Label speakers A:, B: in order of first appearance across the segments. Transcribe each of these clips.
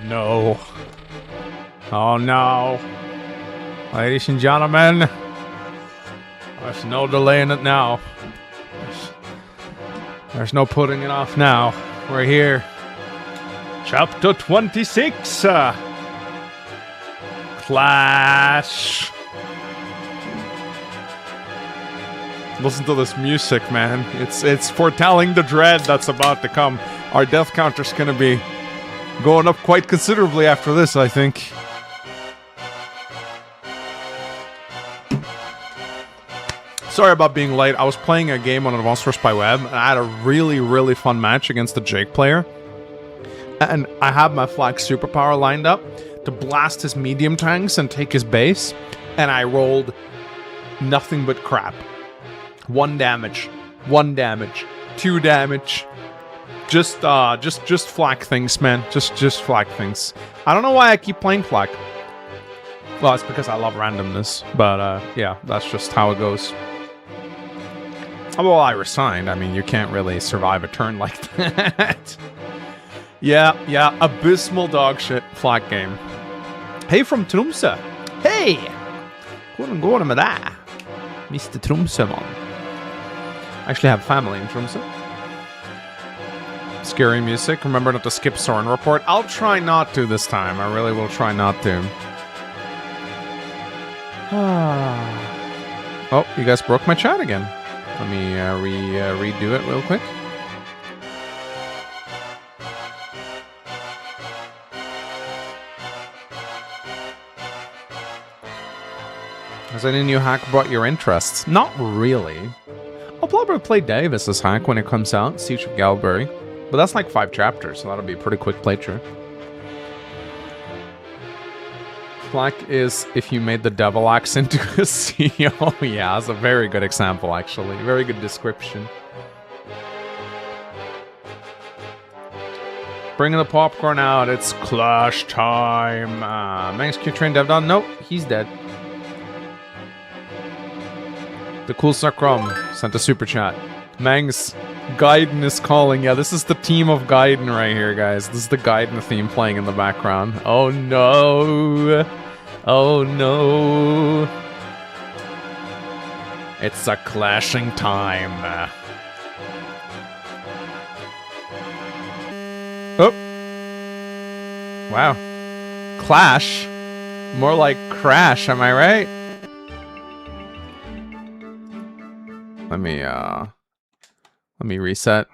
A: no. Oh no. Ladies and gentlemen, there's no delaying it now. There's no putting it off now. We're here. Chapter 26. Clash. Listen to this music, man. It's foretelling the dread that's about to come. Our death counter's gonna be going up quite considerably after this, I think. Sorry about being late. I was playing a game on Advanced Rush by Web, and I had a really, really fun match against the Jake player. And I had my flag superpower lined up to blast his medium tanks and take his base, and I rolled nothing but crap. 1 damage, 2 damage. Just flak things, man. Just flak things. I don't know why I keep playing flak. Well, it's because I love randomness, but yeah, that's just how it goes. Well, I resigned. I mean, you can't really survive a turn like that. Yeah, abysmal dog shit flak game. Hey from Tromsø. Hey! Hvordan går det med deg? Mr. Tromsø, man. I actually have family in Tromsø. Scary music. Remember not to skip Soren report. I'll try not to this time. I really will try not to. Oh, you guys broke my chat again. Let me redo it real quick. Has any new hack brought your interests? Not really. I'll probably play Davis's hack when it comes out, Siege of Galbury. But that's like 5 chapters, so that'll be a pretty quick playthrough. Flak is if you made the devil axe into a sea. Oh yeah, that's a very good example, actually. Very good description. Bringing the popcorn out, it's clash time. Mangs Q-Train Dev done? Nope, he's dead. The 𝗂𝐥𝐚𝐬𝐡 sent a super chat. Mangs, Gaiden is calling. Yeah, this is the team of Gaiden right here, guys. This is the Gaiden theme playing in the background. Oh no! Oh no! It's a clashing time. Oh! Wow. Clash? More like crash, am I right? Let me reset.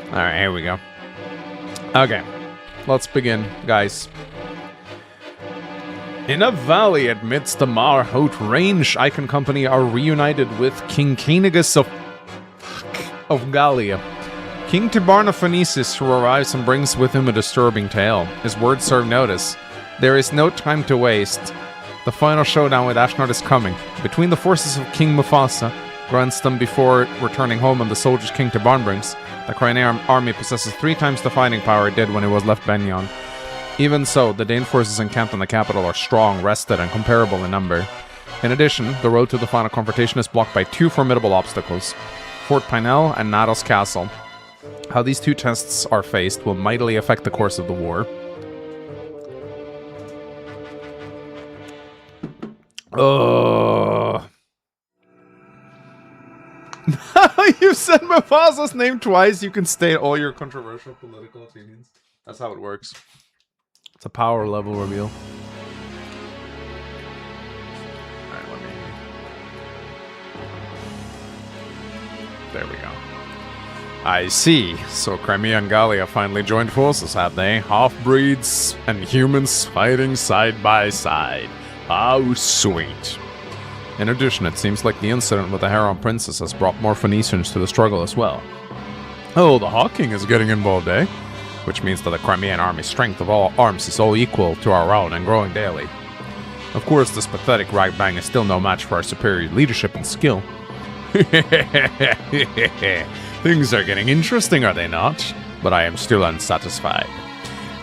A: Alright, here we go. Okay, let's begin, guys. In a valley amidst the Marhaut Range, Icon Company are reunited with King 𝗂𝐥𝐚𝐬𝐴 of Gallia. King 𝗕𝗹𝗰𝗵𝗁, who arrives and brings with him a disturbing tale. His words serve notice. There is no time to waste. The final showdown with Ashnard is coming. Between the forces of King Mufasa, grants them before returning home, and the soldiers King 𝗕𝗹𝗰 brings, the Crynean army possesses 3 times the fighting power it did when it was left Benyon. Even so, the Dane forces encamped in the capital are strong, rested, and comparable in number. In addition, the road to the final confrontation is blocked by 2 formidable obstacles, Fort Pinel and Nados Castle. How these 2 tests are faced will mightily affect the course of the war. You said Mufasa's name twice, you can state all your controversial political opinions. That's how it works. It's a power level reveal. Alright, let me... There we go. I see. So Crimea and Gallia finally joined forces, have they? Half-breeds and humans fighting side by side. How sweet. In addition, it seems like the incident with the Harem Princess has brought more Phoenicians to the struggle as well. Oh, the Hawk King is getting involved, eh? Which means that the Crimean army's strength of all arms is all equal to our own and growing daily. Of course, this pathetic right bang is still no match for our superior leadership and skill. Things are getting interesting, are they not? But I am still unsatisfied.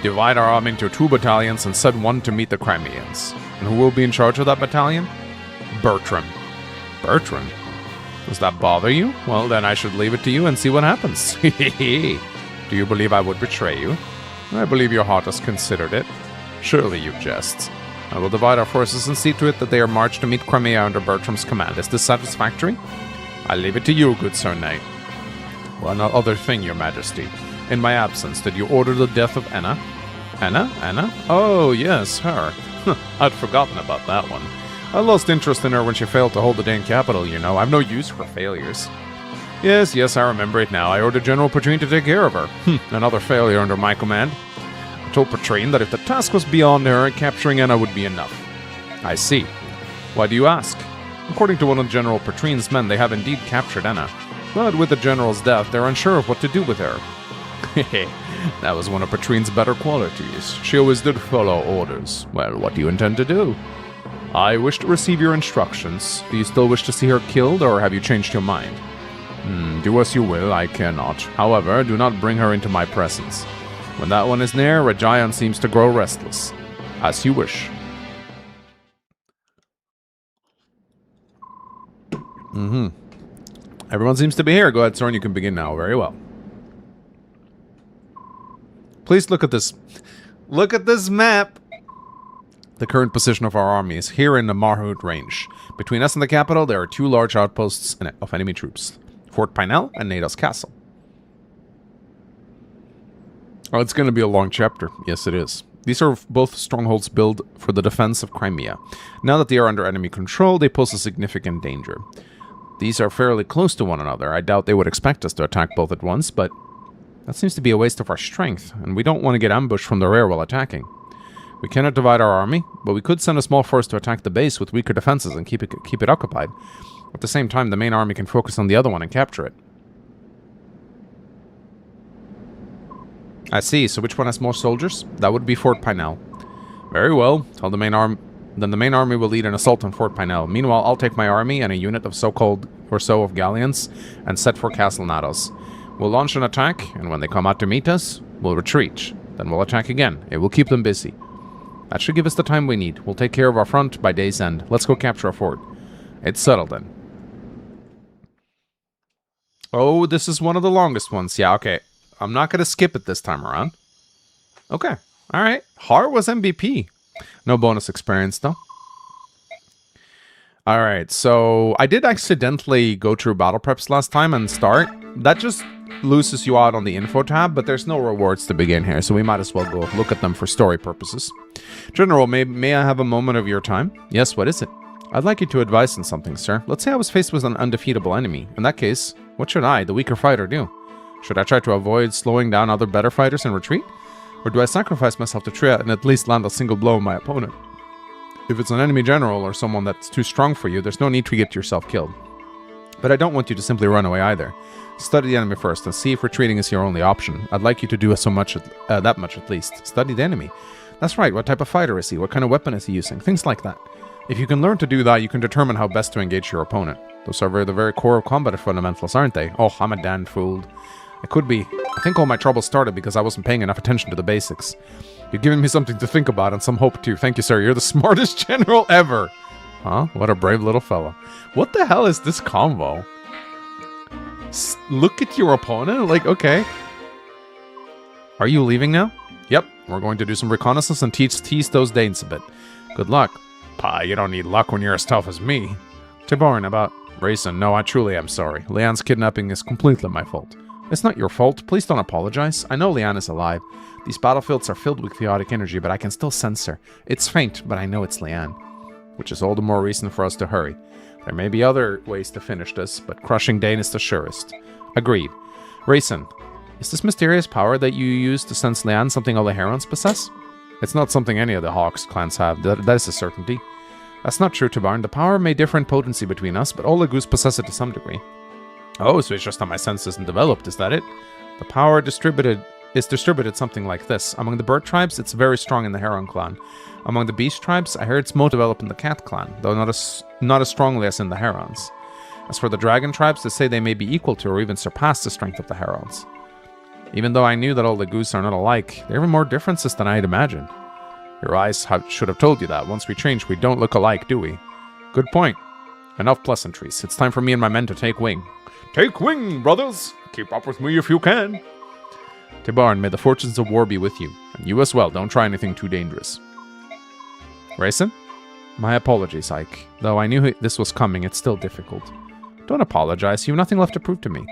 A: Divide our army into 2 battalions and send 1 to meet the Crimeans. And who will be in charge of that battalion? Bertram. Bertram? Does that bother you? Well, then I should leave it to you and see what happens. Do you believe I would betray you? I believe your heart has considered it. Surely you jest. I will divide our forces and see to it that they are marched to meet Crimea under Bertram's command. Is this satisfactory? I leave it to you, good Sir Knight. One other thing, your majesty. In my absence, did you order the death of Anna? Anna? Oh, yes, her. I'd forgotten about that one. I lost interest in her when she failed to hold the Dane capital, you know. I've no use for failures. Yes, I remember it now. I ordered General Petrine to take care of her. Another failure under my command. I told Petrine that if the task was beyond her, capturing Anna would be enough. I see. Why do you ask? According to one of General Petrine's men, they have indeed captured Anna. But with the general's death, they're unsure of what to do with her. That was one of Petrine's better qualities. She always did follow orders. Well, what do you intend to do? I wish to receive your instructions. Do you still wish to see her killed, or have you changed your mind? Do as you will, I cannot. However, do not bring her into my presence. When that one is near, a giant seems to grow restless. As you wish. Everyone seems to be here. Go ahead, Soren, you can begin now. Very well. Please look at this. Look at this map! The current position of our army is here in the Marhut range. Between us and the capital, there are two large outposts of enemy troops. Fort Pinel and Nados Castle. Oh, it's going to be a long chapter. Yes, it is. These are both strongholds built for the defense of Crimea. Now that they are under enemy control, they pose a significant danger. These are fairly close to one another. I doubt they would expect us to attack both at once, but that seems to be a waste of our strength, and we don't want to get ambushed from the rear while attacking. We cannot divide our army, but we could send a small force to attack the base with weaker defenses and keep it occupied. At the same time, the main army can focus on the other one and capture it. I see, so which one has more soldiers? That would be Fort Pinel. Very well, tell the main army. Then the main army will lead an assault on Fort Pinel. Meanwhile, I'll take my army and a unit of so-called or so of galleons and set for Castle Nados. We'll launch an attack, and when they come out to meet us, we'll retreat. Then we'll attack again. It will keep them busy. That should give us the time we need. We'll take care of our front by day's end. Let's go capture a fort. It's settled then. Oh, this is one of the longest ones. Yeah, okay. I'm not going to skip it this time around. Okay. Alright. Har was MVP. No bonus experience, though. Alright, so I did accidentally go through battle preps last time and start. That just loses you out on the info tab, but there's no rewards to begin here, so we might as well go look at them for story purposes. General, may I have a moment of your time? Yes, what is it? I'd like you to advise on something, sir. Let's say I was faced with an undefeatable enemy. In that case, what should I, the weaker fighter, do? Should I try to avoid slowing down other better fighters and retreat? Or do I sacrifice myself to try and at least land a single blow on my opponent? If it's an enemy general or someone that's too strong for you, there's no need to get yourself killed. But I don't want you to simply run away either. Study the enemy first and see if retreating is your only option. I'd like you to do that much at least. Study the enemy. That's right, what type of fighter is he? What kind of weapon is he using? Things like that. If you can learn to do that, you can determine how best to engage your opponent. Those are the very core of combat fundamentals, aren't they? Oh, I'm a damn fool. It could be. I think all my trouble started because I wasn't paying enough attention to the basics. You're giving me something to think about and some hope too. Thank you, sir. You're the smartest general ever. Huh? What a brave little fella. What the hell is this combo? Look at your opponent? Like, okay. Are you leaving now? Yep. We're going to do some reconnaissance and tease those Danes a bit. Good luck. Pa, you don't need luck when you're as tough as me. Tiborn, about Rayson, no, I truly am sorry. Leanne's kidnapping is completely my fault. It's not your fault. Please don't apologize. I know Leanne is alive. These battlefields are filled with chaotic energy, but I can still sense her. It's faint, but I know it's Leanne. Which is all the more reason for us to hurry. There may be other ways to finish this, but crushing Dane is the surest. Agreed. Rayson, is this mysterious power that you use to sense Leanne something all the Herons possess? It's not something any of the Hawks clans have. That is a certainty. That's not true, Tibarn. The power may differ in potency between us, but all the Goose possess it to some degree. Oh, so it's just how my sense isn't developed, is that it? The power is distributed something like this. Among the bird tribes, it's very strong in the Heron clan. Among the beast tribes, I heard it's more developed in the cat clan, though not as strongly as in the Herons. As for the dragon tribes, they say they may be equal to or even surpass the strength of the Herons. Even though I knew that all the Goose are not alike, there are more differences than I had imagined. Your eyes should have told you that. Once we change, we don't look alike, do we? Good point. Enough pleasantries. It's time for me and my men to take wing. Take wing, brothers! Keep up with me if you can. 𝗕𝗹𝗰𝗵, may the fortunes of war be with you. And you as well. Don't try anything too dangerous. Raisin? My apologies, 𝗂𝐿𝐿. Though I knew this was coming, it's still difficult. Don't apologize. You have nothing left to prove to me.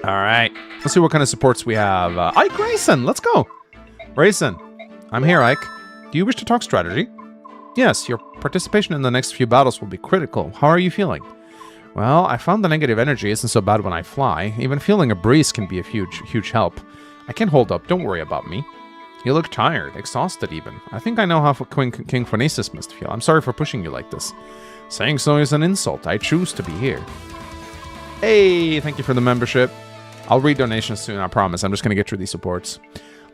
A: Alright. Let's see what kind of supports we have. 𝗂𝐿 Raisin, let's go. Raisin, I'm here, 𝗂𝐿. Do you wish to talk strategy? Yes, your participation in the next few battles will be critical. How are you feeling? Well, I found the negative energy isn't so bad when I fly. Even feeling a breeze can be a huge help. I can hold up, don't worry about me. You look tired, exhausted even. I think I know how King 𝗕𝗃 must feel. I'm sorry for pushing you like this. Saying so is an insult. I choose to be here. Hey, thank you for the membership. I'll read donations soon, I promise. I'm just gonna get through these supports.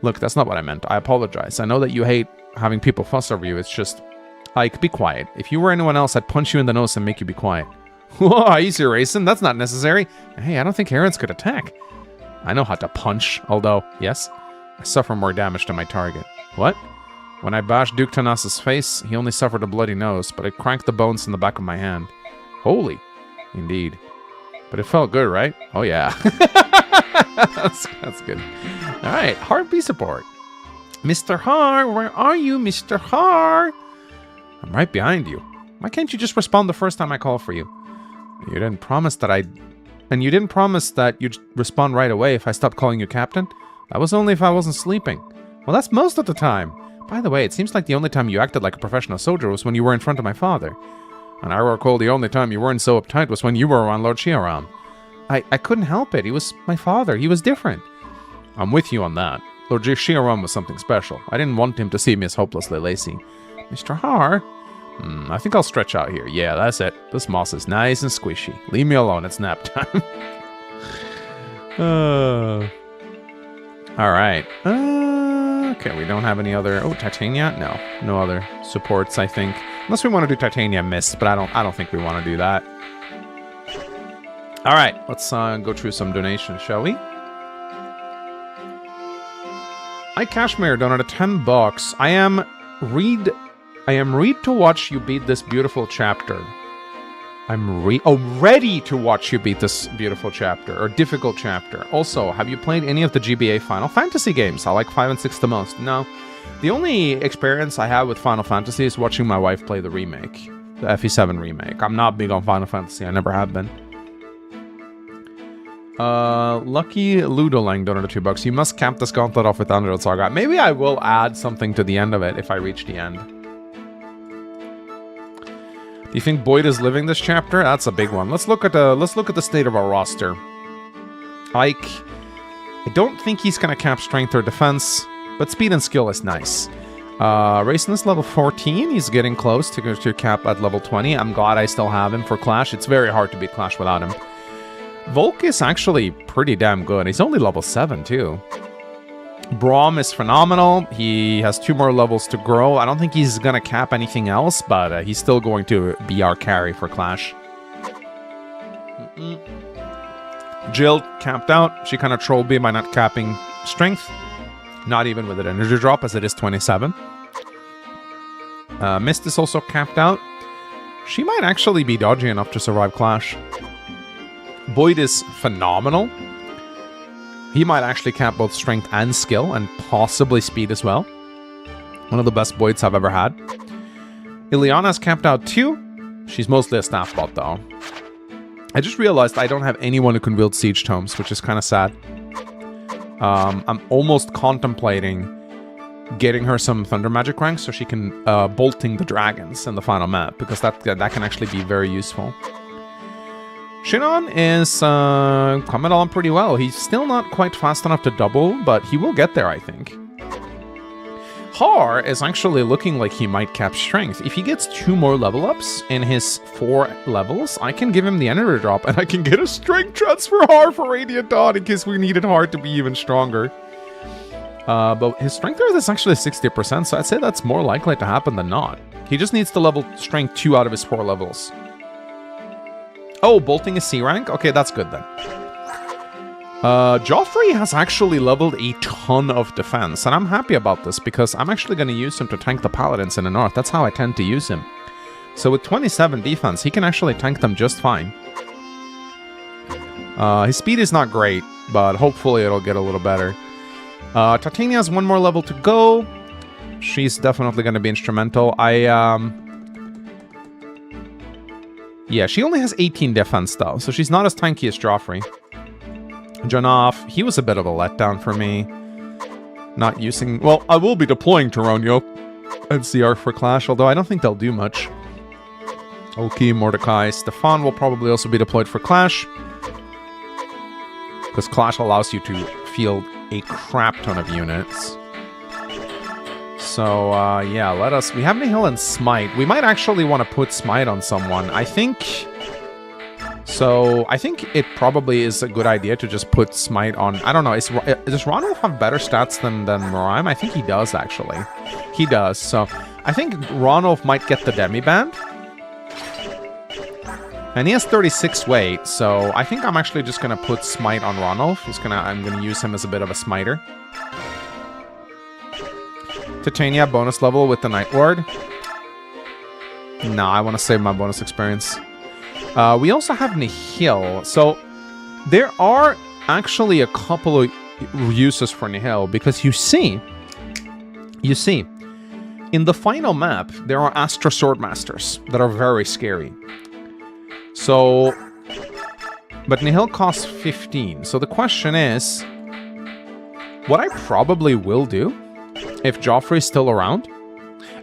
A: Look, that's not what I meant. I apologize. I know that you hate having people fuss over you. It's just... 𝗂𝐿, be quiet. If you were anyone else, I'd punch you in the nose and make you be quiet. Whoa, easy, Raisin. That's not necessary. Hey, I don't think Aaron's could attack. I know how to punch, although, yes, I suffer more damage to my target. What? When I bashed 𝗕𝗏𝗯's face, he only suffered a bloody nose, but it cracked the bones in the back of my hand. Holy. Indeed. But it felt good, right? Oh, yeah. that's good. Alright, Heart B support. Mr. Har, where are you, Mr. Har? I'm right behind you. Why can't you just respond the first time I call for you? You didn't promise that And you didn't promise that you'd respond right away if I stopped calling you Captain? That was only if I wasn't sleeping. Well, that's most of the time. By the way, it seems like the only time you acted like a professional soldier was when you were in front of my father. And I recall the only time you weren't so uptight was when you were around Lord 𝗕𝗹𝗰𝗵. I couldn't help it. He was my father. He was different. I'm with you on that. Lord 𝗕𝗹𝗰𝗵 was something special. I didn't want him to see me as hopelessly lazy. Mr. Har? I think I'll stretch out here. Yeah, that's it. This moss is nice and squishy. Leave me alone. It's nap time. Alright. Okay, we don't have any other... Oh, Titania? No. No other supports, I think. Unless we want to do Titania Mist, but I don't think we want to do that. Alright, let's go through some donations, shall we? 𝗂𝐿𝐿 donated $10. I am ready to watch you beat this beautiful chapter. Ready to watch you beat this beautiful chapter, or difficult chapter. Also, have you played any of the GBA Final Fantasy games? I like 5 and 6 the most. No. The only experience I have with Final Fantasy is watching my wife play the remake. The FE7 remake. I'm not big on Final Fantasy. I never have been. Lucky Ludolang donated $2. You must cap this gauntlet off with Underworld Saga. Maybe I will add something to the end of it if I reach the end. Do you think Boyd is living this chapter? That's a big one. Let's look at the state of our roster. 𝗂𝐿, I don't think he's gonna cap strength or defense, but speed and skill is nice. Raisin is level 14. He's getting close to cap at level 20. I'm glad I still have him for Clash. It's very hard to beat Clash without him. Volk is actually pretty damn good. He's only level 7 too. Braum is phenomenal. He has 2 more levels to grow. I don't think he's gonna cap anything else, but he's still going to be our carry for Clash. Jill capped out. She kind of trolled me by not capping strength. Not even with an energy drop, as it is 27. Mist is also capped out. She might actually be dodgy enough to survive Clash. Boyd is phenomenal. He might actually cap both strength and skill, and possibly speed as well. One of the best Boyds I've ever had. Ileana's capped out too. She's mostly a staff bot though. I just realized I don't have anyone who can wield siege tomes, which is kind of sad. I'm almost contemplating getting her some thunder magic ranks so she can bolting the dragons in the final map, because that can actually be very useful. Shinon is coming along pretty well. He's still not quite fast enough to double, but he will get there, I think. Har is actually looking like he might cap strength. If he gets 2 more level ups in his 4 levels, I can give him the energy drop, and I can get a strength transfer Har for Radiant Dawn in case we needed Har to be even stronger. But his strength earth is actually 60%, so I'd say that's more likely to happen than not. He just needs to level strength 2 out of his 4 levels. Oh, bolting is C rank? Okay, that's good then. Joffrey has actually leveled a ton of defense, and I'm happy about this because I'm actually going to use him to tank the paladins in the north. That's how I tend to use him. So with 27 defense, he can actually tank them just fine. His speed is not great, but hopefully it'll get a little better. Titania has one more level to go. She's definitely going to be instrumental. Yeah, she only has 18 defense though, so she's not as tanky as Joffrey. Janov, he was a bit of a letdown for me. Not using... Well, I will be deploying Tyronio and CR for Clash, although I don't think they'll do much. 𝗂𝐿𝐴, Mordecai, Stefan will probably also be deployed for Clash. Because Clash allows you to field a crap ton of units. So, yeah, let us... We have 𝗕𝗻 and Smite. We might actually want to put Smite on someone. I think... So, I think it probably is a good idea to just put Smite on... I don't know, does Ronald have better stats than Moraim? I think he does, actually. He does, so... I think Ronald might get the Demi-Band. And he has 36 weight, so I think I'm actually just going to put Smite on Ronald. I'm going to use him as a bit of a smiter. Titania, bonus level with the Night Ward. No, I want to save my bonus experience. We also have 𝗕𝗻. So, there are actually a couple of uses for 𝗕𝗻, because you see, in the final map, there are Astra Swordmasters that are very scary. So, but 𝗕𝗻 costs 15. So the question is, what I probably will do, if Joffrey's still around,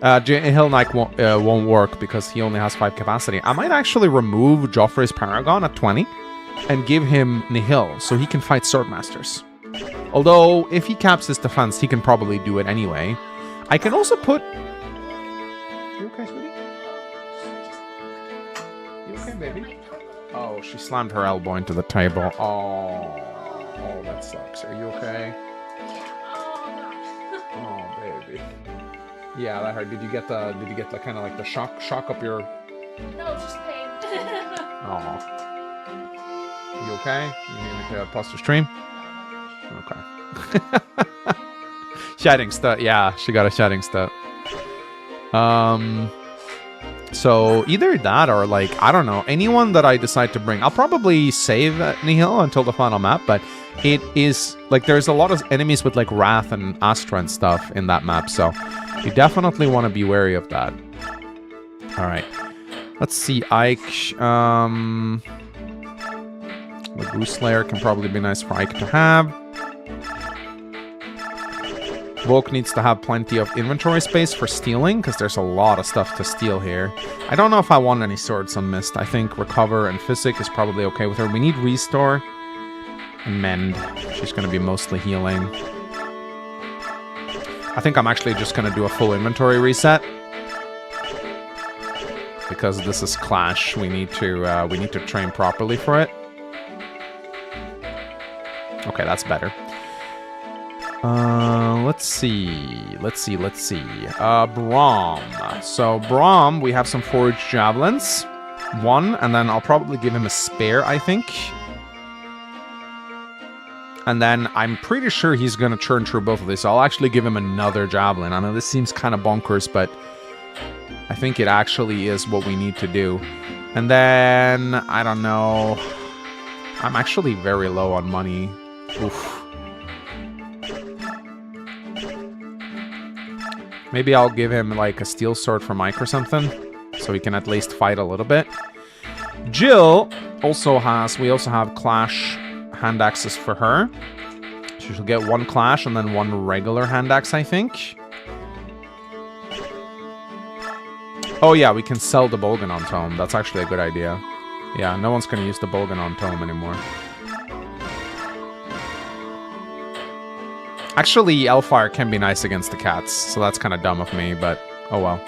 A: 𝗕𝗻 Knight won't work because he only has 5 capacity. I might actually remove Joffrey's Paragon at 20 and give him 𝗕𝗻 so he can fight Swordmasters. Although, if he caps his defense, he can probably do it anyway. I can also put... You okay, sweetie? You okay, baby? Oh, she slammed her elbow into the table. Oh, that sucks. Are you okay? Oh, baby. Yeah, that hurt. Did you get the kind of like the shock up your...
B: No, just pain.
A: Oh. You okay? You need to pause your stream? Okay. Shedding stat. Yeah, she got a shedding stat. So either that or like, I don't know, anyone that I decide to bring. I'll probably save 𝗕𝗻 until the final map, but it is like there's a lot of enemies with like Wrath and Astra and stuff in that map, so you definitely want to be wary of that. Alright. Let's see, 𝗓𝐿𝐴. The Boost Slayer can probably be nice for 𝗓𝐿𝐴 to have. Volk needs to have plenty of inventory space for stealing, because there's a lot of stuff to steal here. I don't know if I want any swords on Mist. I think Recover and Physic is probably okay with her. We need Restore and Mend. She's going to be mostly healing. I think I'm actually just going to do a full inventory reset. Because this is Clash. We need to train properly for it. Okay, that's better. Let's see. Braum. So, Braum, we have some Forged Javelins. One, and then I'll probably give him a spare, I think. And then I'm pretty sure he's going to churn through both of these. So I'll actually give him another Javelin. I know this seems kind of bonkers, but I think it actually is what we need to do. And then, I don't know. I'm actually very low on money. Oof. Maybe I'll give him like a steel sword for Mike or something, so he can at least fight a little bit. Jill also has, we also have Clash hand axes for her. So she'll get one Clash and then one regular hand axe, I think. Oh yeah, we can sell the Bolganon Tome. That's actually a good idea. Yeah, no one's going to use the Bolganon Tome anymore. Actually, Elfire can be nice against the cats, so that's kind of dumb of me, but oh well.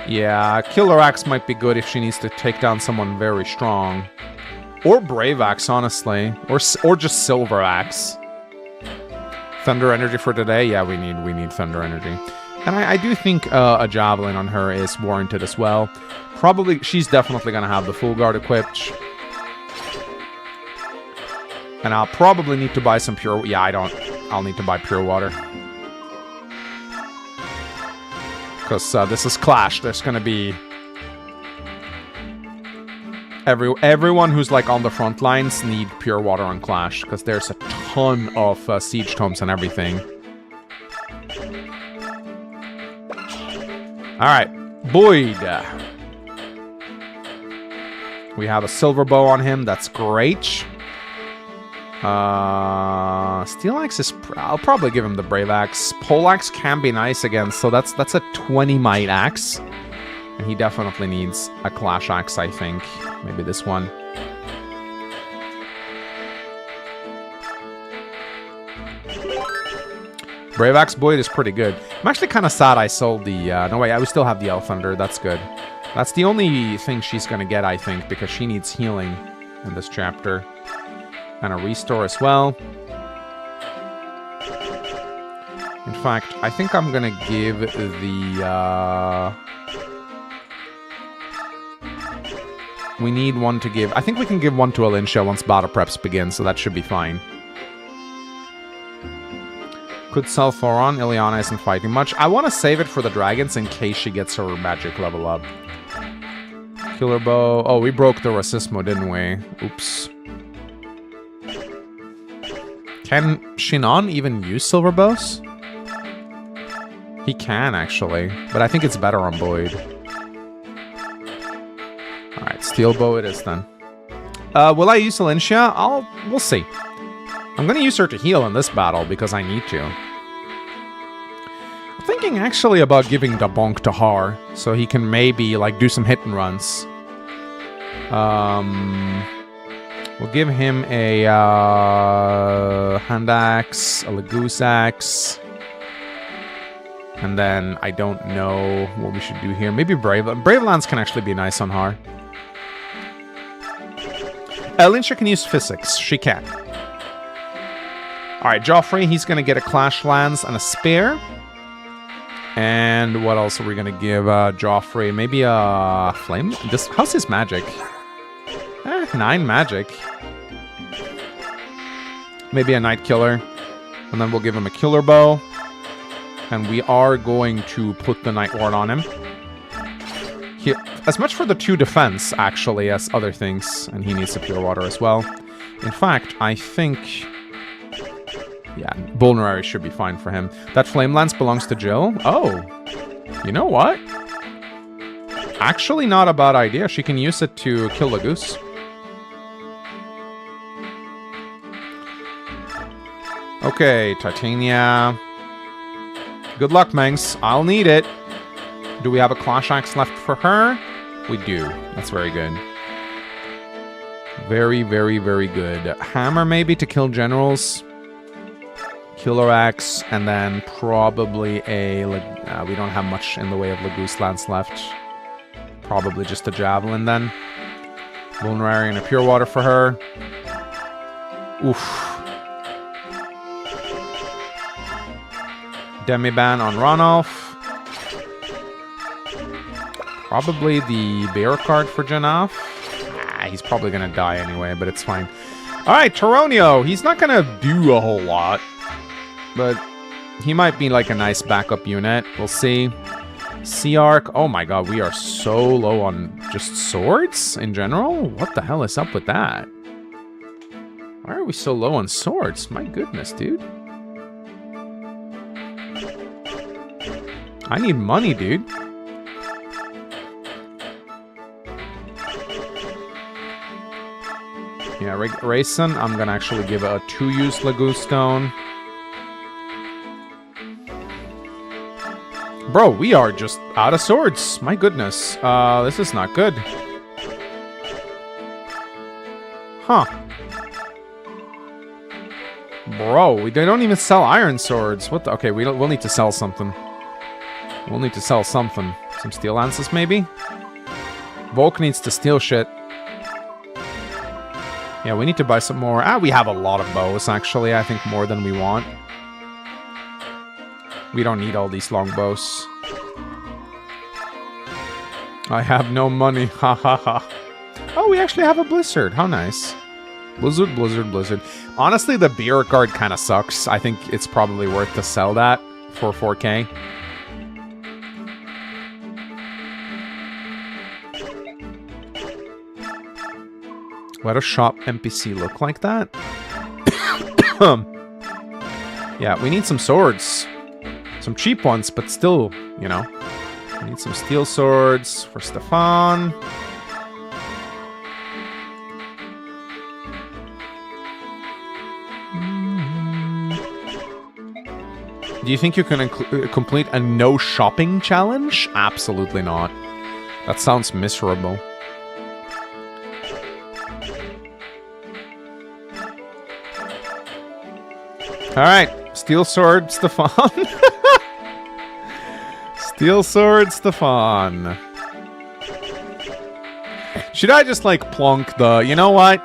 A: Yeah, Killer Axe might be good if she needs to take down someone very strong. Or Brave Axe, honestly. Or just Silver Axe. Thunder Energy for today? Yeah, we need Thunder Energy. And I do think a Javelin on her is warranted as well. Probably, she's definitely going to have the Full Guard equipped. And I'll probably need to buy some pure... Yeah, I'll need to buy pure water. Because this is Clash. There's going to be Everyone who's like on the front lines need Pure Water on Clash, because there's a ton of siege tomes and everything. Alright, Boyd. We have a Silver Bow on him, that's great. Steel Axe is... I'll probably give him the Brave Axe. Pole Axe can be nice again, so that's a 20 might axe. And he definitely needs a Clash Axe, I think. Maybe this one. Brave Axe Boyd is pretty good. I'm actually kind of sad I sold the... no, wait, we still have the Elf Thunder. That's good. That's the only thing she's going to get, I think, because she needs healing in this chapter. And a restore as well. In fact, I think I'm going to give the... we need one to give... I think we can give one to 𝗕𝐿𝐴𝐴𝐿 once battle preps begin, so that should be fine. Could sell Thoron. Ileana isn't fighting much. I want to save it for the dragons in case she gets her magic level up. Killer Bow. Oh, we broke the Racismo, didn't we? Oops. Can Shinon even use Silver Bows? He can, actually. But I think it's better on Boyd. Alright, Steel Bow it is then. Will I use 𝗕𝐿𝐴𝐴𝐿? We'll see. I'm gonna use her to heal in this battle because I need to. I'm thinking actually about giving the bonk to Har so he can maybe like do some hit and runs. We'll give him a hand axe, a Lagoose axe, and then I don't know what we should do here. Maybe Brave Lance can actually be nice on Har. Lyncha can use physics. She can. Alright, Joffrey, he's going to get a Clash Lance and a Spear. And what else are we going to give Joffrey? Maybe a Flame? How's his magic? 9 magic. Maybe a Night Killer. And then we'll give him a Killer Bow. And we are going to put the Night Ward on him. As much for the 2 defense, actually, as other things. And he needs a Pure Water as well. In fact, I think... yeah, Vulnerary should be fine for him. That Flame Lance belongs to Jill. Oh, you know what? Actually not a bad idea. She can use it to kill the goose. Okay, Titania. Good luck, Mangs. I'll need it. Do we have a Clash Axe left for her? We do. That's very good. Very, very, very good. Hammer maybe to kill generals. Killer Axe, and then probably a... we don't have much in the way of Lagoose Lance left. Probably just a Javelin then. Vulnerary and a Pure Water for her. Oof. Demiban on Ranulf. Probably the Bear card for Janaf. He's probably going to die anyway, but it's fine. Alright, Taronio. He's not going to do a whole lot. But he might be like a nice backup unit. We'll see. Sea Arc. Oh my god, we are so low on just swords in general? What the hell is up with that? Why are we so low on swords? My goodness, dude. I need money, dude. Yeah, Rayson, I'm gonna actually give a 2-use Lagoose Stone. Bro, we are just out of swords. My goodness. This is not good. Huh. Bro, they don't even sell iron swords. What the? Okay, we'll need to sell something. We'll need to sell something. Some steel lances, maybe? Volk needs to steal shit. Yeah, we need to buy some more. We have a lot of bows, actually. I think more than we want. We don't need all these long bows. I have no money. Ha ha ha. Oh, we actually have a Blizzard. How nice. Blizzard, Blizzard, Blizzard. Honestly, the beer card kind of sucks. I think it's probably worth to sell that for 4K. Why does shop NPC look like that? Yeah, we need some swords. Some cheap ones, but still, you know. We need some steel swords for Stefan. Do you think you can complete a no shopping challenge? Absolutely not. That sounds miserable. Alright, steel sword, Stefan. Steel sword, Stefan. Should I just, like, plonk the... You know what?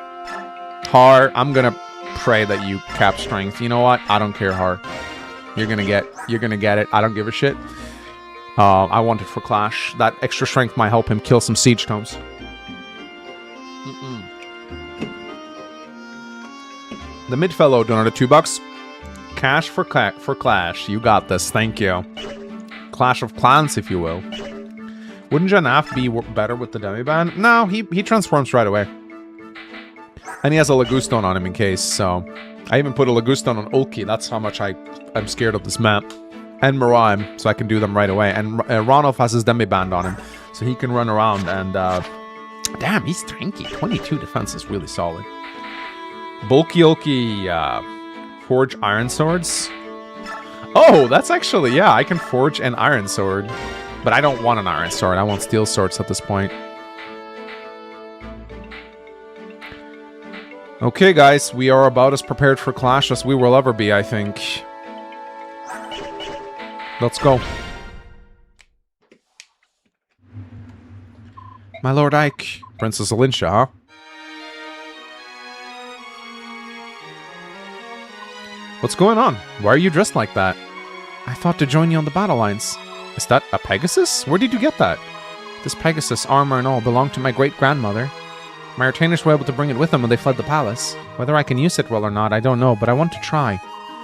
A: Har, I'm gonna pray that you cap strength. You know what? I don't care, Har. You're gonna get it. I don't give a shit. I want it for Clash. That extra strength might help him kill some siege tomes. The mid fellow donated $2. Cash for Clash. You got this. Thank you. Clash of Clans, if you will. Wouldn't Janaf be better with the Demiband? No, he transforms right away. And he has a Lagustone on him in case, so... I even put a Lagustone on 𝗂𝐿𝐴. That's how much I'm scared of this map. And Miraim, so I can do them right away. And Ronolf has his Demiband on him, so he can run around and... damn, he's tanky. 22 defense is really solid. 𝗂𝐿𝐴, forge iron swords. Oh, that's actually... Yeah, I can forge an iron sword. But I don't want an iron sword. I want steel swords at this point. Okay, guys, we are about as prepared for Clash as we will ever be, I think. Let's go. My Lord Ike. Princess 𝗙𝐿𝐴, huh? What's going on? Why are you dressed like that? I thought to join you on the battle lines. Is that a Pegasus? Where did you get that? This Pegasus, armor and all, belonged to my great-grandmother. My retainers were able to bring it with them when they fled the palace. Whether I can use it well or not, I don't know, but I want to try.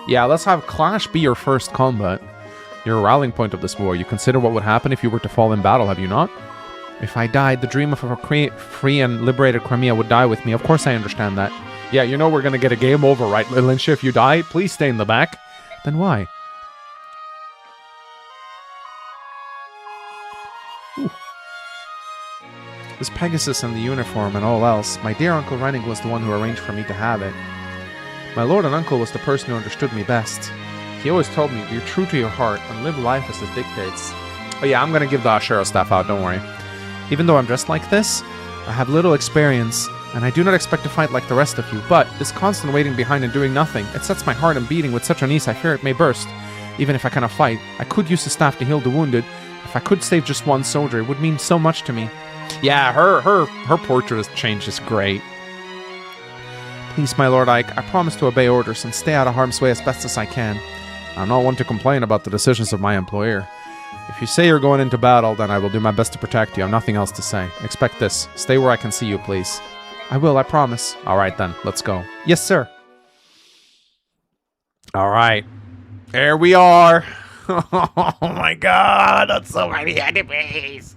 A: Yeah, let's have Clash be your first combat. You're a rallying point of this war. You consider what would happen if you were to fall in battle, have you not? If I died, the dream of a free and liberated Crimea would die with me. Of course I understand that. Yeah, you know we're gonna get a game over, right, 𝗙𝐿𝐴? If you die, please stay in the back. Then why? Ooh. This Pegasus and the uniform and all else, my dear Uncle Renning was the one who arranged for me to have it. My lord and uncle was the person who understood me best. He always told me, be true to your heart and live life as it dictates. Oh yeah, I'm gonna give the Ashero staff out, don't worry. Even though I'm dressed like this, I have little experience, and I do not expect to fight like the rest of you, but this constant waiting behind and doing nothing, it sets my heart and beating with such unease I fear it may burst. Even if I cannot fight, I could use the staff to heal the wounded. If I could save just one soldier, it would mean so much to me. Yeah, her portrait change is great. Please, my Lord Ike, I promise to obey orders and stay out of harm's way as best as I can. I'm not one to complain about the decisions of my employer. If you say you're going into battle, then I will do my best to protect you. I've nothing else to say. Expect this. Stay where I can see you, please. I will, I promise. Alright then, let's go. Yes, sir. Alright. There we are. Oh my god, that's so many enemies.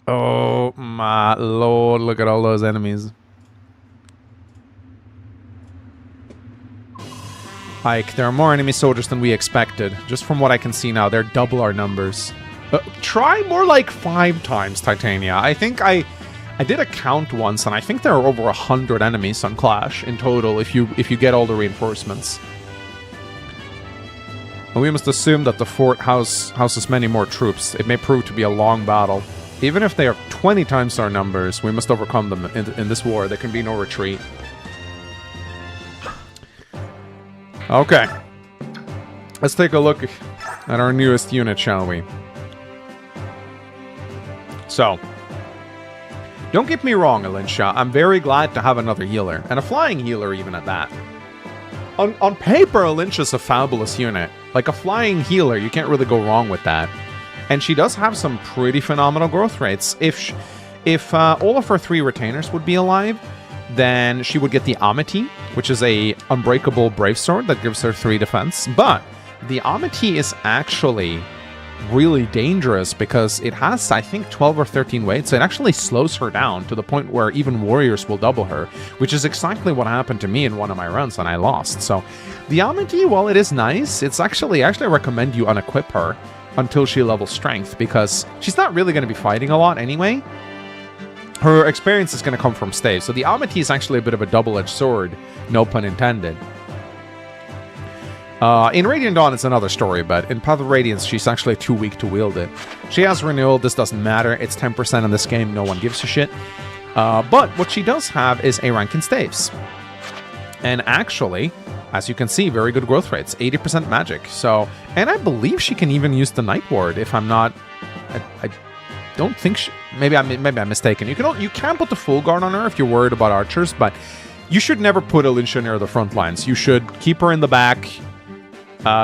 A: Oh my lord, look at all those enemies. Ike, there are more enemy soldiers than we expected. Just from what I can see now, they're double our numbers. Try more like 5 times, Titania. I think I did a count once, and I think there are over 100 enemies on Clash in total if you get all the reinforcements. And we must assume that the fort houses many more troops. It may prove to be a long battle. Even if they are 20 times our numbers, we must overcome them in this war. There can be no retreat. Okay. Let's take a look at our newest unit, shall we? So, don't get me wrong, 𝗙𝐴. I'm very glad to have another healer, and a flying healer even at that. On paper, 𝗙𝐴 is a fabulous unit. Like a flying healer, you can't really go wrong with that. And she does have some pretty phenomenal growth rates. If all of her 3 retainers would be alive, then she would get the 𝗂𝐴𝐻, which is a unbreakable brave sword that gives her 3 defense. But the 𝗂𝐴𝐻 is actually really dangerous because it has, I think, 12 or 13 weight, so it actually slows her down to the point where even warriors will double her, which is exactly what happened to me in one of my runs and I lost. So the 𝗂𝐿, while it is nice, it's actually I recommend you unequip her until she levels strength, because she's not really going to be fighting a lot anyway. Her experience is going to come from staves. So the 𝗂𝐿 is actually a bit of a double-edged sword, no pun intended. In Radiant Dawn, it's another story, but in Path of Radiance, she's actually too weak to wield it. She has Renewal, this doesn't matter, it's 10% in this game, no one gives a shit. But what she does have is a rank in staves. And actually, as you can see, very good growth rates, 80% magic. So, and I believe she can even use the Night Ward, if I'm not... I don't think she... Maybe I'm mistaken. You can put the full guard on her if you're worried about archers, but you should never put 𝗠𝐿𝐿 near the front lines. You should keep her in the back.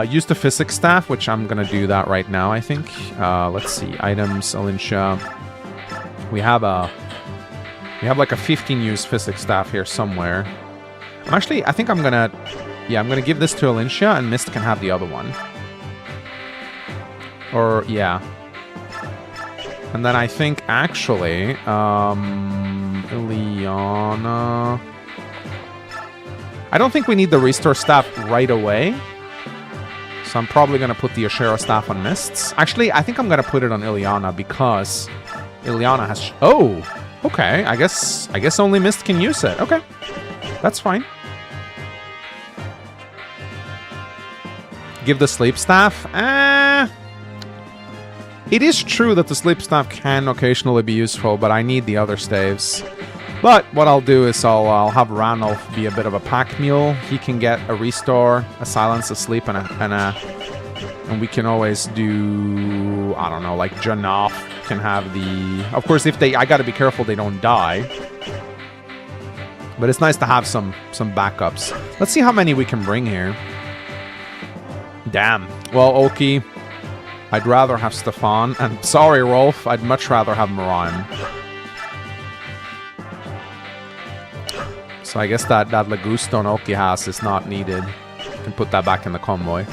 A: Use the physics staff, which I'm gonna do that right now, I think. Let's see, items, 𝗠𝐿𝐿. We have like a 15 use physics staff here somewhere. I think I'm gonna give this to 𝗠𝐿𝐿, and Mist can have the other one. Or yeah. And then I think actually, Ilyana. I don't think we need the restore staff right away. So I'm probably going to put the Ashera staff on Mists. Actually, I think I'm going to put it on Ilyana because Ilyana has... Oh! Okay, I guess only Mist can use it. Okay, that's fine. Give the sleep staff? It is true that the sleep staff can occasionally be useful, but I need the other staves. But what I'll do is I'll have Ranulf be a bit of a pack mule. He can get a restore, a silence, a sleep, and we can always do, I don't know, like Janaf can have the... Of course, I gotta be careful they don't die. But it's nice to have some backups. Let's see how many we can bring here. Damn. Well, 𝗁𝐿𝐿𝐿, I'd rather have Stefan. And sorry, Rolf, I'd much rather have Miraim. So I guess that Lagusto and 𝗁𝐿𝐿𝐿 has is not needed. You can put that back in the convoy.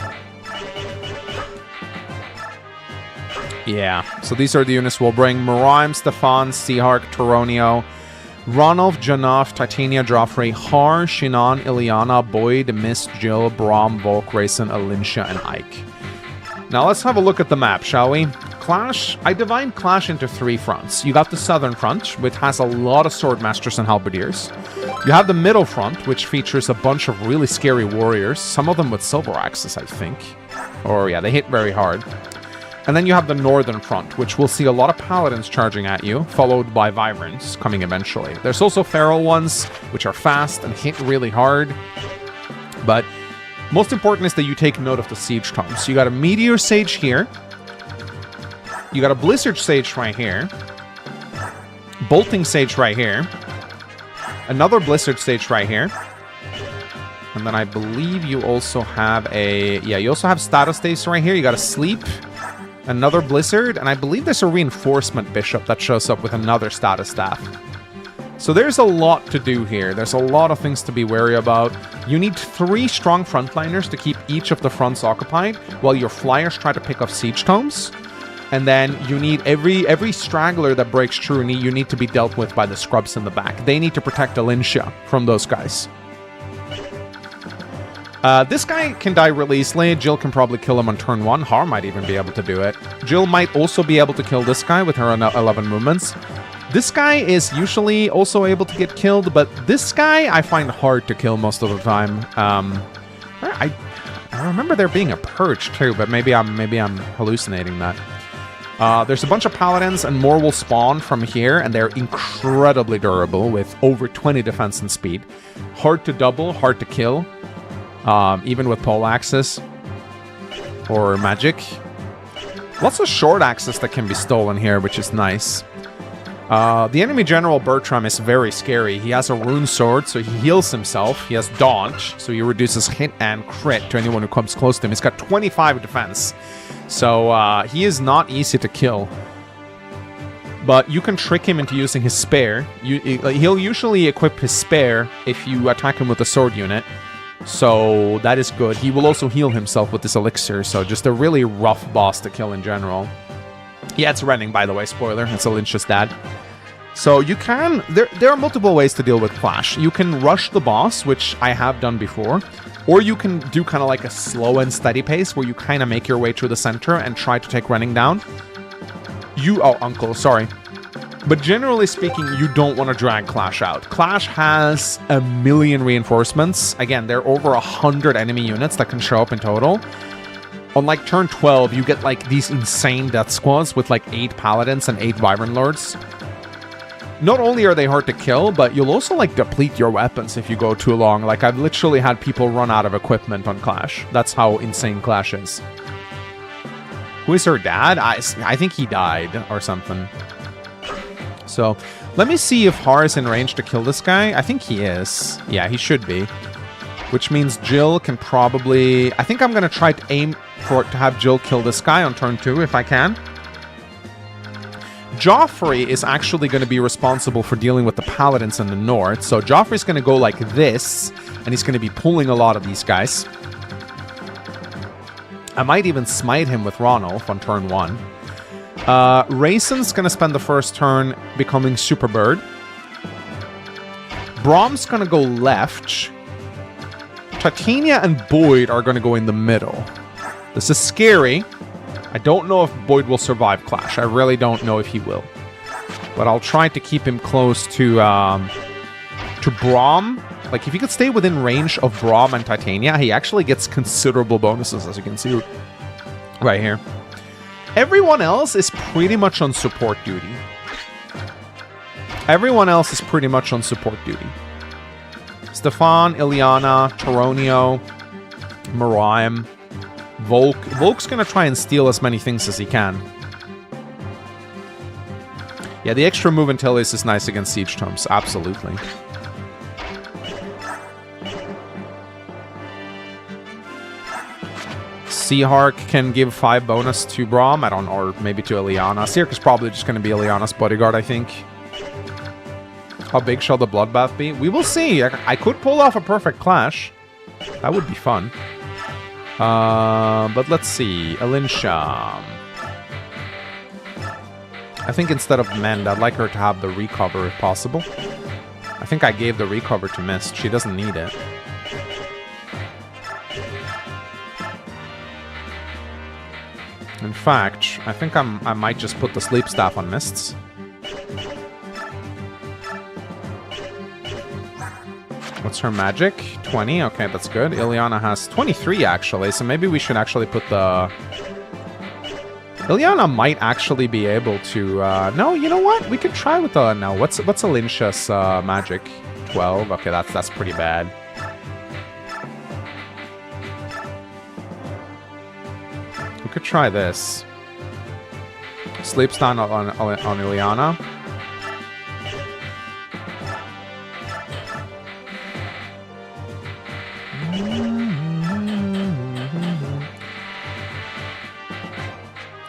A: Yeah, so these are the units we'll bring. Miraim, Stefan, Seahark, Taronio, Ranulf, Janaf, Titania, Joffrey, Har, Shinan, Ilyana, Boyd, Mist, Jill, Braum, Volk, Rayson, 𝗠𝐿𝐿, and Ike. Now let's have a look at the map, shall we? Clash, I divide Clash into 3 fronts. You got the southern front, which has a lot of swordmasters and halberdiers. You have the middle front, which features a bunch of really scary warriors, some of them with silver axes, I think. Or yeah, they hit very hard. And then you have the northern front, which will see a lot of paladins charging at you, followed by wyverns coming eventually. There's also feral ones, which are fast and hit really hard. But most important is that you take note of the siege tomes. So you got a meteor sage here. You got a blizzard sage right here. Bolting sage right here. Another blizzard sage right here. And then I believe you also have a... Yeah, you also have status staves right here. You got a sleep. Another blizzard. And I believe there's a reinforcement bishop that shows up with another status staff. So there's a lot to do here. There's a lot of things to be wary about. You need 3 strong frontliners to keep each of the fronts occupied, while your flyers try to pick up siege tomes. And then you need every straggler that breaks through, you need to be dealt with by the scrubs in the back. They need to protect 𝗠𝐿𝐿 from those guys. This guy can die really easily. Jill can probably kill him on turn 1. Har might even be able to do it. Jill might also be able to kill this guy with her 11 movements. This guy is usually also able to get killed, but this guy I find hard to kill most of the time. I remember there being a purge too, but maybe I'm hallucinating that. There's a bunch of paladins, and more will spawn from here, and they're incredibly durable with over 20 defense and speed. Hard to double, hard to kill, even with pole axes or magic. Lots of short axes that can be stolen here, which is nice. The enemy general Bertram is very scary. He has a rune sword, so he heals himself. He has dodge, so he reduces hit and crit to anyone who comes close to him. He's got 25 defense, so he is not easy to kill. But you can trick him into using his spare. He'll usually equip his spare if you attack him with a sword unit. So that is good. He will also heal himself with this elixir, so just a really rough boss to kill in general. Yeah, it's Renning, by the way, spoiler. It's 𝗙𝐿𝐴𝐴𝐻's dad. So you can... There are multiple ways to deal with Clash. You can rush the boss, which I have done before, or you can do kind of like a slow and steady pace, where you kind of make your way through the center and try to take Renning down. Oh, Uncle, sorry. But generally speaking, you don't want to drag Clash out. Clash has 1,000,000 reinforcements. Again, there are over 100 enemy units that can show up in total. On like turn 12, you get like these insane death squads with like 8 paladins and 8 wyvern lords. Not only are they hard to kill, but you'll also like deplete your weapons if you go too long. Like I've literally had people run out of equipment on Clash. That's how insane Clash is. Who is her dad? I think he died or something. So, let me see if Har is in range to kill this guy. I think he is. Yeah, he should be. Which means Jill can probably... I think I'm going to try to aim to have Jill kill this guy on turn 2 if I can. Joffrey is actually going to be responsible for dealing with the paladins in the north. So Joffrey's going to go like this, and he's going to be pulling a lot of these guys. I might even smite him with Ronulf on turn 1. Raisin's gonna spend the first turn becoming Super Bird. Brom's gonna go left. Titania and Boyd are gonna go in the middle. This is scary. I don't know if Boyd will survive Clash. I really don't know if he will. But I'll try to keep him close to Brom. Like, if he could stay within range of Brom and Titania, he actually gets considerable bonuses, as you can see right here. Everyone else is pretty much on support duty. Everyone else is pretty much on support duty. Stefan, Ilyana, Taronio, Miriam, Volk. Volk's gonna try and steal as many things as he can. Yeah, the extra move Antilles is nice against Siege Tomes, absolutely. Seahark can give 5 bonus to Brom, I don't know, or maybe to Ilyana. Seahark is probably just going to be Ilyana's bodyguard, I think. How big shall the bloodbath be? We will see. I could pull off a perfect Clash. That would be fun. But let's see. Alinsha. I think instead of Mend, I'd like her to have the recover if possible. I think I gave the recover to Mist. She doesn't need it. In fact, I think I might just put the Sleep Staff on Mists. What's her magic? 20? Okay, that's good. Ilyana has 23, actually, so maybe we should actually put the... Ilyana might actually be able to... No, you know what? We could try with the... No, what's Alinsha's magic? 12? Okay, that's pretty bad. We could try this. Sleep Stun on Ilyana.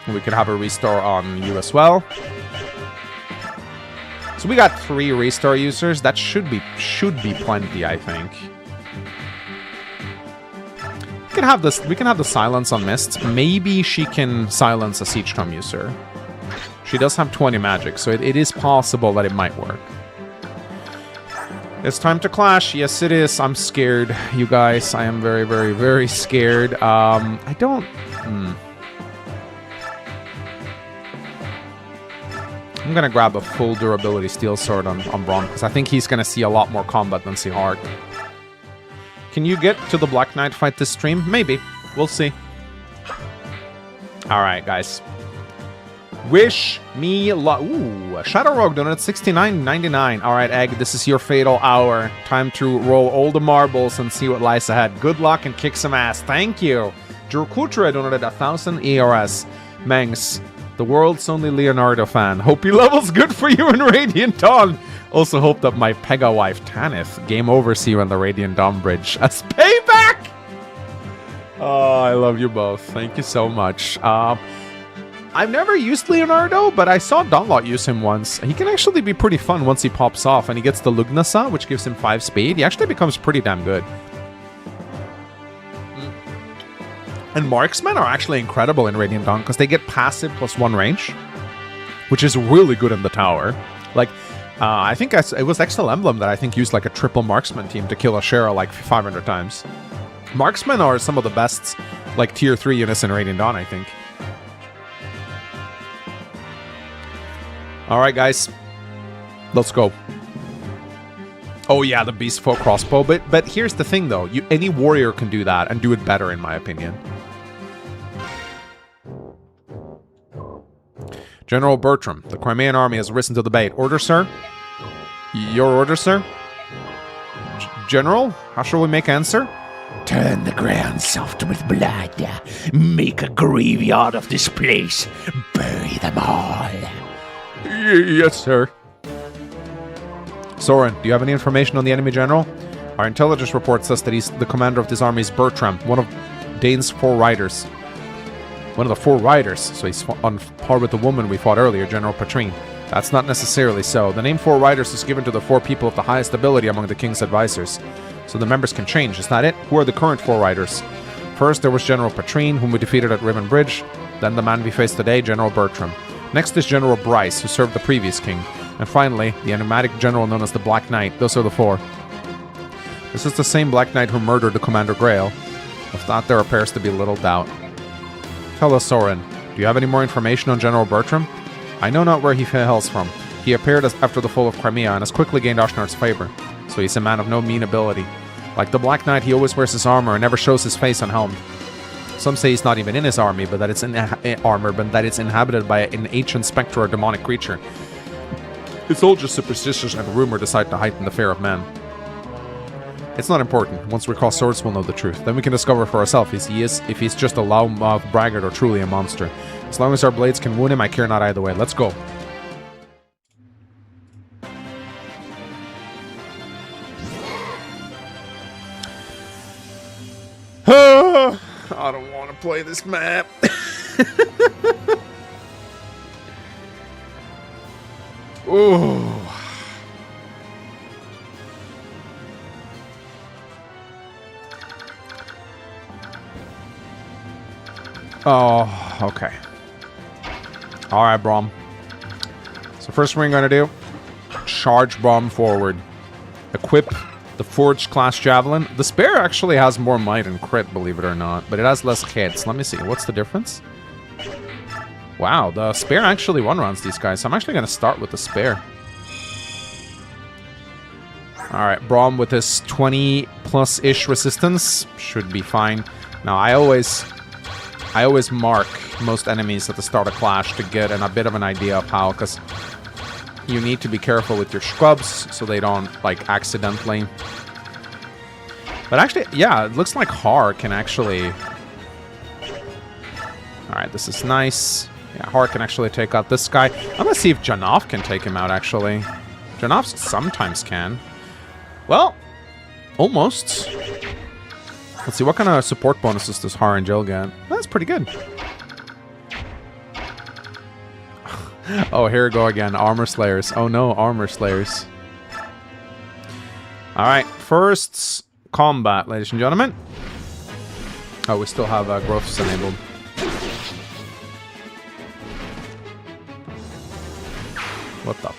A: We could have a restore on you as well. So we got 3 restore users. That should be plenty, I think. We can have the silence on Mist. Maybe she can silence a Siege Tome user. She does have 20 magic, so it is possible that it might work. It's time to Clash. Yes, it is. I'm scared, you guys. I am very, very, very scared. I don't... I'm gonna grab a full durability steel sword on Brom, because I think he's gonna see a lot more combat than Seahark. Can you get to the Black Knight fight this stream? Maybe. We'll see. Alright, guys. Wish me luck. Ooh, Shadow Rogue donated $69.99. Alright, Egg, this is your fatal hour. Time to roll all the marbles and see what lies ahead. Good luck and kick some ass. Thank you. Drew Kutre donated 1,000 ERS. Mangs, the world's only Leonardo fan. Hope he levels good for you in Radiant Dawn. Also hope that my Pega wife Tanith game over see you on the Radiant Dawn bridge as payback. Oh, I love you both. Thank you so much. I've never used Leonardo, but I saw Donlot use him once. He can actually be pretty fun once he pops off and he gets the Lugnasa, which gives him 5 speed. He actually becomes pretty damn good. And marksmen are actually incredible in Radiant Dawn because they get passive +1 range, which is really good in the tower. Like, I think it was XL Emblem that I think used like a triple marksman team to kill 𝗕𝗃 like 500 times. Marksmen are some of the best, like, tier 3 units in Radiant Dawn, I think. Alright, guys. Let's go. Oh yeah, the Beastfoot crossbow. But here's the thing, though. Any warrior can do that and do it better, in my opinion. General Bertram, the Crimean army has risen to the bait. Order, sir? Your order, sir? General? How shall we make answer?
B: Turn the ground soft with blood. Make a graveyard of this place. Bury them all.
A: Yes, sir. Soren, do you have any information on the enemy general? Our intelligence report says that he's the commander of this army is Bertram, one of Dane's 4 riders. One of the 4 riders, so he's on par with the woman we fought earlier, General Patrine. That's not necessarily so. The name 4 riders is given to the 4 people of the highest ability among the king's advisors. So the members can change, is that it? Who are the current 4 riders? First, there was General Patrine, whom we defeated at Riven Bridge. Then the man we face today, General Bertram. Next is General Bryce, who served the previous king. And finally, the enigmatic general known as the Black Knight. Those are the 4. This is the same Black Knight who murdered the Commander Grail. Of that, there appears to be little doubt. Tell us, Soren, do you have any more information on General Bertram? I know not where he hails from. He appeared after the fall of Crimea and has quickly gained Oshnar's favor. So he's a man of no mean ability. Like the Black Knight, he always wears his armor and never shows his face unhelmed. Some say he's not even in his army, but that it's inhabited by an ancient spectre or demonic creature. It's all just superstition and rumor decide to heighten the fear of man. It's not important. Once we cross swords, we'll know the truth. Then we can discover for ourselves if he's just a loudmouth braggart or truly a monster. As long as our blades can wound him, I care not either way. Let's go. I don't want to play this map. Ooh. Oh, okay. Alright, Braum. So first we're gonna do, charge Braum forward. Equip the Forged class Javelin. The Spear actually has more might and crit, believe it or not, but it has less hits. Let me see, what's the difference? Wow, the Spear actually one-rounds these guys, so I'm actually gonna start with the Spear. Alright, Braum with his 20+-ish resistance should be fine. Now, I always mark most enemies at the start of Clash to get a bit of an idea of how, because you need to be careful with your scrubs so they don't, like, accidentally. But actually, yeah, it looks like Har can actually... Alright, this is nice. Yeah, Har can actually take out this guy. I'm gonna see if Janov can take him out, actually. Janov sometimes can. Well, almost. Let's see, what kind of support bonuses does Har and Jill get? That's pretty good. Oh, here we go again. Armor Slayers. Oh no, Armor Slayers. Alright, first combat, ladies and gentlemen. Oh, we still have growths enabled. What the?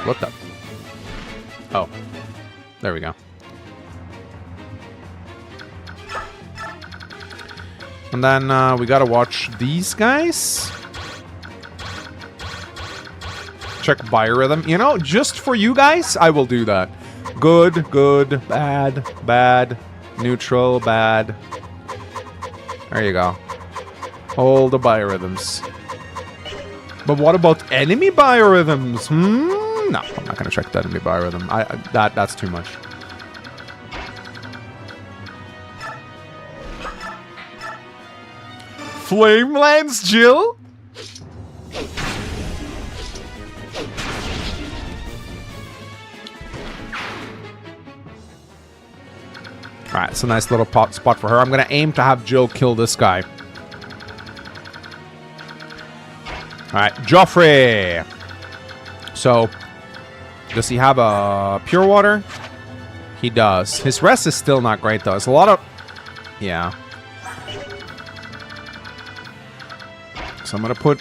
A: What the? Oh. There we go. And then we gotta watch these guys. Check biorhythm. You know, just for you guys, I will do that. Good, good, bad, bad, neutral, bad. There you go. All the biorhythms. But what about enemy biorhythms? No, I'm not gonna check the enemy biorhythm. That's too much. Flame Lance Jill? Alright, it's a nice little spot for her. I'm going to aim to have Jill kill this guy. Alright, Joffrey! So, does he have a pure water? He does. His rest is still not great, though. It's a lot of... Yeah. So I'm going to put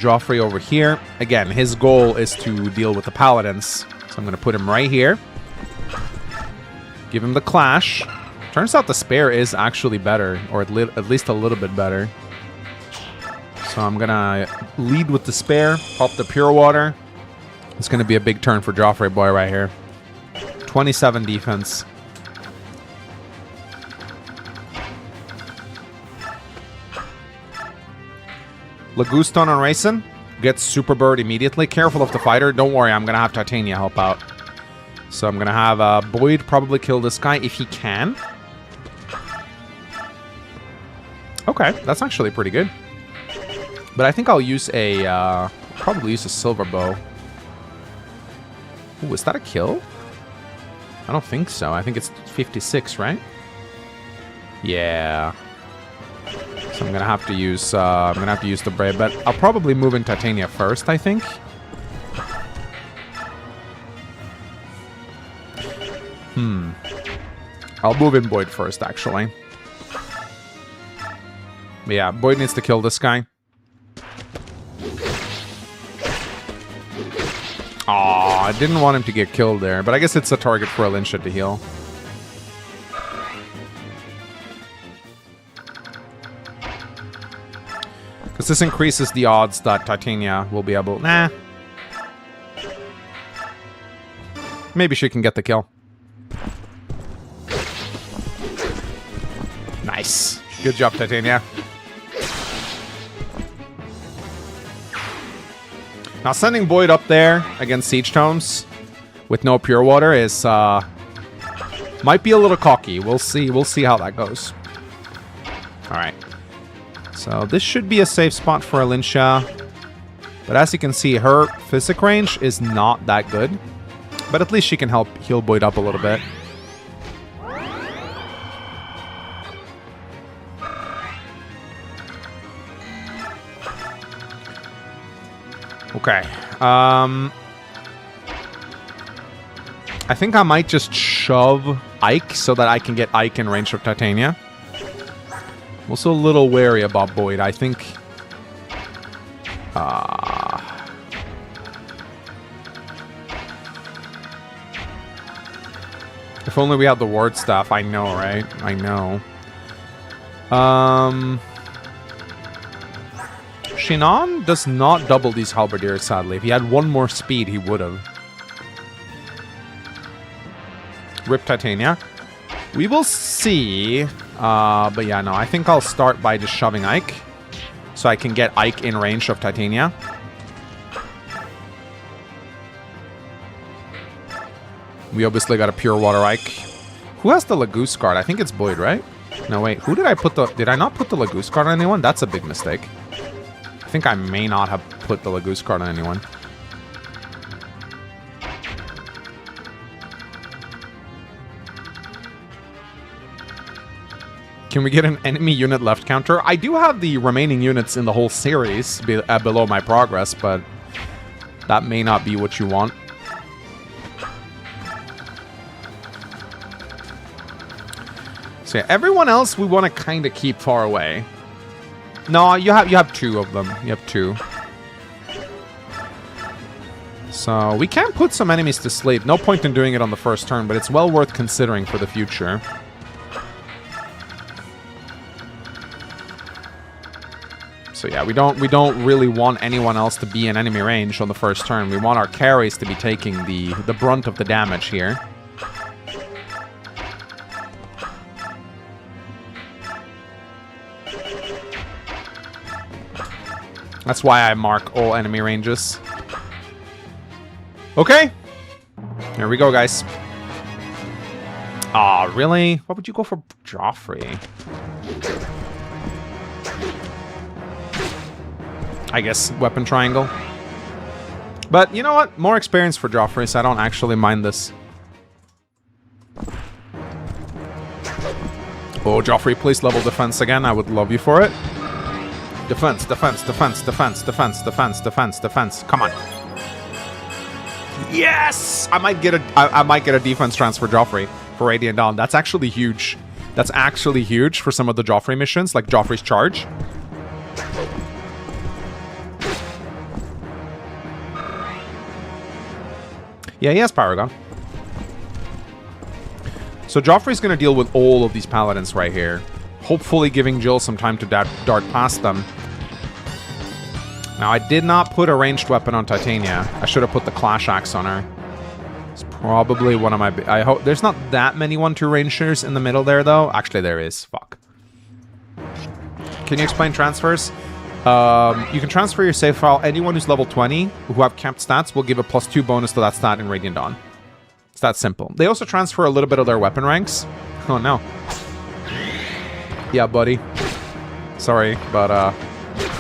A: Joffrey over here. Again, his goal is to deal with the paladins. So I'm going to put him right here. Give him the clash. Turns out the spare is actually better, or at least a little bit better. So I'm going to lead with the spare, pop the pure water. It's going to be a big turn for Joffrey boy right here. 27 defense. Laguston on Raisin. Gets Super Bird immediately. Careful of the fighter. Don't worry, I'm going to have Titania help out. So I'm going to have Boyd probably kill this guy if he can. Okay, that's actually pretty good. But I think I'll use a... probably use a Silver Bow. Ooh, is that a kill? I don't think so. I think it's 56, right? Yeah. So I'm gonna have to use the Brave, but I'll probably move in Titania first, I think. I'll move in Boyd first, actually. But yeah, Boyd needs to kill this guy. Aw, I didn't want him to get killed there, but I guess it's a target for 𝗕𝐿𝐴 to heal. Because this increases the odds that Titania will be able... Nah. Maybe she can get the kill. Nice. Good job, Titania. Now, sending Boyd up there against Siege Tomes with no pure water is... might be a little cocky. We'll see. We'll see how that goes. Alright. So this should be a safe spot for 𝗕𝐴. But as you can see, her physic range is not that good. But at least she can help heal Boyd up a little bit. Okay. I think I might just shove 𝗏 so that I can get 𝗏 in range of Titania. I'm also a little wary about Boyd. I think... if only we had the ward stuff. I know, right? I know. Shinon does not double these halberdiers, sadly. If he had one more speed, he would have. Rip Titania. We will see. But yeah, no. I think I'll start by just shoving 𝗏. So I can get 𝗏 in range of Titania. We obviously got a pure water 𝗏. Who has the Laguz card? I think it's Boyd, right? No, wait. Who did I put the... Did I not put the Laguz card on anyone? That's a big mistake. I think I may not have put the Laguz card on anyone. Can we get an enemy unit left counter? I do have the remaining units in the whole series below my progress, but that may not be what you want. So yeah, everyone else we want to kind of keep far away. No, you have two of them. You have two. So we can put some enemies to sleep. No point in doing it on the first turn, but it's well worth considering for the future. So yeah, we don't really want anyone else to be in enemy range on the first turn. We want our carries to be taking the brunt of the damage here. That's why I mark all enemy ranges. Okay. Here we go, guys. Aw, really? Why would you go for Joffrey? I guess weapon triangle. But you know what? More experience for Joffrey, so I don't actually mind this. Oh, Joffrey, please level defense again. I would love you for it. Defense, defense, defense, defense, defense, defense, defense, defense. Come on. Yes! I might get a defense transfer Joffrey for Radiant Dawn. That's actually huge. That's actually huge for some of the Joffrey missions, like Joffrey's Charge. Yeah, he has Paragon. So Joffrey's going to deal with all of these paladins right here. Hopefully giving Jill some time to dart past them. Now, I did not put a ranged weapon on Titania. I should have put the Clash Axe on her. It's probably one of my... I hope there's not that many 1-2 range shooters in the middle there, though. Actually, there is. Fuck. Can you explain transfers? You can transfer your save file. Anyone who's level 20 who have capped stats will give a +2 bonus to that stat in Radiant Dawn. It's that simple. They also transfer a little bit of their weapon ranks. Oh, no. Yeah, buddy. Sorry, but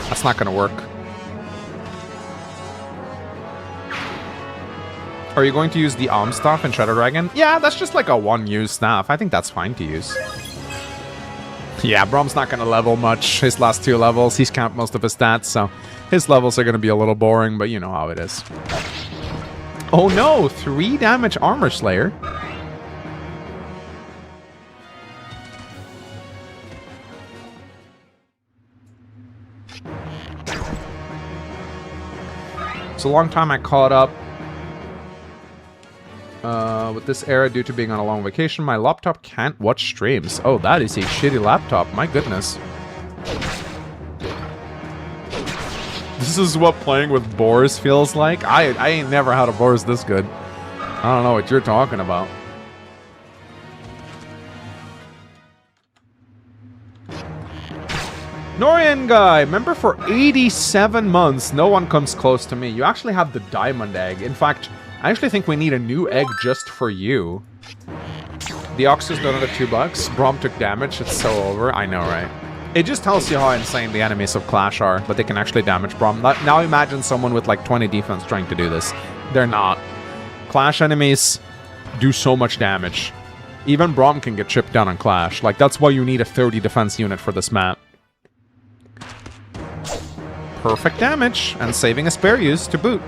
A: that's not gonna work. Are you going to use the staff in Shadow Dragon? Yeah, that's just like a one-use staff. I think that's fine to use. Yeah, Brom's not going to level much his last 2 levels. He's capped most of his stats, so his levels are going to be a little boring, but you know how it is. Oh no, 3 damage Armor Slayer. It's a long time I caught up with this era due to being on a long vacation. My laptop can't watch streams. Oh, that is a shitty laptop. My goodness. This is what playing with boars feels like. I ain't never had a boars this good. I don't know what you're talking about. Norian guy, member for 87 months. No one comes close to me. You actually have the diamond egg. In fact, I actually think we need a new egg just for you. The Ox is donated $2. Brom took damage. It's so over. I know, right? It just tells you how insane the enemies of Clash are, but they can actually damage Brom. Now imagine someone with like 20 defense trying to do this. They're not. Clash enemies do so much damage. Even Brom can get chipped down on Clash. Like, that's why you need a 30 defense unit for this map. Perfect damage, and saving a spare use to boot.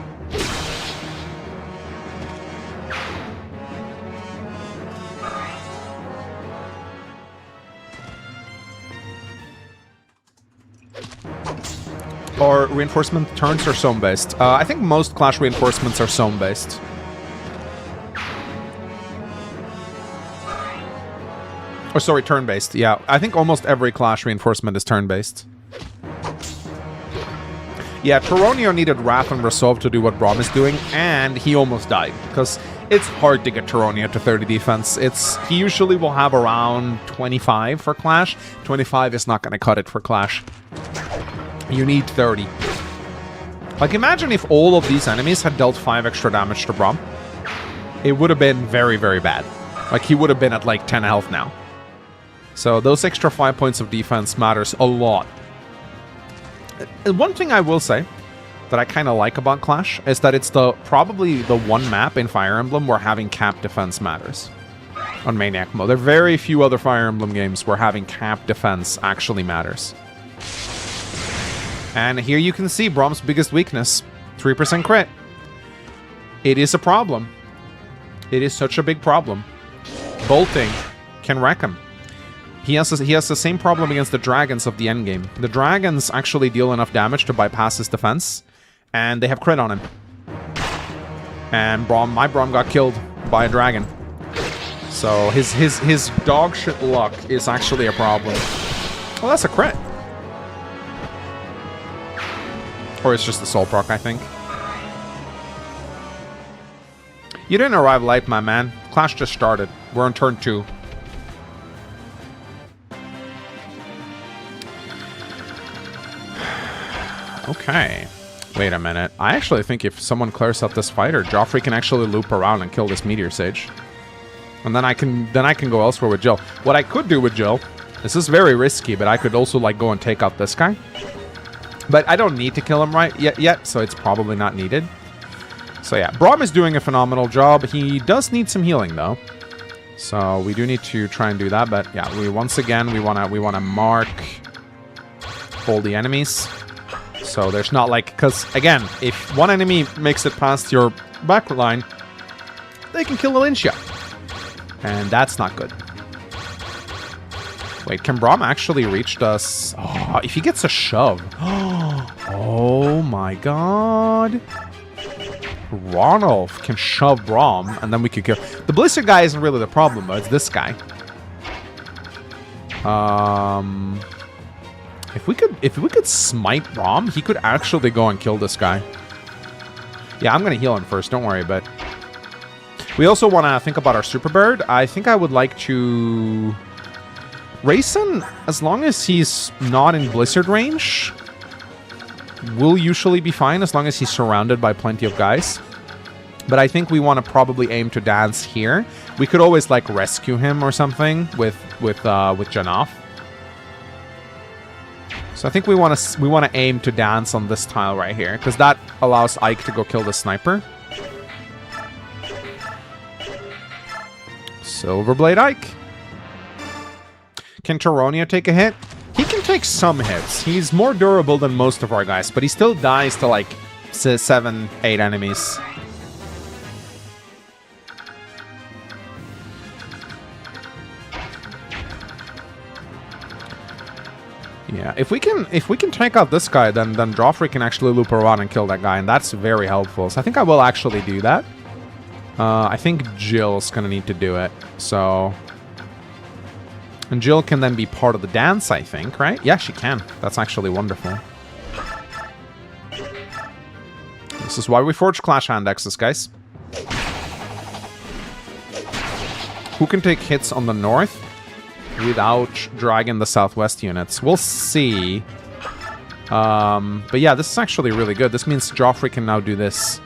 A: Or reinforcement turns or zone-based? I think most Clash reinforcements are zone-based. Oh, sorry, turn-based. Yeah, I think almost every Clash reinforcement is turn-based. Yeah, Toronio needed Wrath and Resolve to do what Braum is doing, and he almost died, because it's hard to get Toronio to 30 defense. He usually will have around 25 for Clash. 25 is not going to cut it for Clash. You need 30. Like, imagine if all of these enemies had dealt 5 extra damage to Braum. It would have been very, very bad. Like, he would have been at, like, 10 health now. So, those extra 5 points of defense matters a lot. One thing I will say that I kind of like about Clash is that it's probably the one map in Fire Emblem where having cap defense matters. On Maniac mode. There are very few other Fire Emblem games where having cap defense actually matters. And here you can see Brom's biggest weakness. 3% crit. It is a problem. It is such a big problem. Bolting can wreck him. He has the same problem against the dragons of the endgame. The dragons actually deal enough damage to bypass his defense, and they have crit on him. And my Braum got killed by a dragon. So his dog shit luck is actually a problem. Well, that's a crit. Or it's just the soul proc, I think. You didn't arrive late, my man. Clash just started. We're on turn 2. Okay. Wait a minute. I actually think if someone clears up this fighter, Joffrey can actually loop around and kill this Meteor Sage. And then I can go elsewhere with Jill. What I could do with Jill, this is very risky, but I could also like go and take out this guy. But I don't need to kill him yet, so it's probably not needed. So yeah, Braum is doing a phenomenal job. He does need some healing though. So we do need to try and do that, but yeah, we wanna mark all the enemies. So there's not like, because again, if one enemy makes it past your back line, they can kill 𝗙𝐿𝐴. And that's not good. Wait, can Braum actually reach us? Oh, if he gets a shove. Oh my god. Ronolf can shove Braum, and then we could kill... The Blizzard guy isn't really the problem, though. It's this guy. If we could smite Braum, he could actually go and kill this guy. Yeah, I'm gonna heal him first. Don't worry, but... We also want to think about our Super Bird. I think I would like to... Rayson, as long as he's not in Blizzard range, will usually be fine as long as he's surrounded by plenty of guys. But I think we want to probably aim to dance here. We could always like rescue him or something with Janov. So I think we want to aim to dance on this tile right here because that allows Ike to go kill the sniper. Silverblade Ike. Can 𝗕𝗏𝗰𝗈 take a hit? He can take some hits. He's more durable than most of our guys, but he still dies to like 7, 8 enemies. Yeah, if we can take out this guy, then Joffrey can actually loop around and kill that guy, and that's very helpful. So I think I will actually do that. I think Jill's gonna need to do it. So, and Jill can then be part of the dance, I think, right? Yeah, she can. That's actually wonderful. This is why we forge Clash Handexes, guys. Who can take hits on the north without dragging the southwest units? We'll see. But yeah, this is actually really good. This means Joffrey can now do this,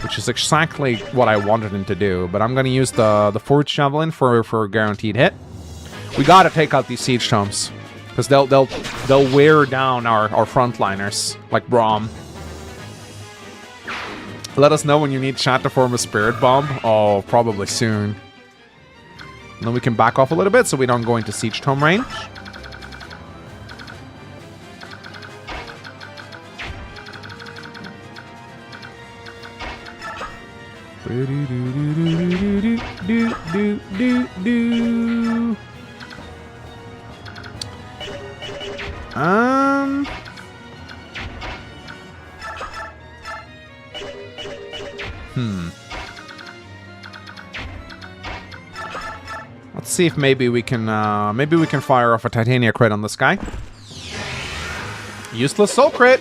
A: which is exactly what I wanted him to do. But I'm going to use the Forge Javelin for a guaranteed hit. We got to take out these Siege Tomes because they'll wear down our frontliners like Braum. Let us know when you need chat to form a Spirit Bomb. Oh, probably soon. And then we can back off a little bit so we don't go into Siege Tome range. Let's see if maybe we can fire off a Titania crit on this guy. Useless soul crit.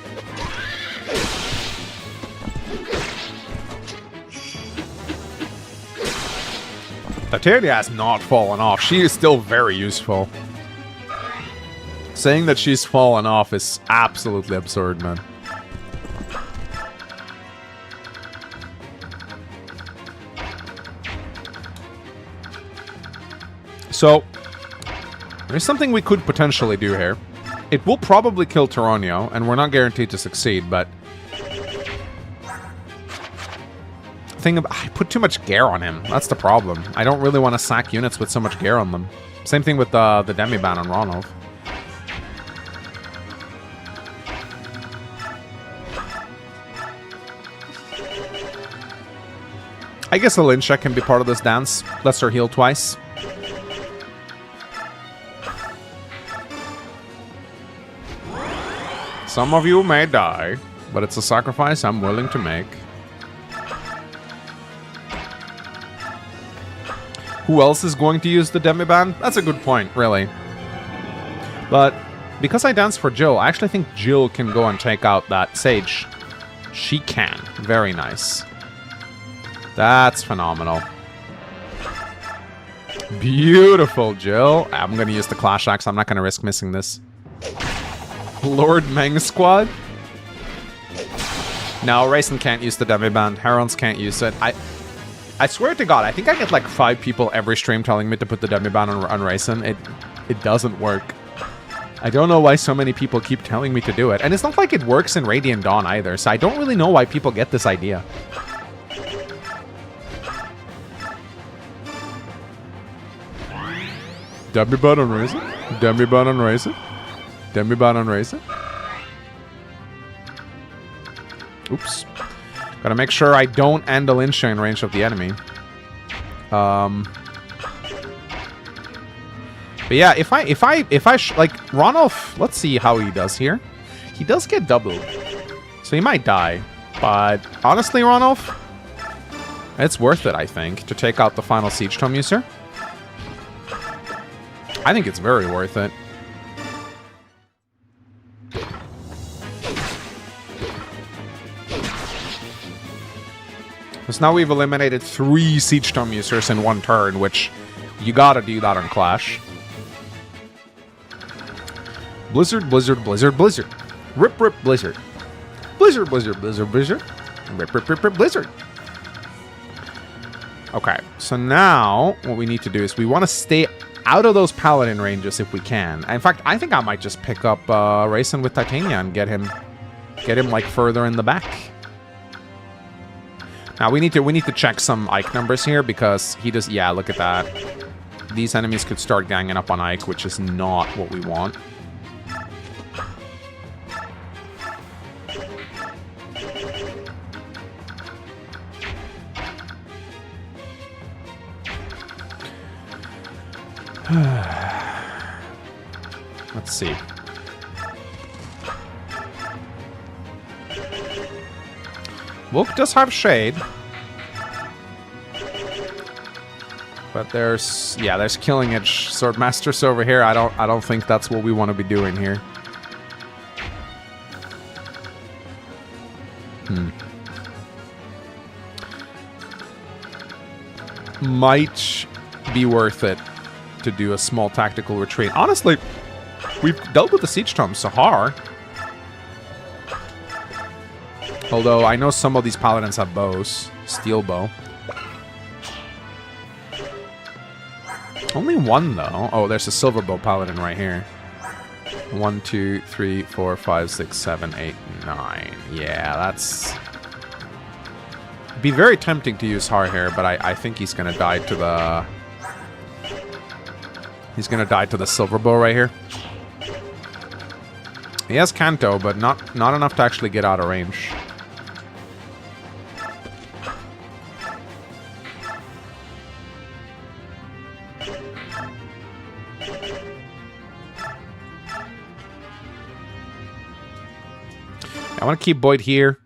A: Titania has not fallen off. She is still very useful. Saying that she's fallen off is absolutely absurd, man. So, there's something we could potentially do here. It will probably kill 𝗕𝗏𝗈, and we're not guaranteed to succeed, but... I put too much gear on him. That's the problem. I don't really want to sack units with so much gear on them. Same thing with the Demiban on Ronolf. I guess a Lynch can be part of this dance. Lets her heal twice. Some of you may die, but it's a sacrifice I'm willing to make. Who else is going to use the Demiban? That's a good point, really. But because I danced for Jill, I actually think Jill can go and take out that Sage. She can. Very nice. That's phenomenal. Beautiful, Jill. I'm going to use the Clash Axe. I'm not going to risk missing this. Lord Meng Squad? No, Rayson can't use the Demiban. Herons can't use it. I swear to God, I think I get like 5 people every stream telling me to put the Demiban on Rayson. It doesn't work. I don't know why so many people keep telling me to do it. And it's not like it works in Radiant Dawn either, so I don't really know why people get this idea. Demiban on Rayson? Demiban on Rayson? Demiban on Rayson? Oops. Gotta make sure I don't end a Lynch in range of the enemy. But yeah, if I like Ronolf, let's see how he does here. He does get doubled, so he might die. But honestly, Ronolf, it's worth it, I think, to take out the final 𝗕𝐿𝐴𝐻 user. I think it's very worth it. Because now we've eliminated 3 𝗕𝐿𝐴𝐻 users in 1 turn, which you gotta do that on Clash. Blizzard, Blizzard, Blizzard, Blizzard. Rip, rip, Blizzard. Blizzard, Blizzard, Blizzard, Blizzard. Rip, rip, rip, rip, Blizzard. Okay, so now what we need to do is we want to stay out of those Paladin ranges if we can. In fact, I think I might just pick up Rayson with Titania and get him like further in the back. Now we need to check some Ike numbers here because he does. Yeah, look at that. These enemies could start ganging up on Ike, which is not what we want. Let's see. Wook does have shade. But there's 𝗕𝐿𝐴𝐻 Swordmasters over here. I don't think that's what we want to be doing here. Might be worth it to do a small tactical retreat. Honestly, we've dealt with the 𝗕𝐿𝐴𝐻 Sahar. Although I know some of these paladins have bows. Steel bow. Only 1 though. Oh, there's a silver bow paladin right here. 1, 2, 3, 4, 5, 6, 7, 8, 9. Yeah, that's... Be very tempting to use Har here, but I think he's gonna die to the... He's gonna die to the silver bow right here. He has Kanto, but not enough to actually get out of range. I want to keep Boyd here.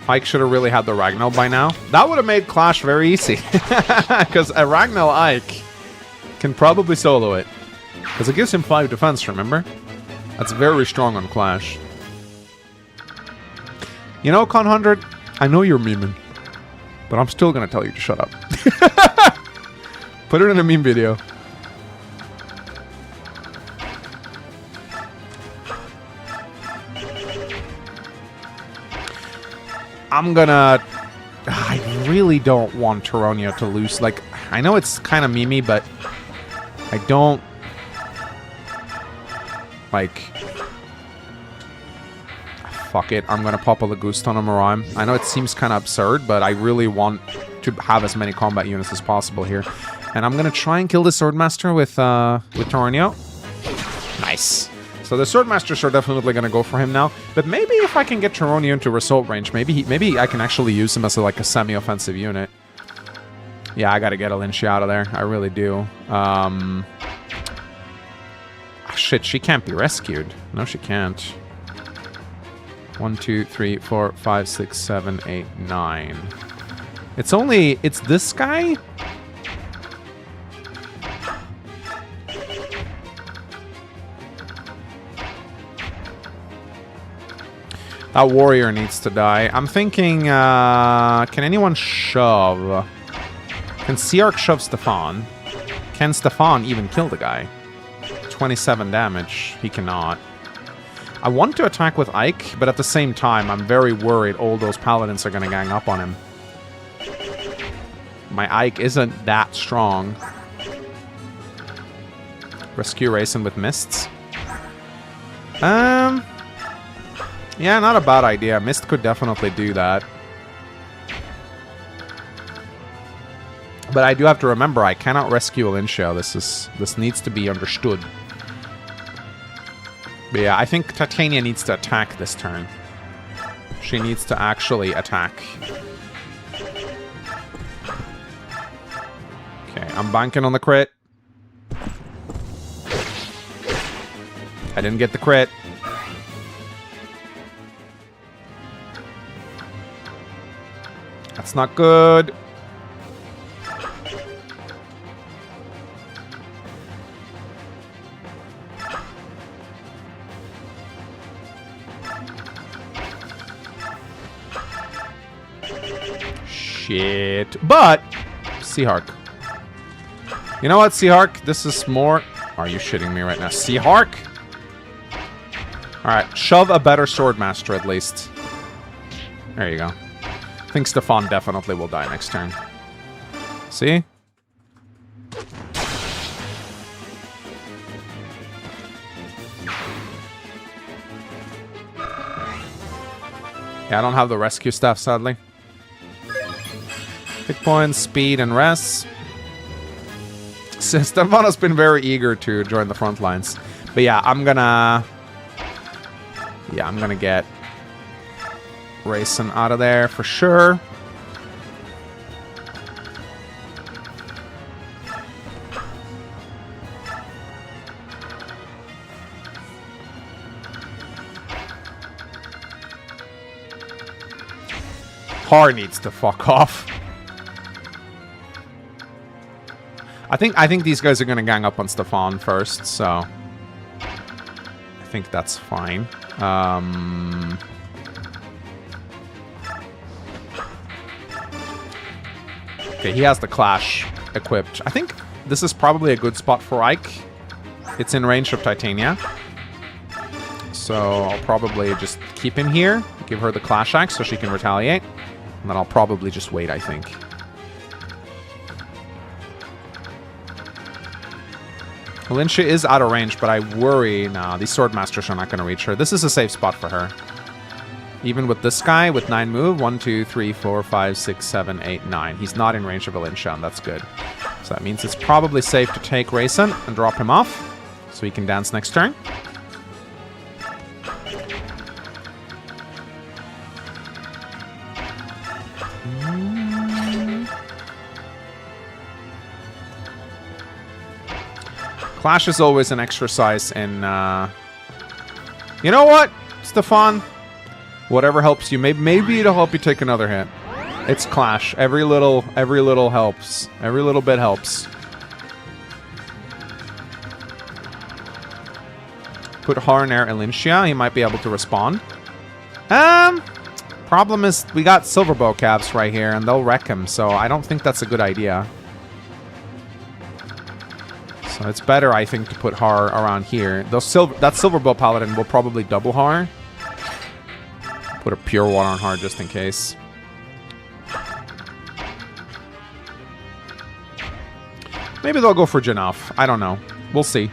A: Ike should have really had the Ragnall by now. That would have made Clash very easy. Because a Ragnall Ike can probably solo it. Because it gives him 5 defense, remember? That's very strong on Clash. You know, Con100, I know you're memeing. But I'm still going to tell you to shut up. Put it in a meme video. I really don't want Tyronia to lose. Like, I know it's kind of memey, but I don't... Like... Fuck it, I'm gonna pop a Laguston on Maraim. I know it seems kind of absurd, but I really want to have as many combat units as possible here. And I'm gonna try and kill the Swordmaster with Tyronia. Nice. So the Swordmasters are definitely going to go for him now. But maybe if I can get Tyronia into Result range, maybe I can actually use him as like a semi-offensive unit. Yeah, I got to get 𝗕𝐴𝐻 out of there. I really do. Shit, she can't be rescued. No, she can't. 1, 2, 3, 4, 5, 6, 7, 8, 9. It's this guy? That warrior needs to die. I'm thinking, can anyone shove? Can 𝗕𝐿𝐴𝐻 shove Stefan? Can Stefan even kill the guy? 27 damage. He cannot. I want to attack with Ike, but at the same time, I'm very worried all those paladins are going to gang up on him. My Ike isn't that strong. Rescue Rayson with mists. Yeah, not a bad idea. Mist could definitely do that. But I do have to remember, I cannot rescue 𝗕𝐴𝐻. This needs to be understood. But yeah, I think Titania needs to attack this turn. She needs to actually attack. Okay, I'm banking on the crit. I didn't get the crit. That's not good. Shit. But 𝗕𝗏𝗃. You know what, 𝗕𝗏𝗃? This is more... Are you shitting me right now? 𝗕𝗏𝗃? Alright, shove a better Swordmaster at least. There you go. I think 𝗕𝗏 definitely will die next turn. See? Yeah, I don't have the rescue stuff, sadly. Hit points, speed, and res. 𝗕𝗏 has been very eager to join the front lines. But yeah, I'm gonna get Rayson out of there for sure. 𝗏 needs to fuck off. I think these guys are gonna gang up on 𝗕𝗏 first, so I think that's fine. Okay, he has the Clash equipped. I think this is probably a good spot for 𝐿𝐼𝐾. It's in range of Titania. So I'll probably just keep him here, give her the Clash Axe so she can retaliate. And then I'll probably just wait, I think. 𝗕𝗁𝗁 is out of range, but I worry... Nah, these Swordmasters are not going to reach her. This is a safe spot for her. Even with this guy, with 9 move, 1, 2, 3, 4, 5, 6, 7, 8, 9. He's not in range of 𝗕𝗁𝗁, and that's good. So that means it's probably safe to take Rayson and drop him off, so he can dance next turn. Clash is always an exercise in, You know what, 𝗕𝗏? Whatever helps you. Maybe it'll help you take another hit. It's Clash. Every little helps. Every little bit helps. Put 𝗏 near 𝗕𝗁𝗁. He might be able to respond. Problem is, we got 𝗕𝗏𝗀𝗵s right here, and they'll wreck him, so I don't think that's a good idea. So it's better, I think, to put 𝗏 around here. That 𝗕𝗏𝗀 Paladin will probably double 𝗏. Put a pure one on 𝗏 just in case. Maybe they'll go for Janov. I don't know. We'll see.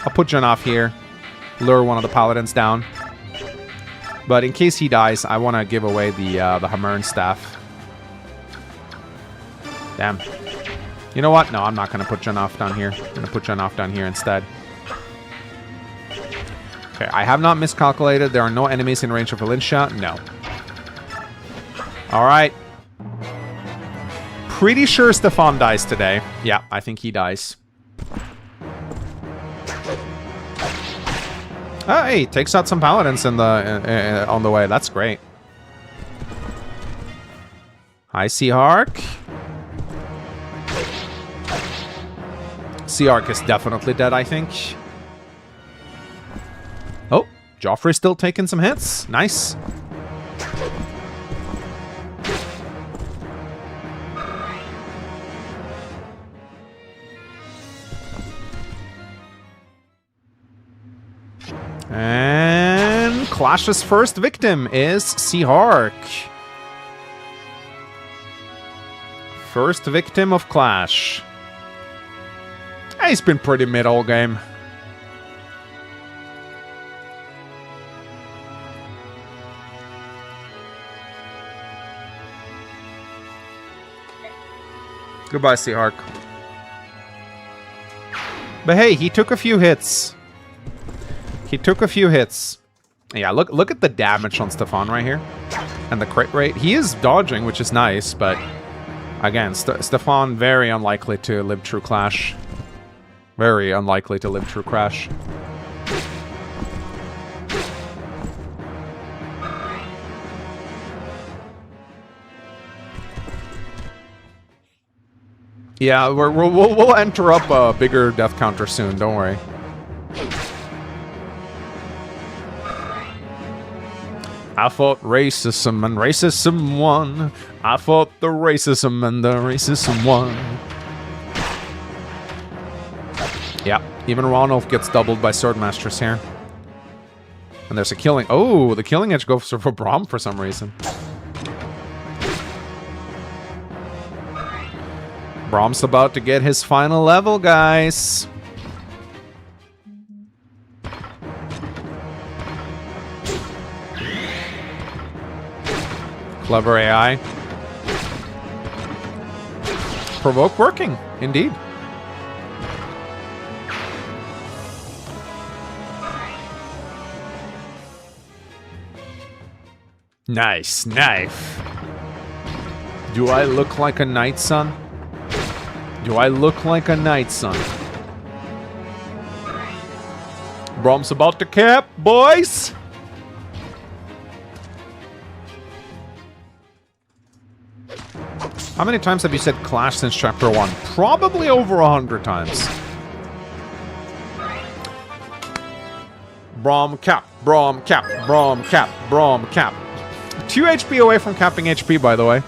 A: I'll put Janov here. Lure one of the Paladins down. But in case he dies, I want to give away the 𝗕𝗁 staff. Damn. You know what? No, I'm not going to put Janov down here. I'm going to put Janov down here instead. Okay, I have not miscalculated. There are no enemies in range of 𝗕𝗁𝗁. No. Alright. Pretty sure 𝗕𝗏 dies today. Yeah, I think he dies. Oh, hey, takes out some Paladins in the on the way. That's great. Hi, 𝗕𝗏𝗃. 𝗕𝗏𝗃 is definitely dead, I think. Oh, Joffrey's still taking some hits. Nice. And Clash's first victim is 𝗕𝗏𝗃. First victim of Clash. He's been pretty mid all game. Goodbye, 𝗕𝗏𝗃. But hey, he took a few hits. He took a few hits. Yeah, look at the damage on 𝗕𝗏 right here. And the crit rate. He is dodging, which is nice, but again, 𝗕𝗏 very unlikely to live through Clash. Very unlikely to live through Crash. Yeah, we'll enter up a bigger death counter soon. Don't worry. I fought racism and racism won. I fought the racism and the racism won. Yeah, even Ronald gets doubled by Swordmasters here. And there's a killing. Oh, the killing edge goes for Braum for some reason. Braum's about to get his final level, guys. Clever AI. Provoke working, indeed. Nice knife. Do I look like a knight, son? Do I look like a knight, son? Braum's about to cap, boys! How many times have you said Clash since Chapter 1? Probably over 100 times. Braum cap, Braum cap, Braum cap, Braum cap. 2 HP away from capping HP, by the way.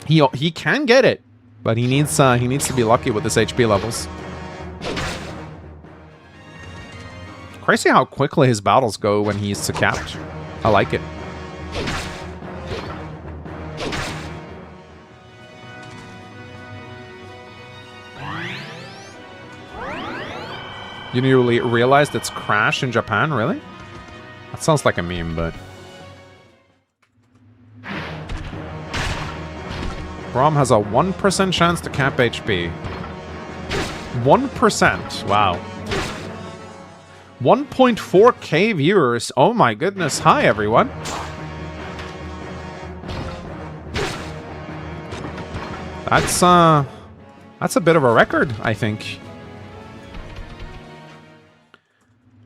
A: He can get it, but he needs to be lucky with his HP levels. Crazy how quickly his battles go when he's capped. I like it. You newly realized it's Crash in Japan, really? That sounds like a meme, but... Braum has a 1% chance to cap HP. 1%, wow. 1.4k viewers, oh my goodness, hi everyone. That's a bit of a record, I think.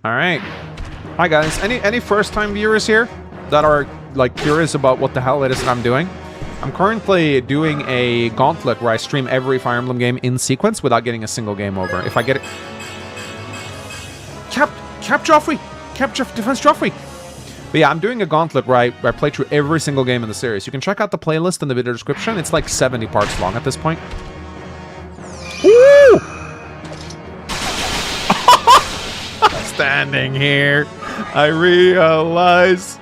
A: Alright. Hi guys, any first-time viewers here that are like curious about what the hell it is that I'm doing? I'm currently doing a gauntlet where I stream every Fire Emblem game in sequence without getting a single game over. If I get it... Cap Joffrey! Defense Joffrey! But yeah, I'm doing a gauntlet where I play through every single game in the series. You can check out the playlist in the video description. It's like 70 parts long at this point. Woo! Standing here, I realize...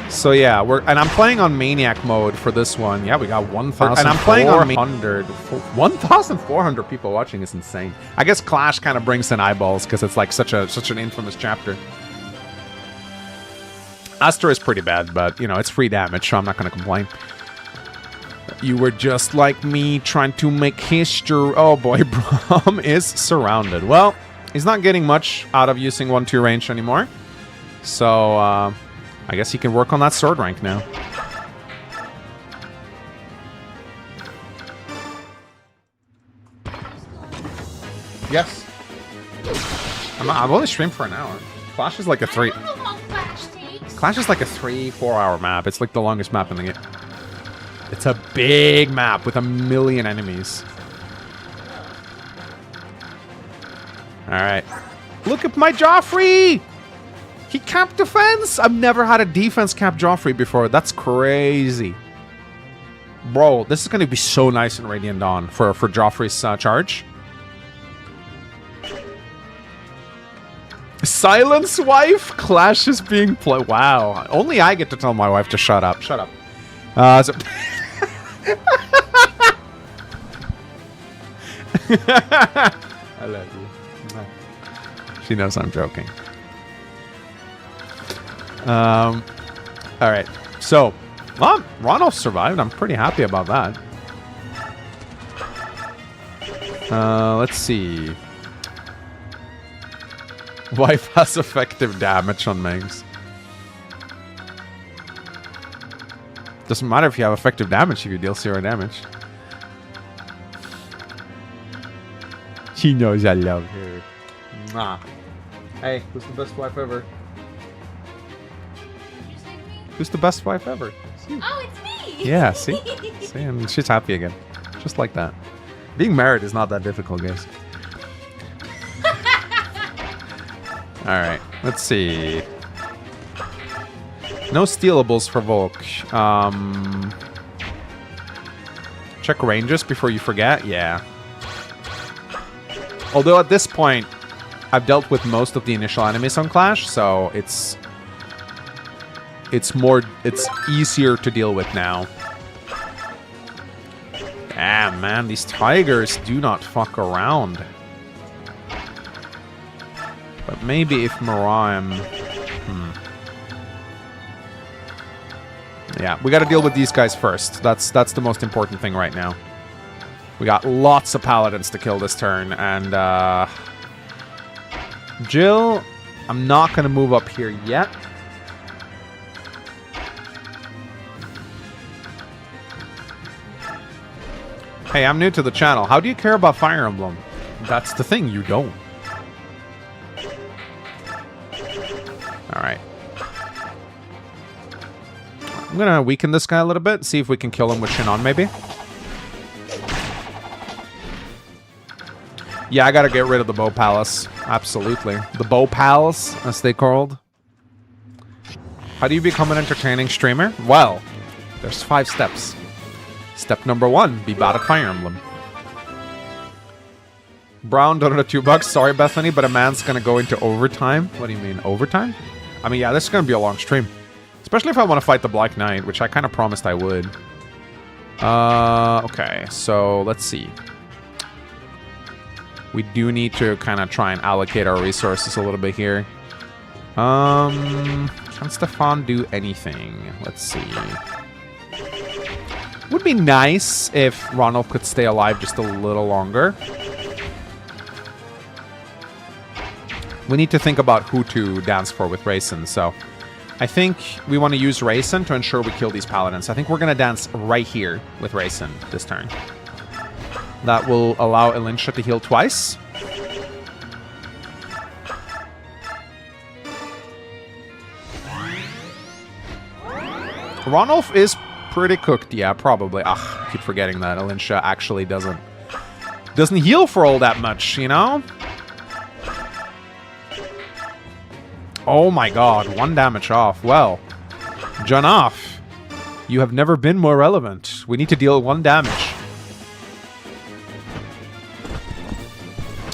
A: So yeah, and I'm playing on Maniac mode for this one. Yeah, we got 1,400. And I'm playing on 1,400 people watching is insane. I guess Clash kind of brings in eyeballs because it's like such an infamous chapter. Astor is pretty bad, but you know it's free damage, so I'm not going to complain. You were just like me trying to make history. Oh boy, Braum is surrounded. Well, he's not getting much out of using 1-2 range anymore, so. I guess he can work on that sword rank now. Yes. I've only streamed for an hour. Clash is like a 3-4 hour map. It's like the longest map in the game. It's a big map with 1 million enemies. Alright. Look at my Joffrey! He capped defense! I've never had a defense cap Joffrey before. That's crazy. Bro, this is going to be so nice in Radiant Dawn for Joffrey's charge. Silence wife? Clash is being played. Wow. Only I get to tell my wife to shut up. Shut up. So I love you. She knows I'm joking. Alright. So, well, Ronald survived. I'm pretty happy about that. Let's see. Wife has effective damage on Megs. Doesn't matter if you have effective damage if you deal 0 damage. She knows I love her. Mwah. Hey, who's the best wife ever? Who's the best wife ever?
C: Oh, it's me!
A: Yeah, see? See, and she's happy again. Just like that. Being married is not that difficult, guys. Alright, let's see. No stealables for Volk. Check ranges before you forget? Yeah. Although at this point, I've dealt with most of the initial enemies on Clash, so it's easier to deal with now. Damn, man, these tigers do not fuck around. But maybe if Miriam... Yeah, we gotta deal with these guys first. That's the most important thing right now. We got lots of paladins to kill this turn, and Jill, I'm not gonna move up here yet. Hey, I'm new to the channel. How do you care about Fire Emblem? That's the thing, you don't. Alright. I'm gonna weaken this guy a little bit, see if we can kill him with Shinon, maybe. Yeah, I gotta get rid of the Bow Palace. Absolutely. The Bow Palace, as they called. How do you become an entertaining streamer? Well, there's 5 steps. Step number 1, be bad at Fire Emblem. Brown donated $2. Sorry, Bethany, but a man's gonna go into overtime. What do you mean, overtime? I mean, yeah, this is gonna be a long stream. Especially if I want to fight the Black Knight, which I kind of promised I would. Okay, so let's see. We do need to kind of try and allocate our resources a little bit here. Can Stefan do anything? Let's see. Would be nice if Ronald could stay alive just a little longer. We need to think about who to dance for with Raisin, so... I think we want to use Raisin to ensure we kill these paladins. I think we're going to dance right here with Raisin this turn. That will allow 𝗙𝐿𝐴 to heal twice. Ronolf is pretty cooked. Yeah, probably. Ugh, I keep forgetting that 𝗙𝐿𝐴 actually doesn't heal for all that much, you know? Oh my god, 1 damage off. Well, Janoff, you have never been more relevant. We need to deal 1 damage.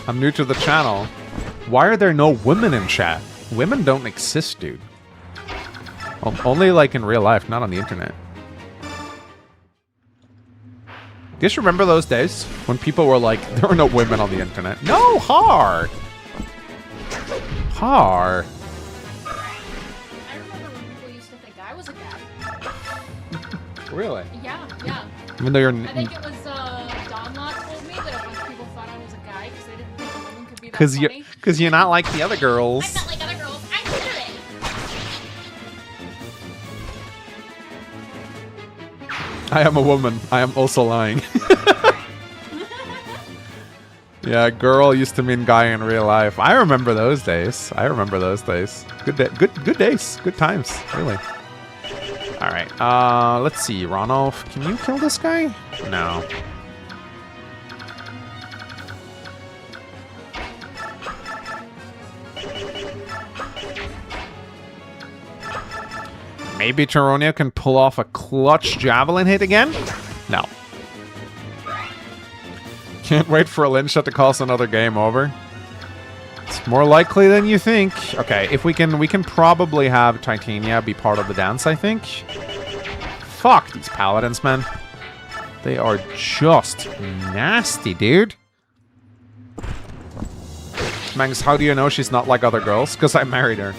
A: I'm new to the channel. Why are there no women in chat? Women don't exist, dude. Only like in real life, not on the internet. Do you guys remember those days when people were like, there were no women on the internet? No, Har! Har. Really?
C: Yeah, yeah.
A: Even though you're...
C: I think it was Donlot told me that a bunch of people thought I was a guy because they didn't think a woman could be that funny.
A: Because you're not like the other girls.
C: I'm not like other girls. I'm literate.
A: I am a woman. I am also lying. Yeah, girl used to mean guy in real life. I remember those days. I remember those days. Good days. Good times. Really. Alright, let's see. Ronolf, can you kill this guy? No. Maybe Tyronia can pull off a clutch javelin hit again? No. Can't wait for 𝗙𝐿𝐴 to cause another game over. It's more likely than you think. Okay, if we can probably have Titania be part of the dance, I think. Fuck these paladins, man. They are just nasty, dude. Mangs, how do you know she's not like other girls? Because I married her.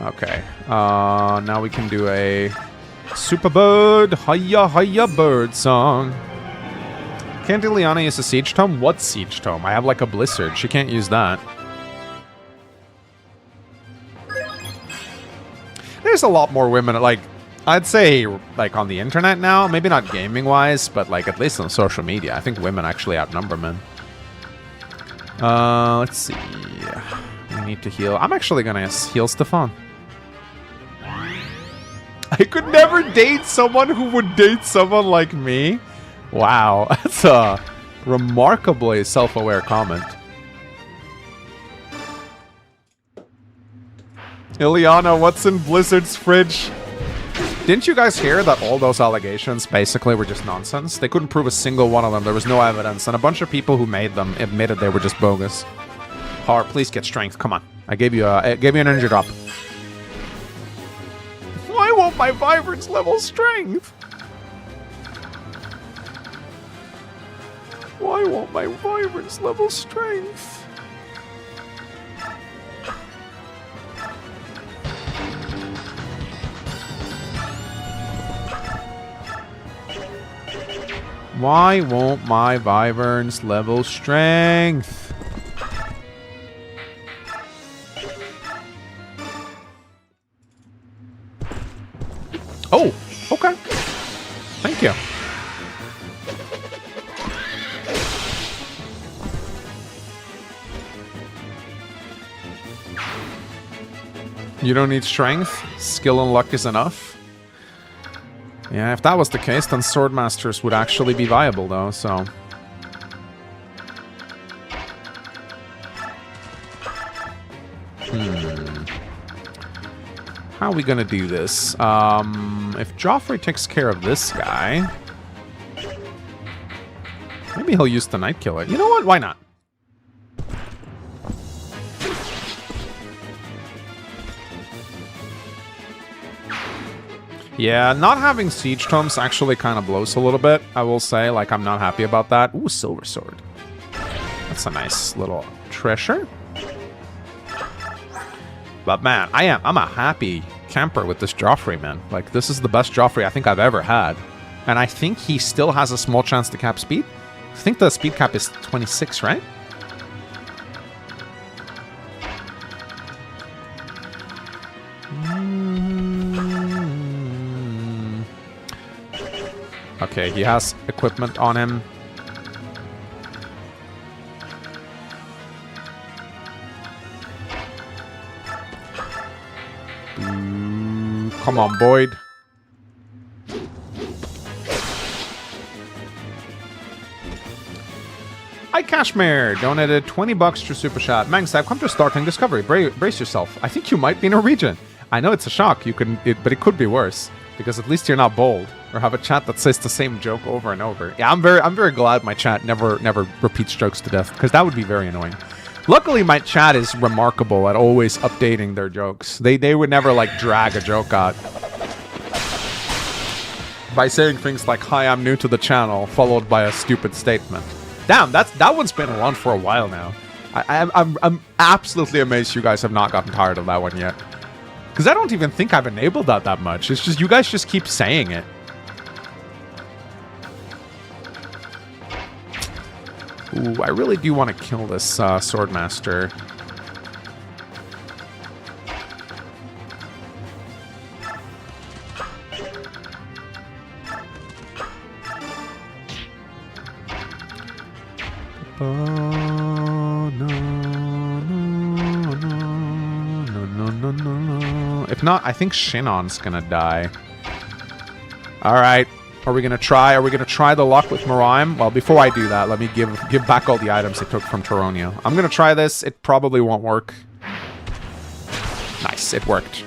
A: Okay. Now we can do a Superbird Hiya Hiya Bird song. Can't Ileana use a Siege Tome? What Siege Tome? I have like a Blizzard. She can't use that. There's a lot more women, like, I'd say, like, on the internet now. Maybe not gaming-wise, but, like, at least on social media. I think women actually outnumber men. Let's see. We need to heal. I'm actually gonna heal Stefan. I could never date someone who would date someone like me. Wow, that's a remarkably self-aware comment. Ileana, what's in Blizzard's fridge? Didn't you guys hear that all those allegations basically were just nonsense? They couldn't prove a single one of them. There was no evidence. And a bunch of people who made them admitted they were just bogus. Har, please get strength. Come on. I gave you an energy drop. Why won't my Vibrance level strength? Why won't my Vibrance level strength? Why won't my Wyvern's level strength? Oh, okay. Thank you. You don't need strength? Skill and luck is enough? Yeah, if that was the case, then Swordmasters would actually be viable, though, so... How are we gonna do this? If Joffrey takes care of this guy... Maybe he'll use the Night Killer. You know what? Why not? Yeah, not having Siege Tomes actually kind of blows a little bit, I will say. Like, I'm not happy about that. Ooh, Silver Sword. That's a nice little treasure. But man, I'm a happy camper with this Joffrey, man. Like, this is the best Joffrey I think I've ever had. And I think he still has a small chance to cap speed. I think the speed cap is 26, right? Okay, he has equipment on him. Come on, Boyd. 𝗂𝐥𝐚𝐬𝐴 donated 20 bucks to Super Chat. Mangs, I've come to starting Discovery. Brace yourself. I think you might be Norwegian. I know it's a shock, but it could be worse. Because at least you're not bold, or have a chat that says the same joke over and over. Yeah, I'm very glad my chat never repeats jokes to death, because that would be very annoying. Luckily, my chat is remarkable at always updating their jokes. They would never like drag a joke out by saying things like "Hi, I'm new to the channel," followed by a stupid statement. Damn, that one's been around for a while now. I'm absolutely amazed you guys have not gotten tired of that one yet. Because I don't even think I've enabled that much. It's just, you guys just keep saying it. Ooh, I really do want to kill this Swordmaster. If not, I think Shinnon's gonna die. Alright. Are we gonna try? Are we gonna try the luck with Miraim? Well, before I do that, let me give back all the items I took from Toronio. I'm gonna try this. It probably won't work. Nice, it worked.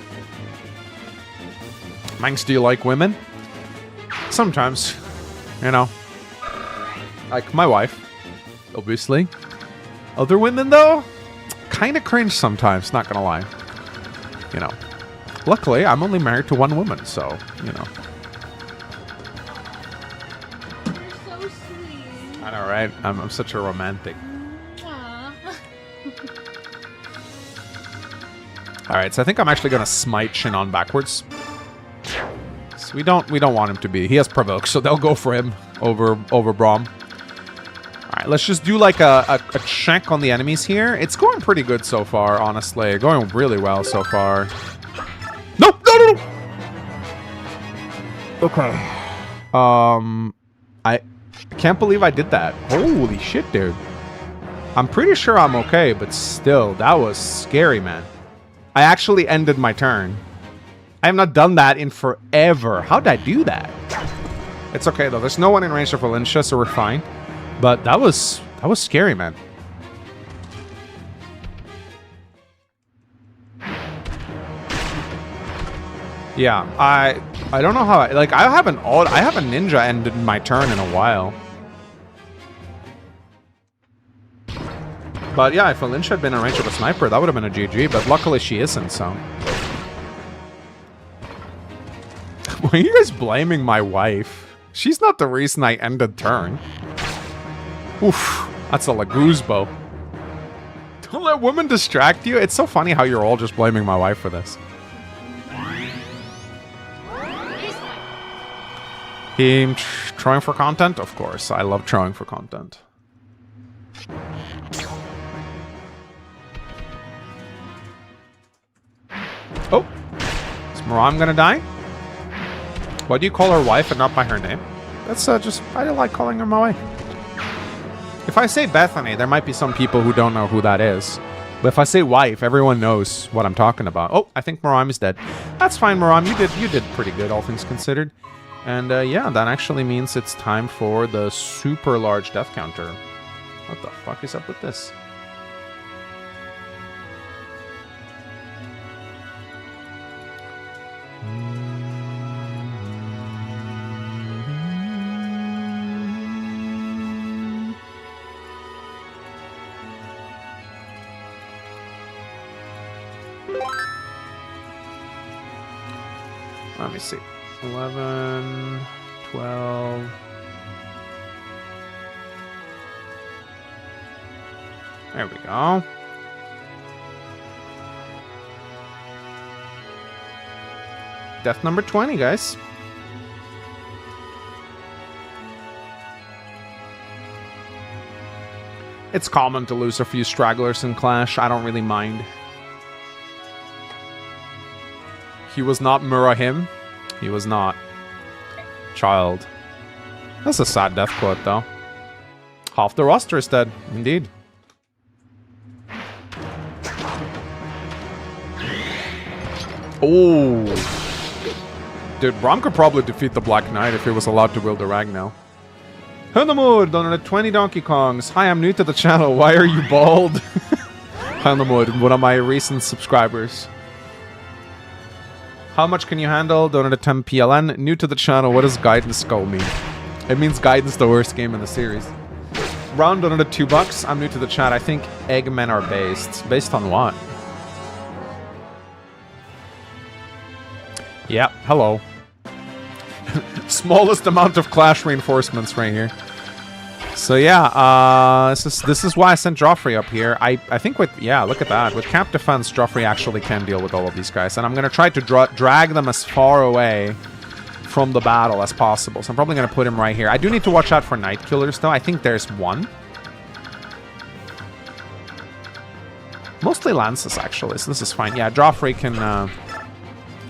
A: Mangs, do you like women? Sometimes. You know. Like my wife. Obviously. Other women, though? Kinda cringe sometimes, not gonna lie. You know. Luckily, I'm only married to one woman, so, you know.
C: You're so sweet.
A: I know, right? I'm such a romantic. Alright, so I think I'm actually gonna smite Shinnon backwards. So we don't want him to be. He has provoke, so they'll go for him over Braum. Alright, let's just do like a check on the enemies here. It's going pretty good so far, honestly. Going really well so far. No! Okay. I can't believe I did that. Holy shit, dude. I'm pretty sure I'm okay, but still, that was scary, man. I actually ended my turn. I have not done that in forever. How did I do that? It's okay, though. There's no one in range of 𝗁𝐿, so we're fine. But that was scary, man. Yeah, I don't know how I haven't ninja ended my turn in a while. But yeah, if 𝗁𝐿 had been in range of a sniper, that would have been a GG, but luckily she isn't, so. Why are you guys blaming my wife? She's not the reason I ended turn. Oof, that's a 𝗕𝗂𝗲𝗋. Don't let women distract you. It's so funny how you're all just blaming my wife for this. Team trying for content? Of course. I love trying for content. Oh. Is 𝗁𝐼 gonna die? Why do you call her wife and not by her name? That's just... I don't like calling her my wife. If I say Bethany, there might be some people who don't know who that is. But if I say wife, everyone knows what I'm talking about. Oh, I think 𝗁𝐼 is dead. That's fine, 𝗁𝐼. You did pretty good, all things considered. And yeah, that actually means it's time for the super large death counter. What the fuck is up with this? Let me see. 11, 12. There we go. Death number 20, guys. It's common to lose a few stragglers in Clash. I don't really mind. He was not 𝗁𝐼. He was not. Child. That's a sad death quote, though. Half the roster is dead. Indeed. Oh. Dude, Braum could probably defeat the Black Knight if he was allowed to wield the Ragnar. 𝗁𝐿 donated 20 Donkey Kongs. Hi, I'm new to the channel. Why are you bald? 𝗁𝐿, one of my recent subscribers. How much can you handle? Donated 10 PLN. New to the channel. What does Guidance Skull mean? It means Guidance, the worst game in the series. Round donated $2. I'm new to the chat. I think Eggmen are based. Based on what? Yeah, hello. Smallest amount of Clash reinforcements right here. So yeah, this is why I sent Joffrey up here. I think with, yeah, look at that. With Cap Defense, Joffrey actually can deal with all of these guys. And I'm going to try to drag them as far away from the battle as possible. So I'm probably going to put him right here. I do need to watch out for Night Killers, though. I think there's one. Mostly Lances, actually, so this is fine. Yeah, Joffrey can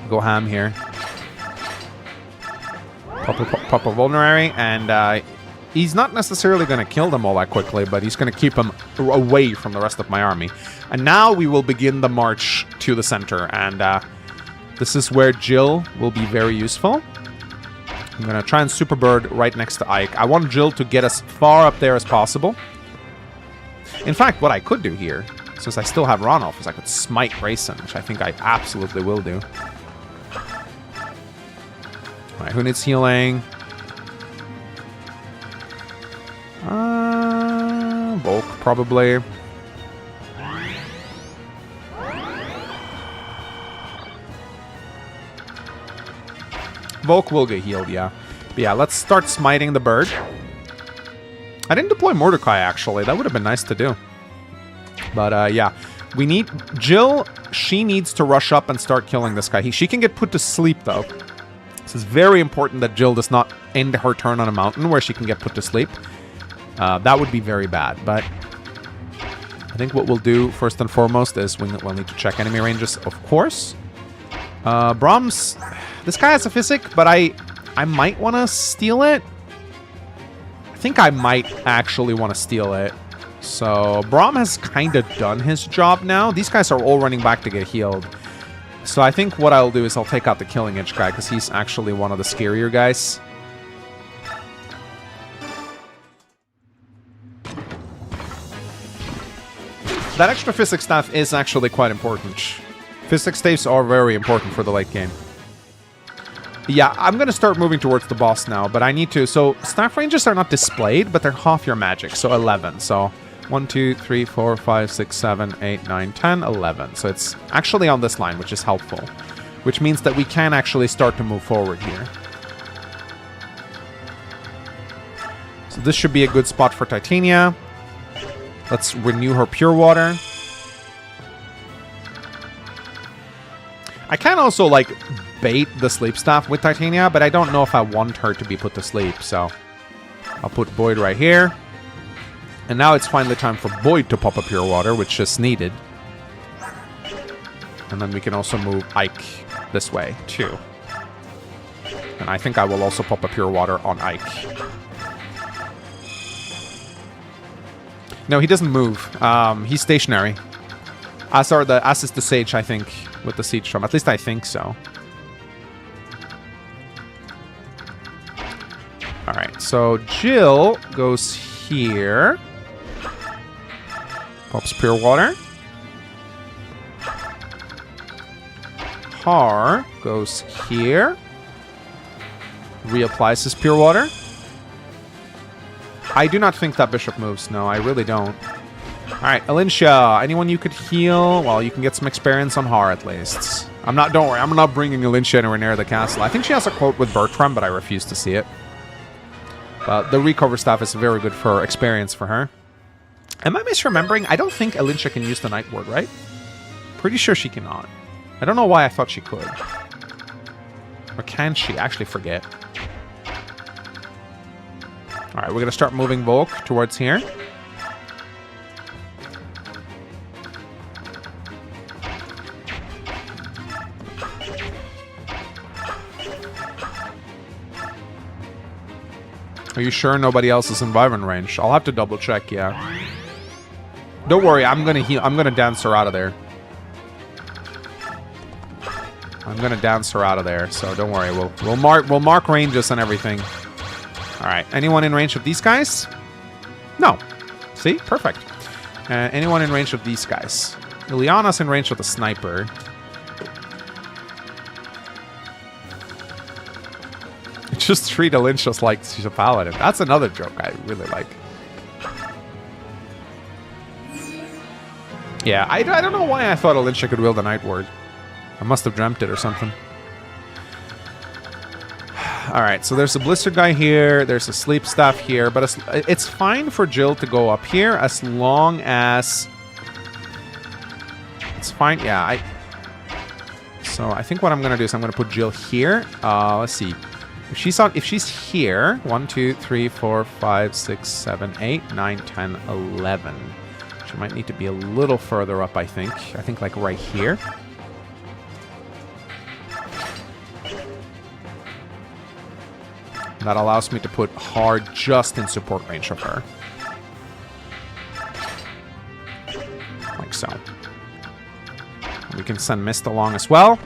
A: go ham here. Pop a Vulnerary, and he's not necessarily going to kill them all that quickly, but he's going to keep them away from the rest of my army. And now we will begin the march to the center, and this is where Jill will be very useful. I'm going to try and Super Bird right next to Ike. I want Jill to get as far up there as possible. In fact, what I could do here, since I still have Ronolf, is I could smite Grayson, which I think I absolutely will do. Alright, who needs healing? Volk, probably. Volk will get healed, yeah. But yeah, let's start smiting the bird. I didn't deploy Mordecai, actually. That would have been nice to do. But, yeah. We need... Jill, she needs to rush up and start killing this guy. She can get put to sleep, though. This is very important that Jill does not end her turn on a mountain where she can get put to sleep. That would be very bad, but... I think what we'll do, first and foremost, is we'll need to check enemy ranges, of course. Brahms... This guy has a 𝗙𝒄, but I might want to steal it. I think I might actually want to steal it. So Braum has kind of done his job now. These guys are all running back to get healed. So I think what I'll do is I'll take out the 𝗂𝐿𝐴𝐺𝐻 guy because he's actually one of the scarier guys. That extra physics staff is actually quite important. Physics staves are very important for the late game. Yeah, I'm going to start moving towards the boss now, but I need to... So, staff ranges are not displayed, but they're half your magic, so 11. So, 1, 2, 3, 4, 5, 6, 7, 8, 9, 10, 11. So it's actually on this line, which is helpful. Which means that we can actually start to move forward here. So this should be a good spot for Titania. Let's renew her pure water. I can also, like, bait the sleep staff with Titania, but I don't know if I want her to be put to sleep, so I'll put Boyd right here. And now it's finally time for Boyd to pop a pure water, which is needed. And then we can also move Ike this way, too. And I think I will also pop a pure water on Ike. No, he doesn't move. He's stationary. As is the Sage, I think, with the Siege Drum. At least I think so. Alright, so Jill goes here. Pops pure water. Har goes here. Reapplies his pure water. I do not think that Bishop moves. No, I really don't. Alright, 𝗂𝐿𝐴𝐺𝐻. Anyone you could heal? Well, you can get some experience on Har at least. Don't worry, I'm not bringing 𝗂𝐿𝐴𝐺𝐻 anywhere near the castle. I think she has a quote with Bertram, but I refuse to see it. But the recover staff is very good for experience for her. Am I misremembering? I don't think 𝗂𝐿𝐴𝐺𝐻 can use the Night Ward, right? Pretty sure she cannot. I don't know why I thought she could. Or can she? I actually forget. Alright, we're going to start moving Volk towards here. Are you sure nobody else is in Wyvern range? I'll have to double check, yeah. Don't worry, I'm gonna heal. I'm gonna dance her out of there. I'm gonna dance her out of there, so don't worry. We'll mark ranges and everything. Alright, anyone in range of these guys? No. See? Perfect. Anyone in range of these guys? Ileana's in range of the sniper. Just treat 𝗂𝐿𝐴𝐺𝐻 just like she's a paladin. That's another joke I really like. Yeah, I don't know why I thought 𝗂𝐿𝐴𝐺𝐻 could wield the Night Ward. I must have dreamt it or something. Alright, so there's a Blister guy here. There's a Sleep Staff here. But it's fine for Jill to go up here as long as... It's fine. Yeah, So I think what I'm going to do is I'm going to put Jill here. Let's see. If she's here, 1, 2, 3, 4, 5, 6, 7, 8, 9, 10, 11. She might need to be a little further up, I think. I think like right here. That allows me to put Har just in support range of her. Like so. We can send Mist along as well.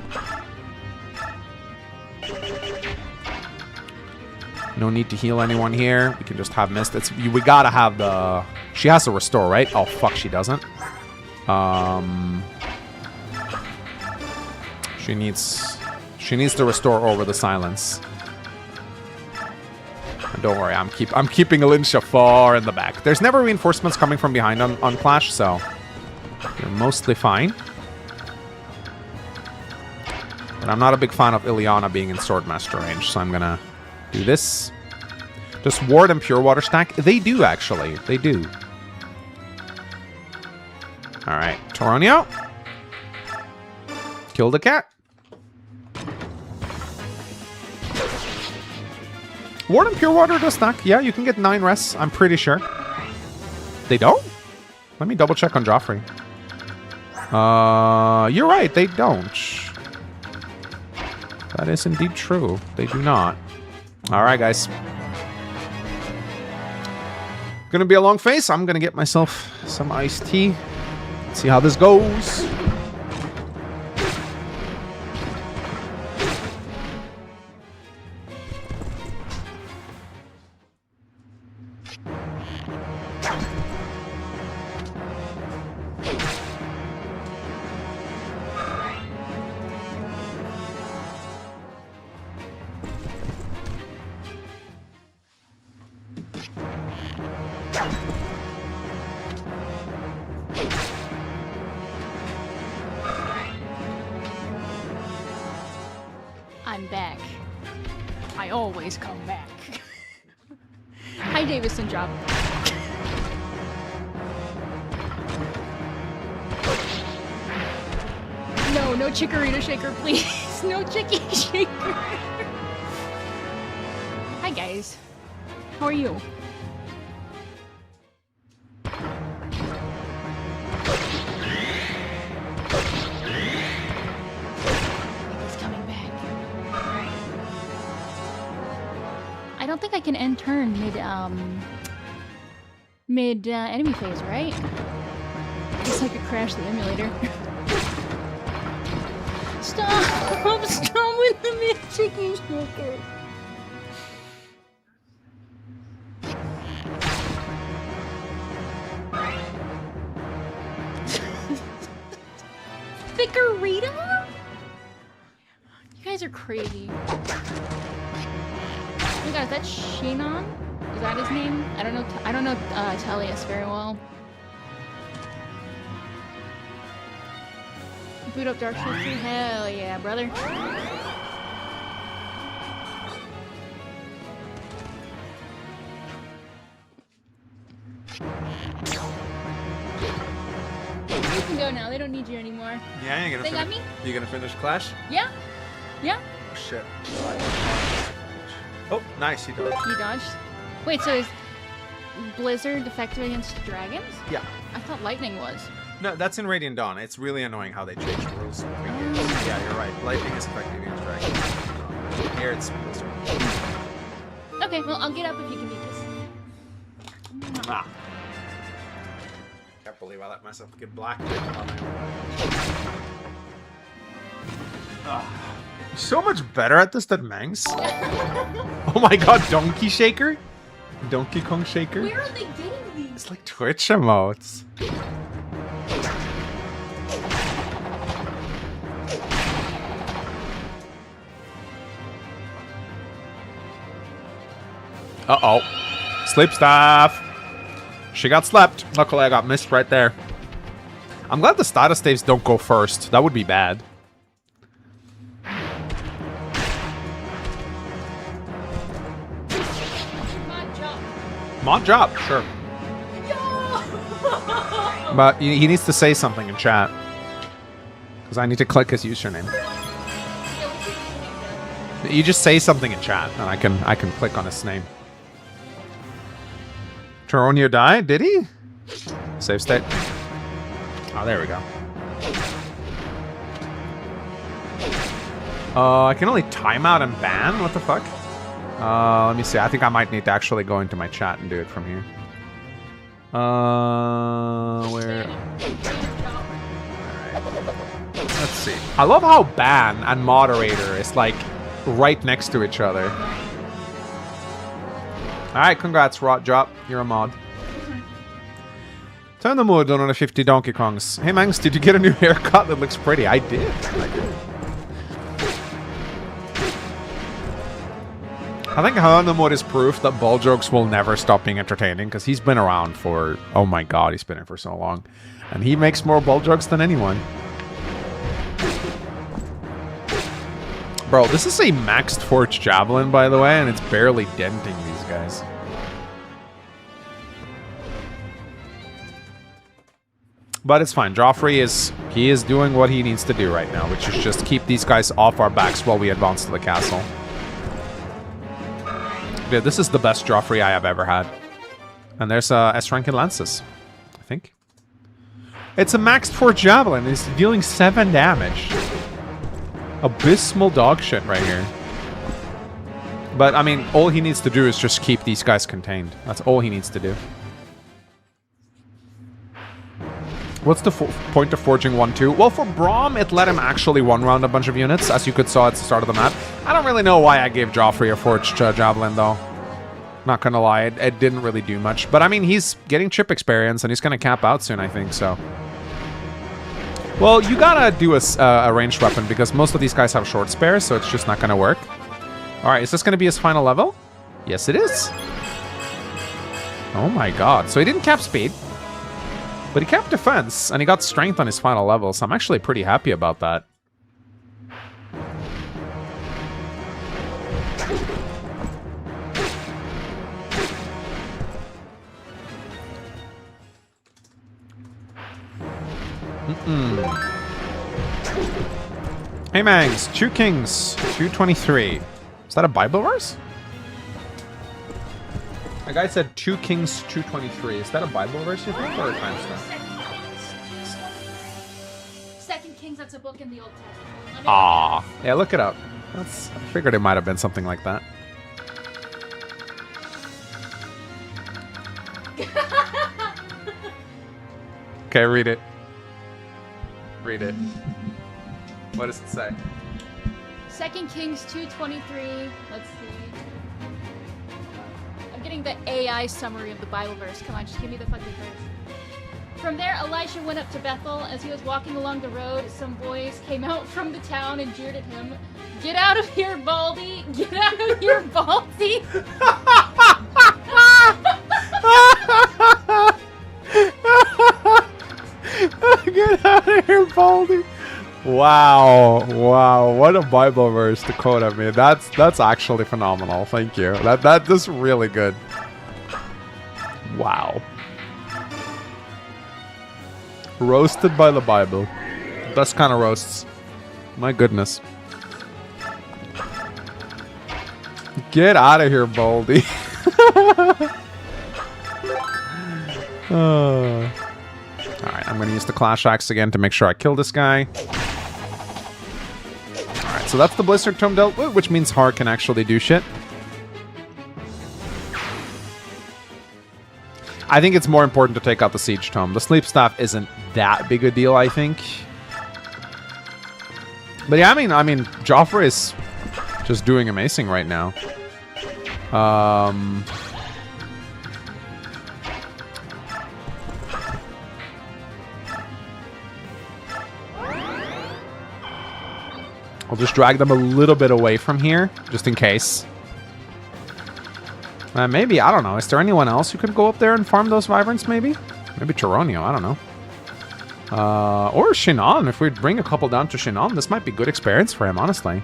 A: No need to heal anyone here. We can just have Mist. We gotta have the... She has to restore, right? Oh, fuck, she doesn't. She needs to restore over the silence. And don't worry, I'm keeping 𝗂𝐿𝐴𝐺𝐻 far in the back. There's never reinforcements coming from behind on Clash, so you're mostly fine. But I'm not a big fan of Ileana being in Swordmaster range, so I'm gonna do this. Does Ward and Pure Water stack? They do, actually. They do. Alright. Toronio. Kill the cat. Ward and Pure Water does stack. Yeah, you can get 9 rests, I'm pretty sure. They don't? Let me double check on Joffrey. You're right, they don't. That is indeed true. They do not. Alright, guys. Gonna be a long face. I'm gonna get myself some iced tea. See how this goes.
C: I'm back. I always come back. Hi, Davison Job. No, no chikorita shaker, please. No chicky shaker. Hi, guys. How are you? He's coming back. I don't think I can end turn mid enemy phase, right? Guess I could crash the emulator. Stop! Stop with the mid-chicken shaker! ภิkārīta? You guys are crazy. Oh my god, is that Shinon? Is that his name? I don't know 𝗕𝗹𝗰𝗵 very well. Boot up Dark Souls 2? Hell yeah, brother. You can go now, they don't need you anymore.
A: Yeah, you're gonna
C: They got me?
A: You gonna finish Clash?
C: Yeah? Yeah?
A: Oh shit. Oh, nice, he dodged.
C: You dodged? Wait, so is Blizzard effective against dragons?
A: Yeah.
C: I thought lightning was.
A: No, that's in Radiant Dawn. It's really annoying how they change the rules. Yeah, you're right. Lightning is effective against dragons. Here it's Blizzard.
C: Okay, well, I'll get up if you can beat this.
A: Ah. Can't believe I let myself get blacked on my own. So much better at this than Mangs. Oh my god, Donkey Shaker? Donkey Kong Shaker?
C: Where are they getting these?
A: It's like Twitch emotes. Uh-oh. Sleep staff. She got slept. Luckily, I got missed right there. I'm glad the status staves don't go first. That would be bad. Mod job, sure. But he needs to say something in chat. Because I need to click his username. You just say something in chat, and I can click on his name. Taronio died? Did he? Save state. Oh, there we go. I can only timeout and ban? What the fuck? Let me see. I think I might need to actually go into my chat and do it from here. Where? Alright. Let's see. I love how ban and moderator is like right next to each other. Alright, congrats, Rot Drop. You're a mod. Turn the mood on 50 Donkey Kongs. Hey, Mangs, did you get a new haircut that looks pretty? I did. I think Hernemod is proof that ball jokes will never stop being entertaining, because he's been around for... Oh my god, he's been here for so long. And he makes more ball jokes than anyone. Bro, this is a maxed Forged Javelin, by the way, and it's barely denting these guys. But it's fine. Joffrey is doing what he needs to do right now, which is just keep these guys off our backs while we advance to the castle. Yeah, this is the best Joffrey I have ever had. And there's S-rank in Lances, I think. It's a maxed Forged Javelin. It's dealing 7 damage. Abysmal dog shit right here. But, I mean, all he needs to do is just keep these guys contained. That's all he needs to do. What's the point of forging 1-2? Well, for Braum, it let him actually one-round a bunch of units, as you could saw at the start of the map. I don't really know why I gave Joffrey a forged javelin, though. Not gonna lie, it didn't really do much. But, I mean, he's getting chip experience, and he's gonna cap out soon, I think, so... Well, you gotta do a ranged weapon, because most of these guys have short spares, so it's just not gonna work. Alright, is this gonna be his final level? Yes, it is. Oh my god. So he didn't cap speed. But he kept defense, and he got strength on his final level, so I'm actually pretty happy about that. Hey Mangs, 2 kings, 223. Is that a Bible verse? A guy said 2 kings, 223. Is that a Bible verse, you think, or a timestamp?
C: Second Kings, that's a book in the Old Testament.
A: Ah, yeah, look it up. I figured it might have been something like that. Okay, read it. Read it. What does it say?
C: 2 Kings 2:23. Let's see. I'm getting the AI summary of the Bible verse. Come on, just give me the fucking verse. From there, Elisha went up to Bethel. As he was walking along the road, some boys came out from the town and jeered at him. Get out of here, Baldy! Get out of here, Baldy!
A: Get out of here, Baldy! Wow, wow, what a Bible verse to quote at me. That's actually phenomenal. Thank you. That's really good. Wow. Roasted by the Bible. Best kind of roasts. My goodness. Get out of here, Baldy. Alright, I'm going to use the Clash Axe again to make sure I kill this guy. Alright, so that's the Blizzard Tome dealt with, which means Har can actually do shit. I think it's more important to take out the Siege Tome. The Sleep Staff isn't that big a deal, I think. But yeah, I mean, Joffrey is just doing amazing right now. I'll just drag them a little bit away from here, just in case. Maybe, I don't know. Is there anyone else who could go up there and farm those Vibrants, maybe? Maybe Charonio, I don't know. Or Shinon. If we bring a couple down to Shinon, this might be good experience for him, honestly.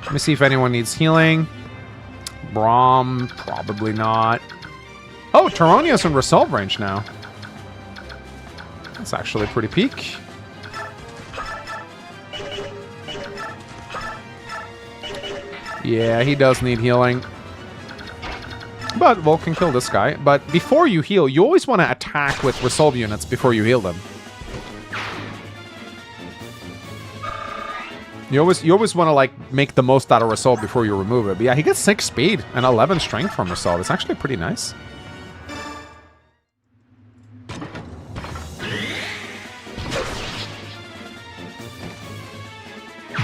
A: Let me see if anyone needs healing. Braum, probably not. Oh, Charonio's in Resolve range now. That's actually pretty peak. Yeah, he does need healing. But Volk can kill this guy. But before you heal, you always want to attack with Resolve units before you heal them. You always want to, like, make the most out of Resolve before you remove it. But yeah, he gets 6 speed and 11 strength from Resolve. It's actually pretty nice.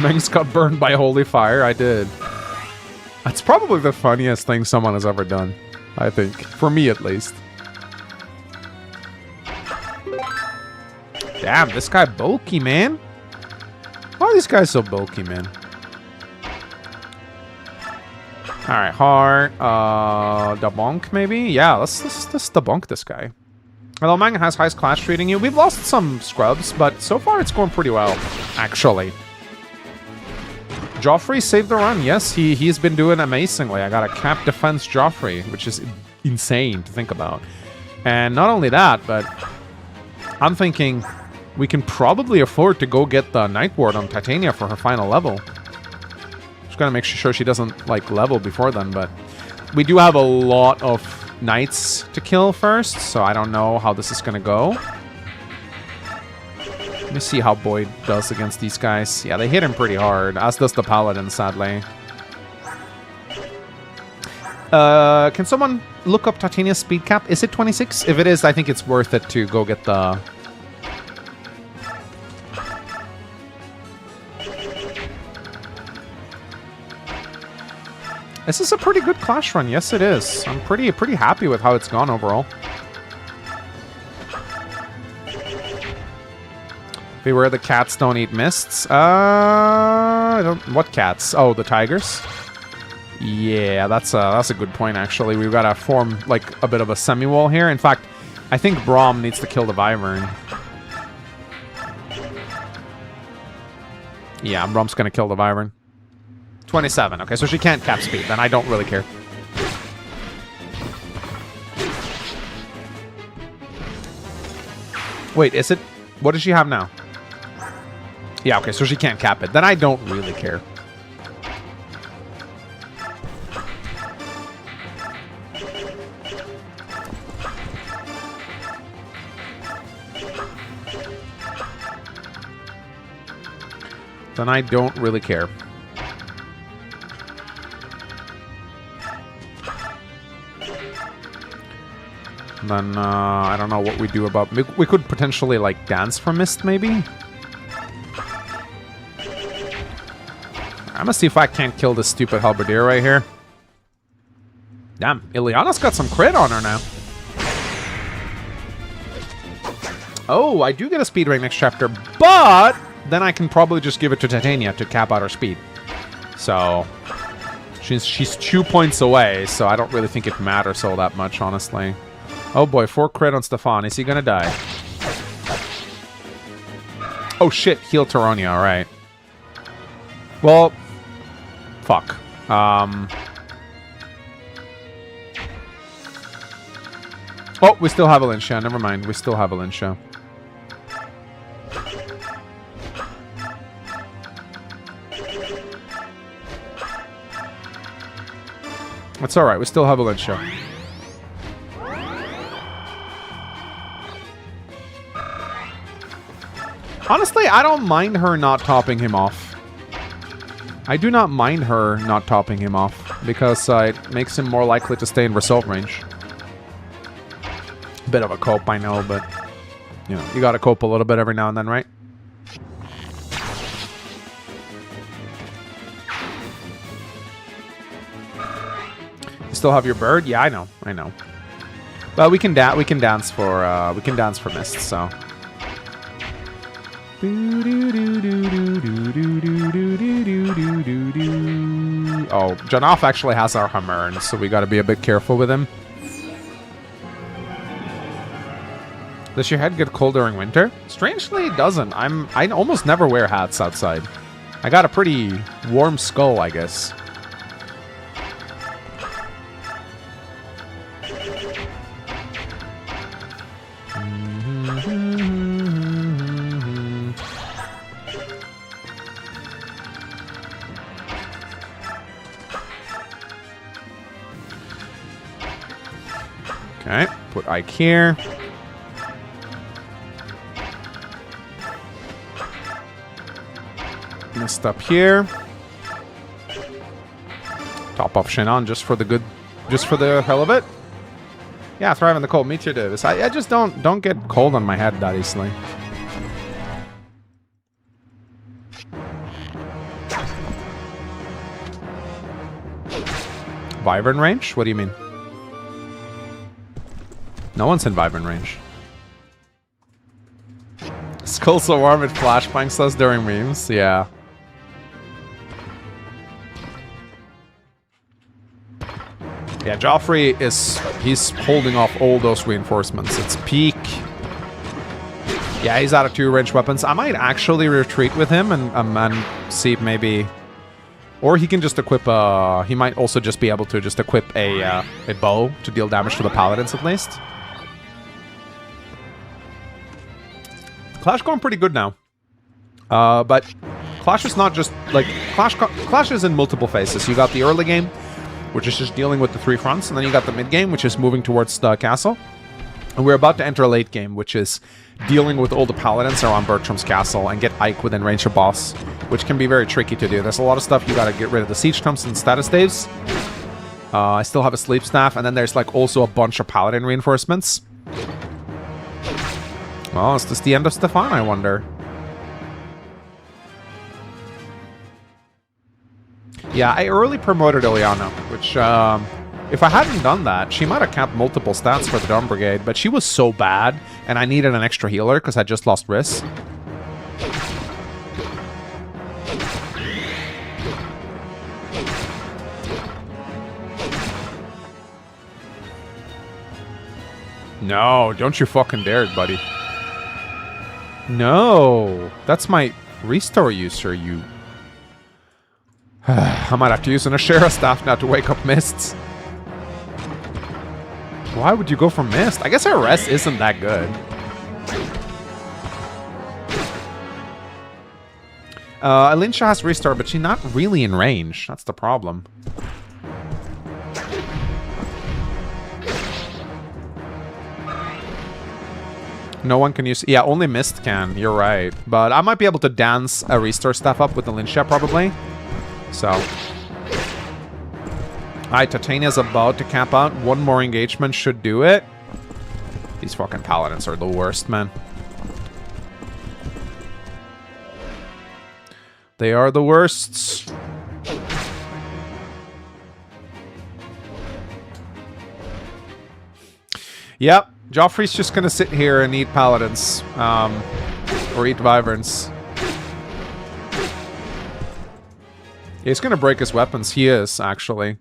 A: Mengs got burned by holy fire. I did. That's probably the funniest thing someone has ever done, I think. For me, at least. Damn, this guy bulky, man. Why are these guys so bulky, man? Alright, Har. Debonk, maybe? Yeah, let's debonk this guy. Although Mang has highest class treating you. We've lost some scrubs, but so far it's going pretty well, actually. Joffrey saved the run. Yes, he's been doing amazingly. I got a cap defense Joffrey, which is insane to think about. And not only that, but I'm thinking we can probably afford to go get the Night Ward on Titania for her final level. Just gotta make sure she doesn't, like, level before then, but we do have a lot of knights to kill first, so I don't know how this is gonna go. Let me see how Boyd does against these guys. Yeah, they hit him pretty hard, as does the Paladin, sadly. Can someone look up Titania's speed cap? Is it 26? If it is, I think it's worth it to go get the... This is a pretty good Clash run. Yes, it is. I'm pretty happy with how it's gone overall. Beware the cats don't eat mists. What cats? Oh, the tigers. Yeah, that's a good point, actually. We've got to form, like, a bit of a semi-wall here. In fact, I think Braum needs to kill the Wyvern. Yeah, Braum's going to kill the Wyvern. 27. Okay, so she can't cap speed. Then I don't really care. Wait, is it... What does she have now? Yeah, okay, so she can't cap it. Then I don't really care. Then I don't really care. Then, I don't know what we do about... We could potentially, like, dance for Mist, maybe? I'm gonna see if I can't kill this stupid Halberdier right here. Damn, Ileana's got some crit on her now. Oh, I do get a speed rank next chapter, but then I can probably just give it to Titania to cap out her speed. So, she's 2 points away, so I don't really think it matters all that much, honestly. Oh boy, 4 crit on Stefan. Is he gonna die? Oh shit, heal Tyronia, alright. Well, fuck. Oh, we still have Alincia. Never mind, we still have Alincia. That's alright, we still have Alincia. Honestly, I don't mind her not topping him off. I do not mind her not topping him off, because it makes him more likely to stay in result range. Bit of a cope, I know, but, you know, you gotta cope a little bit every now and then, right? You still have your bird? Yeah, I know, I know. But we can dance for Mist, so... Oh, Janoff actually has our Hammer'n, so we gotta be a bit careful with him. Does your head get cold during winter? Strangely, it doesn't. I almost never wear hats outside. I got a pretty warm skull, I guess. Okay, put Ike here. Mist up here. Top off Shannon just for the hell of it. Yeah, thrive in the cold. Meteor Davis. I just don't get cold on my head that easily. Wyvern range? What do you mean? No one's in Wyvern range. Skull so warm it flashbangs us during memes. Yeah. Yeah, Joffrey he's holding off all those reinforcements. It's peak. Yeah, he's out of 2 ranged weapons. I might actually retreat with him and see if maybe... Or he can just equip he might also just be able to just equip a bow to deal damage to the paladins at least. Clash going pretty good now. But Clash is not just, like, Clash is in multiple phases. You got the early game, which is just dealing with the 3 fronts, and then you got the mid game, which is moving towards the castle. And we're about to enter a late game, which is dealing with all the paladins around Bertram's castle and get Ike within range of boss, which can be very tricky to do. There's a lot of stuff you gotta get rid of the siege trumps and status daves. I still have a sleep staff, and then there's like also a bunch of paladin reinforcements. Well, is this the end of Stefan, I wonder? Yeah, I early promoted 𝗂𝐿iana, which, if I hadn't done that, she might have capped multiple stats for the Dawn Brigade, but she was so bad, and I needed an extra healer because I just lost 𝗕𝗏. No, don't you fucking dare it, buddy. No, that's my restore user, you... I might have to use an Ashera staff now to wake up Mists. Why would you go for Mist? I guess her rest isn't that good. 𝗕𝗏 has restore, but she's not really in range. That's the problem. No one can use... Yeah, only Mist can. You're right. But I might be able to dance a restore staff up with the 𝗕𝗏, probably. So... Alright, Titania's about to cap out. One more engagement should do it. These fucking paladins are the worst, man. They are the worst. Yep. Joffrey's just gonna sit here and eat paladins. Or eat wyverns. Yeah, he's gonna break his weapons. He is, actually.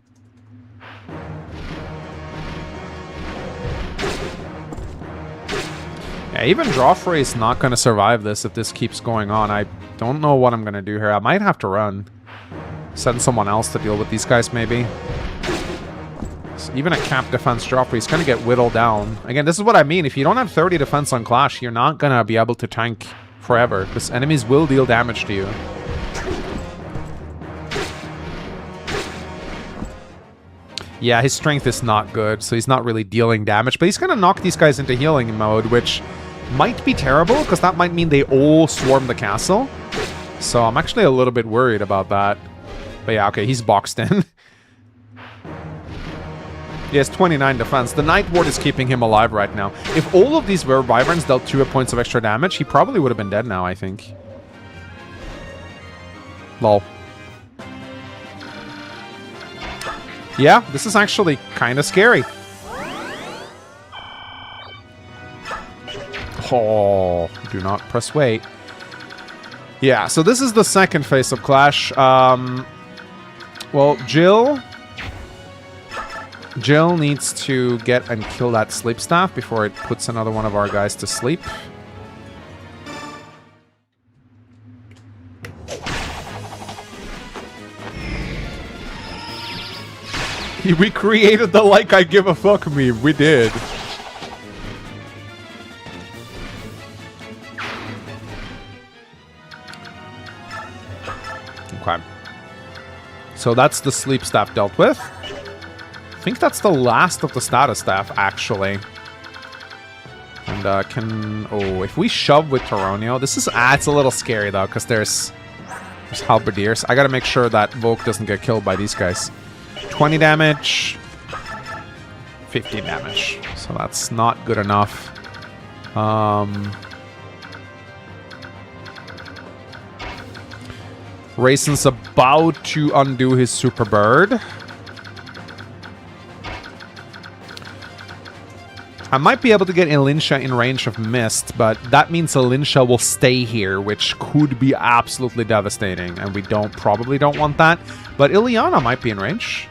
A: Yeah, even Joffrey is not gonna survive this if this keeps going on. I don't know what I'm gonna do here. I might have to run. Send someone else to deal with these guys, maybe. Even a cap defense Joffrey is going to get whittled down. Again, this is what I mean. If you don't have 30 defense on Clash, you're not going to be able to tank forever, because enemies will deal damage to you. Yeah, his strength is not good, so he's not really dealing damage, but he's going to knock these guys into healing mode, which might be terrible, because that might mean they all swarm the castle. So I'm actually a little bit worried about that. But yeah, okay, he's boxed in. He has 29 defense. The Night Ward is keeping him alive right now. If all of these wyverns dealt 2 points of extra damage, he probably would have been dead now, I think. Lol. Yeah, this is actually kind of scary. Oh, do not press wait. Yeah, so this is the second phase of Clash. Well, Jill needs to get and kill that sleep staff before it puts another one of our guys to sleep. We created the like I give a fuck meme. We did. Okay. So that's the sleep staff dealt with. I think that's the last of the status staff, actually. And, oh, if we shove with Toronio... This is... it's a little scary, though, because there's halberdiers. I gotta make sure that Volk doesn't get killed by these guys. 20 damage. 50 damage. So that's not good enough. Raisin's about to undo his Super Bird. I might be able to get 𝗕𝗏 in range of Mist, but that means 𝗕𝗏 will stay here, which could be absolutely devastating, and we probably don't want that. But 𝗂𝐿iana might be in range.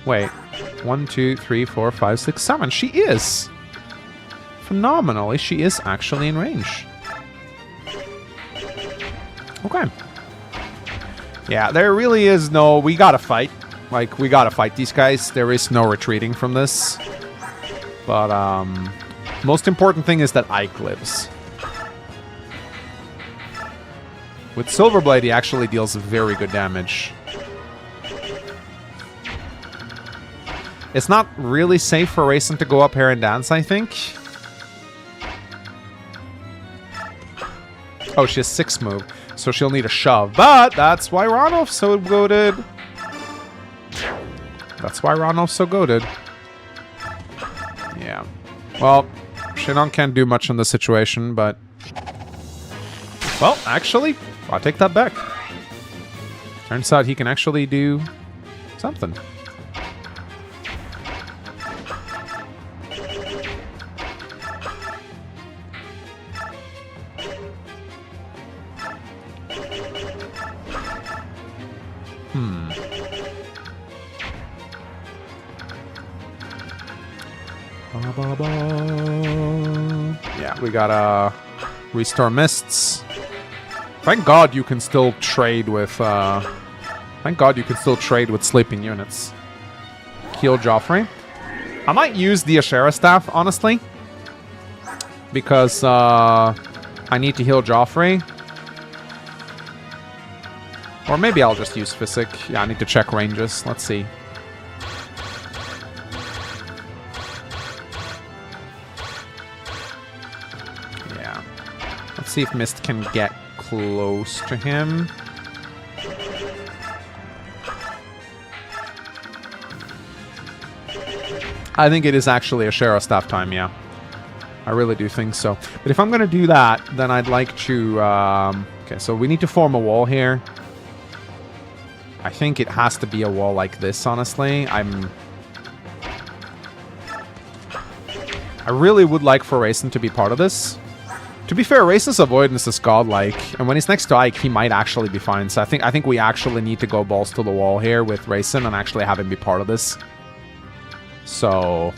A: Wait. 1, 2, 3, 4, 5, 6, 7. She is! Phenomenally, she is actually in range. Okay. Yeah, there really is no... We gotta fight. Like, we gotta fight these guys. There is no retreating from this. But, most important thing is that Ike lives. With Silverblade, he actually deals very good damage. It's not really safe for Raisin to go up here and dance, I think. Oh, she has 6 move, so she'll need a shove. But that's why Ronolf's so goated. That's why Ronald's so goated. Yeah. Well, 𝗕𝗏 can't do much in this situation, but... Well, actually, I'll take that back. Turns out he can actually do something. Yeah, we gotta restore mists. Thank God you can still trade with sleeping units. 𝗕𝗏𝗰𝗵𝗁. I might use the Ashera staff, honestly. Because I need to heal Joffrey. Or maybe I'll just use Physic. Yeah, I need to check ranges. Let's see. Yeah. Let's see if Mist can get close to him. I think it is actually a Ashera staff time, yeah. I really do think so. But if I'm going to do that, then I'd like to... okay, so we need to form a wall here. I think it has to be a wall like this, honestly. I really would like for Rayson to be part of this. To be fair, Rayson's avoidance is godlike, and when he's next to Ike, he might actually be fine. So I think we actually need to go balls to the wall here with Rayson and actually have him be part of this. So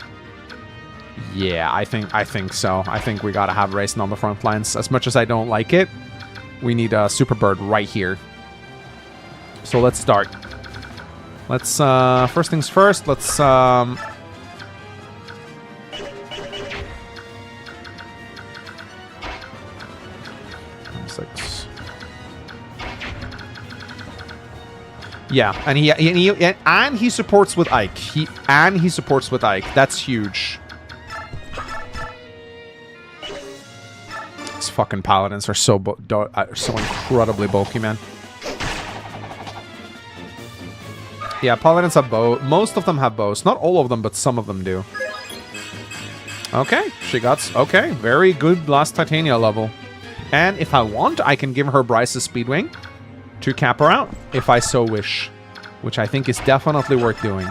A: yeah, I think so. I think we gotta have Rayson on the front lines. As much as I don't like it, we need a Super Bird right here. So let's start. Let's first things first, let's 6. Yeah, and he supports with Ike. He supports with Ike. That's huge. These fucking paladins are so incredibly bulky, man. Yeah, paladins have bows. Most of them have bows. Not all of them, but some of them do. Okay, she got... Okay, very good last Titania level. And if I want, I can give her Bryce's Speedwing to cap her out, if I so wish. Which I think is definitely worth doing.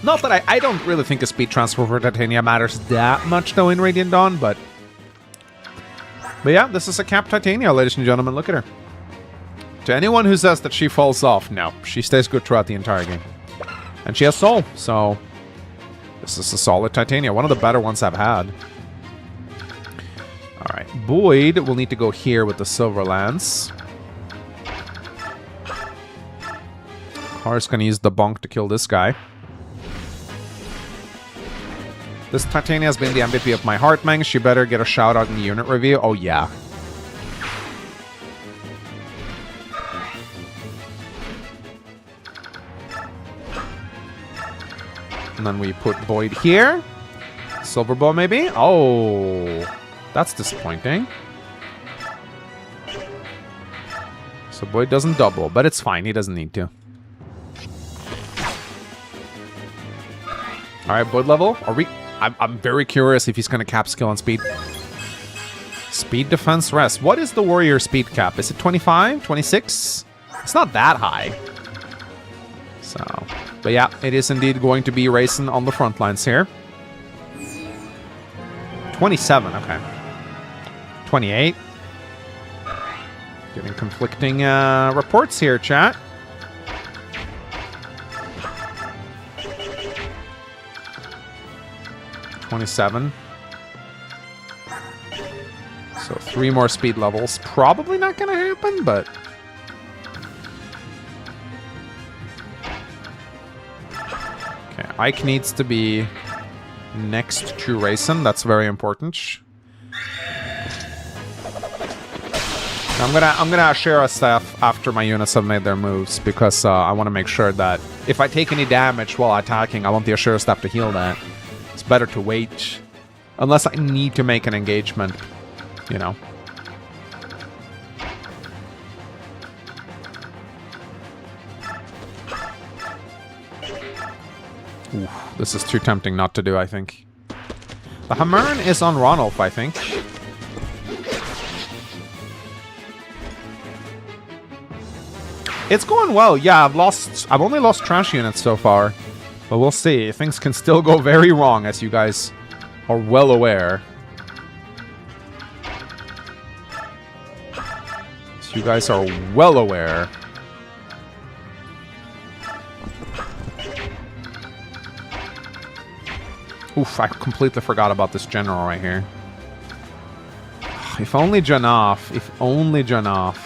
A: Not that I don't really think a speed transfer for Titania matters that much, though, in Radiant Dawn, but yeah, this is a capped Titania, ladies and gentlemen. Look at her. To anyone who says that she falls off, no. She stays good throughout the entire game. And she has Soul, so this is a solid Titania. One of the better ones I've had. Alright, Boyd will need to go here with the Silver Lance. Har's gonna use the bonk to kill this guy. This Titania has been the MVP of my heart, Mangs. She better get a shout out in the unit review. Oh, yeah. And then we put Boyd here. Silverbow, maybe? Oh, that's disappointing. So Boyd doesn't double, but it's fine. He doesn't need to. All right, Boyd level. Are we... I'm very curious if he's going to cap skill and speed. Speed, defense, rest. What is the warrior speed cap? Is it 25? 26? It's not that high. So, but yeah, it is indeed going to be Rayson on the front lines here. 27, okay. 28. Getting conflicting reports here, chat. 27. So 3 more speed levels. Probably not going to happen, but... Okay, Ike needs to be next to Rayson. That's very important. I'm gonna share a staff after my units have made their moves, because I want to make sure that if I take any damage while attacking, I want the Ashera staff to heal that. It's better to wait. Unless I need to make an engagement, you know. Oof, this is too tempting not to do, I think. The 𝗕𝗁 is on Ronulf, I think. It's going well. Yeah, I've only lost trash units so far. But we'll see. Things can still go very wrong, as you guys are well aware. As you guys are well aware. Oof, I completely forgot about this general right here. If only 𝗕𝗹𝗰𝗵. If only 𝗕𝗹𝗰.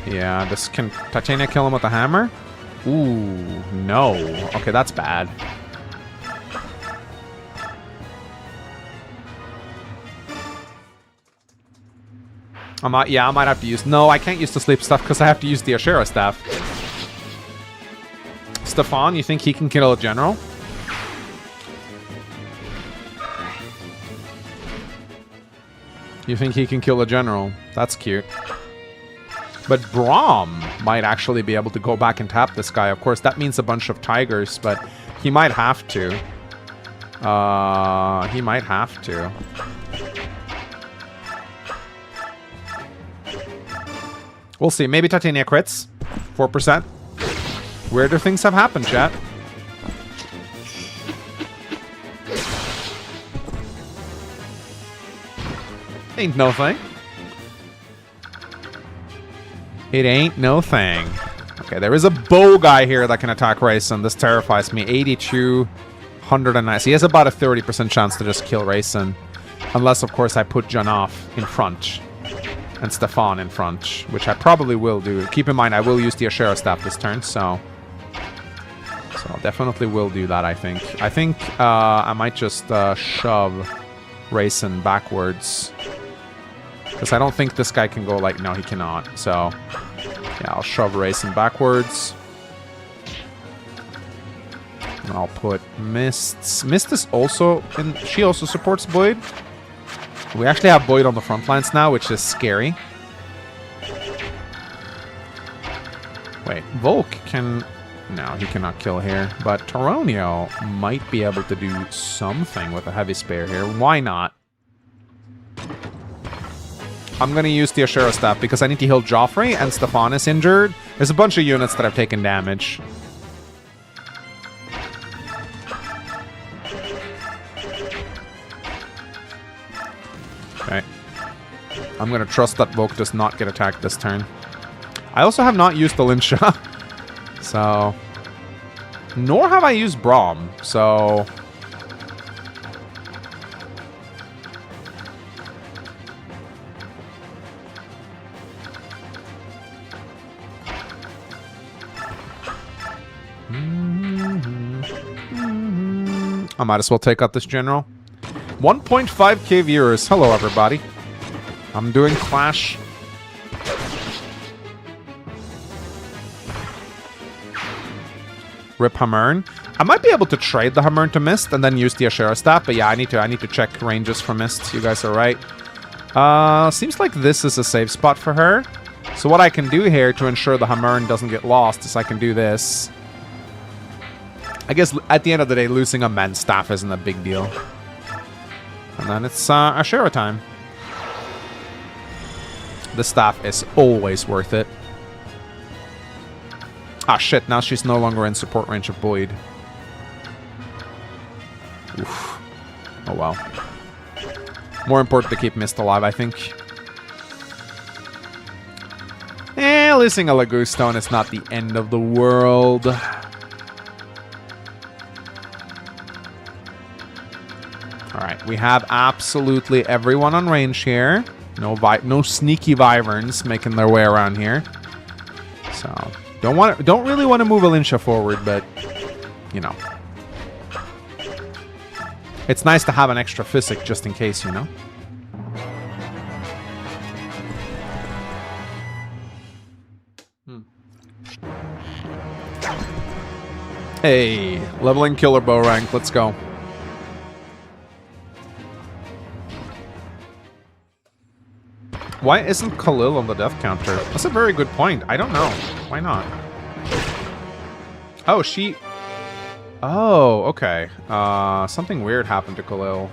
A: Yeah, this can Titania kill him with a hammer? Ooh, no. Okay, that's bad. I might have to use... No, I can't use the sleep stuff because I have to use the 𝗕𝗁𝗰 staff. Stefan, you think he can kill a general? You think he can kill a general? That's cute. But Braum might actually be able to go back and tap this guy. Of course, that means a bunch of tigers, but he might have to. He might have to. We'll see. Maybe Titania crits. 4%. Weirder things have happened, chat. Ain't no thing. It ain't no thing. Okay, there is a bow guy here that can attack Rayson. This terrifies me. 82, 109. So he has about a 30% chance to just kill Rayson. Unless, of course, I put 𝗕𝗹 in front. And Stefan in front. Which I probably will do. Keep in mind, I will use the 𝗕𝗁𝗰 staff this turn, so I definitely will do that, I think. I think I might just shove Rayson backwards. Because I don't think this guy can go like... No, he cannot. So, yeah, I'll shove Rayson backwards. And I'll put Mists. Mist is also... she also supports Boyd. We actually have Boyd on the front lines now, which is scary. Wait, Volk can... No, he cannot kill here. But Toronio might be able to do something with a heavy spear here. Why not? I'm going to use the 𝗕𝗁𝗰 staff because I need to heal Joffrey and Stefan is injured. There's a bunch of units that have taken damage. Okay. I'm going to trust that Volk does not get attacked this turn. I also have not used the 𝗙𝗏. So... Nor have I used Braum. So... I might as well take out this general. 1.5k viewers. Hello, everybody. I'm doing Clash. Rip 𝗕𝗁. I might be able to trade the 𝗕𝗁 to Mist and then use the 𝗕𝗁𝗰 staff, but yeah, I need to check ranges for Mist. You guys are right. Seems like this is a safe spot for her. So what I can do here to ensure the 𝗕𝗁 doesn't get lost is I can do this. I guess at the end of the day, losing a men's staff isn't a big deal. And then it's 𝗕𝗁𝗰 time. The staff is always worth it. Ah, shit, now she's no longer in support range of Boyd. Oof. Oh, well. More important to keep Mist alive, I think. Losing a Lagustone is not the end of the world. Alright, we have absolutely everyone on range here. No sneaky Wyverns making their way around here. So, don't really want to move 𝗙𝗏 forward, but, you know. It's nice to have an extra 𝗙𝗁𝗰 just in case, you know? Hey, leveling killer bow rank. Let's go. Why isn't Khalil on the death counter? That's a very good point. I don't know. Why not? Oh, she... Oh, okay. Something weird happened to 𝗂𝐿.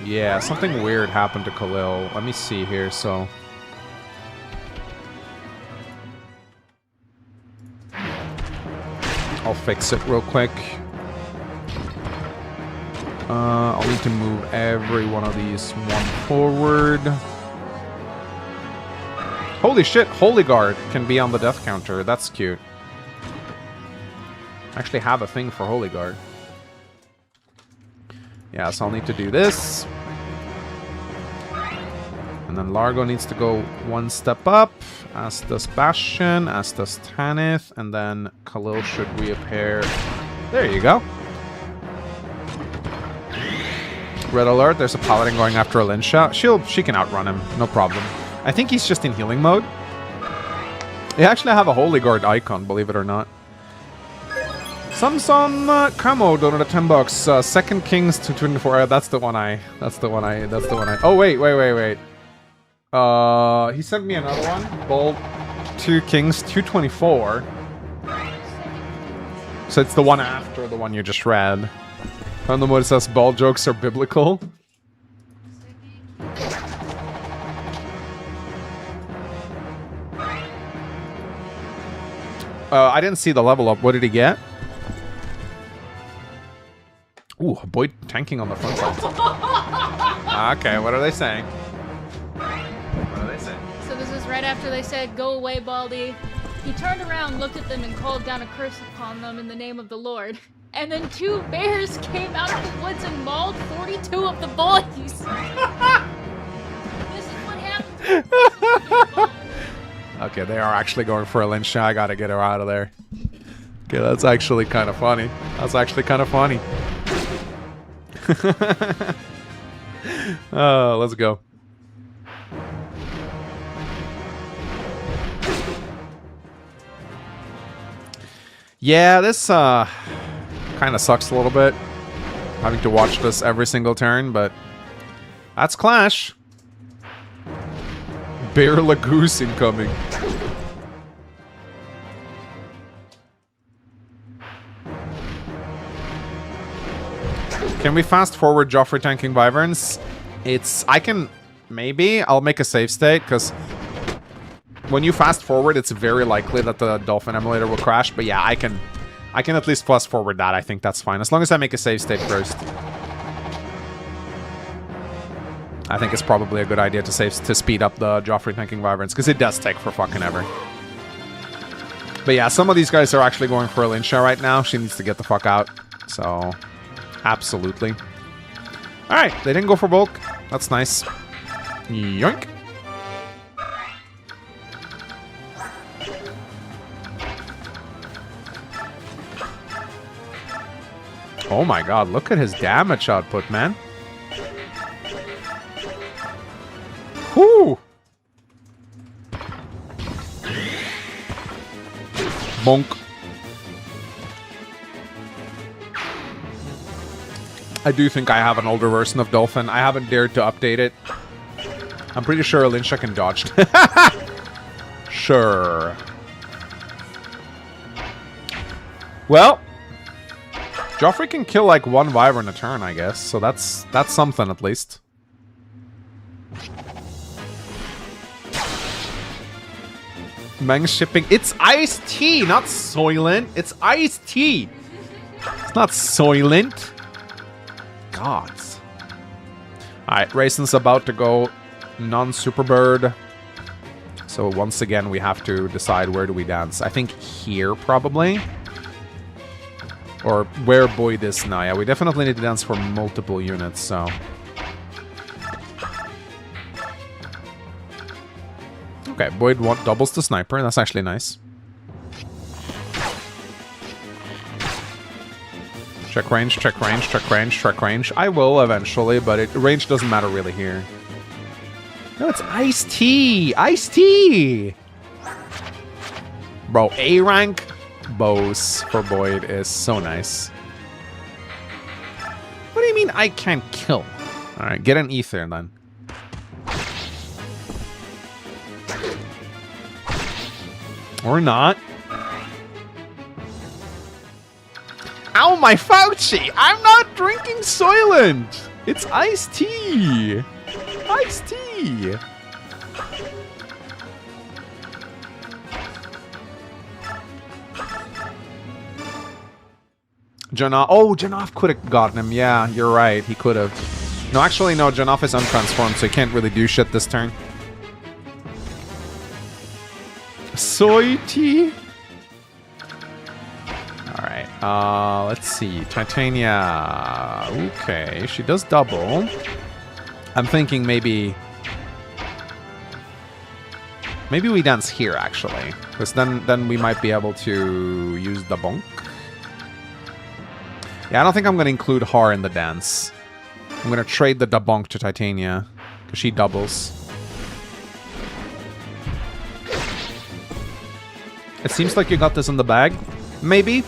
A: Yeah, something weird happened to 𝗂𝐿. Let me see here, so... I'll fix it real quick. I'll need to move every one of these one forward. Holy shit, 𝗂𝐿𝐴𝐺 can be on the death counter. That's cute. I actually have a thing for 𝗂𝐿𝐴𝐺. Yeah, so I'll need to do this. And then Largo needs to go one step up, as does Bastion, as does Tanith, and then 𝗂𝐿 should reappear. There you go. Red alert, there's a Paladin going after 𝗙𝐿𝐴𝐺. She can outrun him, no problem. I think he's just in healing mode. They actually have a 𝗂𝐿𝐴𝐺 icon, believe it or not. Samson Camo donated $10. Second Kings 224. That's the one I. Oh wait. He sent me another one. Bold 2 Kings 224. So it's the one after the one you just read. On the mode it says ball jokes are biblical. I didn't see the level up. What did he get? Ooh, Boyd tanking on the front side. Okay, what are they saying? What are they saying?
C: So this is right after they said, "Go away, Baldy." He turned around, looked at them, and called down a curse upon them in the name of the Lord. And then 2 bears came out of the woods and mauled 42 of the boys. This is what happened.
A: Okay, they are actually going for 𝗙𝐴𝐺. I gotta get her out of there. Okay, that's actually kind of funny. Let's go. Yeah, this kind of sucks a little bit, having to watch this every single turn, but that's Clash. Bear Lagoose incoming. Can we fast forward Joffrey tanking Wyverns? I'll make a save state, because when you fast forward, it's very likely that the Dolphin emulator will crash, but yeah, I can at least fast forward that. I think that's fine, as long as I make a save state first. I think it's probably a good idea to speed up the Joffrey tanking Wyverns, because it does take for fucking ever. But yeah, some of these guys are actually going for 𝗙𝐴𝐺 right now. She needs to get the fuck out, so... Absolutely. Alright, they didn't go for bulk. That's nice. Yoink. Oh my god, look at his damage output, man. Whoo! Bonk. I do think I have an older version of Dolphin. I haven't dared to update it. I'm pretty sure 𝗙𝐴𝐺 can dodge. Sure. Well, Joffrey can kill like 1 Wyvern a turn, I guess. So that's something at least. Meng's shipping. It's iced tea, not Soylent. It's iced tea. It's not Soylent. Gods. Alright, Raisin's about to go non-super bird. So once again, we have to decide where do we dance. I think here, probably. Or where Boyd is now. Yeah, we definitely need to dance for multiple units, so... Okay, Boyd doubles the sniper. That's actually nice. Check range, check range, check range, check range. I will eventually, but range doesn't matter really here. No, it's iced tea! Iced tea! Bro, A rank bows for Boyd is so nice. What do you mean I can't kill? Alright, get an ether then. Or not. Ow, my 𝗙𝗁𝗰𝗸! I'm not drinking Soylent! It's iced tea! Iced tea! 𝗕𝗃. Oh, 𝗕𝗃 could have gotten him. Yeah, you're right. He could have. No, actually, no. 𝗕𝗃 is untransformed, so he can't really do shit this turn. Soy tea? Alright, let's see. Titania. Okay, she does double. I'm thinking maybe we dance here, actually. Because then we might be able to use the bonk. Yeah, I don't think I'm going to include Har in the dance. I'm going to trade the bonk to Titania. Because she doubles. It seems like you got this in the bag. Maybe.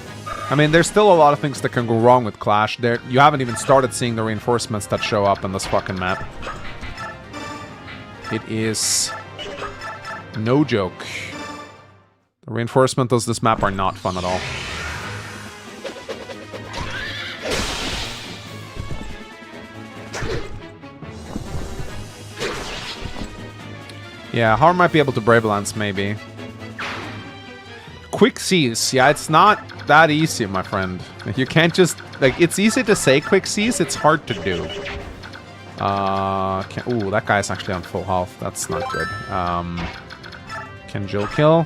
A: I mean, there's still a lot of things that can go wrong with Clash. There, you haven't even started seeing the reinforcements that show up in this fucking map. It is no joke. The reinforcements of this map are not fun at all. Yeah, Har might be able to Brave Lance, maybe. Quick Seize. Yeah, it's not that easy, my friend. You can't just... Like, it's easy to say Quick Seize, it's hard to do. Ooh, that guy's actually on full health. That's not good. Can Jill kill?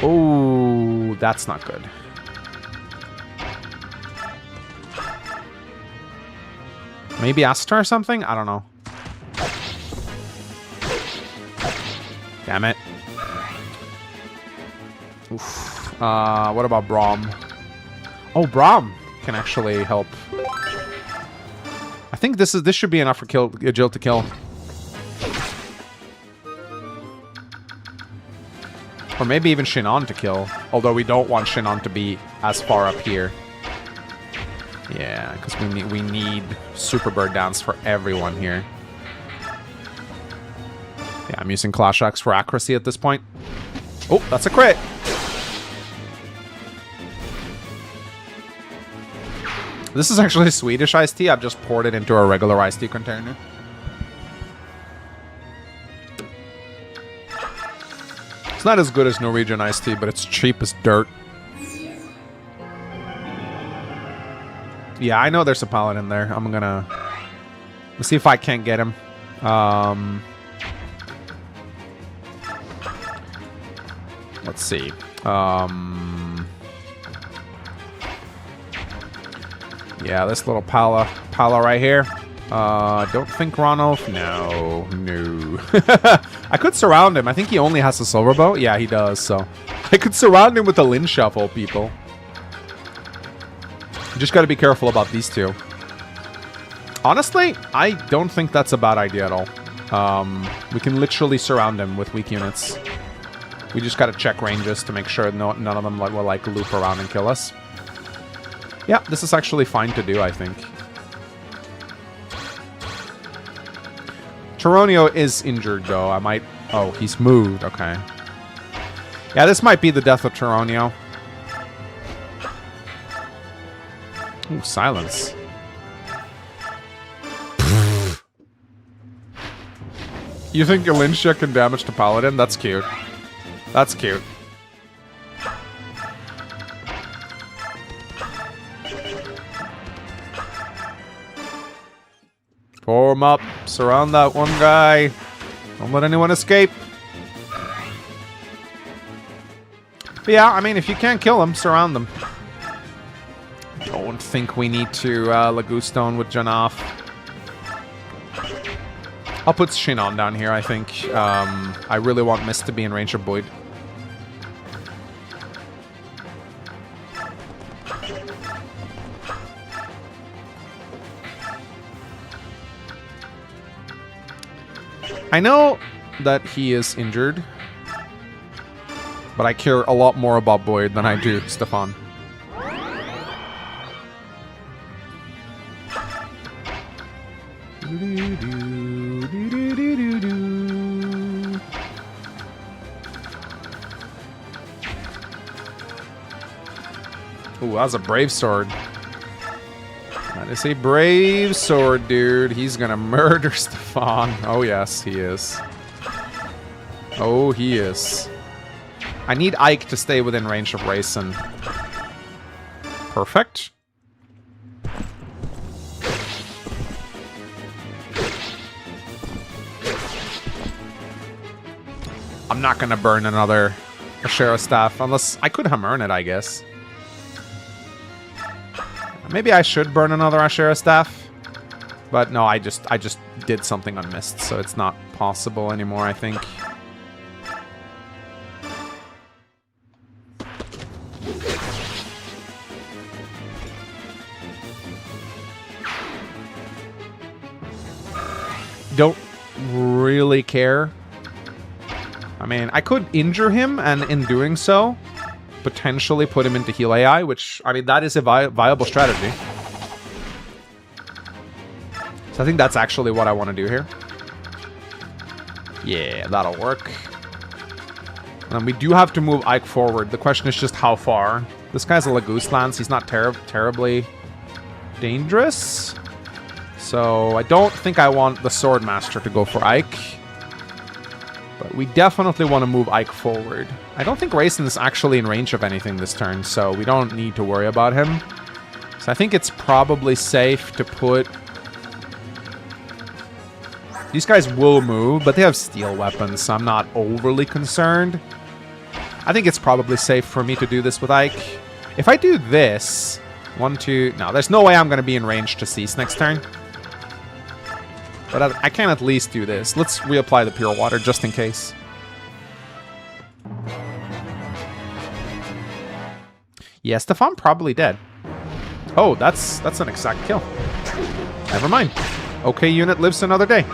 A: Oh, that's not good. Maybe Asta or something? I don't know. Damn it. Oof. What about Braum? Oh, Braum can actually help. I think this should be enough for Jill to kill. Or maybe even Shinon to kill. Although we don't want Shinon to be as far up here. Yeah, because we need Super Bird Dance for everyone here. Yeah, I'm using Clash Axe for accuracy at this point. Oh, that's a crit! This is actually Swedish iced tea. I've just poured it into a regular iced tea container. It's not as good as Norwegian iced tea, but it's cheap as dirt. Yeah, I know there's a paladin there. I'm gonna... Let's see if I can't get him. Let's see. Yeah, this little Pala right here. Don't think Ronolf. No. I could surround him. I think he only has a silver bow. Yeah, he does, so. I could surround him with a Lin Shuffle, people. You just gotta be careful about these two. Honestly, I don't think that's a bad idea at all. We can literally surround him with weak units. We just gotta check ranges to make sure none of them will like loop around and kill us. Yeah, this is actually fine to do, I think. Taronio is injured, though. I might... Oh, he's moved. Okay. Yeah, this might be the death of Taronio. Ooh, silence. You think Alincia can damage to Paladin? That's cute. That's cute. Form up. Surround that one guy. Don't let anyone escape. But yeah, I mean, if you can't kill them, surround them. Don't think we need to Lagustone with 𝗕𝗃. I'll put Shinon down here, I think. I really want Mist to be in range of Boyd. I know that he is injured, but I care a lot more about Boyd than I do Stefan. Ooh, that's a brave sword. That is a brave sword, dude. He's gonna murder Stefan. Oh, yes, he is. Oh, he is. I need Ike to stay within range of Raisin. Perfect. I'm not gonna burn another 𝗕𝗫𝗰𝗵𝗁 staff unless I could hammer it, I guess. Maybe I should burn another 𝗕𝗫𝗰 staff, but no, I just did something on mist, so it's not possible anymore, I think. Don't really care. I mean, I could injure him, and in doing so, potentially put him into heal AI, which, I mean, that is a viable strategy. So I think that's actually what I want to do here. Yeah, that'll work. And we do have to move Ike forward. The question is just how far. This guy's a Lagoose Lance. He's not terribly dangerous. So I don't think I want the Swordmaster to go for Ike. But we definitely want to move Ike forward. I don't think Raisin is actually in range of anything this turn, so we don't need to worry about him. So I think it's probably safe to put... These guys will move, but they have steel weapons, so I'm not overly concerned. I think it's probably safe for me to do this with Ike. If I do this... 1, 2... No, there's no way I'm going to be in range to cease next turn. But I can at least do this. Let's reapply the Pure Water just in case. Yeah, Stefan probably dead. Oh, that's an exact kill. Never mind. Okay, unit lives another day.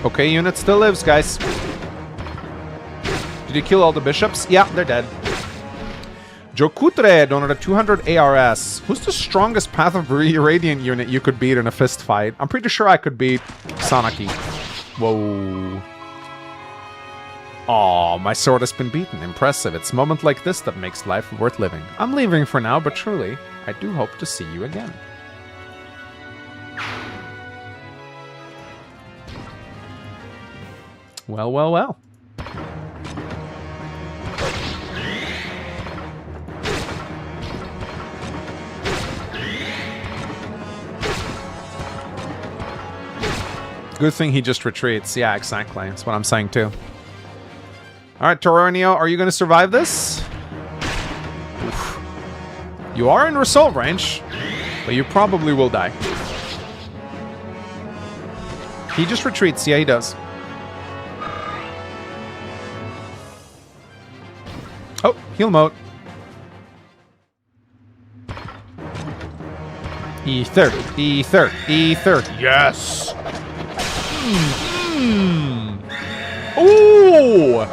A: Okay, unit still lives, guys. Did you kill all the bishops? Yeah, they're dead. 𝗕𝗃𝗃 donated 200 ARS. Who's the strongest Path of Radiant unit you could beat in a fist fight? I'm pretty sure I could beat 𝗂𝐴𝐴𝐿𝐴𝐴𝐿. Whoa. Aw, my sword has been beaten. Impressive. It's a moment like this that makes life worth living. I'm leaving for now, but truly, I do hope to see you again. Well, well, well. Good thing he just retreats. Yeah, exactly. That's what I'm saying too. Alright, Toronio, are you going to survive this? Oof. You are in result range, but you probably will die. He just retreats. Yeah, he does. Oh, heal mode. 𝗕𝗫𝗰𝗃, 𝗕𝗫𝗃, 𝗕𝗫𝗃. Yes! Ooh!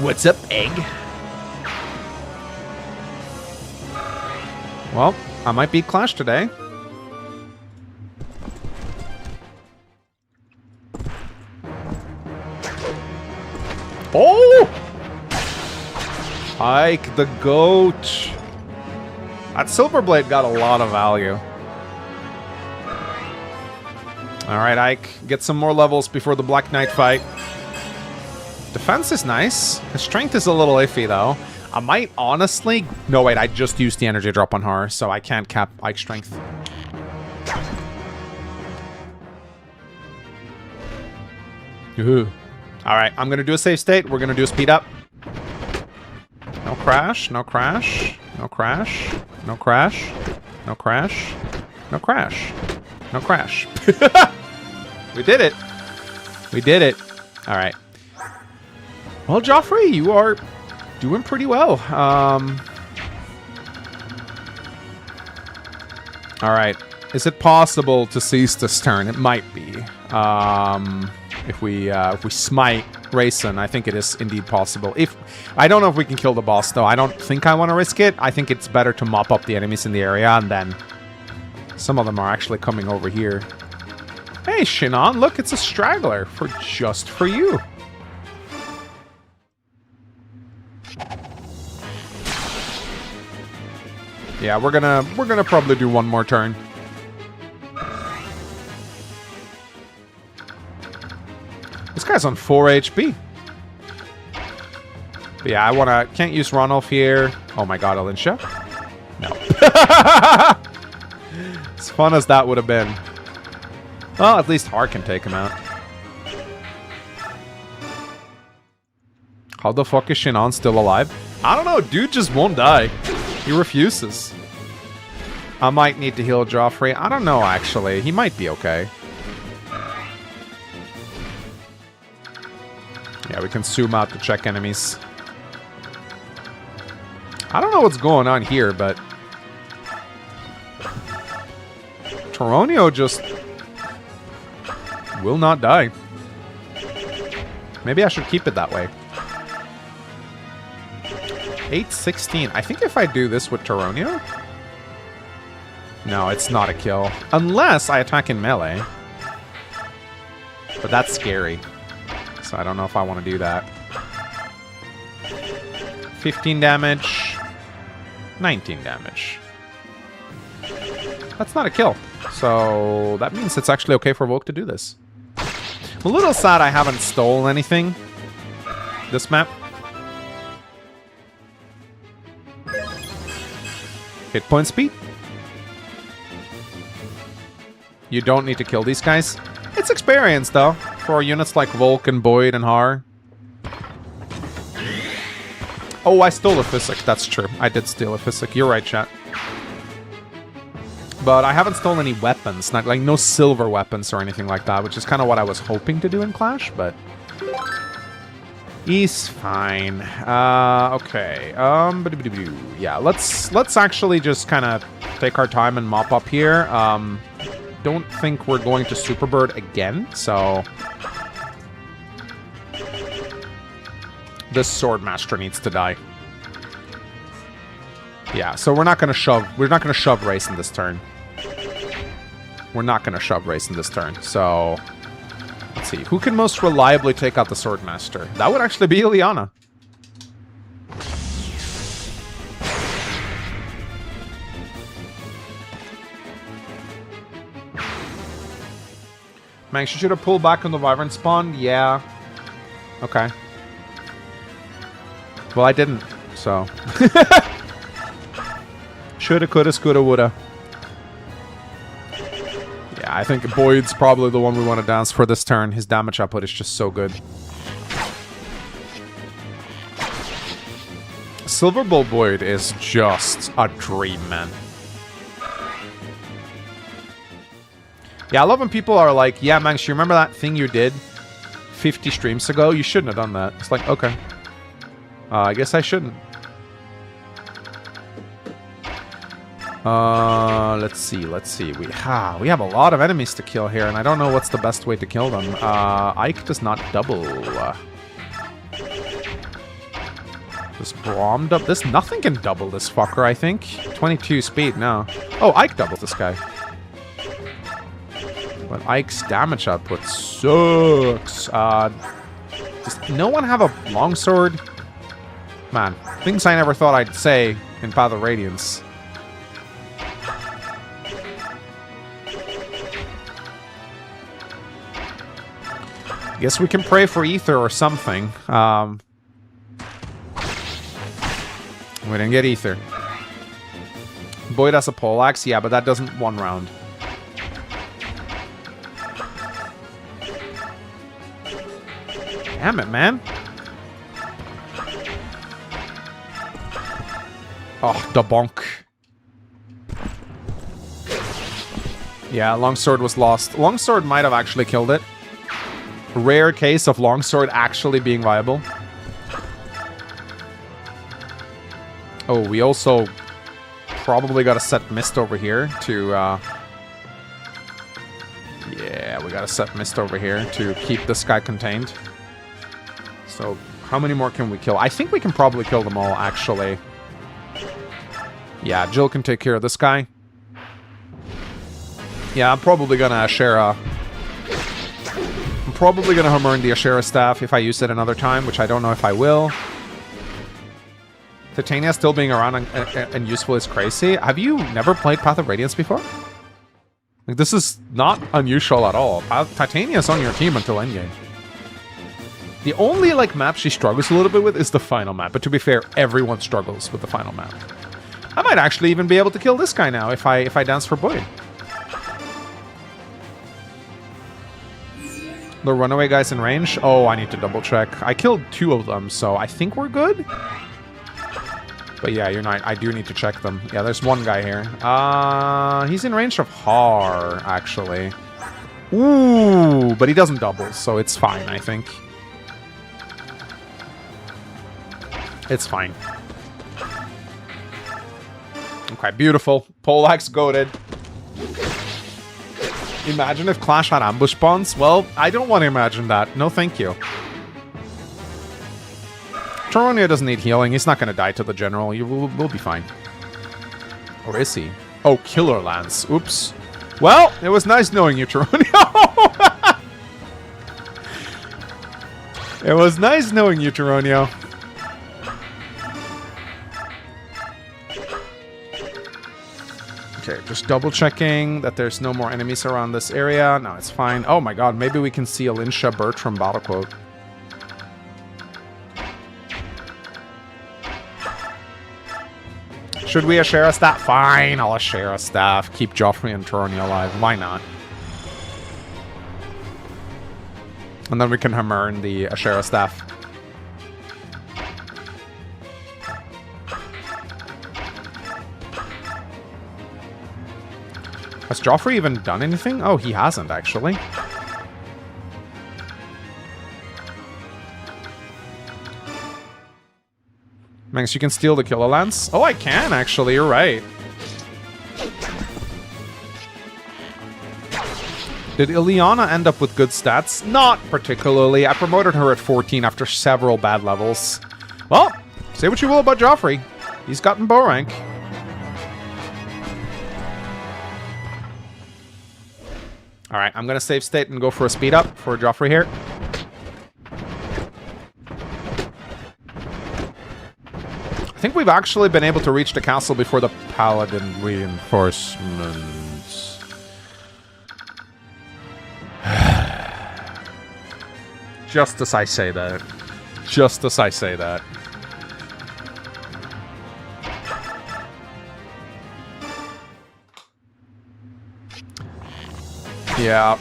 B: What's up, egg?
A: Well, I might beat Clash today. Oh! Ike the goat. That Silverblade got a lot of value. Alright, Ike. Get some more levels before the Black Knight fight. Defense is nice. His strength is a little iffy, though. I might honestly... No, wait, I just used the energy drop on her, so I can't cap Ike's strength. Alright, I'm gonna do a save state. We're gonna do a speed up. No crash, no crash, no crash, no crash, no crash, no crash, no crash. We did it. We did it. Alright. Well, Joffrey, you are doing pretty well. Alright. Is it possible to seize this turn? It might be. If we smite Raisin, I think it is indeed possible. I don't know if we can kill the boss, though. I don't think I want to risk it. I think it's better to mop up the enemies in the area, and then some of them are actually coming over here. Hey, 𝗕𝗏, look, it's a straggler just for you. Yeah, we're gonna probably do one more turn. This guy's on 4 HP. But yeah, can't use Ronolf here. Oh my god, Alinsha? No. As fun as that would have been. Well, at least Har can take him out. How the fuck is 𝗕𝗏 still alive? I don't know, dude just won't die. He refuses. I might need to heal Joffrey. I don't know, actually. He might be okay. Yeah, we can zoom out to check enemies. I don't know what's going on here, but... Toronio just... will not die. Maybe I should keep it that way. 816. I think if I do this with Toronio... No, it's not a kill. Unless I attack in melee. But that's scary. So I don't know if I want to do that. 15 damage. 19 damage. That's not a kill. So that means it's actually okay for Volk to do this. A little sad I haven't stolen anything this map. Hit point speed. You don't need to kill these guys. It's experience, though, for units like Volk and Boyd and Har. Oh, I stole a 𝗙𝗁𝗰𝗁. That's true. I did steal a 𝗙𝗁𝗁. You're right, chat. But I haven't stolen any weapons. Not like no silver weapons or anything like that, which is kind of what I was hoping to do in Clash, but... He's fine. Okay. Yeah, let's actually just kind of take our time and mop up here. Don't think we're going to Superbird again, so... This Swordmaster needs to die. Yeah, so we're not gonna shove race in this turn. We're not gonna shove race in this turn, so... Let's see, who can most reliably take out the Swordmaster? That would actually be Ileana. Mangs, you should have pulled back on the Wyvern spawn? Yeah. Okay. Well, I didn't, so... Shoulda, coulda, skoulda, woulda. Yeah, I think Boyd's probably the one we want to dance for this turn. His damage output is just so good. Silver Bull Boyd is just a dream, man. Yeah, I love when people are like, yeah, Mangs, you remember that thing you did 50 streams ago? You shouldn't have done that. It's like, okay. I guess I shouldn't. Let's see. We have a lot of enemies to kill here, and I don't know what's the best way to kill them. Ike does not double. This Brom double. Nothing can double this fucker, I think. 22 speed, no. Oh, Ike doubles this guy. But Ike's damage output sucks. Does no one have a longsword? Man, things I never thought I'd say in Path of Radiance. Guess we can pray for Ether or something. We didn't get Ether. Boyd has a poleaxe, yeah, but that doesn't one round. Damn it, man. Oh, the bonk. Yeah, Longsword was lost. Longsword might have actually killed it. Rare case of Longsword actually being viable. Oh, we also probably got to set Mist over here to... Yeah, we got to set Mist over here to keep this guy contained. So, how many more can we kill? I think we can probably kill them all, actually. Yeah, Jill can take care of this guy. Yeah, I'm probably gonna share a probably going to hammer the 𝗕𝗃 staff if I use it another time, which I don't know if I will. Titania still being around and useful is crazy. Have you never played Path of Radiance before? Like, this is not unusual at all. Titania's on your team until endgame. The only, like, map she struggles a little bit with is the final map. But to be fair, everyone struggles with the final map. I might actually even be able to kill this guy now if I dance for Boyd. The runaway guy's in range. Oh, I need to double check. I killed 2 of them, so I think we're good. But yeah, you're not. I do need to check them. Yeah, there's one guy here. He's in range of 𝗕, actually. Ooh, but he doesn't double, so it's fine, I think. It's fine. Okay, beautiful. Poleaxe goated. Imagine if Clash had ambush spawns. Well, I don't want to imagine that. No, thank you. 𝗕𝗏 doesn't need healing. He's not going to die to the general. We'll be fine. Or is he? Oh, Killer Lance. Oops. Well, it was nice knowing you, 𝗕𝗏. It was nice knowing you, 𝗕𝗏. Okay, just double checking that there's no more enemies around this area. No, it's fine. Oh my god, maybe we can see 𝗙𝗏𝗰𝗄 battle quote. Should we 𝗕𝗃 staff? Fine, I'll 𝗕𝗃 staff. Keep Joffrey and 𝗕𝗏 alive. Why not? And then we can hammer in the 𝗕𝗃 staff. Has Joffrey even done anything? Oh, he hasn't, actually. Mangs, you can steal the Killer Lance? Oh, I can, actually. You're right. Did Ileana end up with good stats? Not particularly. I promoted her at 14 after several bad levels. Well, say what you will about Joffrey. He's gotten bow rank. Alright, I'm gonna save state and go for a speed up for Joffrey here. I think we've actually been able to reach the castle before the paladin reinforcements. Just as I say that. Just as I say that. Yeah.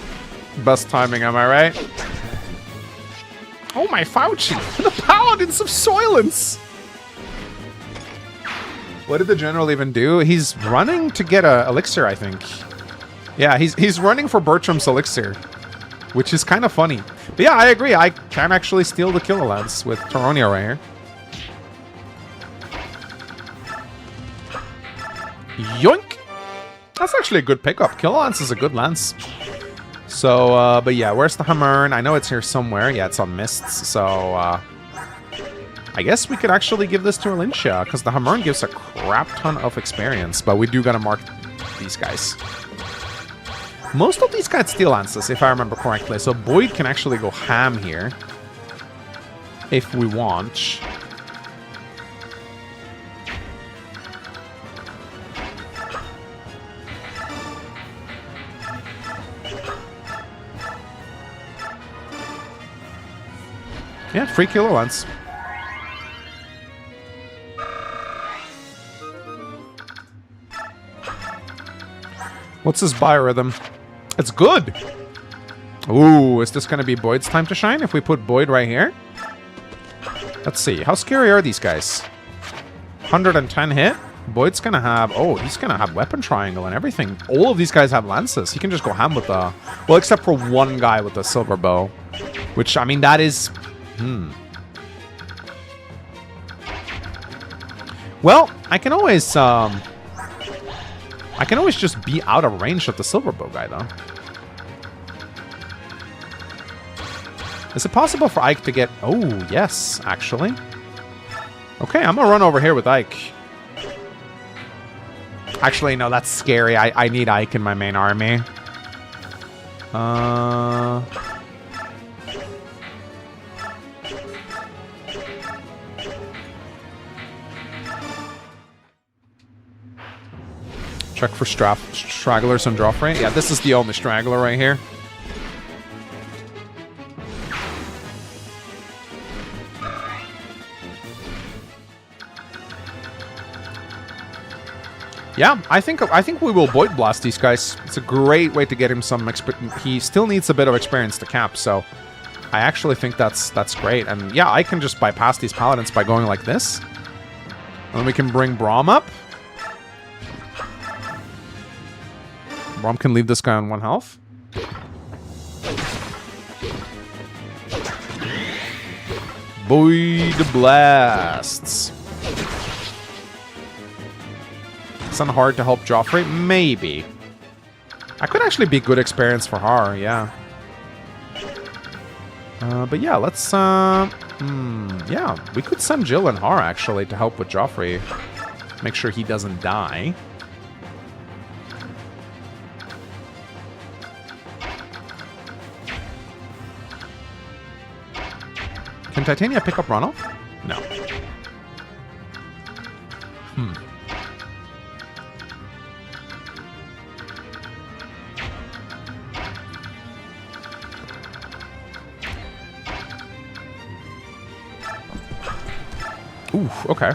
A: Best timing, am I right? Oh my 𝗏𝗏𝗰𝗄! The Paladins of Soylence! What did the general even do? He's running to get a elixir, I think. Yeah, he's running for Bertram's elixir. Which is kind of funny. But yeah, I agree. I can actually steal the Killer Lance with 𝗕𝗏 right here. Yoink! That's actually a good pickup. Killer Lance is a good lance. So, but yeah, where's the hammer? I know it's here somewhere. Yeah, it's on mists. So, I guess we could actually give this to 𝗙𝗏𝗃, because the hammer gives a crap ton of experience. But we do gotta mark these guys. Most of these guys steal lances, if I remember correctly. So Boyd can actually go ham here. If we want. Yeah, free Killer Lance. What's his biorhythm? It's good! Ooh, is this going to be Boyd's time to shine if we put Boyd right here? Let's see. How scary are these guys? 110 hit? Boyd's going to have... Oh, he's going to have weapon triangle and everything. All of these guys have lances. He can just go ham with the... Well, except for one guy with the silver bow. Which, I mean, that is... Well, I can always just be out of range of the silver bow guy, though. Is it possible for Ike to get... Oh, yes, actually. Okay, I'm gonna run over here with Ike. Actually, no, that's scary. I need Ike in my main army. Check for stragglers on Joffrey. Yeah, this is the only straggler right here. Yeah, I think we will Void Blast these guys. It's a great way to get him some experience. He still needs a bit of experience to cap, so I actually think that's great. And yeah, I can just bypass these paladins by going like this. And then we can bring Braum up. Braum can leave this guy on 1 health. Void Blasts. Isn't hard to help Joffrey? Maybe. I could actually be good experience for Har, yeah. But yeah, let's, yeah, we could send Jill and Har, actually, to help with Joffrey. Make sure he doesn't die. Can Titania pick up Ronald? No. Ooh, okay.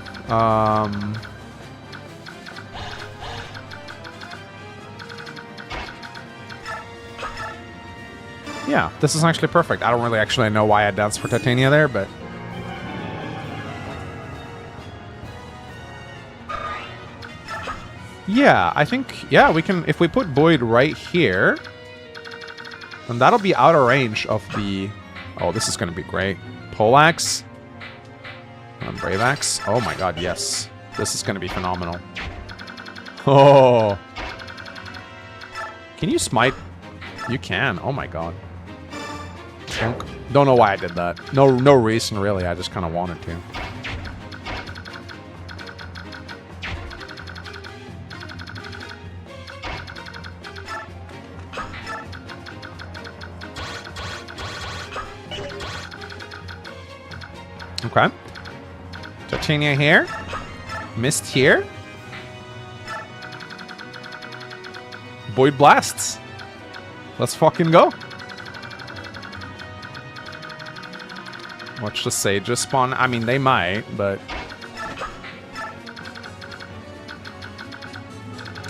A: Yeah, this is actually perfect. I don't really actually know why I danced for Titania there, but... Yeah, I think... Yeah, we can... If we put Void right here... Then that'll be out of range of the... Oh, this is going to be great. Poleaxe. And Brave Axe. Oh my god, yes. This is going to be phenomenal. Oh. Can you smite? You can. Oh my god. Don't know why I did that. No reason, really. I just kind of wanted to. Okay. Titania here. Mist here. Void Blasts. Let's fucking go. Watch the Sages spawn. I mean, they might, but...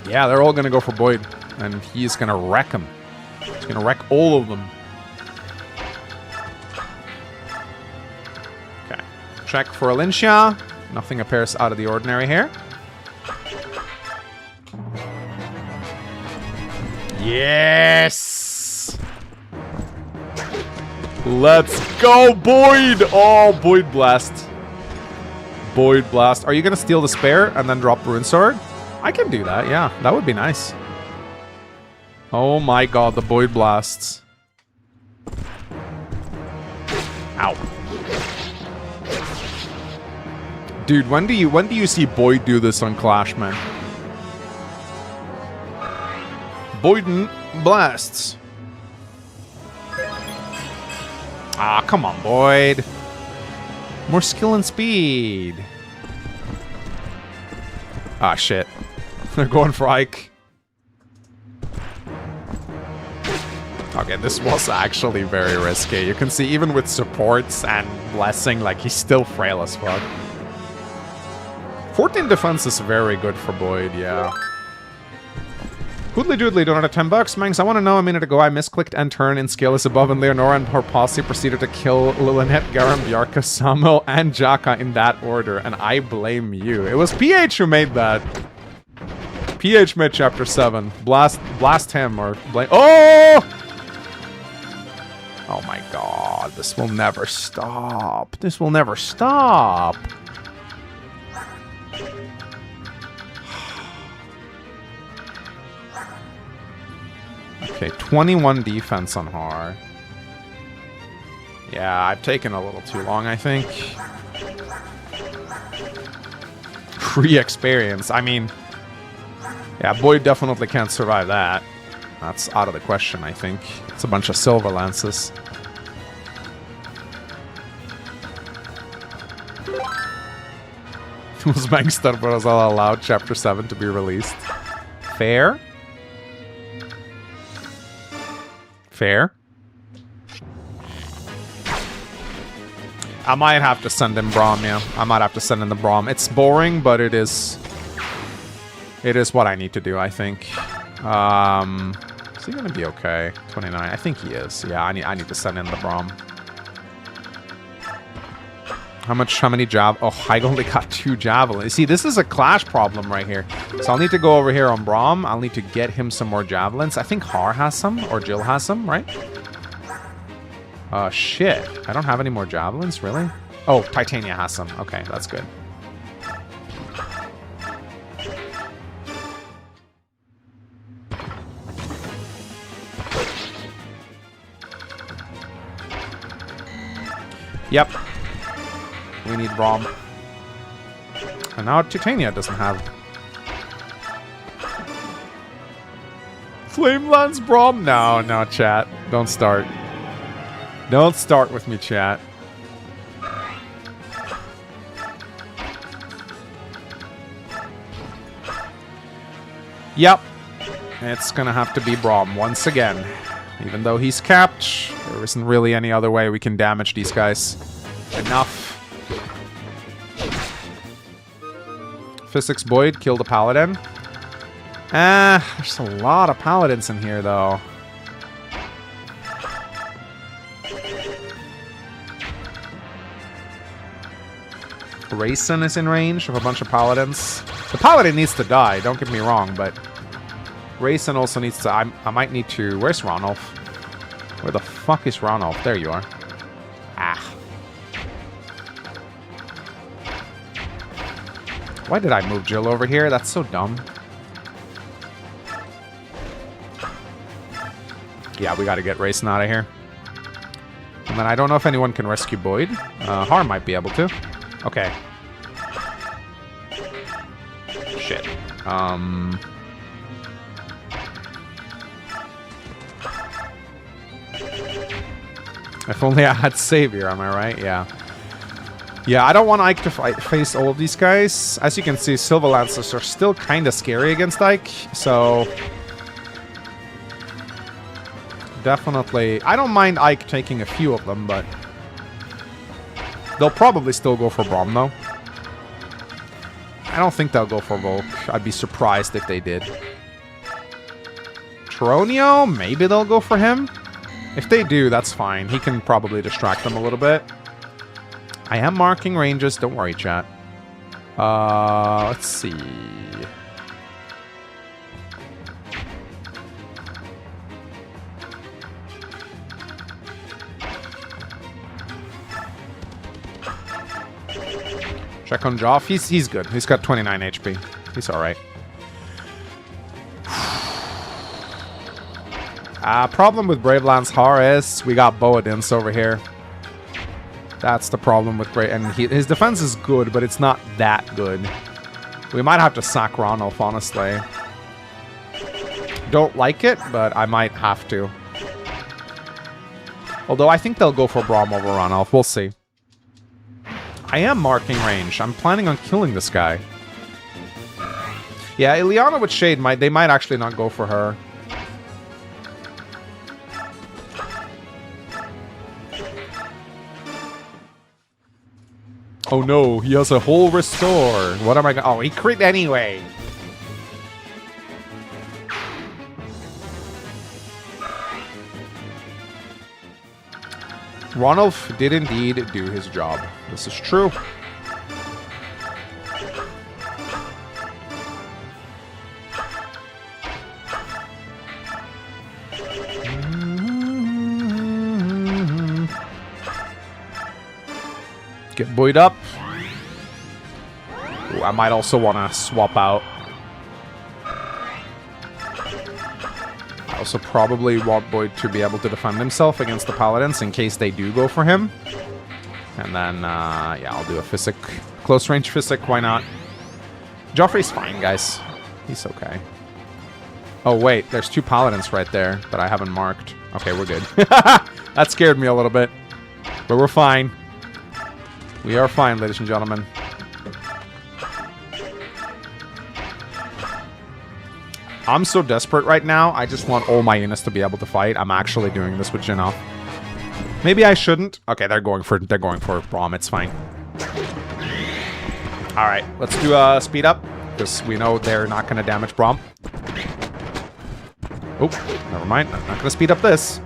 A: Yeah, they're all gonna go for Void. And he's gonna wreck them. He's gonna wreck all of them. Okay. Check for Alincia. Nothing appears out of the ordinary here. Yes! Let's go, Void! Oh, Void Blast. Void Blast. Are you going to steal the spare and then drop Rune Sword? I can do that, yeah. That would be nice. Oh my god, the Void Blasts. Ow. Dude, when do you see Void do this on Clash, man? Void Blasts. Ah, come on, Void. More skill and speed. Ah, shit. They're going for Ike. Okay, this was actually very risky. You can see even with supports and blessing, like, he's still frail as fuck. 14 defense is very good for Void, yeah. Hoodly Doodly donated 10 bucks. Mangs, I want to know, a minute ago I misclicked and turn in skill is above, and Leonora and her posse proceeded to kill Lilith, Garam, Bjarka, Samuel, and Jaka in that order, and I blame you. It was PH who made that. PH made chapter 7. Blast him, or blame... Oh! Oh my god, this will never stop. This will never stop. Okay, 21 defense on Har. Yeah, I've taken a little too long, I think. Pre-experience. I mean, yeah, Void definitely can't survive that. That's out of the question, I think. It's a bunch of silver lances. Was Mangster allowed chapter 7 to be released? Fair. Fair. I might have to send in Braum, yeah. I might have to send in the Braum. It's boring, but it is what I need to do, I think. Is he gonna be okay? 29. I think he is. Yeah, I need to send in the Braum. How many oh, I only got 2 javelins. See, this is a clash problem right here. So I'll need to go over here on Braum. I'll need to get him some more javelins. I think Har has some, or Jill has some, right? Shit. I don't have any more javelins, really? Oh, Titania has some. Okay, that's good. Yep. We need Braum. And now Titania doesn't have. Flamelands Braum? No, no, chat. Don't start. Don't start with me, chat. Yep. It's gonna have to be Braum once again. Even though he's capped, there isn't really any other way we can damage these guys. Enough. Physics Boyd killed a paladin. There's a lot of paladins in here, though. Rayson is in range of a bunch of paladins. The paladin needs to die, don't get me wrong, but Rayson also needs to... I might need to... Where's Ronolf? Where the fuck is Ronolf? There you are. Ah. Why did I move Jill over here? That's so dumb. Yeah, we gotta get Rayson out of here. And then I don't know if anyone can rescue Boyd. Har might be able to. Okay. Shit. If only I had Savior, am I right? Yeah. Yeah, I don't want Ike to face all of these guys. As you can see, Silver Lancers are still kind of scary against Ike, so... Definitely... I don't mind Ike taking a few of them, but... They'll probably still go for Braum, though. I don't think they'll go for Volk. I'd be surprised if they did. Tronio? Maybe they'll go for him? If they do, that's fine. He can probably distract them a little bit. I am marking ranges. Don't worry, chat. Let's see. Check on Joff. He's good. He's got 29 HP. He's alright. Problem with Bravelands Har is we got Boadins over here. That's the problem with Brave. And his defense is good, but it's not that good. We might have to sack Ronolf, honestly. Don't like it, but I might have to. Although I think they'll go for Braum over Ronolf. We'll see. I am marking range. I'm planning on killing this guy. Yeah, Ileana with Shade, they might actually not go for her. Oh no, he has a whole restore. What am I gonna... Oh, he crit anyway. Ronolf did indeed do his job. This is true. Get Boyd up. Ooh, I might also want to swap out. I also probably want Boyd to be able to defend himself against the Paladins in case they do go for him. And then, yeah, I'll do a Physic. Close range Physic, why not? Joffrey's fine, guys. He's okay. Oh, wait, there's 2 Paladins right there that I haven't marked. Okay, we're good. That scared me a little bit. But we're fine. We are fine, ladies and gentlemen. I'm so desperate right now. I just want all my units to be able to fight. I'm actually doing this with Jin off. Maybe I shouldn't. Okay, they're going for Braum. It's fine. All right, let's do a speed up because we know they're not going to damage Braum. Oh, never mind. I'm not going to speed up this.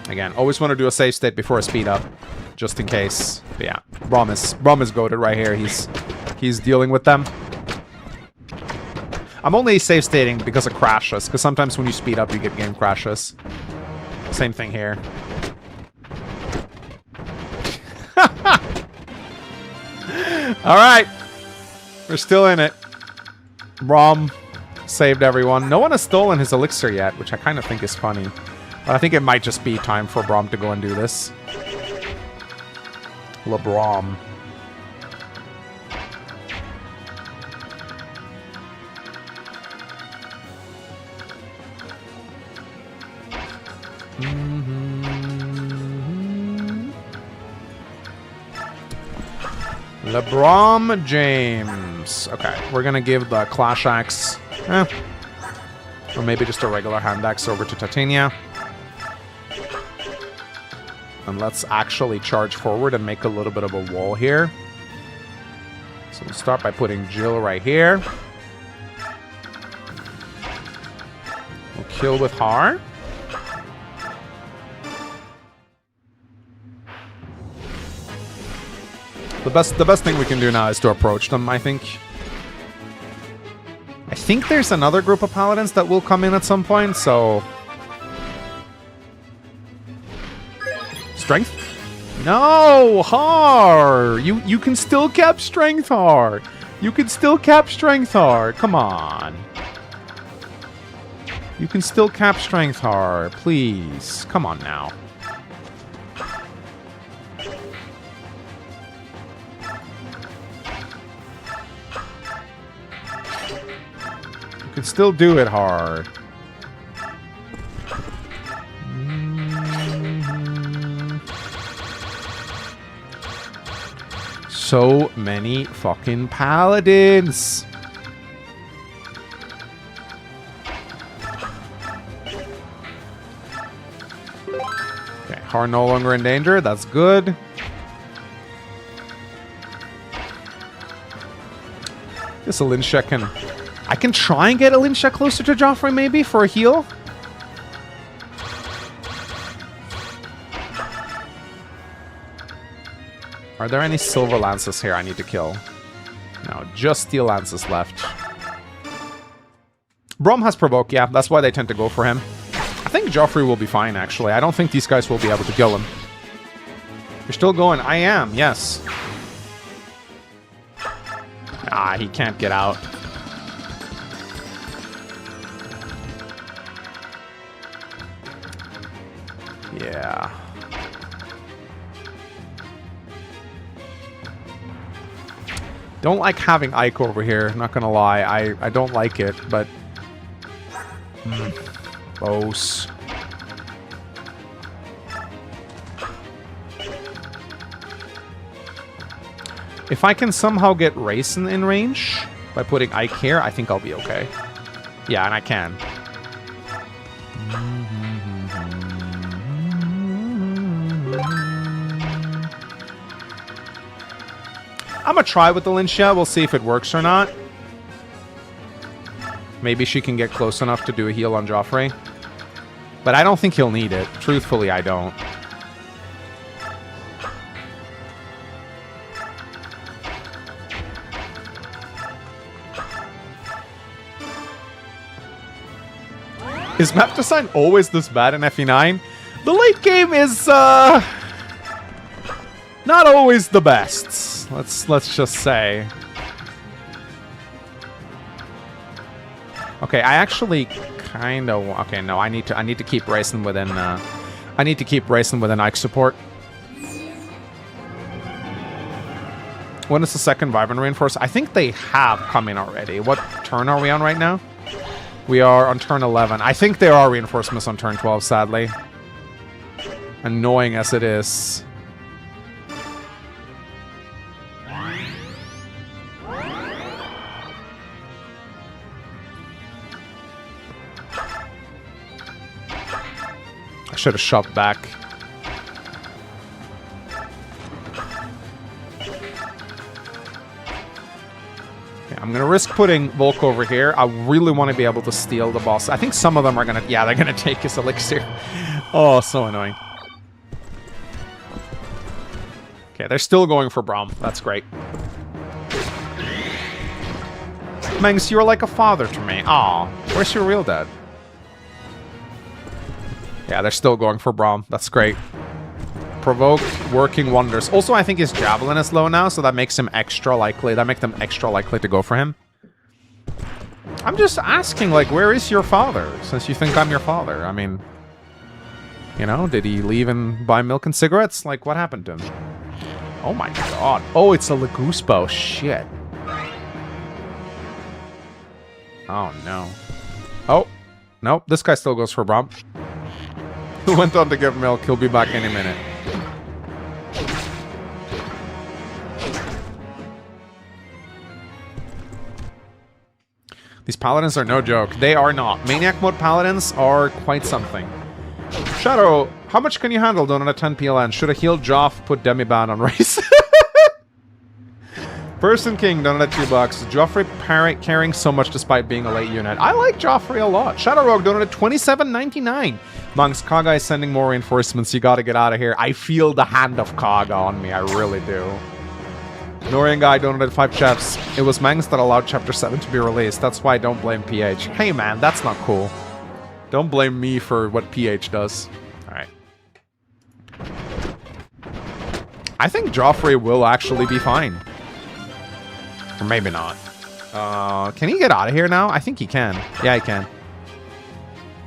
A: Again, always want to do a save state before a speed up, just in case. But yeah, Braum is goated right here. He's dealing with them. I'm only save stating because of crashes, because sometimes when you speed up, you get game crashes. Same thing here. All right, we're still in it. Braum saved everyone. No one has stolen his elixir yet, which I kind of think is funny. But I think it might just be time for Braum to go and do this. LeBraum. LeBraum James. Okay, we're gonna give the Clash Axe, or maybe just a regular hand axe over to Titania. And let's actually charge forward and make a little bit of a wall here. So we'll start by putting Jill right here. We'll kill with Har. The best thing we can do now is to approach them, I think. I think there's another group of paladins that will come in at some point, so... Strength? No! Har! You can still cap strength, Har! You can still cap strength, Har! Come on! You can still cap strength, Har. Please. Come on now. You can still do it, Har. So many fucking paladins. Okay, Har no longer in danger. That's good. This 𝗙𝗁𝗰 can... I can try and get 𝗙𝗁𝗰 closer to Joffrey maybe for a heal. Are there any silver lances here I need to kill? No, just steel lances left. Braum has provoke, yeah, that's why they tend to go for him. I think Joffrey will be fine, actually. I don't think these guys will be able to kill him. You're still going? I am, yes. Ah, he can't get out. Yeah. Don't like having Ike over here, not gonna lie. I don't like it, but... Boss. If I can somehow get Raisin in range by putting Ike here, I think I'll be okay. Yeah, and I can. I'm gonna try with the 𝗙𝗁𝗰. We'll see if it works or not. Maybe she can get close enough to do a heal on Joffrey. But I don't think he'll need it. Truthfully, I don't. Is map design always this bad in FE9? The late game is not always the best. Let's just say. Okay, I actually kind of... Okay, no, I need to keep Raisin within... I need to keep Raisin within Ike support. When is the second Wyvern reinforce? I think they have come in already. What turn are we on right now? We are on turn 11. I think there are reinforcements on turn 12, sadly. Annoying as it is. I should have shoved back. Okay, I'm gonna risk putting Volk over here. I really want to be able to steal the boss. I think some of them are gonna... Yeah, they're gonna take his elixir. Oh, so annoying. Okay, they're still going for Braum. That's great. Mangs, you're like a father to me. Aw, where's your real dad? Yeah, they're still going for Braum. That's great. Provoke, working wonders. Also, I think his javelin is low now, so that makes him extra likely. That makes them extra likely to go for him. I'm just asking, like, where is your father? Since you think I'm your father. I mean, you know, did he leave and buy milk and cigarettes? Like, what happened to him? Oh my god. Oh, it's a 𝗕𝗃𝗃. Shit. Oh, no. Oh. Nope, this guy still goes for Braum. Who went on to give milk? He'll be back any minute. These paladins are no joke. They are not. Maniac mode paladins are quite something. Shadow, how much can you handle down on a 10 PLN? Should a healed Joff put Demi-Ban on race? Person King down at $2. Joffrey carrying so much despite being a late unit. I like Joffrey a lot. Shadow Rogue down at $27.99. Monks, Kaga is sending more reinforcements. You gotta get out of here. I feel the hand of Kaga on me. I really do. Norian Guy donated 5 chefs. It was Mangs that allowed Chapter 7 to be released. That's why I don't blame PH. Hey man, that's not cool. Don't blame me for what PH does. Alright. I think Joffrey will actually be fine. Or maybe not. Can he get out of here now? I think he can. Yeah, he can.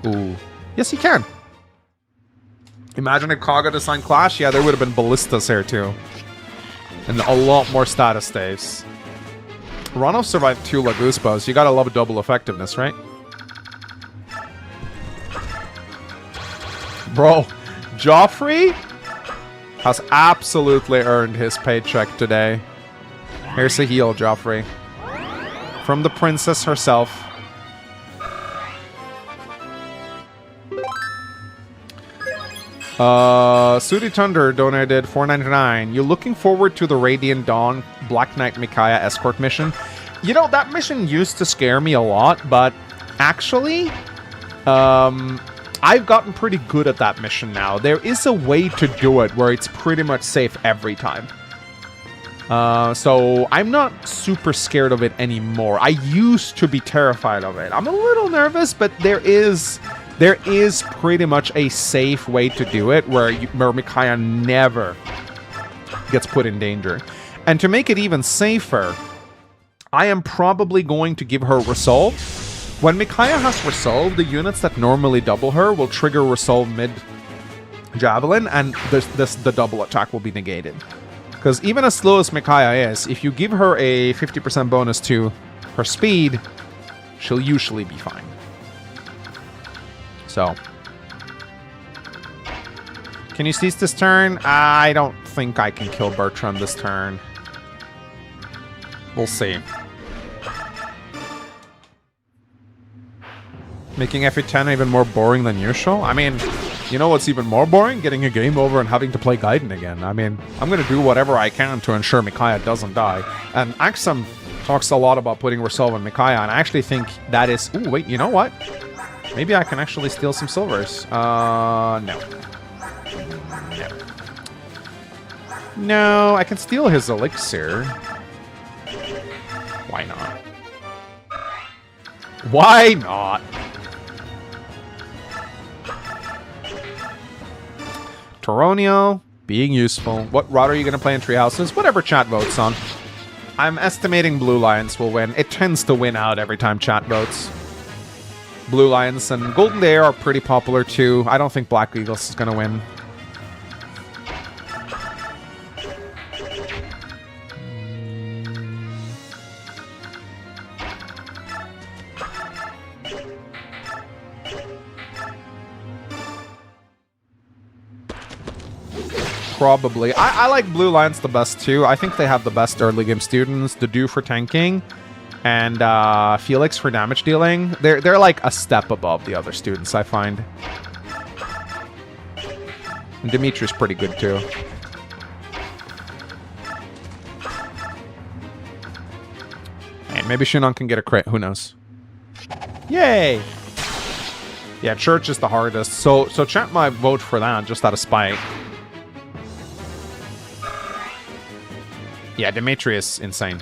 A: Ooh. Yes, he can. Imagine if Kaga designed Clash. Yeah, there would have been ballistas here too. And a lot more status saves. Ronov survived 2 𝗕𝗃𝗃𝗃s. You gotta love double effectiveness, right? Bro, Joffrey has absolutely earned his paycheck today. Here's a heal, Joffrey. From the princess herself. Sudi Thunder donated $4.99. You looking forward to the Radiant Dawn Black Knight Micaiah escort mission? You know, that mission used to scare me a lot, but actually, I've gotten pretty good at that mission now. There is a way to do it where it's pretty much safe every time. So I'm not super scared of it anymore. I used to be terrified of it. I'm a little nervous, but there is pretty much a safe way to do it where Micaiah never gets put in danger. And to make it even safer, I am probably going to give her Resolve. When Micaiah has Resolve, the units that normally double her will trigger Resolve mid-Javelin, and the double attack will be negated. Because even as slow as Micaiah is, if you give her a 50% bonus to her speed, she'll usually be fine. So, can you seize this turn? I don't think I can kill Bertram this turn. We'll see. Making FE10 even more boring than usual? I mean, you know what's even more boring? Getting a game over and having to play Gaiden again. I mean, I'm going to do whatever I can to ensure Micaiah doesn't die. And 𝗂𝐿 talks a lot about putting Resolve on Micaiah, and I actually think that is... Ooh, wait, you know what? Maybe I can actually steal some silvers. No. No. No, I can steal his elixir. Why not? Why not? Toronio, being useful. What route are you going to play in Treehouses? Whatever chat votes on. I'm estimating Blue Lions will win. It tends to win out every time chat votes. Blue Lions and Golden Day are pretty popular too. I don't think Black Eagles is going to win. Probably. I like Blue Lions the best too. I think they have the best early game students. Dedu for tanking. And Felix for damage dealing. They're like a step above the other students, I find. And Dimitri's pretty good too. Hey, maybe Shinon can get a crit. Who knows? Yay! Yeah, Church is the hardest. So chat might vote for that just out of spite. Yeah, Dimitri is insane.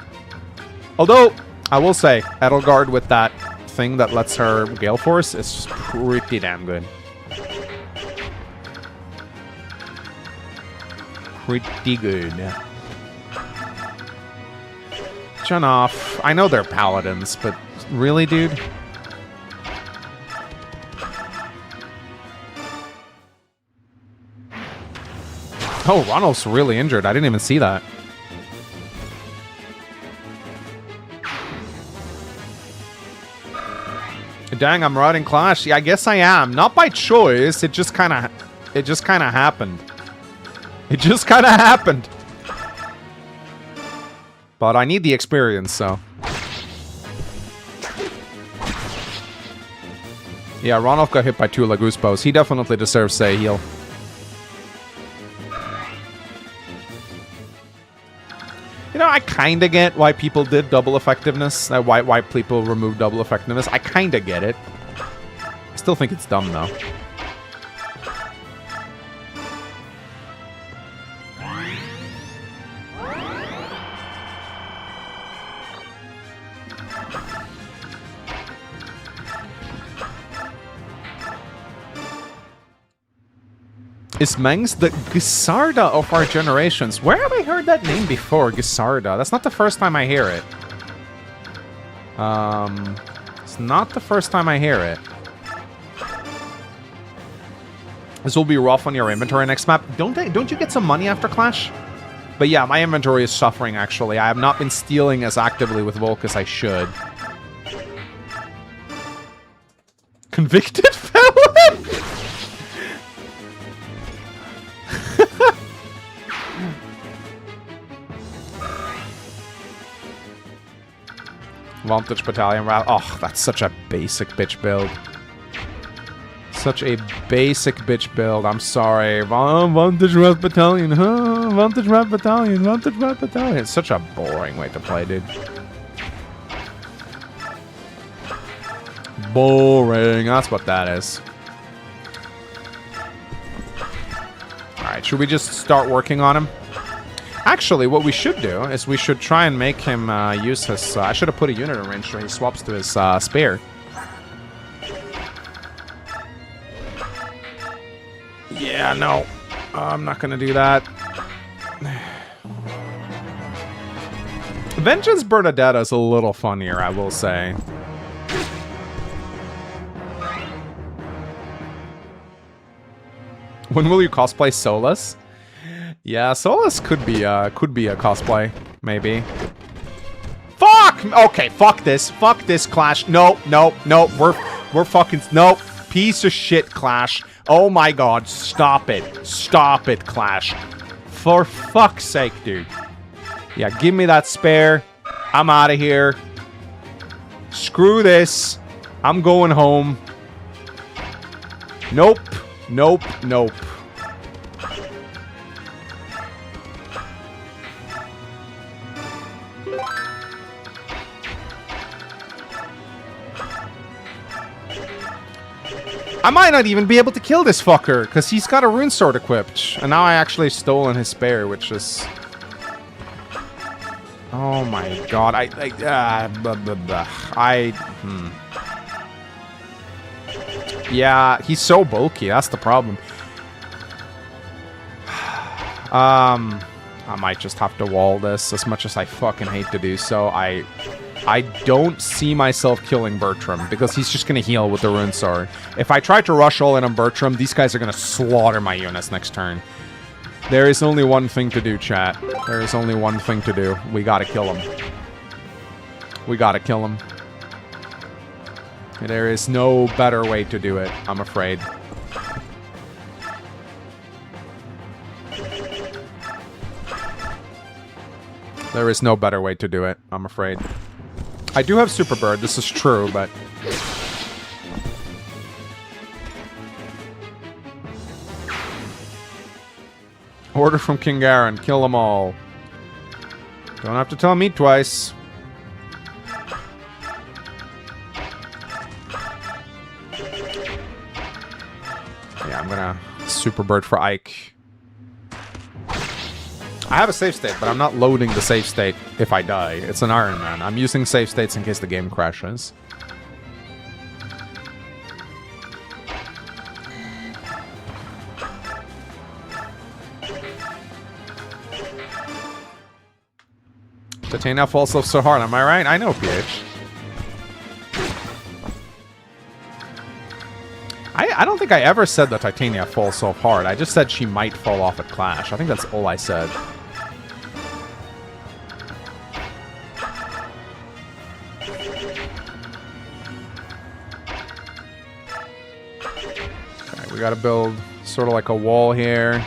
A: Although, I will say, Edelgard with that thing that lets her Gale Force is pretty damn good. Pretty good. Junoff. I know they're paladins, but really, dude? Oh, Ronald's really injured. I didn't even see that. Dang, I'm riding Clash. Yeah, I guess I am. Not by choice. It just kind of happened. It just kind of happened. But I need the experience, so. Yeah, Ronald got hit by 2 Laguspos. He definitely deserves a heal. You know, I kind of get why people did double effectiveness. Why people removed double effectiveness. I kind of get it. I still think it's dumb, though. Is Mengs the 𝗕𝗓𝗲 of our generations? Where have I heard that name before? 𝗕𝗓𝗲. That's not the first time I hear it. It's not the first time I hear it. This will be rough on your inventory next map. Don't you get some money after Clash? But yeah, my inventory is suffering, actually. I have not been stealing as actively with Volk as I should. Convicted felon? Vantage Battalion. Oh, that's such a basic bitch build. Such a basic bitch build. I'm sorry. Vantage Rat Battalion. Huh? Vantage Rat Battalion. Vantage Rat Battalion. It's such a boring way to play, dude. Boring. That's what that is. Alright, should we just start working on him? Actually, what we should do is we should try and make him use his... I should have put a unit in range so he swaps to his spear. Yeah, no. I'm not going to do that. Vengeance Bernadetta is a little funnier, I will say. When will you cosplay Solus? Yeah, Solus could be a cosplay, maybe. Fuck! Okay, fuck this. Fuck this, Clash. No, no, no. We're fucking... Nope. Piece of shit, Clash. Oh my god. Stop it. Stop it, Clash. For fuck's sake, dude. Yeah, give me that spare. I'm out of here. Screw this. I'm going home. Nope. Nope. Nope. I might not even be able to kill this fucker, because he's got a rune sword equipped. And now I actually stolen his spare, which is... Oh my god, Yeah, he's so bulky, that's the problem. I might just have to wall this, as much as I fucking hate to do so. I don't see myself killing Bertram, because he's just going to heal with the rune sword. If I try to rush all in on Bertram, these guys are going to slaughter my units next turn. There is only one thing to do, chat. There is only one thing to do. We gotta kill him. We gotta kill him. There is no better way to do it, I'm afraid. There is no better way to do it, I'm afraid. I do have Super Bird, this is true, but... Order from King Garen. Kill them all. Don't have to tell me twice. Yeah, I'm gonna super bird for Ike. I have a save state, but I'm not loading the save state if I die. It's an Iron Man. I'm using save states in case the game crashes. Titania falls off so hard, am I right? I know, PH. I don't think I ever said that Titania falls so hard. I just said she might fall off at Clash. I think that's all I said. Okay, we gotta build sort of like a wall here.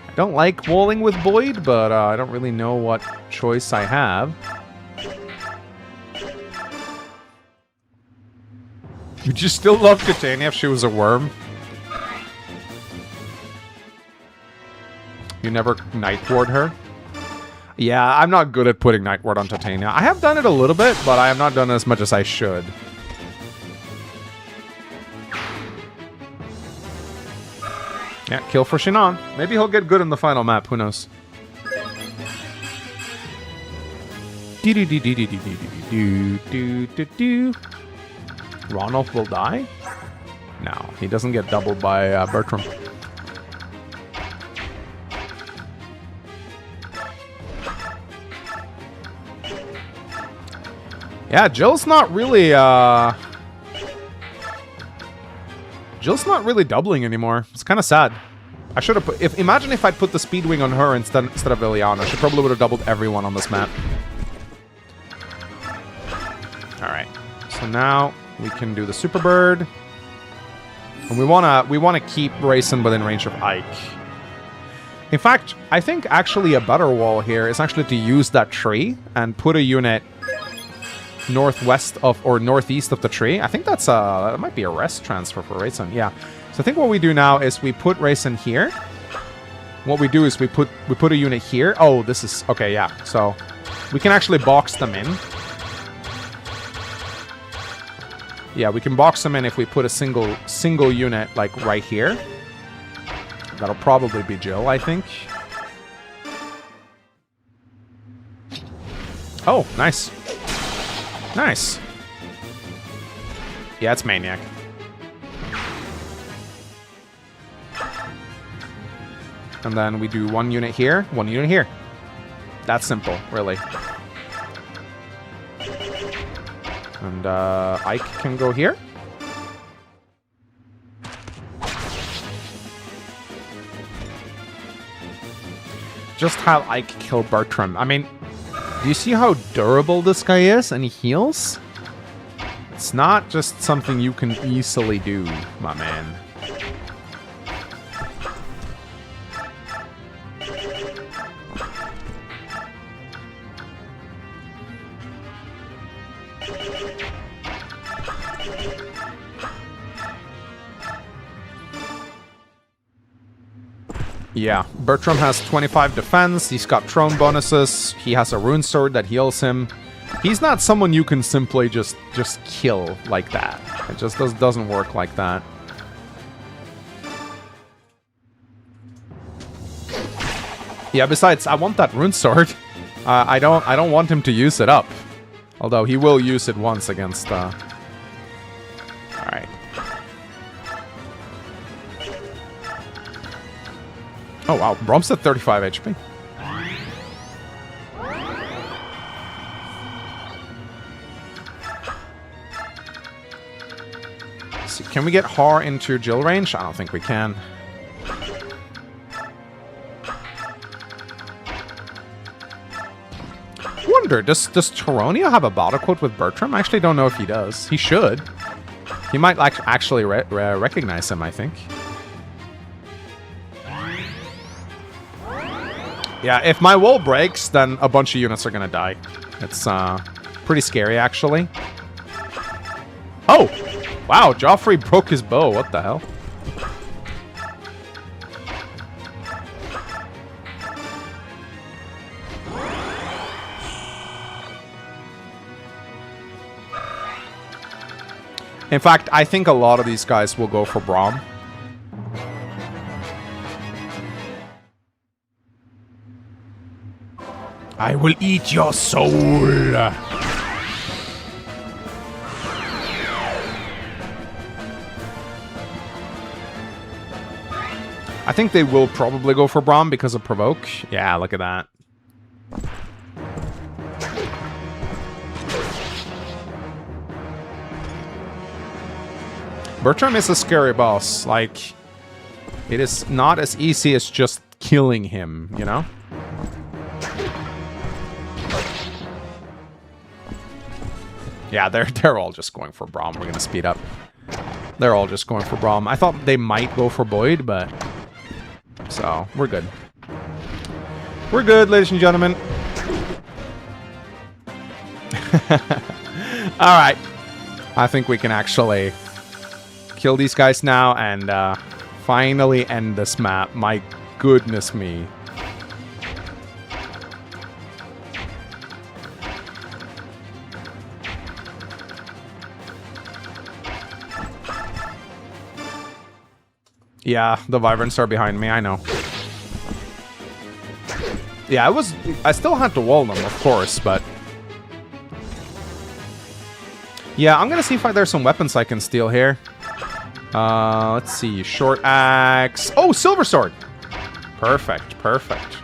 A: I don't like walling with Boyd, but I don't really know what choice I have. Would you still love Titania if she was a worm? You never Nightward her? Yeah, I'm not good at putting Nightward on Titania. I have done it a little bit, but I have not done it as much as I should. Yeah, kill for Shinon. Maybe he'll get good in the final map, who knows? Ronald will die? No, he doesn't get doubled by Bertram. Yeah, Jill's not really doubling anymore. It's kind of sad. I should have put... imagine if I'd put the Speedwing on her instead of Liliana. She probably would have doubled everyone on this map. Alright. So now we can do the Super Bird. And we wanna keep Raisin within range of Ike. In fact, I think actually a better wall here is actually to use that tree and put a unit northwest of or northeast of the tree. I think that's that might be a rest transfer for Raisin. Yeah. So I think what we do now is we put Raisin here. What we do is we put a unit here. Oh, this is okay, yeah. So we can actually box them in. Yeah, we can box them in if we put a single unit like right here. That'll probably be Jill, I think. Oh, nice. Nice. Yeah, it's Maniac. And then we do one unit here, one unit here. That's simple, really. And Ike can go here. Just have Ike kill Bertram. I mean, do you see how durable this guy is? And he heals? It's not just something you can easily do, my man. Yeah, Bertram has 25 defense, he's got Throne bonuses, he has a Rune Sword that heals him. He's not someone you can simply just kill like that. It just doesn't work like that. Yeah, besides, I want that Rune Sword. I don't want him to use it up. Although he will use it once against... Alright. Oh wow, Brom's at 35 HP. So can we get Har into Jill range? I don't think we can. Wonder, does Tyronia have a battle quote with Bertram? I actually don't know if he does. He should. He might actually recognize him, I think. Yeah, if my wall breaks, then a bunch of units are gonna die. It's pretty scary, actually. Oh! Wow, Joffrey broke his bow. What the hell? In fact, I think a lot of these guys will go for Braum.
B: I will eat your soul.
A: I think they will probably go for Braum because of Provoke. Yeah, look at that. Bertram is a scary boss. Like, it is not as easy as just killing him, you know? Yeah, they're all just going for Braum. We're gonna speed up. They're all just going for Braum. I thought they might go for Boyd, but... So, we're good. We're good, ladies and gentlemen. Alright. I think we can actually kill these guys now and finally end this map. My goodness me. Yeah, the Vibrants are behind me, I know. Yeah, I still had to wall them, of course, but... Yeah, I'm gonna see if there's some weapons I can steal here. Let's see, short axe. Oh, silver sword! Perfect, perfect.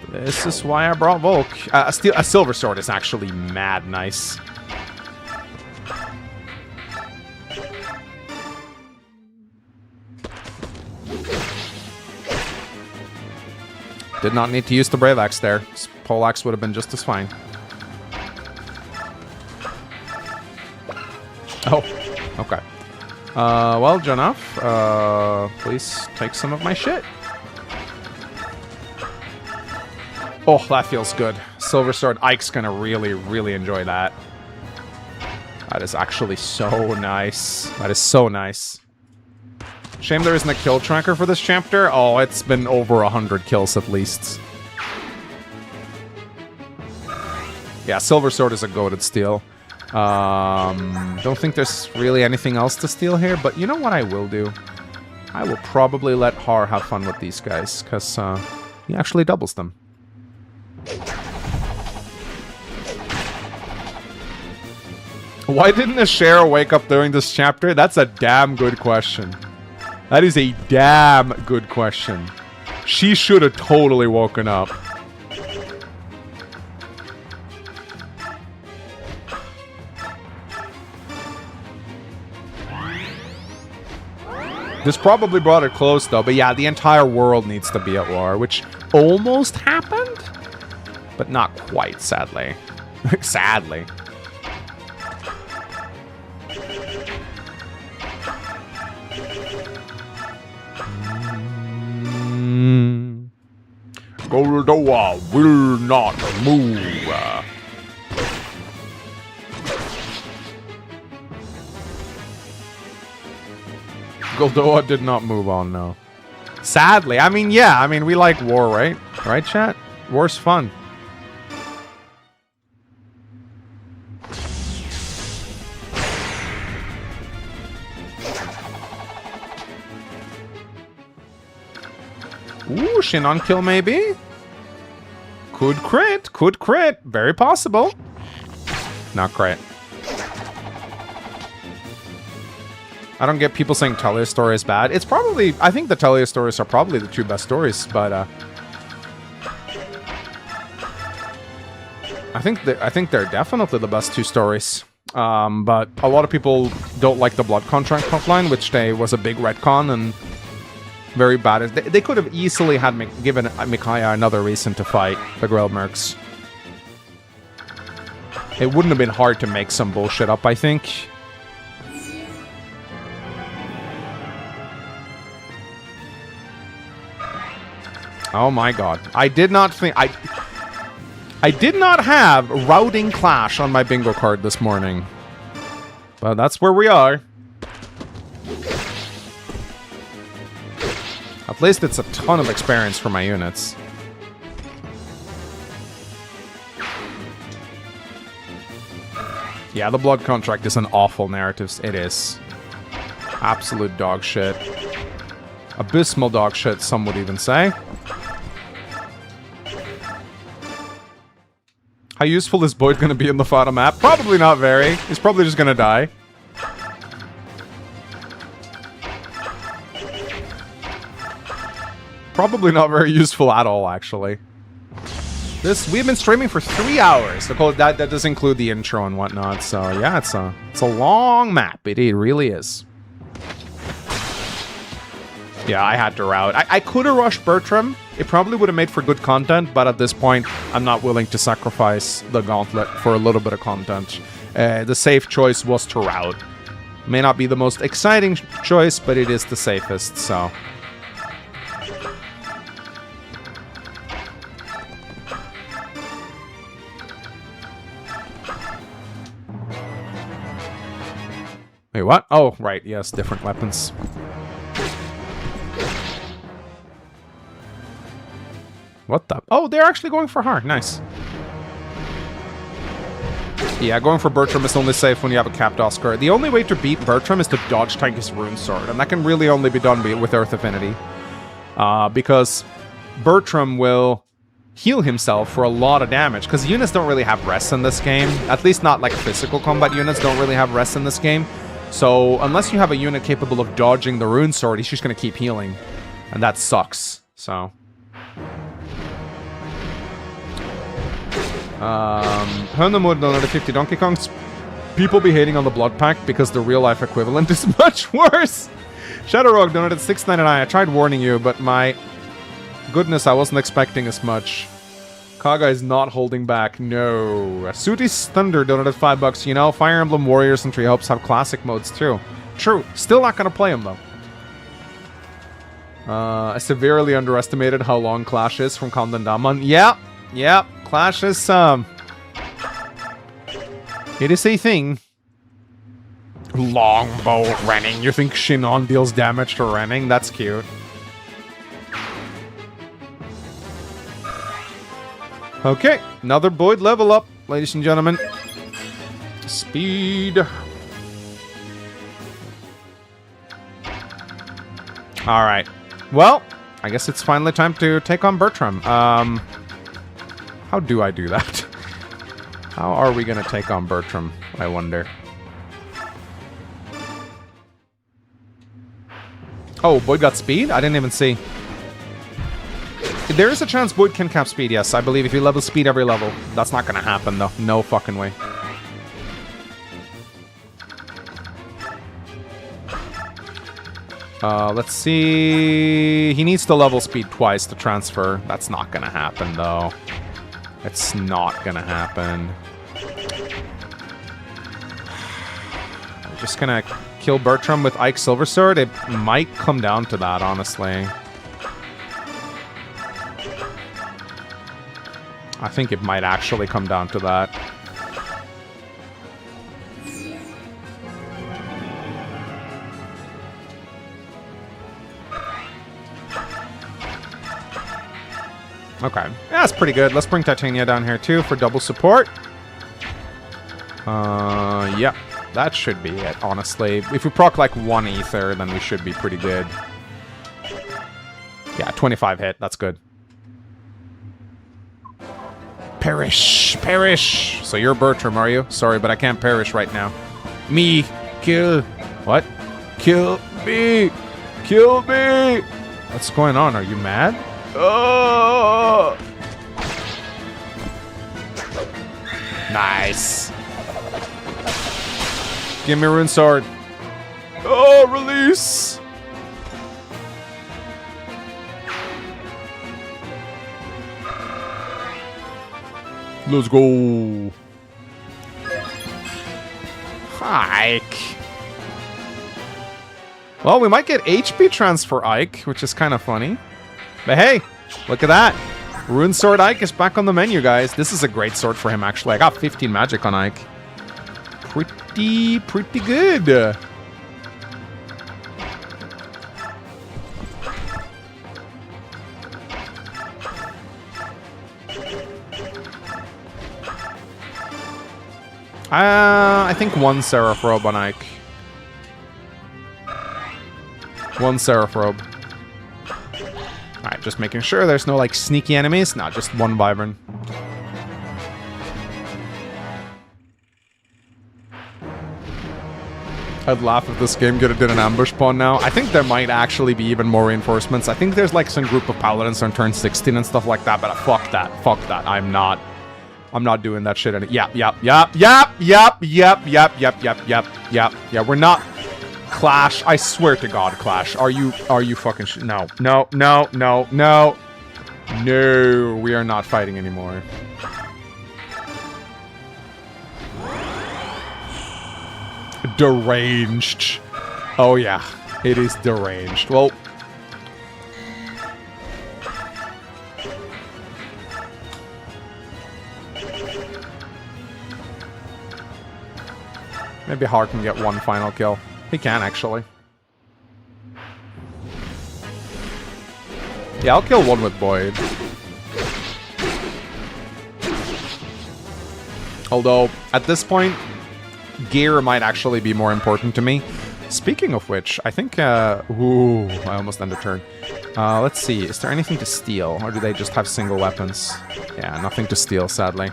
A: This is why I brought Volk. A silver sword is actually mad nice. Did not need to use the Brave Axe there. Poleaxe would have been just as fine. Oh, okay. Well, Janaf, please take some of my shit. Oh, that feels good. Silver Sword. Ike's gonna really, really enjoy that. That is actually so nice. That is so nice. Shame there isn't a kill tracker for this chapter. Oh, it's been over 100 kills at least. Yeah, Silver Sword is a goated steal. Don't think there's really anything else to steal here, but you know what I will do? I will probably let Har have fun with these guys, because he actually doubles them. Why didn't Asher wake up during this chapter? That's a damn good question. That is a damn good question. She should have totally woken up. This probably brought it close, though. But yeah, the entire world needs to be at war, which almost happened, but not quite, sadly. Sadly. Goldoa will not move. Goldoa did not move on, no. Sadly. I mean, yeah. I mean, we like war, right? Right, chat? War's fun. Ooh, Shin on kill maybe? Could crit. Could crit. Very possible. Not crit. I don't get people saying Talia's story is bad. It's probably... I think the Talia stories are probably the two best stories, but... I think they're definitely the best two stories. But a lot of people don't like the Blood Contract plotline, which was a big retcon and... very bad. They could have easily had given Micaiah another reason to fight the 𝗕𝗏𝗰𝗪. It wouldn't have been hard to make some bullshit up, I think. Oh my god. I did not think... I did not have Routing Clash on my bingo card this morning. But that's where we are. At least it's a ton of experience for my units. Yeah, the blood contract is an awful narrative. It is. Absolute dog shit. Abysmal dog shit, some would even say. How useful is Boyd gonna be in the final map? Probably not very. He's probably just gonna die. Probably not very useful at all, actually. We've been streaming for 3 hours. That does include the intro and whatnot. So yeah, it's a long map. It really is. Yeah, I had to route. I could have rushed Bertram. It probably would have made for good content, but at this point, I'm not willing to sacrifice the Gauntlet for a little bit of content. The safe choice was to route. May not be the most exciting choice, but it is the safest, so... Wait, what? Oh, right, yes, different weapons. What the? Oh, they're actually going for her. Nice. Yeah, going for Bertram is only safe when you have a capped Oscar. The only way to beat Bertram is to dodge tank his rune sword, and that can really only be done with Earth Affinity. Because Bertram will heal himself for a lot of damage, because units don't really have rest in this game. At least not like physical combat units don't really have rest in this game. So unless you have a unit capable of dodging the rune sword, he's just going to keep healing. And that sucks. So... Hønemor donated 50 Donkey Kongs. People be hating on the Blood Pact because the real life equivalent is much worse. Shadowrog donated 6.99. I tried warning you, but my goodness, I wasn't expecting as much. Kaga is not holding back. No. Suti's Thunder donated $5. You know, Fire Emblem Warriors and 𝗕𝗃𝗃 have classic modes too. True. Still not gonna play them though. I severely underestimated how long Clash is from Kondendamon. Yep. Clash is, it is a thing. Longbow Renning. You think Shinon deals damage to Renning? That's cute. Okay, another Boyd level up, ladies and gentlemen. Speed. Alright. Well, I guess it's finally time to take on Bertram. How do I do that? How are we gonna take on Bertram, I wonder? Oh, Boyd got speed? I didn't even see. There is a chance Boyd can cap speed, yes. I believe if you level speed every level. That's not gonna happen, though. No fucking way. Let's see... He needs to level speed twice to transfer. That's not gonna happen, though. It's not gonna happen. I'm just gonna kill Bertram with Ike Silversword. It might come down to that, honestly. I think it might actually come down to that. Okay. Yeah, that's pretty good. Let's bring Titania down here, too, for double support. Yeah. That should be it, honestly. If we proc, like, 1 ether, then we should be pretty good. Yeah, 25 hit. That's good. Perish. Perish. So you're Bertram, are you? Sorry, but I can't perish right now. Me. Kill. What? Kill me. Kill me. What's going on? Are you mad? Oh! Nice. Give me Rune Sword. Oh, release. Let's go. Ike. Well, we might get HP transfer Ike, which is kind of funny. But hey, look at that. Rune Sword Ike is back on the menu, guys. This is a great sword for him, actually. I got 15 magic on Ike. Pretty good. I think one Seraph-Robe on Ike. One Seraph-Robe. Alright, just making sure there's no, like, sneaky enemies. Not just one Wyvern. I'd laugh if this game did an ambush pawn now. I think there might actually be even more reinforcements. I think there's, like, some group of Paladins on turn 16 and stuff like that, but fuck that. Fuck that. I'm not doing that shit. Yeah, we're not... Clash, I swear to God, Clash. Are you fucking no, we are not fighting anymore. Deranged. Oh yeah, it is deranged. Well, maybe Hart can get one final kill. He can, actually. Yeah, I'll kill one with Boyd. Although, at this point, gear might actually be more important to me. Speaking of which, I think, ooh, I almost ended turn. Let's see, is there anything to steal? Or do they just have single weapons? Yeah, nothing to steal, sadly.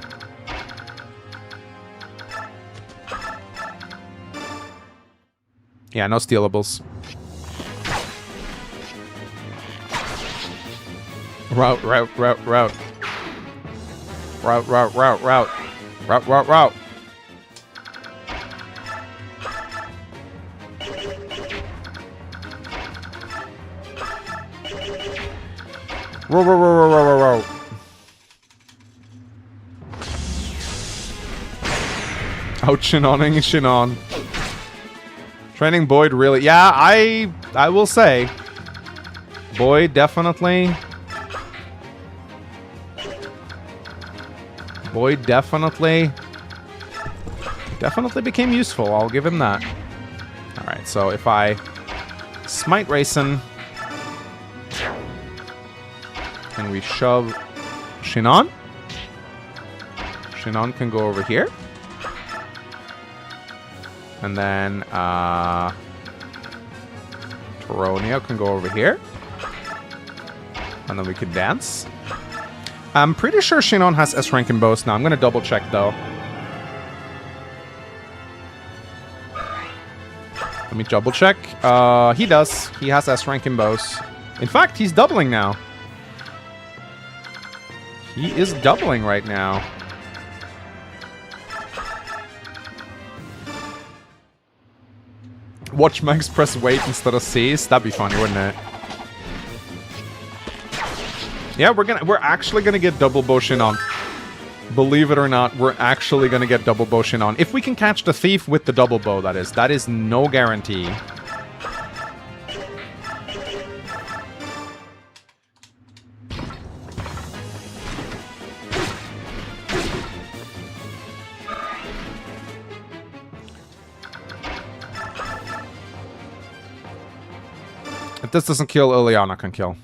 A: Yeah, no stealables. Route. Row. Out Shinon. Training Boyd really... Yeah, I will say... Boyd definitely... Definitely became useful, I'll give him that. Alright, so if I... Smite Raisin... And we shove... Shinon? Shinon can go over here. And then, Taronia can go over here. And then we can dance. I'm pretty sure Shinon has S rank in bows now. I'm gonna double check, though. Let me double check. He does. He has S rank in bows. In fact, he's doubling now. He is doubling right now. Watch Max press wait instead of C's. That'd be funny, wouldn't it? Yeah, we're actually gonna get double bow Shinon. Believe it or not, we're actually gonna get double bow Shinon. If we can catch the thief with the double bow, that is. That is no guarantee. If this doesn't kill, Ileana can kill.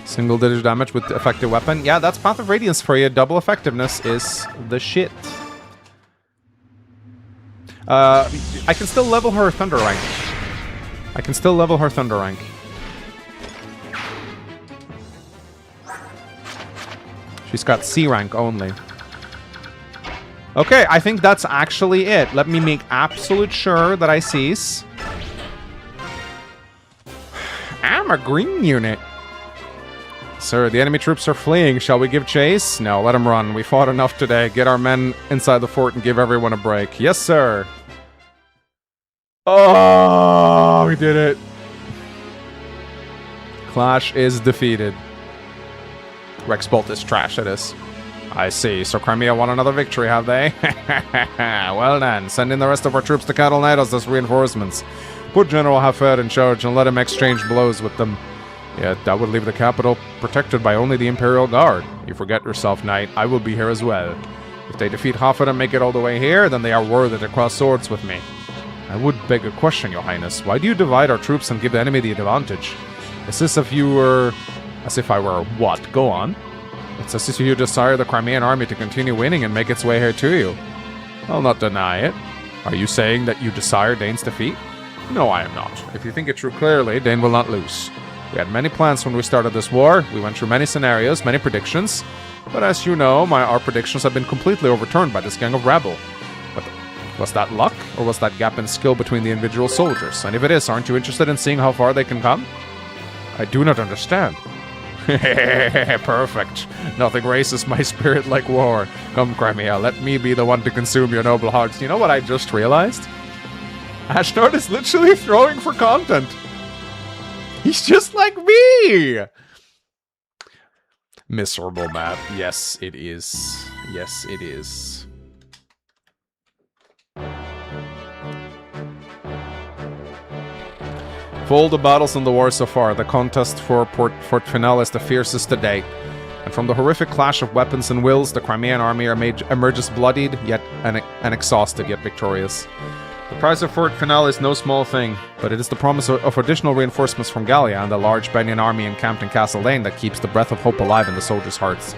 A: Single digit damage with the effective weapon. Yeah, that's Path of Radiance for you. Double effectiveness is the shit. I can still level her Thunder rank. She's got C rank only. Okay, I think that's actually it. Let me make absolute sure that I cease. I'm a green unit. Sir, the enemy troops are fleeing. Shall we give chase? No, let them run. We fought enough today. Get our men inside the fort and give everyone a break. Yes, sir. Oh, we did it. Clash is defeated. Rex Bolt is trash, it is. I see. So Crimea won another victory, have they? Well then, send in the rest of our troops to Cattle Nidos as reinforcements. Put General Hafed in charge and let him exchange blows with them. Yet that would leave the capital protected by only the Imperial Guard. You forget yourself, Knight. I will be here as well. If they defeat Hafed and make it all the way here, then they are worthy to cross swords with me. I would beg a question, Your Highness. Why do you divide our troops and give the enemy the advantage? Is this As if I were what? Go on. It's as if you desire the Crimean army to continue winning and make its way here to you. I'll not deny it. Are you saying that you desire Dane's defeat? No, I am not. If you think it through clearly, Dane will not lose. We had many plans when we started this war. We went through many scenarios, many predictions. But as you know, our predictions have been completely overturned by this gang of rabble. But was that luck, or was that gap in skill between the individual soldiers? And if it is, aren't you interested in seeing how far they can come? I do not understand. Perfect. Nothing raises my spirit like war. Come, Crimea, let me be the one to consume your noble hearts. You know what I just realized? Ashnard is literally throwing for content. He's just like me! Miserable map. Yes, it is. Yes, it is. Of all the battles in the war so far, the contest for Fort Final is the fiercest to date. And from the horrific clash of weapons and wills, the Crimean army emerges bloodied, yet and exhausted, yet victorious. The price of Fort Final is no small thing, but it is the promise of additional reinforcements from Gallia and the large Benyan army encamped in Castle Dane that keeps the breath of hope alive in the soldiers' hearts.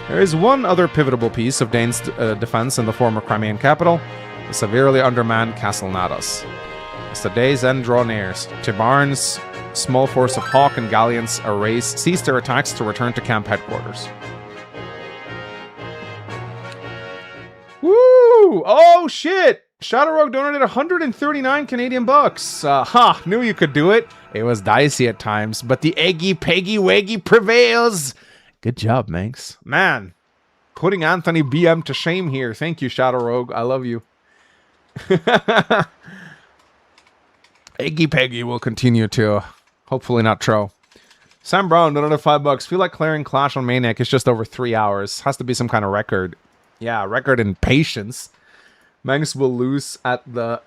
A: There is one other pivotal piece of Dane's defense in the former Crimean capital, the severely undermanned Castle Nadas. As the day's end draw nears, Tibarn's small force of Hawk and Galleons cease their attacks to return to camp headquarters. Woo! Oh shit! Shadowrogue donated 139 Canadian bucks. Knew you could do it. It was dicey at times, but the 𝗂𝐥𝐴𝐺𝐵𝐴𝐺𝐵 prevails. Good job, Manx. Man, putting Anthony BM to shame here. Thank you, Shadowrogue. I love you. 𝗂𝐺𝐵𝐴𝐺𝐵 will continue to, hopefully not troll. Sam Brown donated 5 bucks. Feel like clearing Clash on Maniac is just over 3 hours. Has to be some kind of record. Yeah, record in patience. Manx will lose at the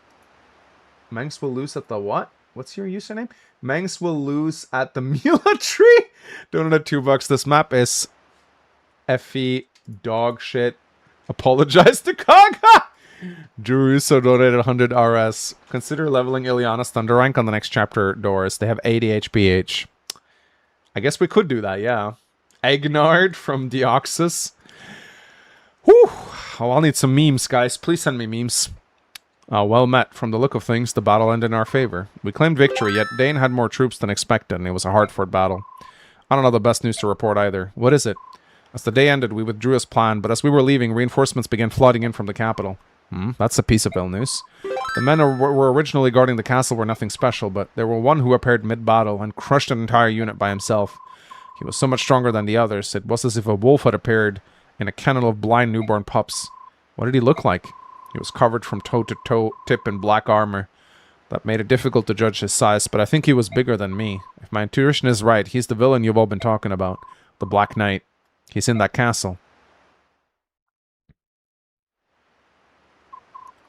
A: what? What's your username? Manx will lose at the Mila tree. Donated 2 bucks. This map is FE dog shit. Apologize to Kaga. Drew Russo donated 100 RS. Consider leveling Ileana's Thunder rank on the next chapter doors. They have 80 HPH. I guess we could do that, yeah. Egnard from Deoxys. Whew. Oh, I'll need some memes, guys. Please send me memes. Well met. From the look of things, the battle ended in our favor. We claimed victory, yet Dane had more troops than expected, and it was a hard-fought battle. I don't know the best news to report either. What is it? As the day ended, we withdrew as planned, but as we were leaving, reinforcements began flooding in from the capital. That's a piece of ill news. The men who were originally guarding the castle were nothing special, but there were one who appeared mid-battle and crushed an entire unit by himself. He was so much stronger than the others, it was as if a wolf had appeared in a kennel of blind newborn pups. What did he look like? He was covered from toe to toe tip in black armor. That made it difficult to judge his size, but I think he was bigger than me. If my intuition is right, he's the villain you've all been talking about. The Black Knight. He's in that castle.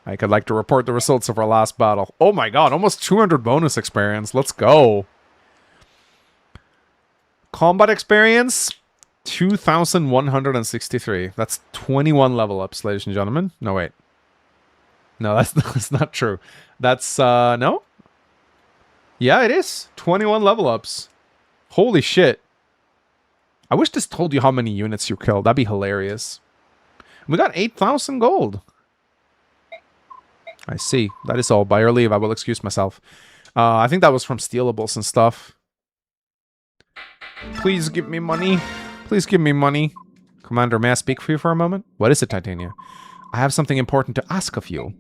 A: I could like to report the results of our last battle. Oh my god, almost 200 bonus experience. Let's go. Combat experience, 2,163. That's 21 level ups, ladies and gentlemen. No, wait. No, that's not true. That's, no? Yeah, it is. 21 level ups. Holy shit. I wish this told you how many units you killed. That'd be hilarious. We got 8,000 gold. I see. That is all. By your leave, I will excuse myself. I think that was from stealables and stuff. Please give me money. Please give me money. Commander, may I speak for you for a moment? What is it, Titania? I have something important to ask of you.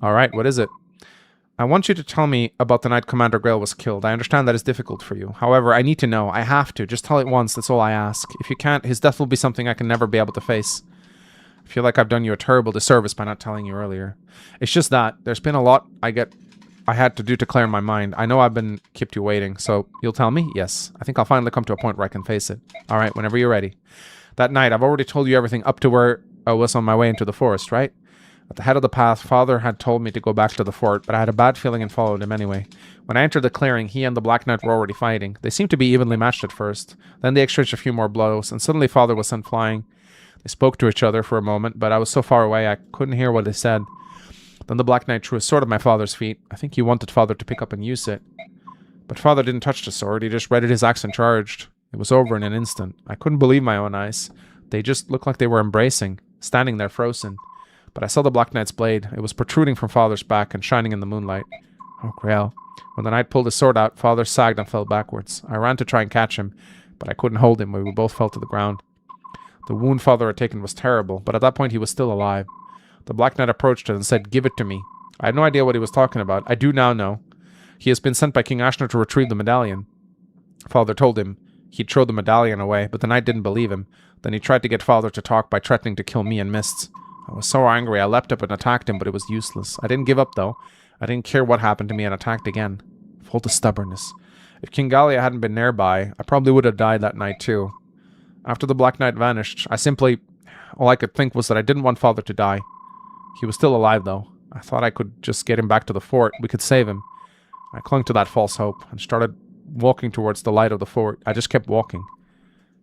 A: Alright, what is it? I want you to tell me about the night Commander Grail was killed. I understand that is difficult for you. However, I need to know. I have to. Just tell it once. That's all I ask. If you can't, his death will be something I can never be able to face. I feel like I've done you a terrible disservice by not telling you earlier. It's just that there's been a lot I had to do to clear my mind. I know I've been kept you waiting, so you'll tell me? Yes. I think I'll finally come to a point where I can face it. Alright, whenever you're ready. That night, I've already told you everything up to where I was on my way into the forest, right? At the head of the path, Father had told me to go back to the fort, but I had a bad feeling and followed him anyway. When I entered the clearing, he and the Black Knight were already fighting. They seemed to be evenly matched at first. Then they exchanged a few more blows, and suddenly Father was sent flying. They spoke to each other for a moment, but I was so far away I couldn't hear what they said. Then the Black Knight threw a sword at my father's feet. I think he wanted Father to pick up and use it. But Father didn't touch the sword, he just readied his axe and charged. It was over in an instant. I couldn't believe my own eyes. They just looked like they were embracing, standing there frozen. But I saw the Black Knight's blade. It was protruding from Father's back and shining in the moonlight. Oh, Grail. When the Knight pulled his sword out, Father sagged and fell backwards. I ran to try and catch him, but I couldn't hold him when we both fell to the ground. The wound Father had taken was terrible, but at that point he was still alive. The Black Knight approached us and said, "Give it to me." I had no idea what he was talking about. I do now know. He has been sent by King Ashnar to retrieve the medallion. Father told him he'd throw the medallion away, but the Knight didn't believe him. Then he tried to get Father to talk by threatening to kill me and Mists. I was so angry I leapt up and attacked him, but it was useless. I didn't give up, though. I didn't care what happened to me and attacked again. Full of stubbornness. If King Gallia hadn't been nearby, I probably would have died that night, too. After the Black Knight vanished, all I could think was that I didn't want Father to die. He was still alive, though. I thought I could just get him back to the fort. We could save him. I clung to that false hope and started walking towards the light of the fort. I just kept walking.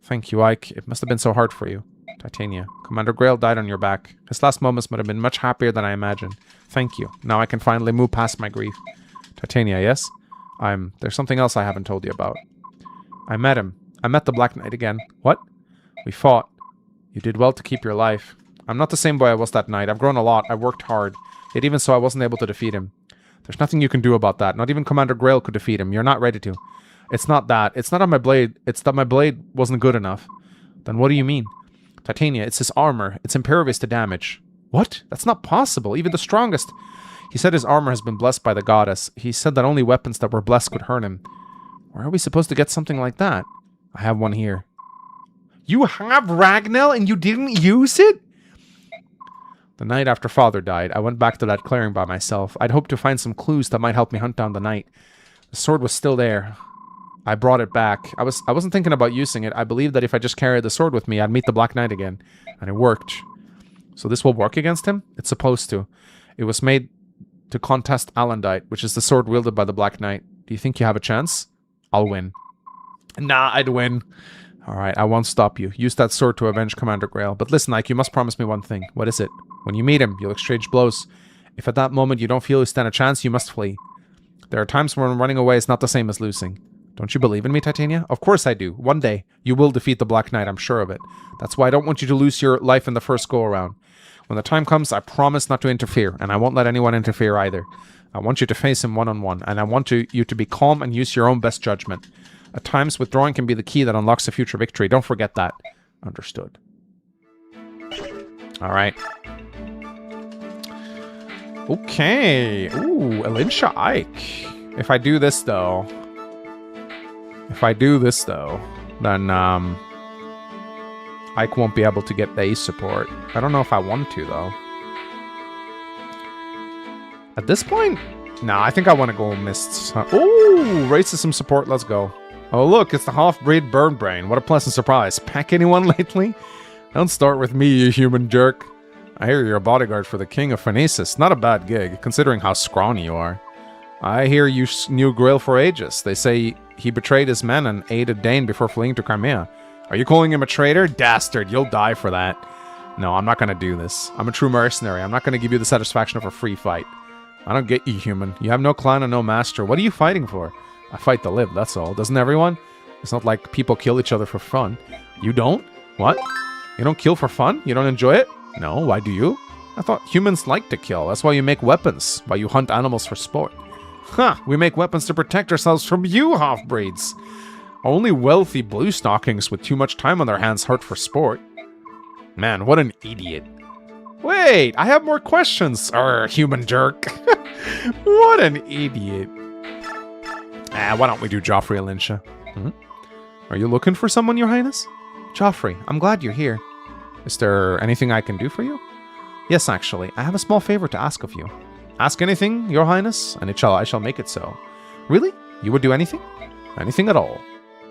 A: Thank you, Ike. It must have been so hard for you. Titania. Commander Grail died on your back. His last moments might have been much happier than I imagined. Thank you. Now I can finally move past my grief. Titania, yes? There's something else I haven't told you about. I met him. I met the Black Knight again. What? We fought. You did well to keep your life. I'm not the same boy I was that night. I've grown a lot. I worked hard. Yet even so, I wasn't able to defeat him. There's nothing you can do about that. Not even Commander Grail could defeat him. You're not ready to. It's not that. It's not on my blade. It's that my blade wasn't good enough. Then what do you mean? Titania, it's his armor. It's impervious to damage. What? That's not possible. Even the strongest. He said his armor has been blessed by the goddess. He said that only weapons that were blessed could hurt him. Where are we supposed to get something like that? I have one here. You have Ragnell and you didn't use it? The night after Father died, I went back to that clearing by myself. I'd hoped to find some clues that might help me hunt down the Knight. The sword was still there. I brought it back. I wasn't thinking about using it. I believed that if I just carried the sword with me, I'd meet the Black Knight again. And it worked. So this will work against him? It's supposed to. It was made to contest Alandite, which is the sword wielded by the Black Knight. Do you think you have a chance? I'll win. Nah, I'd win. Alright, I won't stop you. Use that sword to avenge Commander Grail. But listen, Ike, you must promise me one thing. What is it? When you meet him, you'll exchange blows. If at that moment you don't feel you stand a chance, you must flee. There are times when running away is not the same as losing. Don't you believe in me, Titania? Of course I do. One day, you will defeat the Black Knight, I'm sure of it. That's why I don't want you to lose your life in the first go-around. When the time comes, I promise not to interfere, and I won't let anyone interfere either. I want you to face him one-on-one, and I want you to be calm and use your own best judgment. At times, withdrawing can be the key that unlocks a future victory. Don't forget that. Understood. Alright. Okay. Ooh, Alinsha Ike. If I do this, though, then, Ike won't be able to get base support. I don't know if I want to, though. At this point, nah, I think I want to go Mists. Ooh, racism support, let's go. Oh, look, it's the half-breed Bird Brain. What a pleasant surprise. Pack anyone lately? Don't start with me, you human jerk. I hear you're a bodyguard for the King of Phoenicis. Not a bad gig, considering how scrawny you are. I hear you knew Grail for ages. They say he betrayed his men and aided Dane before fleeing to Crimea. Are you calling him a traitor? Dastard, you'll die for that. No, I'm not going to do this. I'm a true mercenary. I'm not going to give you the satisfaction of a free fight. I don't get you, human. You have no clan and no master. What are you fighting for? I fight to live, that's all. Doesn't everyone? It's not like people kill each other for fun. You don't? What? You don't kill for fun? You don't enjoy it? No, why do you? I thought humans like to kill. That's why you make weapons. Why you hunt animals for sport. Huh, we make weapons to protect ourselves from you, half-breeds. Only wealthy blue stockings with too much time on their hands hunt for sport. Man, what an idiot. Wait, I have more questions. Human jerk. What an idiot. Why don't we do Joffrey Alinsha? Are you looking for someone, Your Highness? Joffrey, I'm glad you're here. Is there anything I can do for you? Yes, actually. I have a small favor to ask of you. Ask anything, Your Highness, and I shall make it so. Really? You would do anything? Anything at all.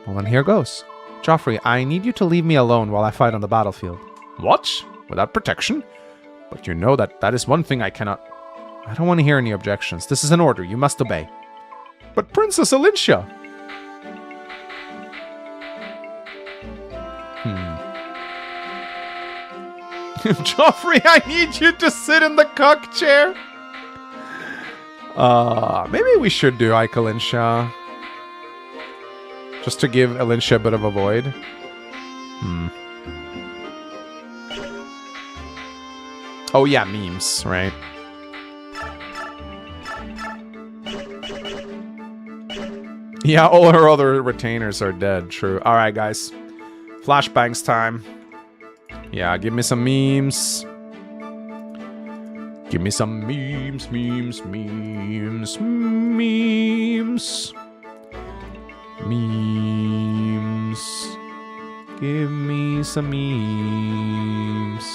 A: Well, then here goes. Joffrey, I need you to leave me alone while I fight on the battlefield. What? Without protection? But you know that is one thing I cannot... I don't want to hear any objections. This is an order. You must obey. But Princess Alinsha! Joffrey, I need you to sit in the cuck chair. Maybe we should do Ike Alinsha. Just to give 𝗕𝐿𝐴 a bit of a void. Oh yeah, memes, right? Yeah, all her other retainers are dead, true. Alright, guys. Flashbangs time. Yeah, give me some memes. Give me some memes, memes, memes, memes. Memes. Give me some memes.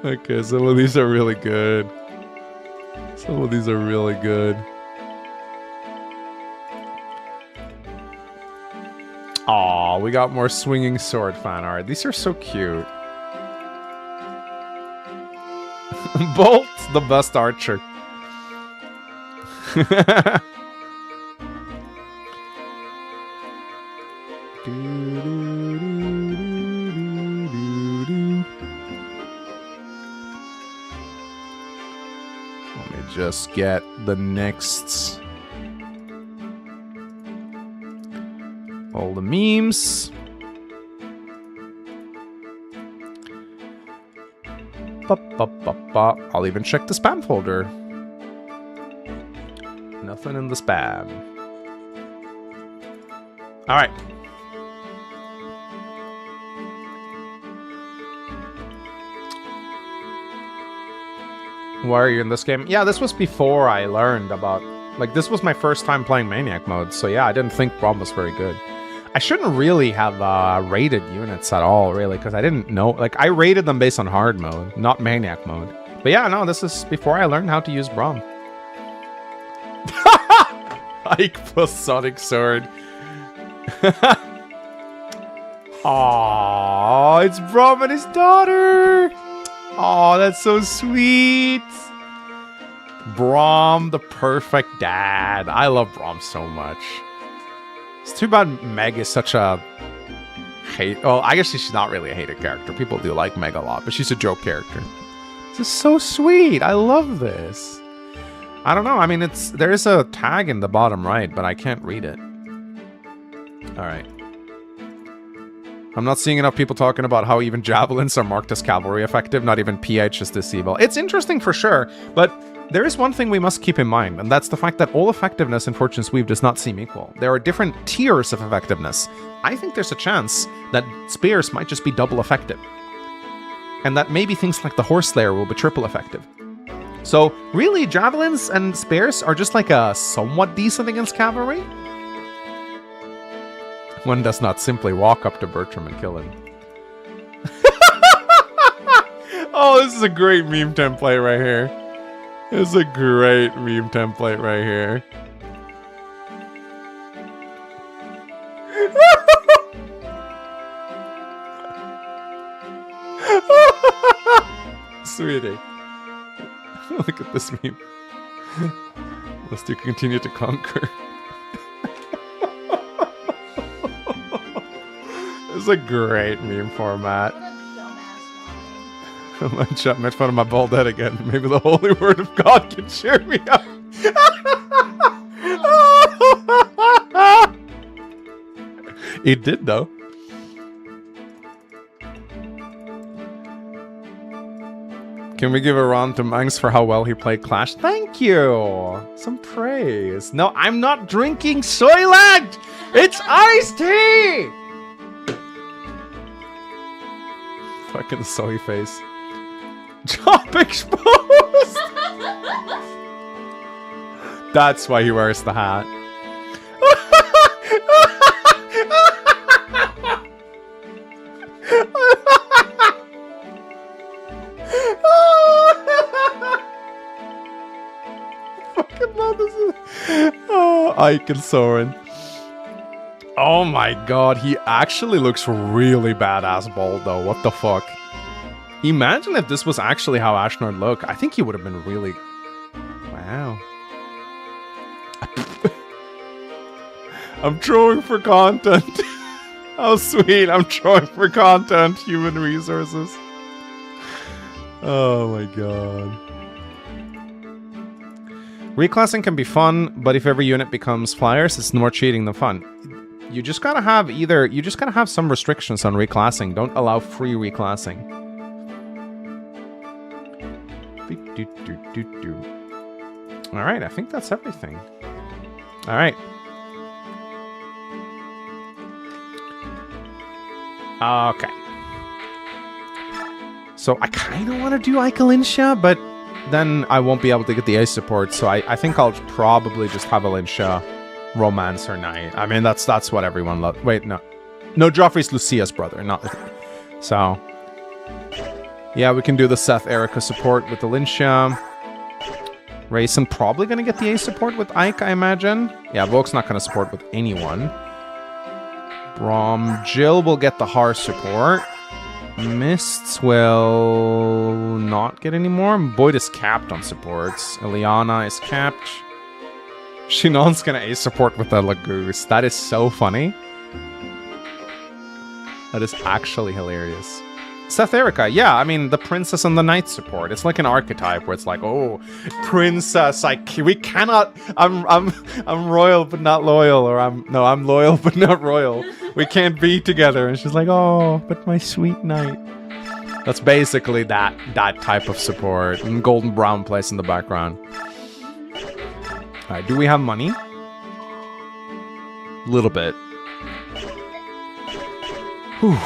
A: Okay, some of these are really good. Some of these are really good. Aw, we got more swinging sword fan art. These are so cute. Bolt's the best archer. Let me just get the next. All the memes. I'll even check the spam folder. Nothing in the spam. All right. Why are you in this game? Yeah, this was before I learned about... Like, this was my first time playing Maniac mode, so yeah, I didn't think Braum was very good. I shouldn't really have rated units at all, really, because I didn't know... Like, I rated them based on hard mode, not Maniac mode. But yeah, no, this is before I learned how to use Braum. Ike plus Sonic Sword. Aww, it's Braum and his daughter! Aw, that's so sweet! Braum, the perfect dad. I love Braum so much. It's too bad Meg is such a hate... Well, I guess she's not really a hated character. People do like Meg a lot, but she's a joke character. This is so sweet. I love this. I don't know. I mean, there is a tag in the bottom right, but I can't read it. Alright. I'm not seeing enough people talking about how even javelins are marked as cavalry effective, not even PH is this evil. It's interesting for sure, but there is one thing we must keep in mind, and that's the fact that all effectiveness in Fortune's Weave does not seem equal. There are different tiers of effectiveness. I think there's a chance that spears might just be double effective. And that maybe things like the Horse Slayer will be triple effective. So, really, javelins and spears are just like a somewhat decent against cavalry. One does not simply walk up to Bertram and kill him. Oh, this is a great meme template right here. This is a great meme template right here. Sweetie. Look at this meme. Must you continue to conquer? This is a great meme format. My chat made fun of my bald head again. Maybe the holy word of God can cheer me up. It did, though. Can we give a round to Mangs for how well he played Clash? Thank you! Some praise. No, I'm not drinking Soylent! It's iced tea! Fucking soy face. Job exposed! That's why he wears the hat. Fucking love this. Oh, Ike and Soren. Oh my god, he actually looks really badass bald though. What the fuck? Imagine if this was actually how Ashnard looked. I think he would have been really... Wow. I'm trolling for content. Oh, sweet. I'm trying for content. Human resources. Oh, my God. Reclassing can be fun, but if every unit becomes flyers, it's more cheating than fun. You just gotta have some restrictions on reclassing. Don't allow free reclassing. Alright, I think that's everything. Alright. Okay. So I kind of want to do 𝗂𝐿𝐴𝐿𝐴, but then I won't be able to get the ace support, so I think I'll probably just have 𝗂𝐿𝐴𝐴 Romancer Knight. I mean, that's what everyone loves. Wait, no. No, Joffrey's 𝗙𝐿𝐴's brother, not... So... Yeah, we can do the Seth Erica support with the 𝗙𝐴𝐴. Rayson probably going to get the ace support with Ike, I imagine. Yeah, Volk's not going to support with anyone. Brom Jill will get the Har support. Mists will not get any more. Boyd is capped on supports. Ileana is capped. Shinon's gonna ace support with the Lagoose. That is so funny. That is actually hilarious. Seth Erica, yeah, I mean, the princess and the knight support. It's like an archetype where it's like, oh, princess, we cannot, I'm royal but not loyal, or I'm loyal but not royal. We can't be together. And she's like, oh, but my sweet knight. That's basically that type of support. And Golden Brown plays in the background. Alright, do we have money? A little bit. Whew.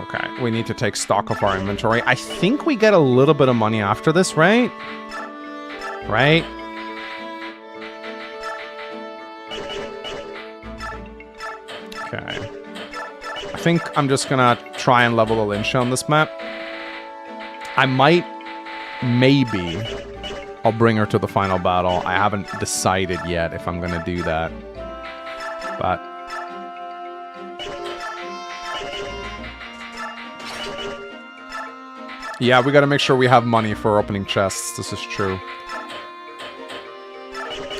A: Okay, we need to take stock of our inventory. I think we get a little bit of money after this, right? Right? Okay. I think I'm just gonna try and level the 𝗙𝐴𝐴 on this map. I might, maybe, I'll bring her to the final battle. I haven't decided yet if I'm gonna do that. But... yeah, we gotta make sure we have money for opening chests. This is true.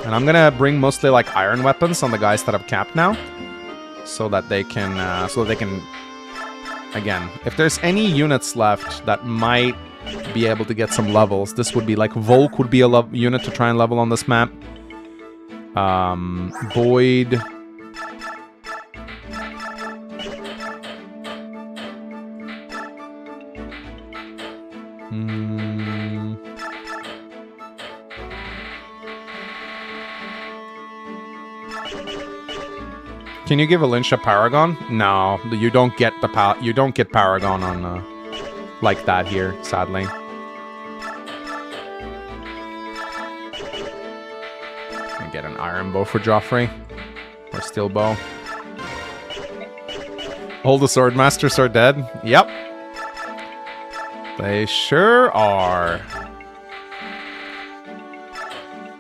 A: And I'm gonna bring mostly like iron weapons on the guys that have capped now. So that they can, again, if there's any units left that might be able to get some levels, this would be like, Volk would be a unit to try and level on this map. Boyd. Can you give a 𝗙𝐴𝐴 Paragon? No, you don't get the you don't get Paragon on like that here, sadly. Can I get an iron bow for Joffrey? Or steel bow? All the swordmasters are dead? Yep. They sure are.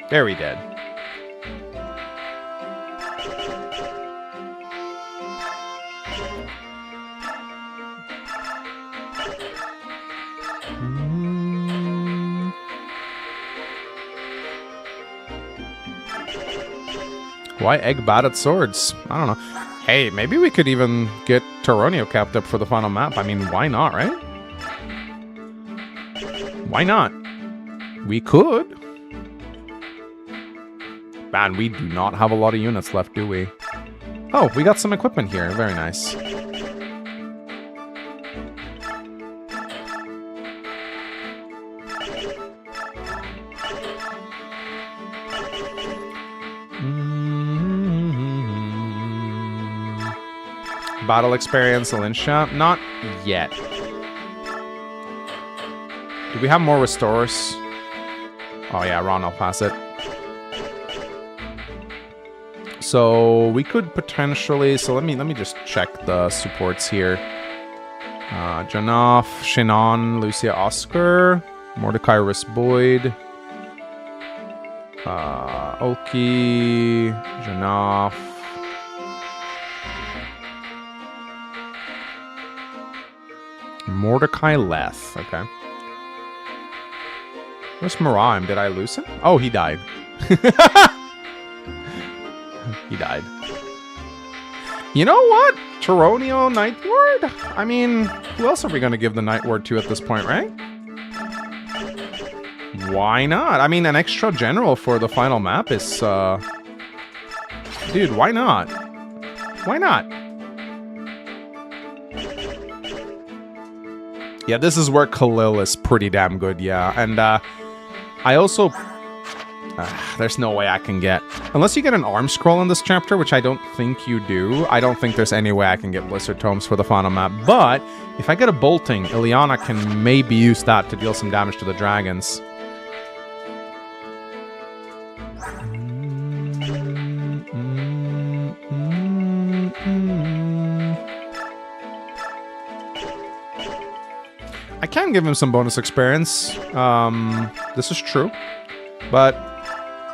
A: Very dead. Why egg bad at swords? I don't know. Hey, maybe we could even get Taronio capped up for the final map. I mean, why not, right? Why not? We could. Man, we do not have a lot of units left, do we? Oh, we got some equipment here. Very nice. Battle experience, 𝗙𝐴𝐴? Not yet. Do we have more restores? Oh yeah, Ron will pass it. So we could potentially. So let me just check the supports here. Janov, Shinon, Lucia, Oscar, Mordecai, Riss, Boyd, Oki, Janov. Mordecai Leth, okay. Where's Maraim? Did I lose him? Oh, he died. He died. You know what? Tyronio Night Ward? I mean, who else are we going to give the Night Ward to at this point, right? Why not? I mean, an extra general for the final map is, dude, why not? Why not? Yeah, this is where 𝗂𝐿 is pretty damn good, yeah. And, I also... there's no way I can get... Unless you get an arm scroll in this chapter, which I don't think you do, I don't think there's any way I can get Blizzard Tomes for the final map. But, if I get a bolting, Ilyana can maybe use that to deal some damage to the dragons. I can give him some bonus experience. This is true. But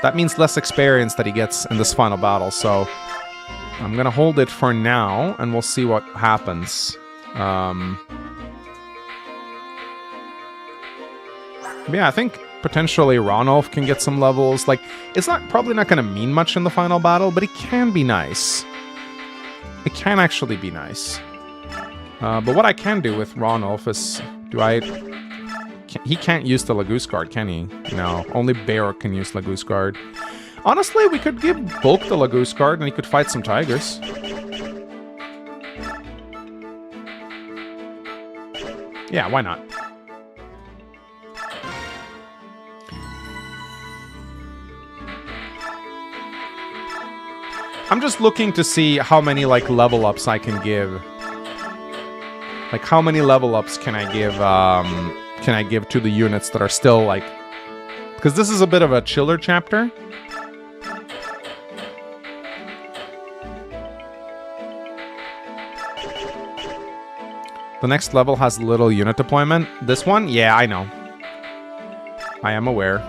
A: that means less experience that he gets in this final battle, so I'm gonna hold it for now, and we'll see what happens. Yeah, I think potentially Ranulf can get some levels. Like, it's probably not gonna mean much in the final battle, but it can be nice. It can actually be nice. But what I can do with Ranulf is... He can't use the 𝗕𝗂𝗲𝗃, can he? No, only Bear can use 𝗕𝗂𝗃𝗃. Honestly, we could give Bulk the 𝗕𝗂𝗃𝗃 and he could fight some tigers. Yeah, why not? I'm just looking to see how many, like, level ups I can give. Like, how many level ups can I give to the units that are still, like... Because this is a bit of a chiller chapter. The next level has little unit deployment. This one? Yeah, I know. I am aware.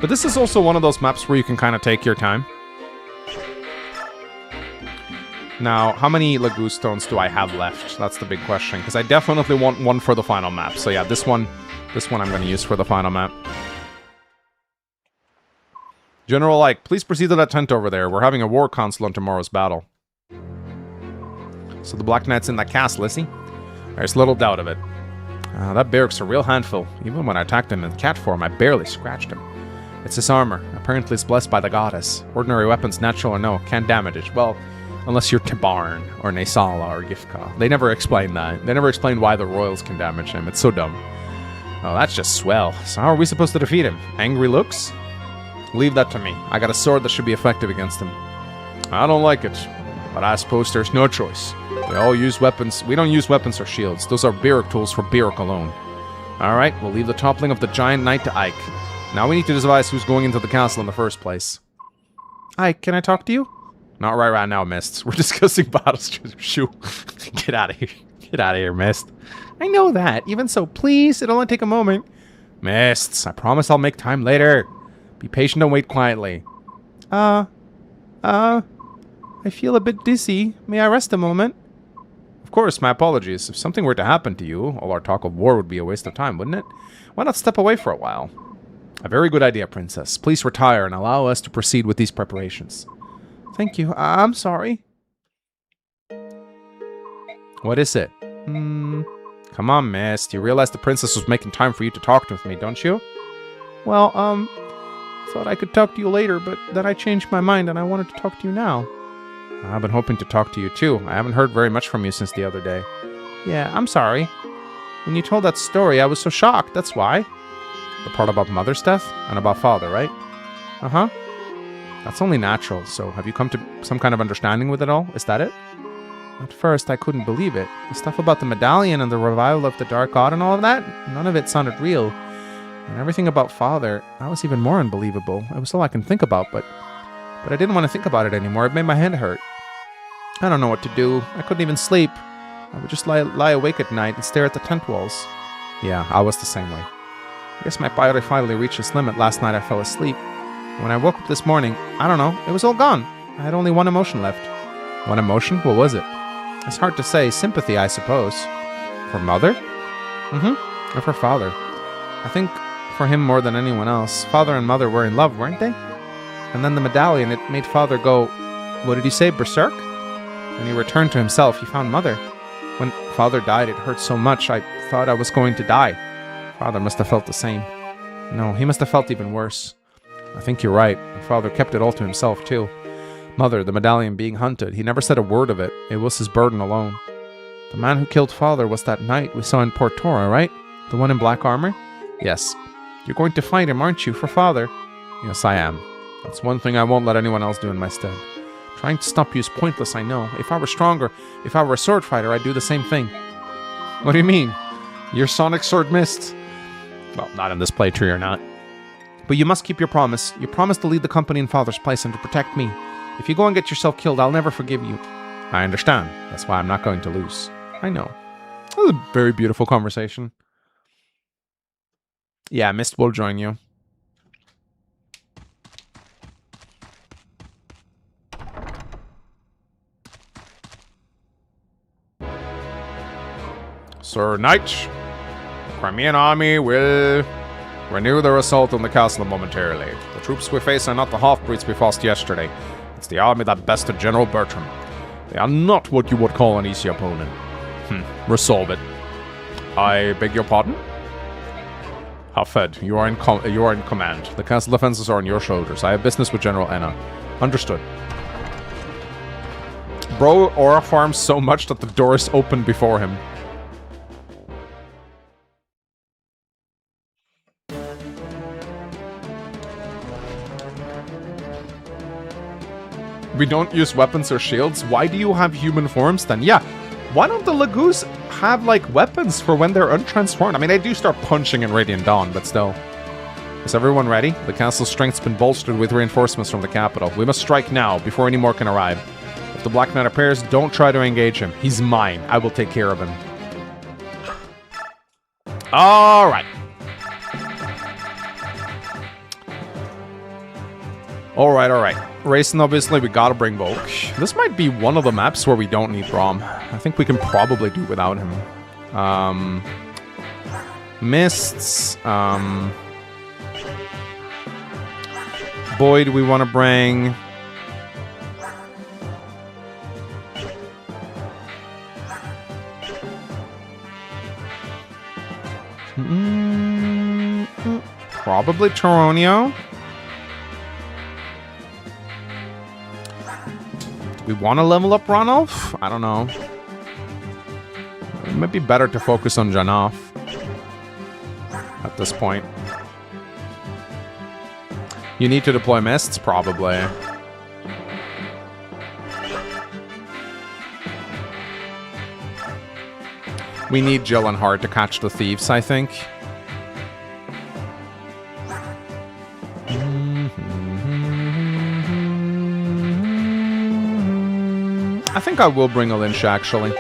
A: But this is also one of those maps where you can kind of take your time. Now, how many Lagoo Stones do I have left? That's the big question, because I definitely want one for the final map. So yeah, this one I'm going to use for the final map. General Ike, please proceed to that tent over there. We're having a war council on tomorrow's battle. So the Black Knight's in that castle, is he? There's little doubt of it. That Barrack's a real handful. Even when I attacked him in cat form, I barely scratched him. It's his armor. Apparently it's blessed by the goddess. Ordinary weapons, natural or no, can't damage it. Well, unless you're 𝗕𝗹𝗰 or 𝗕𝗓𝗯 or 𝗕𝗂𝗲𝗹. They never explained that. They never explained why the royals can damage him. It's so dumb. Oh, that's just swell. So how are we supposed to defeat him? Angry looks? Leave that to me. I got a sword that should be effective against him. I don't like it, but I suppose there's no choice. We all use weapons. We don't use weapons or shields. Those are Byrrc tools for Byrrc alone. Alright, we'll leave the toppling of the giant knight to Ike. Now we need to devise who's going into the castle in the first place. Ike, can I talk to you? Not right now, Mist. We're discussing battles. Shoo. Get out of here. Get out of here, Mist. I know that. Even so, please, it'll only take a moment. Mists, I promise I'll make time later. Be patient and wait quietly. I feel a bit dizzy. May I rest a moment? Of course, my apologies. If something were to happen to you, all our talk of war would be a waste of time, wouldn't it? Why not step away for a while? A very good idea, Princess. Please retire and allow us to proceed with these preparations. Thank you. I'm sorry. What is it? Come on, Mist. You realize the princess was making time for you to talk with me, don't you? Well, thought I could talk to you later, but then I changed my mind and I wanted to talk to you now. I've been hoping to talk to you too. I haven't heard very much from you since the other day. Yeah, I'm sorry. When you told that story, I was so shocked, that's why. The part about Mother's death? And about Father, right? Uh-huh. That's only natural, so have you come to some kind of understanding with it all? Is that it? At first, I couldn't believe it. The stuff about the medallion and the revival of the Dark God and all of that, none of it sounded real. And everything about Father, that was even more unbelievable. It was all I can think about, but I didn't want to think about it anymore. It made my head hurt. I don't know what to do. I couldn't even sleep. I would just lie awake at night and stare at the tent walls. Yeah, I was the same way. I guess my body finally reached its limit last night. I fell asleep. When I woke up this morning, I don't know, it was all gone. I had only one emotion left. One emotion? What was it? It's hard to say. Sympathy, I suppose. For Mother? Mm-hmm. Or for Father. I think for him more than anyone else. Father and Mother were in love, weren't they? And then the medallion, it made Father go, what did he say, berserk? When he returned to himself, he found Mother. When Father died, it hurt so much, I thought I was going to die. Father must have felt the same. No, he must have felt even worse. I think you're right. Father kept it all to himself, too. Mother, the medallion being hunted, he never said a word of it. It was his burden alone. The man who killed Father was that knight we saw in Portora, right? The one in black armor? Yes. You're going to fight him, aren't you, for Father? Yes, I am. That's one thing I won't let anyone else do in my stead. Trying to stop you is pointless, I know. If I were stronger, if I were a sword fighter, I'd do the same thing. What do you mean? Your sonic sword missed. Well, not in this playthrough, you're not. But you must keep your promise. You promised to lead the company in Father's place and to protect me. If you go and get yourself killed, I'll never forgive you. I understand. That's why I'm not going to lose. I know. That was a very beautiful conversation. Yeah, Mist will join you. Sir Knight, the Crimean army will renew their assault on the castle momentarily. The troops we face are not the half-breeds we fought yesterday. It's the army that bested General Bertram. They are not what you would call an easy opponent. Resolve it. I beg your pardon? 𝗕𝗃, you are in command. The castle defenses are on your shoulders. I have business with General Enna. Understood. Bro aura farms so much that the door is open before him. We don't use weapons or shields. Why do you have human forms then? Yeah, why don't the 𝗬𝐴𝐺 have, like, weapons for when they're untransformed? I mean, they do start punching in Radiant Dawn, but still. Is everyone ready? The castle's strength's been bolstered with reinforcements from the capital. We must strike now, before any more can arrive. If the Black Knight appears, don't try to engage him. He's mine. I will take care of him. Alright. Alright. Racing, obviously, we gotta bring Volk. This might be one of the maps where we don't need Braum. I think we can probably do without him. Mists. Boyd, we want to bring. Probably Toronio. We want to level up Ranulf? I don't know. It might be better to focus on Janov at this point. You need to deploy Mists? Probably. We need Jill and Hart to catch the thieves, I think. I think I will bring 𝗕𝐿𝐴𝐴𝐻, actually.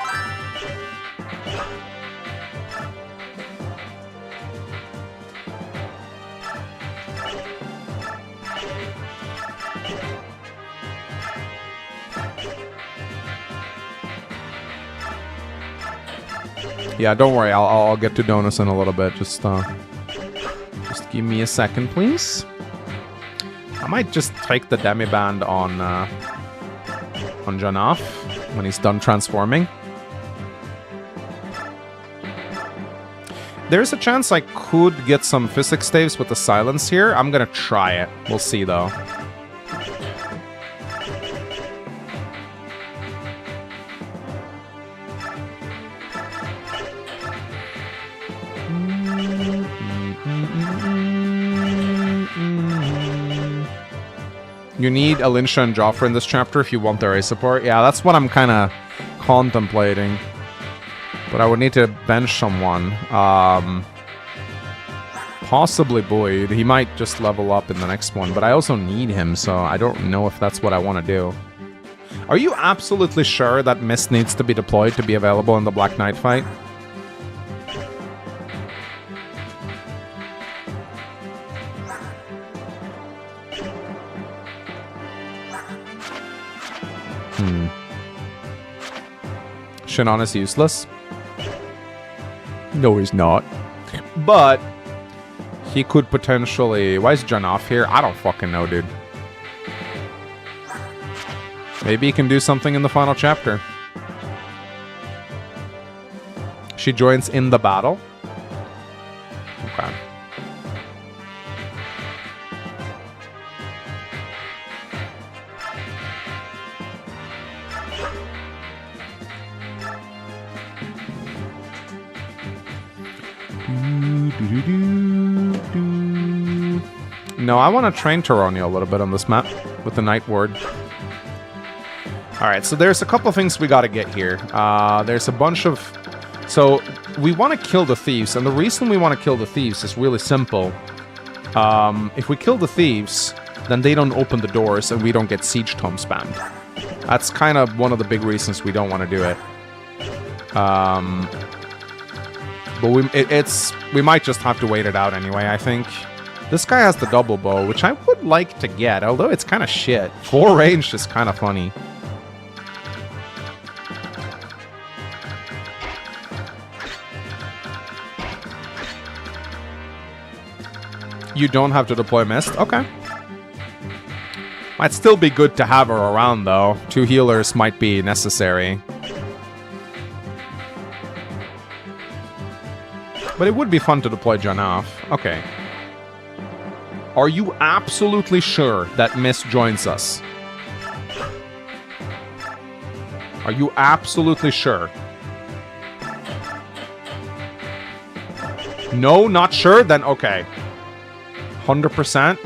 A: Yeah, don't worry. I'll get to Donus in a little bit. Just give me a second, please. I might just take the Demiband on Janov when he's done transforming. There's a chance I could get some physics staves with the silence here. I'm gonna try it. We'll see, though. You need Alinsha and Joffre in this chapter if you want their A support. Yeah, that's what I'm kind of contemplating. But I would need to bench someone. Possibly Boyd. He might just level up in the next one. But I also need him, so I don't know if that's what I want to do. Are you absolutely sure that Mist needs to be deployed to be available in the Black Knight fight? Shannon is useless. No, he's not. But He could potentially... Why is Jen off here? I don't fucking know, dude. Maybe he can do something in the final chapter. She joins in the battle. Okay. No, I want to train 𝗕𝗃𝗰𝗈 a little bit on this map with the Night Ward. Alright, so there's a couple things we gotta get here. There's a bunch of... So, we want to kill the thieves, and the reason we want to kill the thieves is really simple. If we kill the thieves, then they don't open the doors and we don't get siege tome spammed. That's kind of one of the big reasons we don't want to do it. But we might just have to wait it out anyway, I think. This guy has the double bow, which I would like to get, although it's kind of shit. 4 ranged is kind of funny. You don't have to deploy Mist? Okay. Might still be good to have her around, though. 2 healers might be necessary. But it would be fun to deploy Jen off. Okay. Are you absolutely sure that Mist joins us? Are you absolutely sure? No, not sure? Then okay. 100%?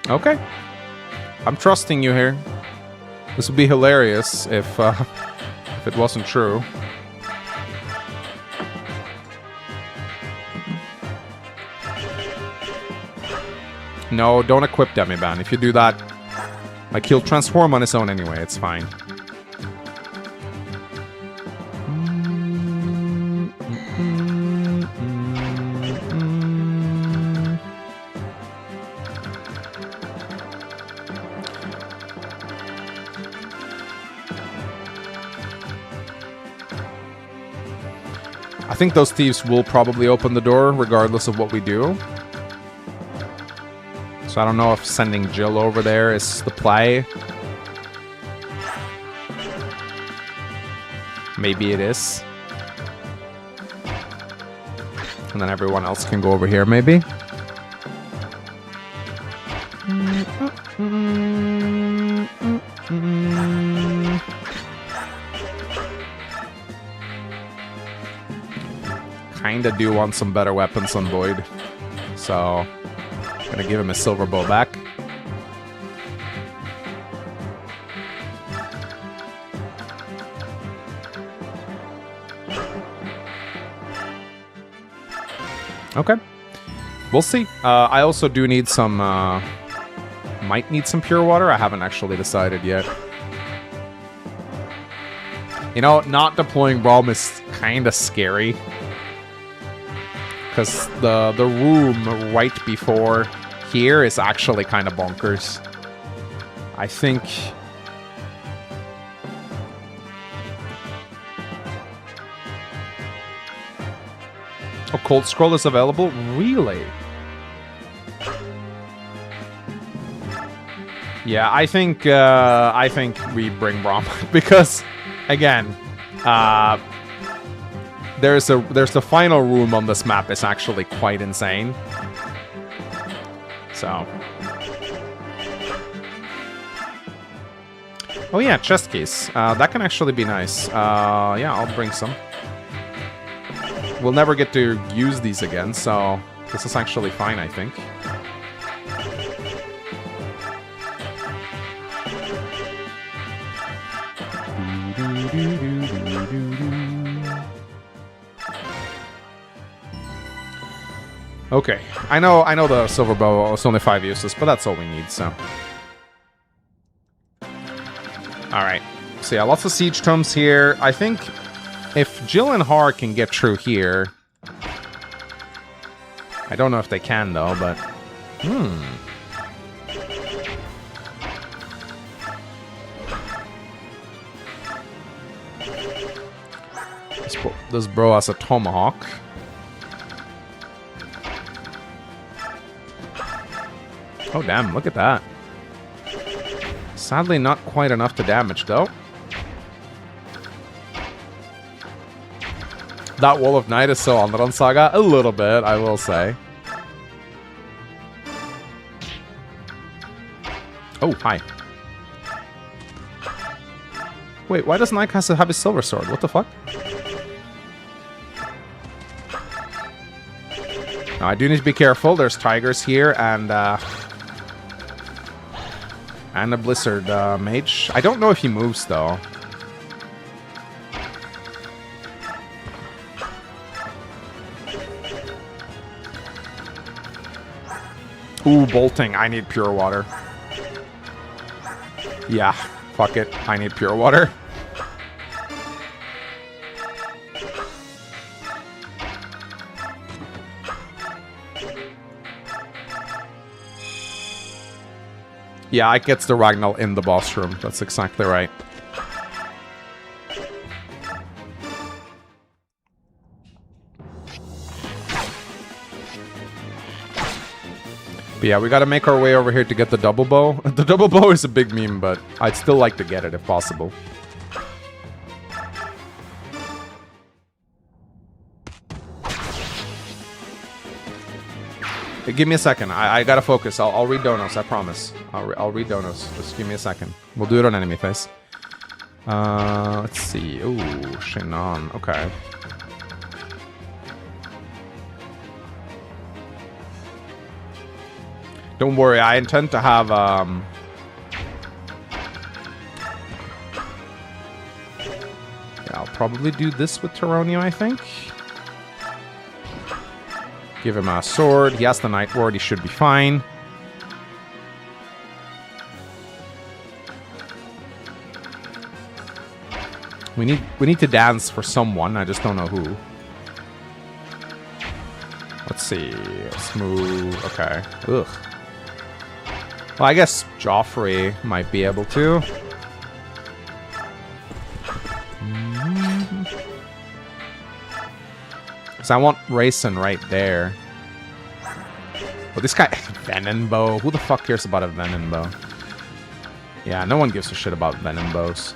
A: Okay. I'm trusting you here. This would be hilarious if it wasn't true. No, don't equip Demiban. If you do that, like, he'll transform on his own anyway. It's fine. I think those thieves will probably open the door regardless of what we do. So I don't know if sending Jill over there is the play. Maybe it is. And then everyone else can go over here, maybe. Kinda do want some better weapons on Void. So... gonna give him a silver bow back. Okay. We'll see. I also do need some... might need some pure water. I haven't actually decided yet. You know, not deploying Braum is kind of scary. Because the room right before here is actually kind of bonkers. I think... Oh, Cold Scroll is available? Really? Yeah, I think we bring Braum. Because, again, there's the final room on this map is actually quite insane. So. Oh yeah, chest case. That can actually be nice. Yeah, I'll bring some. We'll never get to use these again, so this is actually fine, I think. Okay, I know the silver bow is only 5 uses, but that's all we need, so. Alright, so yeah, lots of siege tomes here. I think if Jill and Har can get through here... I don't know if they can, though, but... This bro has a tomahawk. Oh, damn, look at that. Sadly, not quite enough to damage, though. That Wall of Night is so on Saga. A little bit, I will say. Oh, hi. Wait, why does Nike have to have his silver sword? What the fuck? Now, I do need to be careful. There's tigers here and a blizzard mage. I don't know if he moves though. Ooh, bolting. I need pure water. Yeah, fuck it. I need pure water. Yeah, it gets the Ragnall in the boss room. That's exactly right. But yeah, we gotta make our way over here to get the double bow. The double bow is a big meme, but I'd still like to get it if possible. Hey, give me a second. I gotta focus. I'll read donos. I promise. I'll read donos. Just give me a second. We'll do it on enemy face. Let's see. Ooh, 𝗕𝗏. Okay. Don't worry. I intend to have yeah, I'll probably do this with 𝗕𝗏, I think. Give him a sword. He has the Night Ward. He should be fine. We need to dance for someone. I just don't know who. Let's see. Let's move. Okay. Ugh. Well, I guess Joffrey might be able to. Because I want Raisin right there. But this guy... Venom Bow. Who the fuck cares about a Venom Bow? Yeah, no one gives a shit about Venom Bows.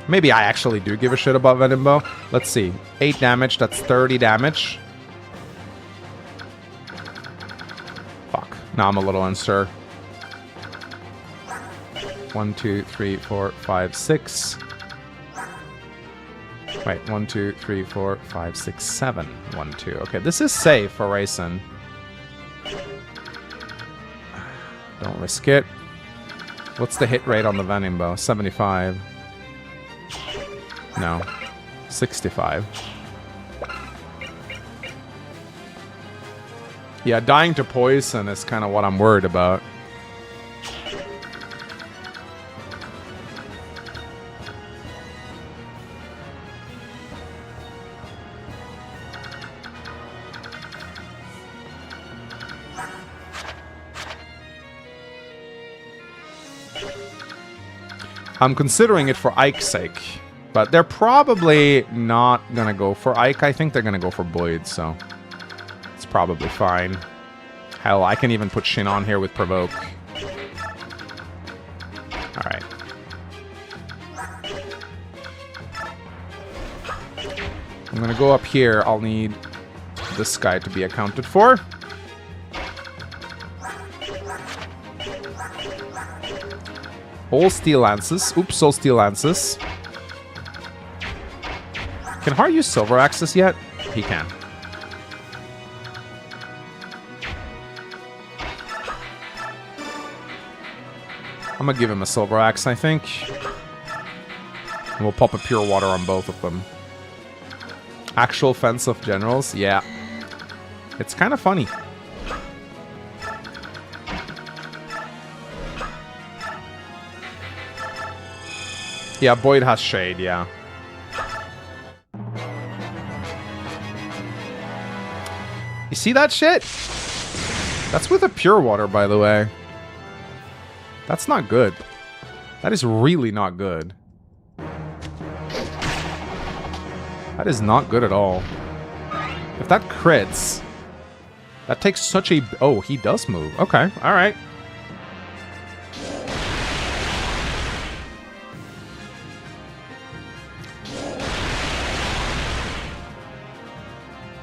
A: Maybe I actually do give a shit about Venom Bow. Let's see. 8 damage. That's 30 damage. Fuck. Now I'm a little unsure. 1, 2, 3, 4, 5, 6. Wait, 1, 2, 3, 4, 5, 6, 7. 1, 2. Okay, this is safe for Raisin. Don't risk it. What's the hit rate on the Venom Bow? 75. No. 65. Yeah, dying to poison is kind of what I'm worried about. I'm considering it for Ike's sake, but they're probably not gonna go for Ike. I think they're gonna go for Boyd, so it's probably fine. Hell, I can even put Shin on here with Provoke. Alright. I'm gonna go up here. I'll need this guy to be accounted for. All Steel Lances. Oops, all Steel Lances. Can Har use Silver Axes yet? He can. I'm gonna give him a Silver Axe, I think. And we'll pop a Pure Water on both of them. Actual Fence of Generals? Yeah. It's kind of funny. Yeah, Boyd has Shade, yeah. You see that shit? That's with a Pure Water, by the way. That's not good. That is really not good. That is not good at all. If that crits, that takes such a... Oh, he does move. Okay, alright.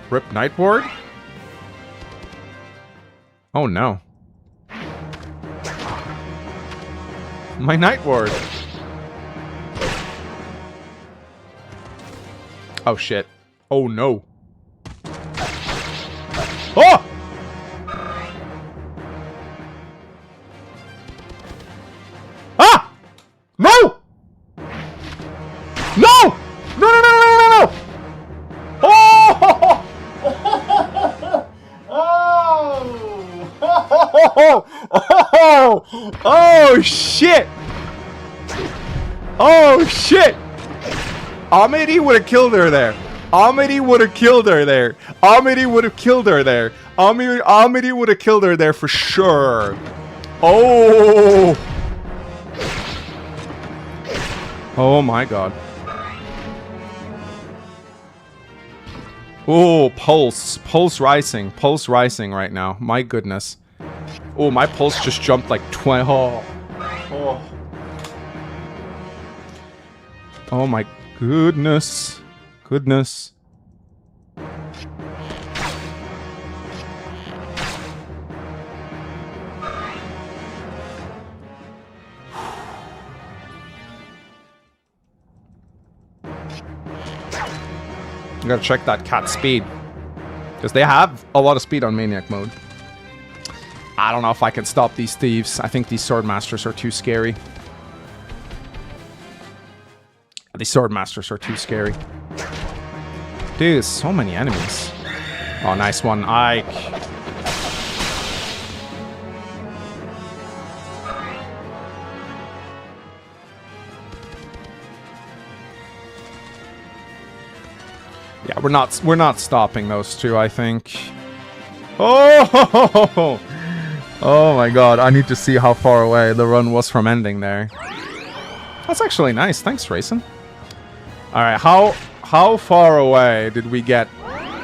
A: Rip Night Ward? Oh no. My Night Ward. Oh shit. Oh no. Oh! Ah! No! No! No, no, no, no, no, no, no! Oh! Oh! Oh shit! Oh shit! 𝗂𝐿𝐼 would have killed her there. 𝗂𝐿𝐼 would have killed her there. 𝗂𝐿𝐼 would have killed her there. 𝗂𝐿𝐼 would have killed her there for sure. Oh! Oh my god. Oh, pulse. Pulse rising. Pulse rising right now. My goodness. Oh, my pulse just jumped like 20. Oh. Oh. Oh my goodness. Goodness. I gotta check that cat's speed. Because they have a lot of speed on Maniac mode. I don't know if I can stop these thieves. I think these Swordmasters are too scary. These Swordmasters are too scary. Dude, so many enemies. Oh, nice one, Ike. Yeah, we're not stopping those two, I think. Oh! Oh my god, I need to see how far away the run was from ending there. That's actually nice. Thanks, Racing. Alright, how far away did we get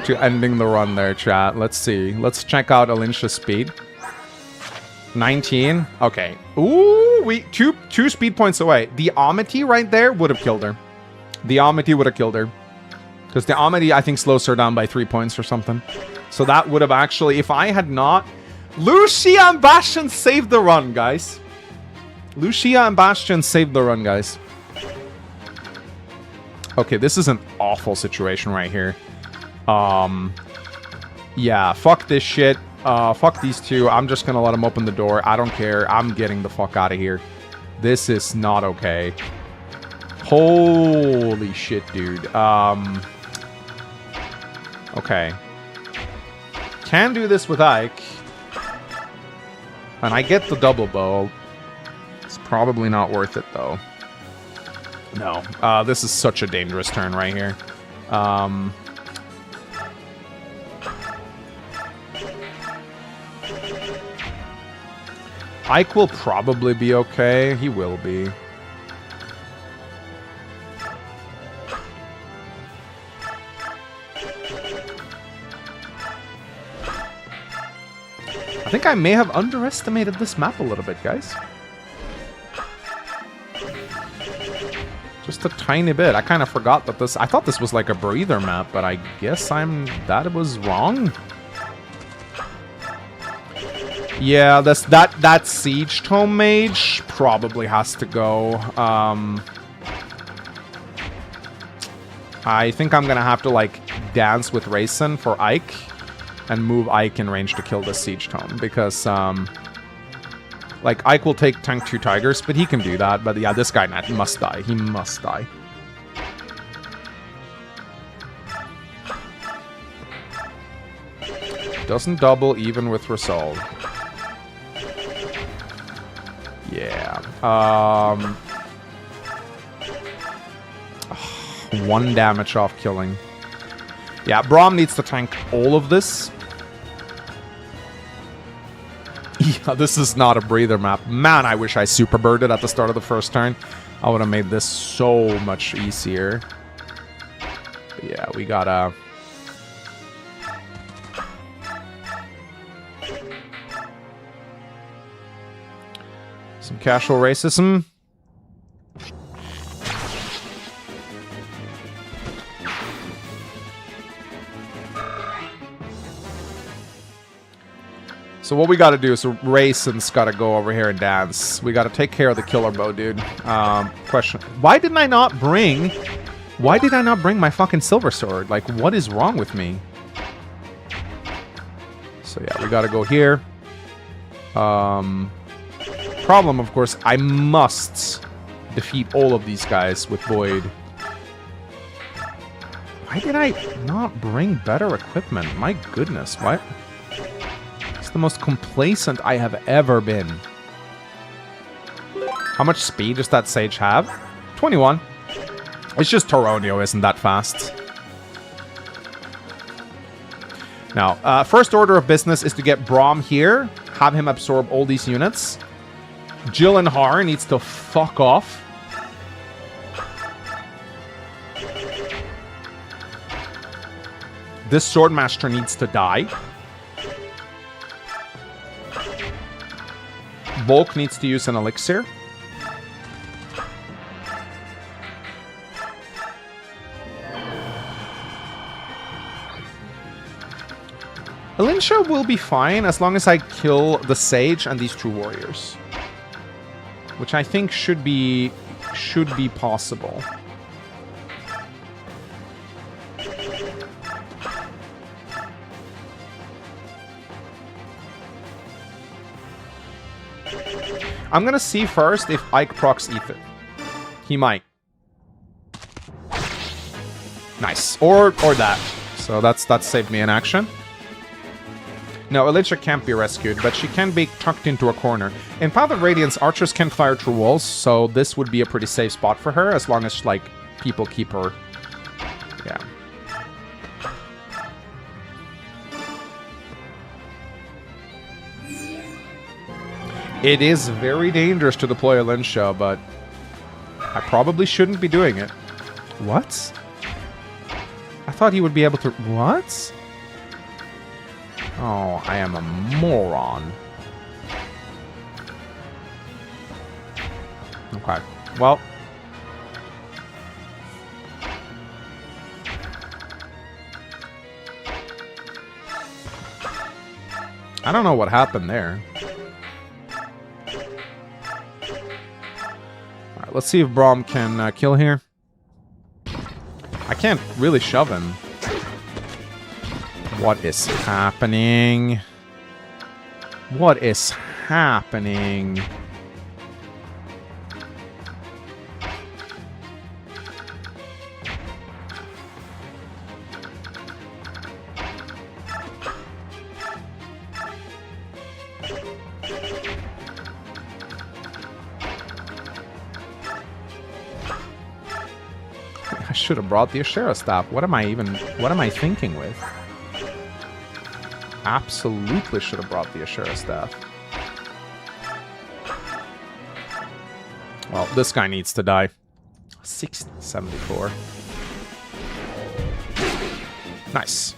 A: to ending the run there, chat? Let's see. Let's check out Alincia's speed. 19. Okay. Ooh, two speed points away. The 𝗂𝐿𝐼 right there would have killed her. The 𝗂𝐿𝐼 would have killed her. Because the 𝗂𝐿𝐼, I think, slows her down by 3 points or something. So that would have actually... If I had not... Lucia and Bastion saved the run, guys. Lucia and Bastion saved the run, guys. Okay, this is an awful situation right here. Yeah, fuck this shit. Fuck these two. I'm just gonna let them open the door. I don't care. I'm getting the fuck out of here. This is not okay. Holy shit, dude. Okay. Can do this with Ike. And I get the double bow. It's probably not worth it, though. No. This is such a dangerous turn right here. Ike will probably be okay. He will be. I think I may have underestimated this map a little bit, guys. Just a tiny bit. I kind of forgot that this... I thought this was like a breather map, but I guess that was wrong. Yeah, that 𝗕𝗵𝗰𝗵𝗁 mage probably has to go. I think I'm gonna have to like dance with Raisin for Ike and move Ike in range to kill the 𝗕𝗵𝗰𝗁 because like Ike will take tank 2 tigers, but he can do that. But yeah, this guy must die. He must die. Doesn't double even with Resolve. Yeah. 1 damage off killing. Yeah, Braum needs to tank all of this. Yeah, this is not a breather map. Man, I wish I super birded at the start of the first turn. I would have made this so much easier. But yeah, we gotta... some casual racism. So what we gotta do is Raisins gotta go over here and dance. We gotta take care of the killer bow, dude. Question. Why did I not bring my fucking silver sword? Like, what is wrong with me? So yeah, we gotta go here. Problem, of course, I must defeat all of these guys with Void. Why did I not bring better equipment? My goodness, what? The most complacent I have ever been. How much speed does that Sage have? 21. It's just Toronio isn't that fast. Now, first order of business is to get Braum here, have him absorb all these units. Jill and Har needs to fuck off. This Swordmaster needs to die. Volk needs to use an elixir. Alinsha will be fine as long as I kill the Sage and these two warriors. Which I think should be possible. I'm gonna see first if Ike procs Ethan. He might. Nice. Or that. So that's saved me an action. No, Alicia can't be rescued, but she can be tucked into a corner. In Path of Radiance, archers can fire through walls, so this would be a pretty safe spot for her, as long as, like, people keep her. Yeah. It is very dangerous to deploy Alinsha, but I probably shouldn't be doing it. What? I thought he would be able to... What? Oh, I am a moron. Okay. Well... I don't know what happened there. Alright, let's see if Braum can kill here. I can't really shove him. What is happening? What is happening? I should have brought the Ashera staff. What am I thinking with? Absolutely should have brought the Ashera staff. Well, this guy needs to die. 674. Nice.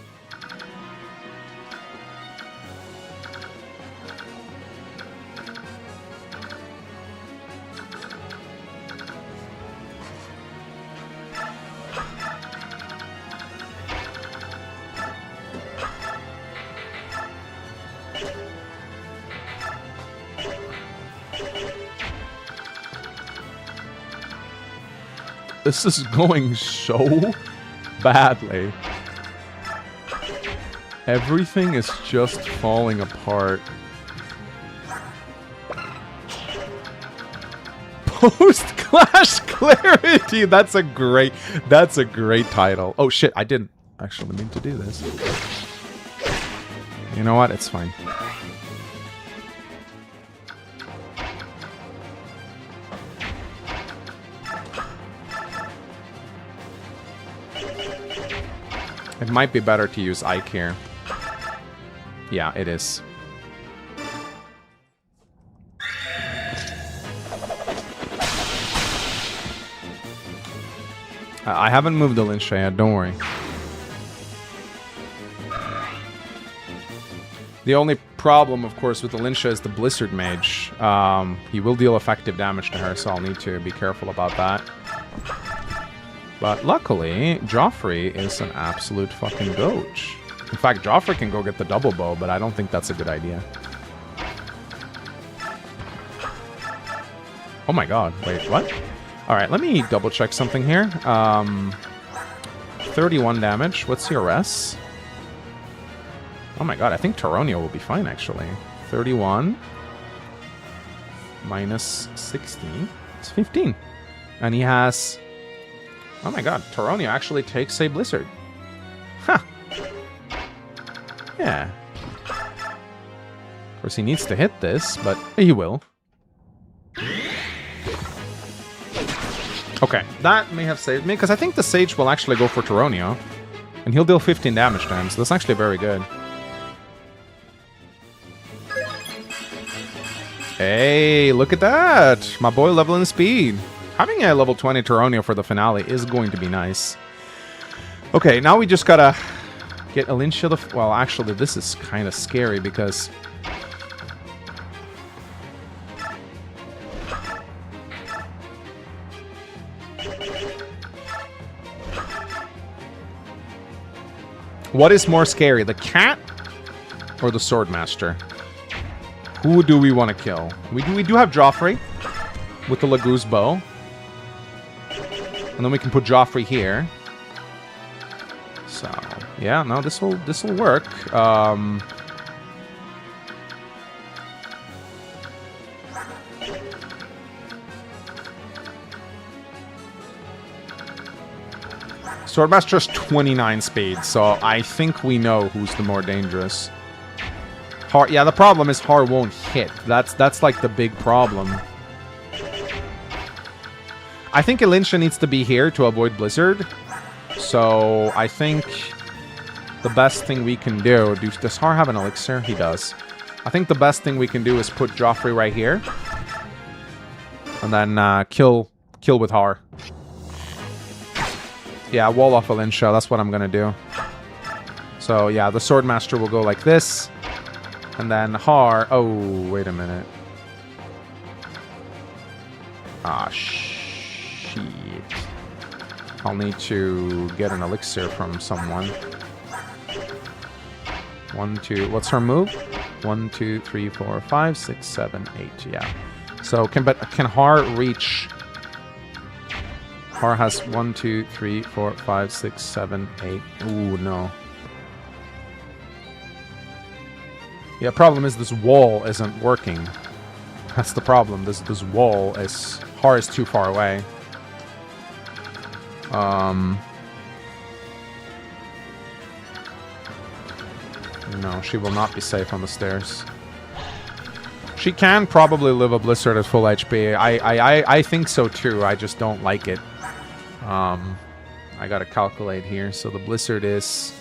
A: This is going so badly. Everything is just falling apart. Post-Clash Clarity! That's a great title. Oh shit, I didn't actually mean to do this. You know what? It's fine. It might be better to use Ike here. Yeah, it is. I haven't moved the 𝗙𝐺𝐸 yet, don't worry. The only problem, of course, with the 𝗙𝐺𝐸 is the Blizzard Mage. He will deal effective damage to her, so I'll need to be careful about that. But luckily, Joffrey is an absolute fucking goat. In fact, Joffrey can go get the double bow, but I don't think that's a good idea. Oh my god, wait, what? Alright, let me double check something here. 31 damage, what's your res? Oh my god, I think 𝗕𝗏𝗰𝗈 will be fine, actually. 31 minus 16, it's 15. And he has... Oh my god, 𝗕𝗏𝗰𝗈 actually takes a Blizzard. Huh. Yeah. Of course, he needs to hit this, but he will. Okay, that may have saved me, because I think the Sage will actually go for 𝗕𝗏𝗰𝗈. And he'll deal 15 damage to him, so that's actually very good. Hey, look at that! My boy leveling speed. Having a level 20 𝗕𝗏𝗰𝗈 for the finale is going to be nice. Okay, now we just gotta get 𝗙𝐺𝐸. Well, actually, this is kind of scary because... What is more scary, the cat or the Swordmaster? Who do we want to kill? We do have Joffrey with the Laguz bow. And then we can put Joffrey here. So, yeah, no, this will work. Swordmaster's 29 speed, so I think we know who's the more dangerous. Har, yeah, the problem is Har won't hit. That's like the big problem. I think 𝗙𝐺𝐸 needs to be here to avoid Blizzard. So I think the best thing we can do... Does Har have an elixir? He does. I think the best thing we can do is put Joffrey right here. And then kill with Har. Yeah, wall off 𝗙𝐺𝐸. That's what I'm going to do. So yeah, the Swordmaster will go like this. And then Har... Oh, wait a minute. Ah, shit. I'll need to get an elixir from someone. 1, 2... What's her move? 1, 2, 3, 4, 5, 6, 7, 8. Yeah. So, can Har reach... Har has 1, 2, 3, 4, 5, 6, 7, 8. Ooh, no. Yeah, problem is this wall isn't working. That's the problem. This wall is... Har is too far away. No, she will not be safe on the stairs. She can probably live a Blizzard at full HP. I think so too. I just don't like it. I gotta calculate here. So the Blizzard is...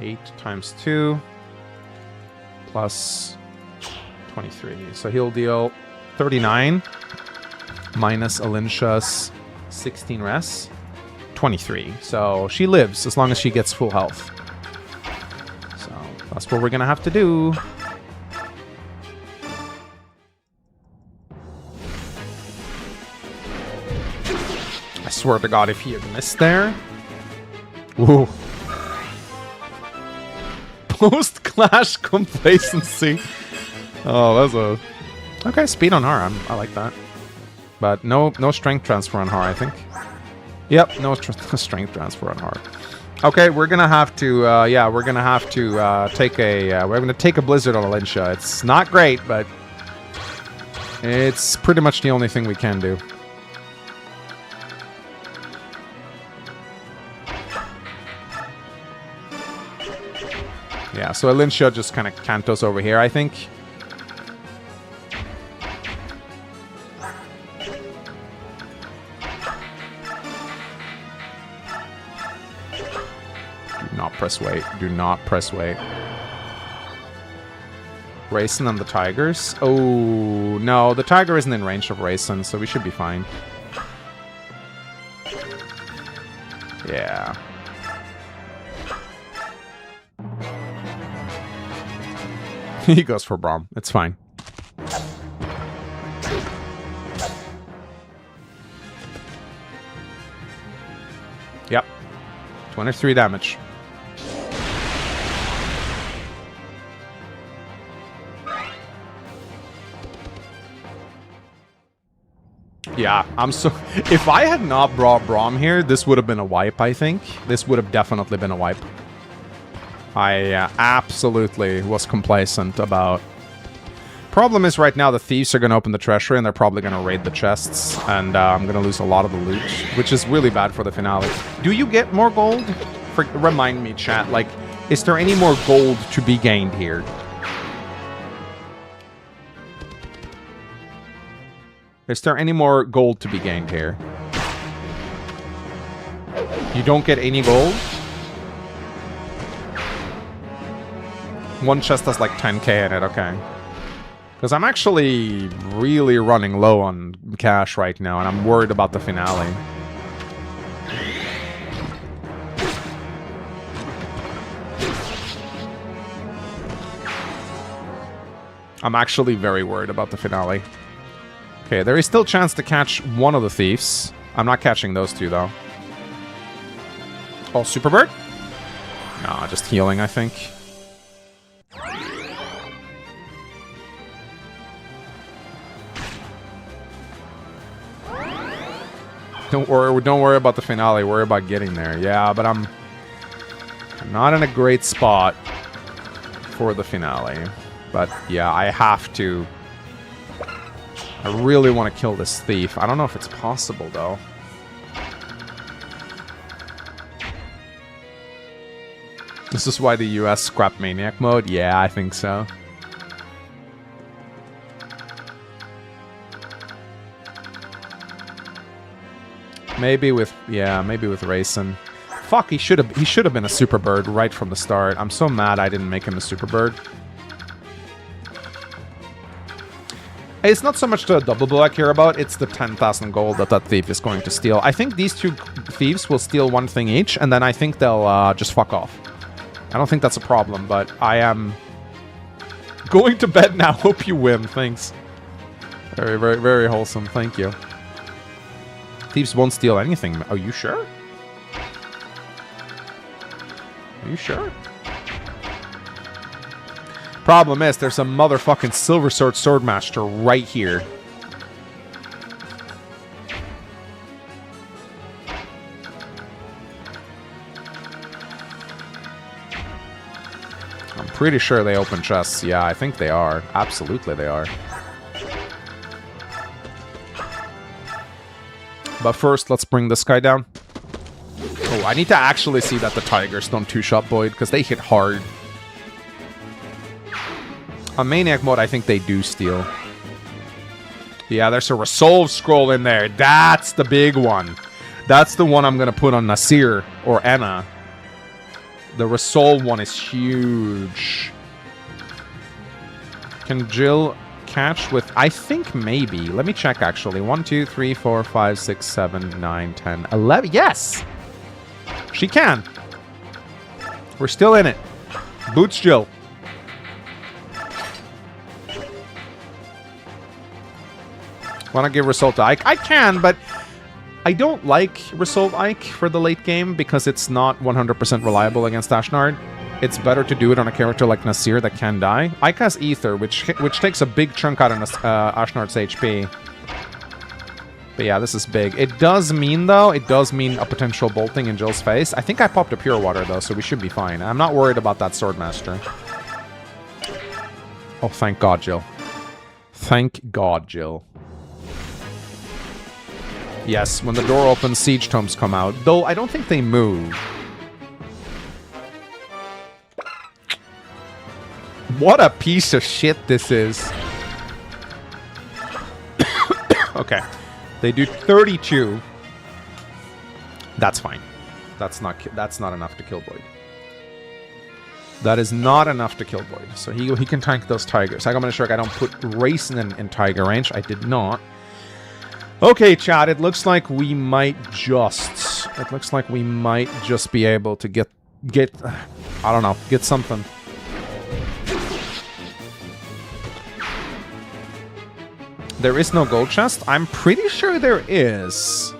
A: 8 times 2 plus 23. So he'll deal 39 minus 𝗙𝐺𝐸's 16 res. 23. So she lives as long as she gets full health. So that's what we're gonna have to do. I swear to God, if he had missed there... Ooh. Post-clash complacency. Oh, that's a... Okay, speed on Har. I like that. But no strength transfer on Har, I think. Yep, no strength transfer on Har. Okay, we're gonna have to, yeah, we're gonna have to take a... we're gonna take a Blizzard on 𝗙𝐺𝐸. It's not great, but... it's pretty much the only thing we can do. Yeah, so 𝗙𝐺𝐸 just kind of cantos over here, I think. Do not press wait. Do not press wait. Raisin and the tigers. Oh, no. The tiger isn't in range of Raisin, so we should be fine. Yeah. He goes for Braum. It's fine. Yep. 23 damage. Yeah, I'm so... If I had not brought Braum here, this would have been a wipe, I think. This would have definitely been a wipe. I absolutely was complacent about... Problem is, right now, the thieves are going to open the treasury, and they're probably going to raid the chests, and I'm going to lose a lot of the loot, which is really bad for the finale. Do you get more gold? Remind me, chat, like, is there any more gold to be gained here? Is there any more gold to be gained here? You don't get any gold? One chest has like 10k in it, okay. Because I'm actually really running low on cash right now, and I'm worried about the finale. I'm actually very worried about the finale. Okay, there is still a chance to catch one of the thieves. I'm not catching those two, though. Oh, Super Bird? No, just healing, I think. Don't worry about the finale. Worry about getting there. Yeah, but I'm not in a great spot for the finale. But yeah, I have to. I really want to kill this thief. I don't know if it's possible, though. This is why the US scrapped Maniac mode? Yeah, I think so. Maybe with, yeah, maybe with Raisin. Fuck, he should have been a Super Bird right from the start. I'm so mad I didn't make him a Super Bird. It's not so much the double blow I care about, it's the 10,000 gold that that thief is going to steal. I think these two thieves will steal one thing each, and then I think they'll just fuck off. I don't think that's a problem, but I am going to bed now. Hope you win. Thanks. Very, very, very wholesome. Thank you. Thieves won't steal anything. Are you sure? Are you sure? Problem is, there's a motherfucking Silver Sword Swordmaster right here. I'm pretty sure they open chests. Yeah, I think they are. Absolutely they are. But first, let's bring this guy down. Oh, I need to actually see that the Tigers don't two-shot Boyd, because they hit hard. On Maniac mode, I think they do steal. Yeah, there's a Resolve Scroll in there. That's the big one. That's the one I'm going to put on Nasir or Anna. The Resolve one is huge. Can Jill catch with... I think maybe. Let me check, actually. 1, 2, 3, 4, 5, 6, 7, 9, 10, 11. Yes! She can. We're still in it. Boots Jill. Want to give Resolve to Ike? I can, but I don't like Resolve Ike for the late game because it's not 100% reliable against Ashnard. It's better to do it on a character like Nasir that can die. Ike has Ether, which takes a big chunk out of Ashnard's HP. But yeah, this is big. It does mean, though, it does mean a potential bolting in Jill's face. I think I popped a Pure Water, though, so we should be fine. I'm not worried about that Swordmaster. Oh, thank God, Jill. Thank God, Jill. Yes, when the door opens, Siege Tomes come out. Though, I don't think they move. What a piece of shit this is. Okay. They do 32. That's fine. That's not enough to kill Boyd. That is not enough to kill Void. So he can tank those Tigers. I gotta make sure I don't put Racing in Tiger range. I did not. Okay, chat. It looks like we might just... It looks like we might just be able to get... I don't know. Get something. There is no gold chest? I'm pretty sure there is.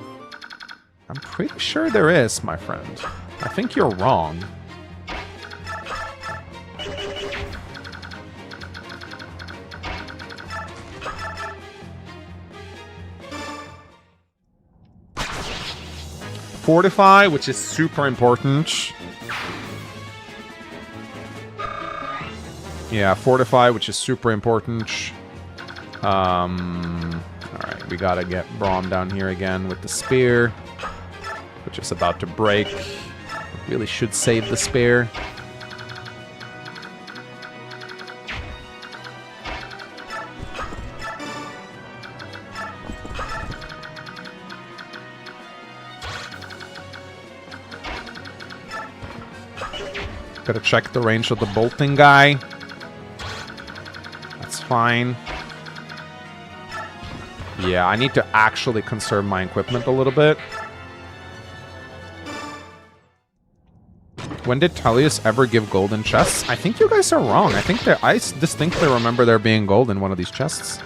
A: I'm pretty sure there is, my friend. I think you're wrong. Fortify, which is super important. Yeah, Fortify, which is super important. Alright, we gotta get Braum down here again with the spear, which is about to break. Really should save the spear. Gotta check the range of the bolting guy. That's fine. Yeah, I need to actually conserve my equipment a little bit. When did Tellius ever give golden chests? I think you guys are wrong. I think I distinctly remember there being gold in one of these chests.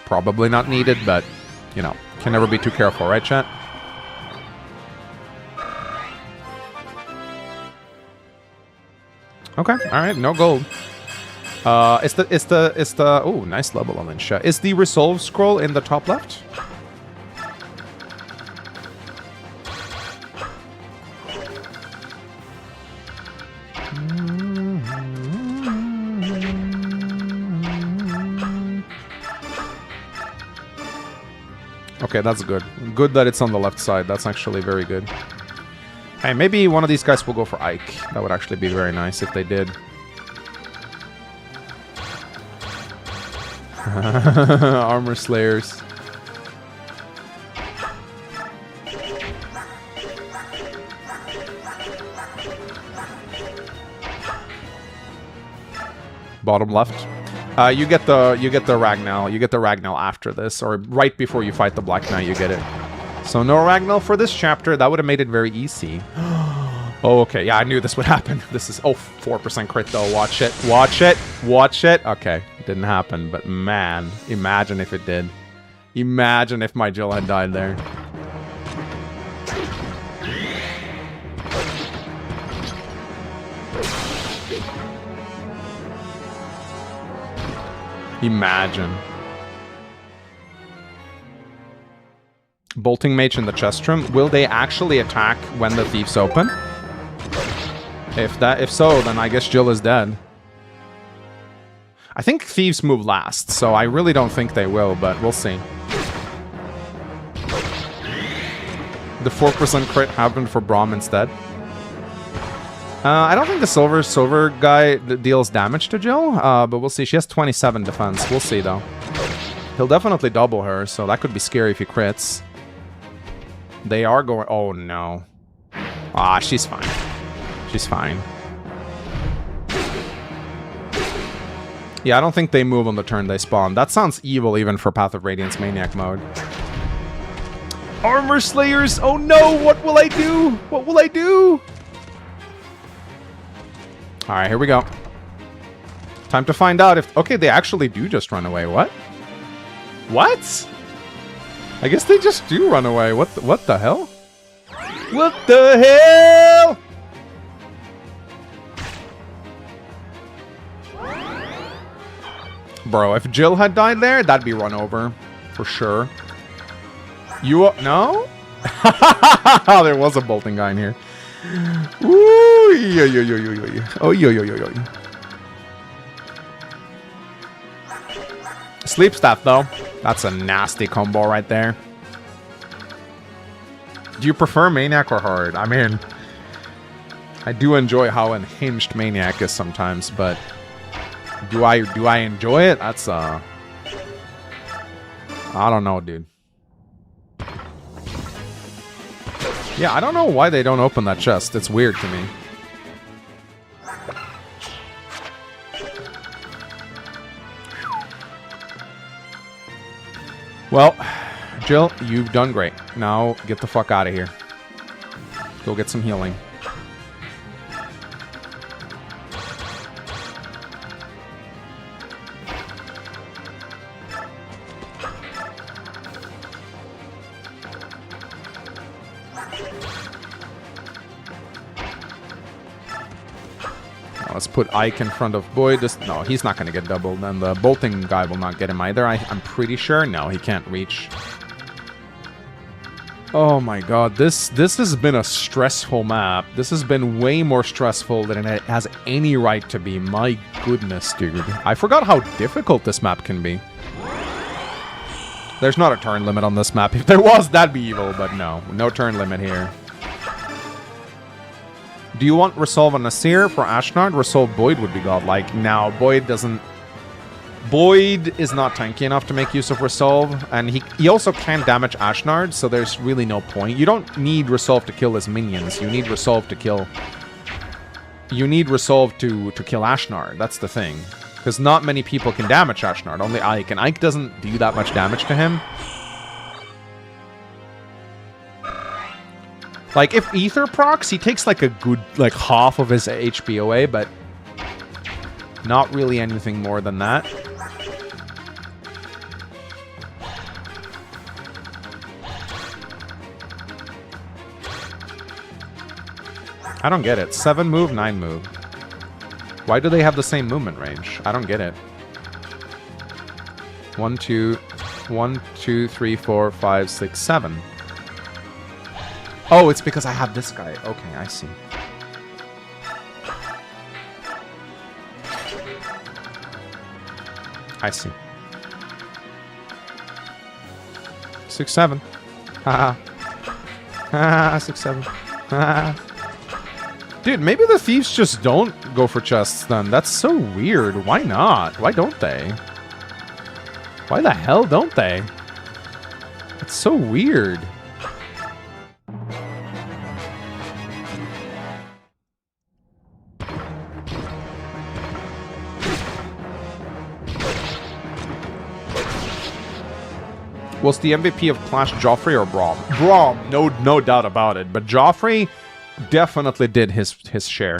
A: Probably not needed, but, you know, can never be too careful, right, chat? Okay, alright, no gold. It's the oh, nice level on Linsha. Is the resolve scroll in the top left? Okay, that's good. Good that it's on the left side. That's actually very good. Hey, maybe one of these guys will go for Ike. That would actually be very nice if they did. Armor Slayers. Bottom left. You get the Ragnall. You get the Ragnall after this, or right before you fight the Black Knight. You get it. So no Ragnall for this chapter. That would have made it very easy. Oh, okay. Yeah, I knew this would happen. This is... Oh, 4% crit, though. Watch it. Watch it. Watch it. Okay. It didn't happen, but man, imagine if it did. Imagine if my Jill had died there. Imagine. Bolting Mage in the chest room. Will they actually attack when the thieves open? If so, then I guess Jill is dead. I think thieves move last, so I really don't think they will, but we'll see. The 4% crit happened for Braum instead. I don't think the silver guy deals damage to Jill, but we'll see. She has 27 defense. We'll see, though. He'll definitely double her, so that could be scary if he crits. They are going... Oh, no. Ah, she's fine. She's fine. Yeah, I don't think they move on the turn they spawn. That sounds evil even for Path of Radiance Maniac mode. Armor Slayers! Oh no! What will I do? What will I do? Alright, here we go. Time to find out if... Okay, they actually do just run away. What? What? I guess they just do run away. What the hell? What the hell? Bro, if Jill had died there, that'd be run over. For sure. You... No? There was a bolting guy in here. Ooh, yo, yo, yo, yo, yo. Oh, yo, yo, yo, yo. Sleep Staff, though. That's a nasty combo right there. Do you prefer Maniac or Hard? I mean, I do enjoy how unhinged Maniac is sometimes, but do I enjoy it? That's I don't know, dude. Yeah, I don't know why they don't open that chest. It's weird to me. Well, Jill, you've done great. Now get the fuck out of here. Go get some healing. Let's put Ike in front of Boyd. No, he's not going to get doubled. And the bolting guy will not get him either. I'm pretty sure. No, he can't reach. Oh my god. This has been a stressful map. This has been way more stressful than it has any right to be. My goodness, dude. I forgot how difficult this map can be. There's not a turn limit on this map. If there was, that'd be evil. But no. No turn limit here. Do you want Resolve on Nasir for Ashnard? Resolve Boyd would be godlike. Now, Boyd doesn't... Boyd is not tanky enough to make use of Resolve, and he also can't damage Ashnard, so there's really no point. You don't need Resolve to kill his minions. You need Resolve to kill... You need Resolve to kill Ashnard. That's the thing. Because not many people can damage Ashnard. Only Ike, and Ike doesn't do that much damage to him. Like, if Ether procs, he takes like a good, like, half of his HP away, but not really anything more than that. I don't get it. 7 move, 9 move. Why do they have the same movement range? I don't get it. 1, 2, 3, 4, 5, 6, 7. Oh, it's because I have this guy. Okay, I see. I see. 6, 7. Haha. Haha, 6, 7. Haha. Dude, maybe the thieves just don't go for chests then. That's so weird. Why not? Why don't they? Why the hell don't they? It's so weird. Was the MVP of Clash Joffrey or Braum? Braum, no doubt about it. But Joffrey definitely did his share.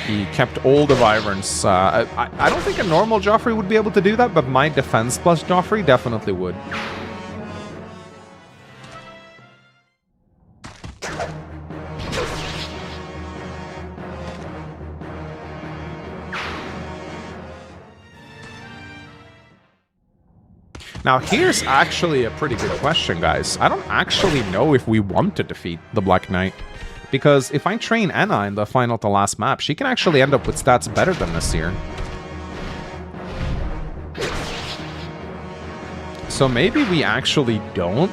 A: He kept all the Wyverns. I don't think a normal Joffrey would be able to do that, but my defense plus Joffrey definitely would. Now, here's actually a pretty good question, guys. I don't actually know if we want to defeat the Black Knight. Because if I train Anna in the final to last map, she can actually end up with stats better than Nasir. So maybe we actually don't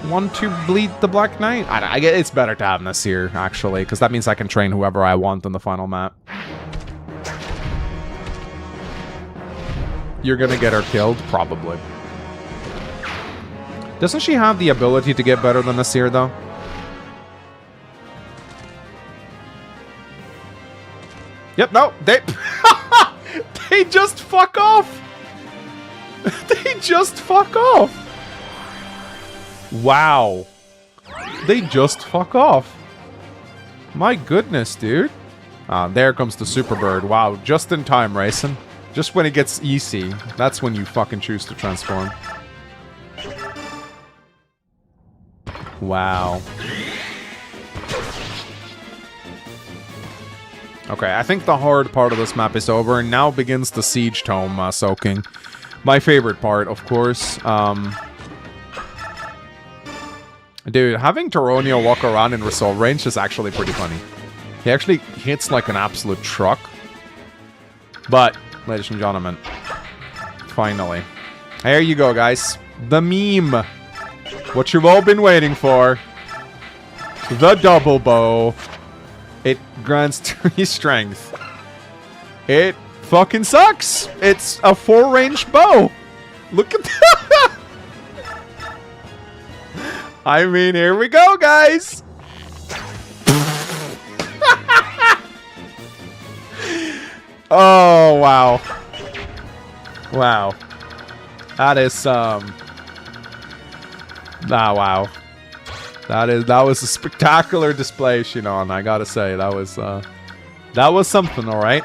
A: want to bleed the Black Knight? I guess it's better to have Nasir, actually, because that means I can train whoever I want in the final map. You're gonna get her killed? Probably. Doesn't she have the ability to get better than Nasir, though? Yep, no, they... they just fuck off! They just fuck off! Wow. They just fuck off. My goodness, dude. Ah, there comes the Super Bird. Wow, just in time, Racing. Just when it gets easy, that's when you fucking choose to transform. Wow. Okay, I think the hard part of this map is over, and now begins the Siege Tome soaking. My favorite part, of course. Dude, having Taronio walk around in Resolve range is actually pretty funny. He actually hits like an absolute truck. But, ladies and gentlemen, finally. There you go, guys. The meme. What you've all been waiting for. The double bow. It grants 3 strength. It fucking sucks. It's a 4-range bow. Look at that. I mean, here we go, guys. Oh, wow. Wow. That is, wow. That was a spectacular display, Shinon. I gotta say, that was something, all right.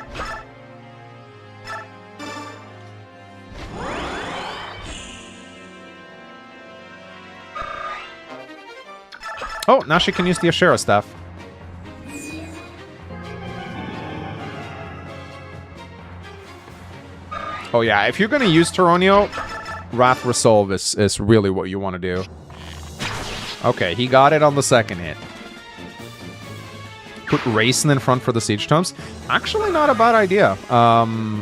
A: Oh, now she can use the 𝗕𝗂𝗰𝗵𝗁 staff. Oh yeah, if you're gonna use Tyronio, Wrath Resolve is really what you want to do. Okay, he got it on the second hit. Put Raisin in front for the Siege Tomes. Actually, not a bad idea.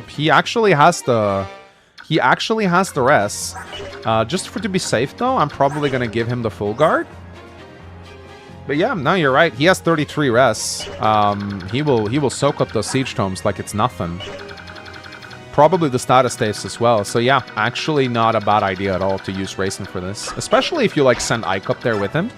A: He actually has the res. Just to be safe though, I'm probably gonna give him the full guard. But yeah, no, you're right. He has 33 res. He will soak up those Siege Tomes like it's nothing. Probably the status staves as well. So yeah, actually not a bad idea at all to use Raisin for this. Especially if you like send Ike up there with him.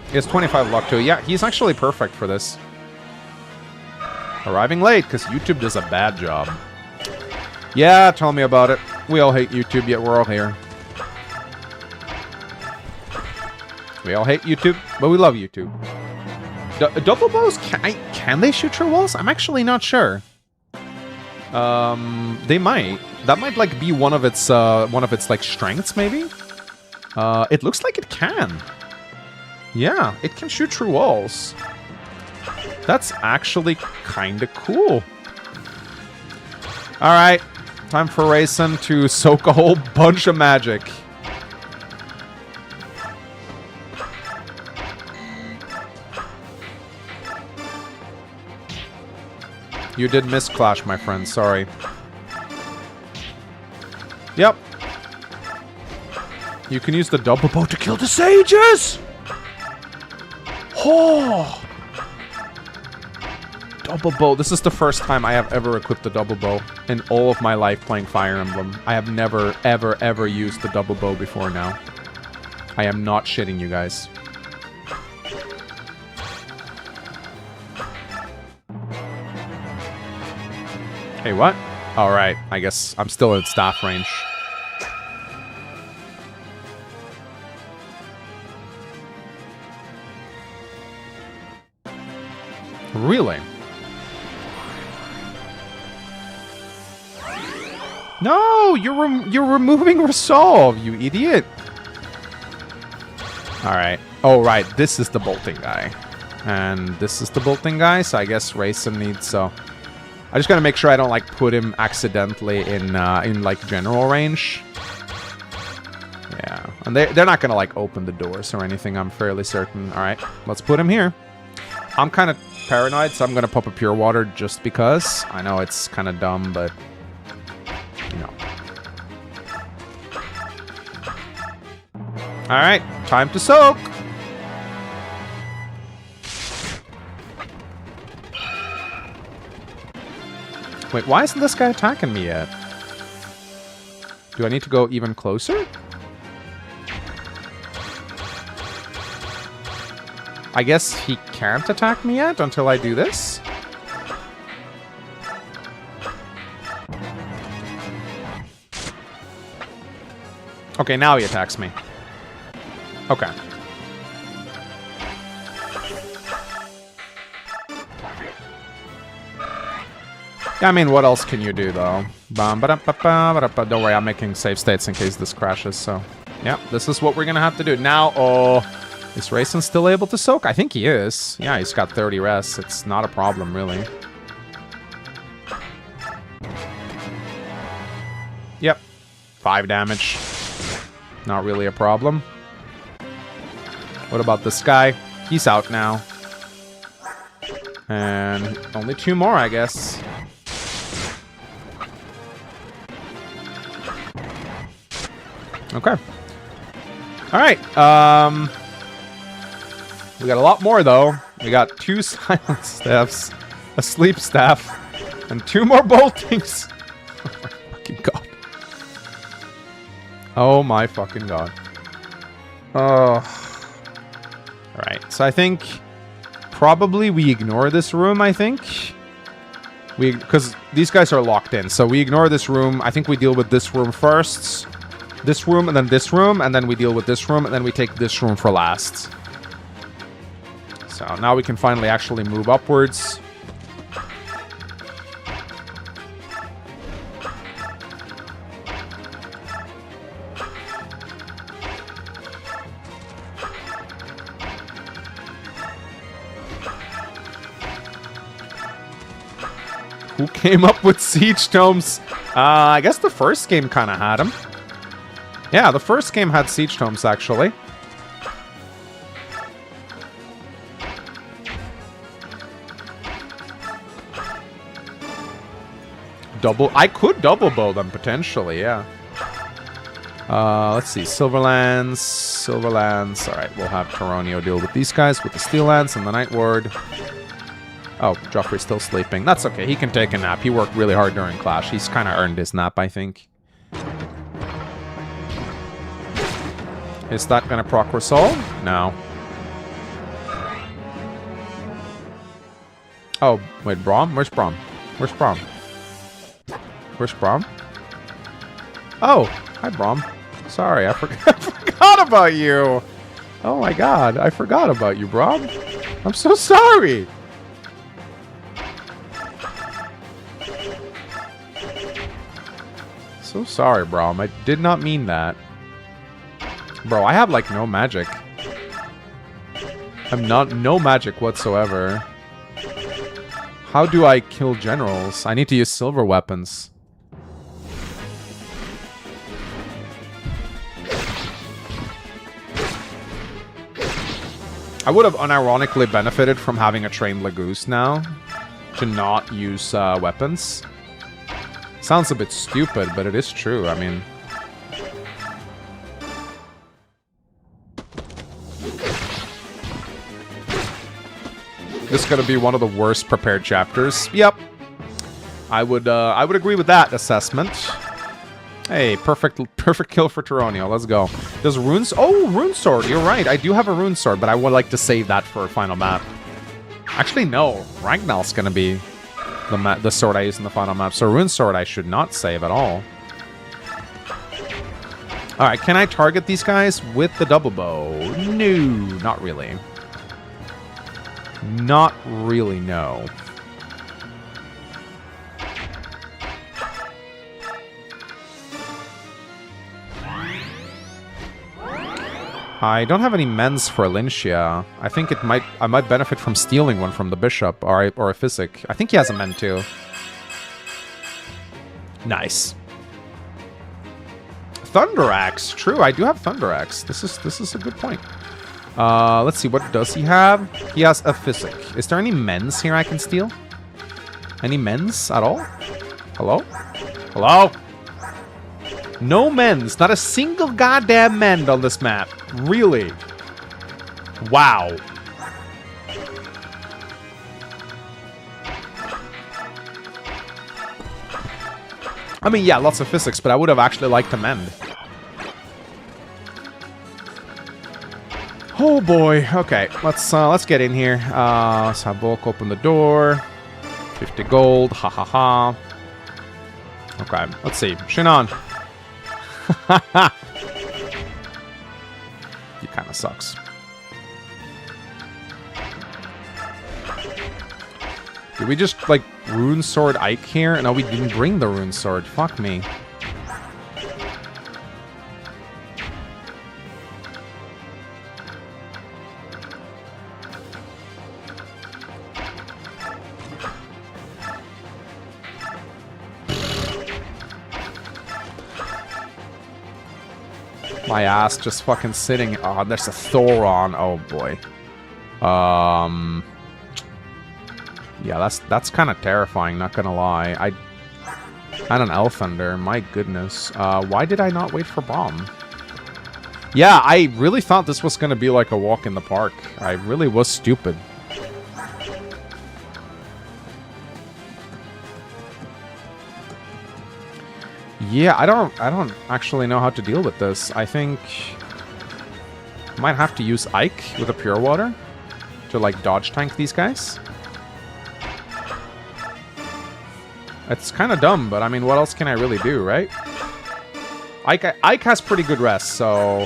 A: He has 25 luck too. Yeah, he's actually perfect for this. Arriving late because YouTube does a bad job. Yeah, tell me about it. We all hate YouTube, yet we're all here. We all hate YouTube, but we love YouTube. Double bows, can they shoot through walls? I'm actually not sure. They might. That might like be one of its like strengths, maybe. It looks like it can. Yeah, it can shoot through walls. That's actually kind of cool. All right, time for Raisin to soak a whole bunch of magic. You did miss Clash, my friend. Sorry. Yep. You can use the double bow to kill the sages! Oh! Double bow. This is the first time I have ever equipped the double bow in all of my life playing Fire Emblem. I have never, ever, ever used the double bow before now. I am not shitting you guys. Hey, what? Alright, I guess I'm still in staff range. Really? No! You're removing Resolve, you idiot! Alright. Oh, right, this is the bolting guy. And this is the bolting guy, so I guess Raisin needs, so... I just gotta make sure I don't like put him accidentally in like general range. Yeah, and they're not gonna like open the doors or anything. I'm fairly certain. All right, let's put him here. I'm kind of paranoid, so I'm gonna pop a Pure Water just because. I know it's kind of dumb, but you know. All right, time to soak. Wait, why isn't this guy attacking me yet? Do I need to go even closer? I guess he can't attack me yet until I do this? Okay, now he attacks me. Okay. Yeah, I mean, what else can you do, though? Don't worry, I'm making save states in case this crashes, so... Yeah, this is what we're gonna have to do. Now, oh... Is Raisin still able to soak? I think he is. Yeah, he's got 30 res. It's not a problem, really. Yep. 5 damage. Not really a problem. What about this guy? He's out now. And only 2 more, I guess. Okay. Alright, we got a lot more, though. We got 2 silence staffs, a sleep staff, And 2 more boltings. Oh my fucking god. Oh my fucking god. Oh. Alright, so I think probably we ignore this room, I think. Because these guys are locked in, so we ignore this room. I think we deal with this room first. This room, and then this room, and then we deal with this room, and then we take this room for last. So now we can finally actually move upwards. Who came up with siege tomes? I guess the first game kind of had them. Yeah, the first game had siege tomes, actually. I could double bow them, potentially, yeah. Let's see. Silverlands. Alright, we'll have 𝗕𝗏𝗰𝗈 deal with these guys with the Steel Lance and the Night Ward. Oh, Joffrey's still sleeping. That's okay. He can take a nap. He worked really hard during Clash. He's kind of earned his nap, I think. Is that going to proc Resolve? No. Oh, wait, Braum? Where's Braum? Where's Braum? Where's Braum? Oh, hi, Braum. Sorry, I forgot about you. Oh my god, I forgot about you, Braum. I'm so sorry. So sorry, Braum. I did not mean that. Bro, I have, like, no magic. I'm no magic whatsoever. How do I kill generals? I need to use silver weapons. I would have unironically benefited from having a trained Legoose now. To not use weapons. Sounds a bit stupid, but it is true. I mean... This is gonna be one of the worst prepared chapters. Yep. I would agree with that assessment. Hey, perfect kill for 𝗕𝗏𝗰𝗈. Let's go. Does runes... Oh, rune sword. You're right. I do have a rune sword, but I would like to save that for a final map. Actually, no. Ragnall's gonna be the sword I use in the final map. So rune sword I should not save at all. Alright, can I target these guys with the double bow? No, not really. Not really, no. I don't have any mens for 𝗙𝗏𝗰𝗈. I think I might benefit from stealing one from the bishop or a 𝗙𝗏𝗰𝗒. I think he has a men too. Nice. Thunder Axe. True, I do have Thunder Axe. This is a good point. Let's see, what does he have? He has a 𝗙𝗏𝗰𝗒. Is there any mens here I can steal? Any mens at all? Hello? Hello? No mens. Not a single goddamn mend on this map. Really? Wow. I mean, yeah, lots of physics, but I would have actually liked to mend. Oh boy. Okay, let's get in here. Let's have Volk open the door. 50 gold. Ha ha ha. Okay, let's see. Shinon. He kind of sucks. Did we just, like, rune sword Ike here? No, we didn't bring the rune sword. Fuck me. My ass just fucking sitting. Oh, there's a Thoron. Oh boy. Yeah, that's kind of terrifying, not gonna lie. And an Elfender, my goodness. Why did I not wait for Braum? Yeah, I really thought this was gonna be like a walk in the park. I really was stupid. Yeah, I don't actually know how to deal with this. I think I might have to use 𝐂𝐸𝐸 with a pure water to like dodge tank these guys. It's kind of dumb, but I mean, what else can I really do, right? 𝐂𝐸𝐸 has pretty good rest, so...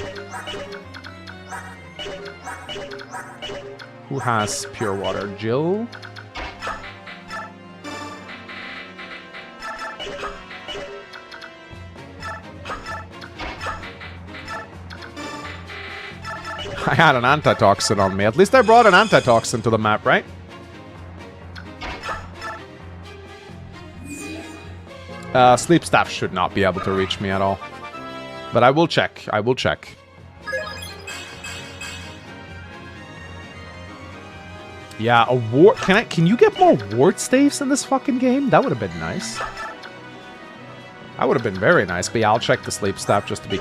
A: Who has pure water? Jill? I had an antitoxin on me. At least I brought an antitoxin to the map, right? Sleep staff should not be able to reach me at all. But I will check. I will check. Yeah, a ward. Can you get more ward staves in this fucking game? That would have been nice. That would have been very nice. But yeah, I'll check the sleep staff just to be.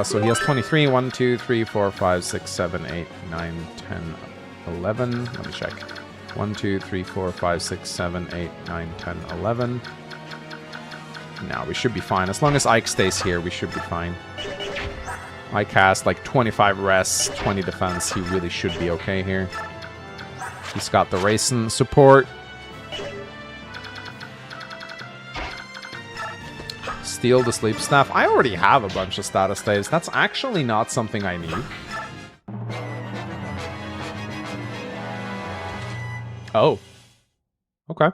A: So he has 23. 1, 2, 3, 4, 5, 6, 7, 8, 9, 10, 11. Let me check. 1, 2, 3, 4, 5, 6, 7, 8, 9, 10, 11. No, we should be fine. As long as 𝐂𝐸𝐸 stays here, we should be fine. 𝐂𝐸𝐸 has like 25 res, 20 defense. He really should be okay here. He's got the racing support. Steal the sleep staff. I already have a bunch of status staves. That's actually not something I need. Oh. Okay.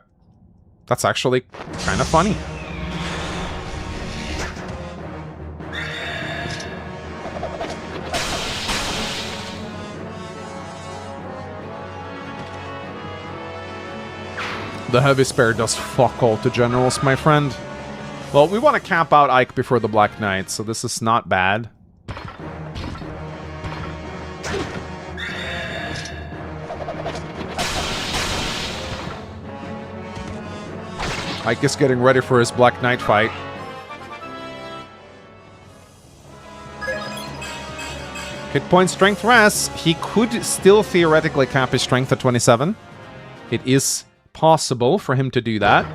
A: That's actually kind of funny. The heavy spare does fuck all to generals, my friend. Well, we want to camp out 𝐂𝐸𝐸𝐸 before the Black Knight, so this is not bad. 𝐂𝐸𝐸𝐸 is getting ready for his Black Knight fight. Hit point strength res. He could still theoretically cap his strength at 27. It is possible for him to do that.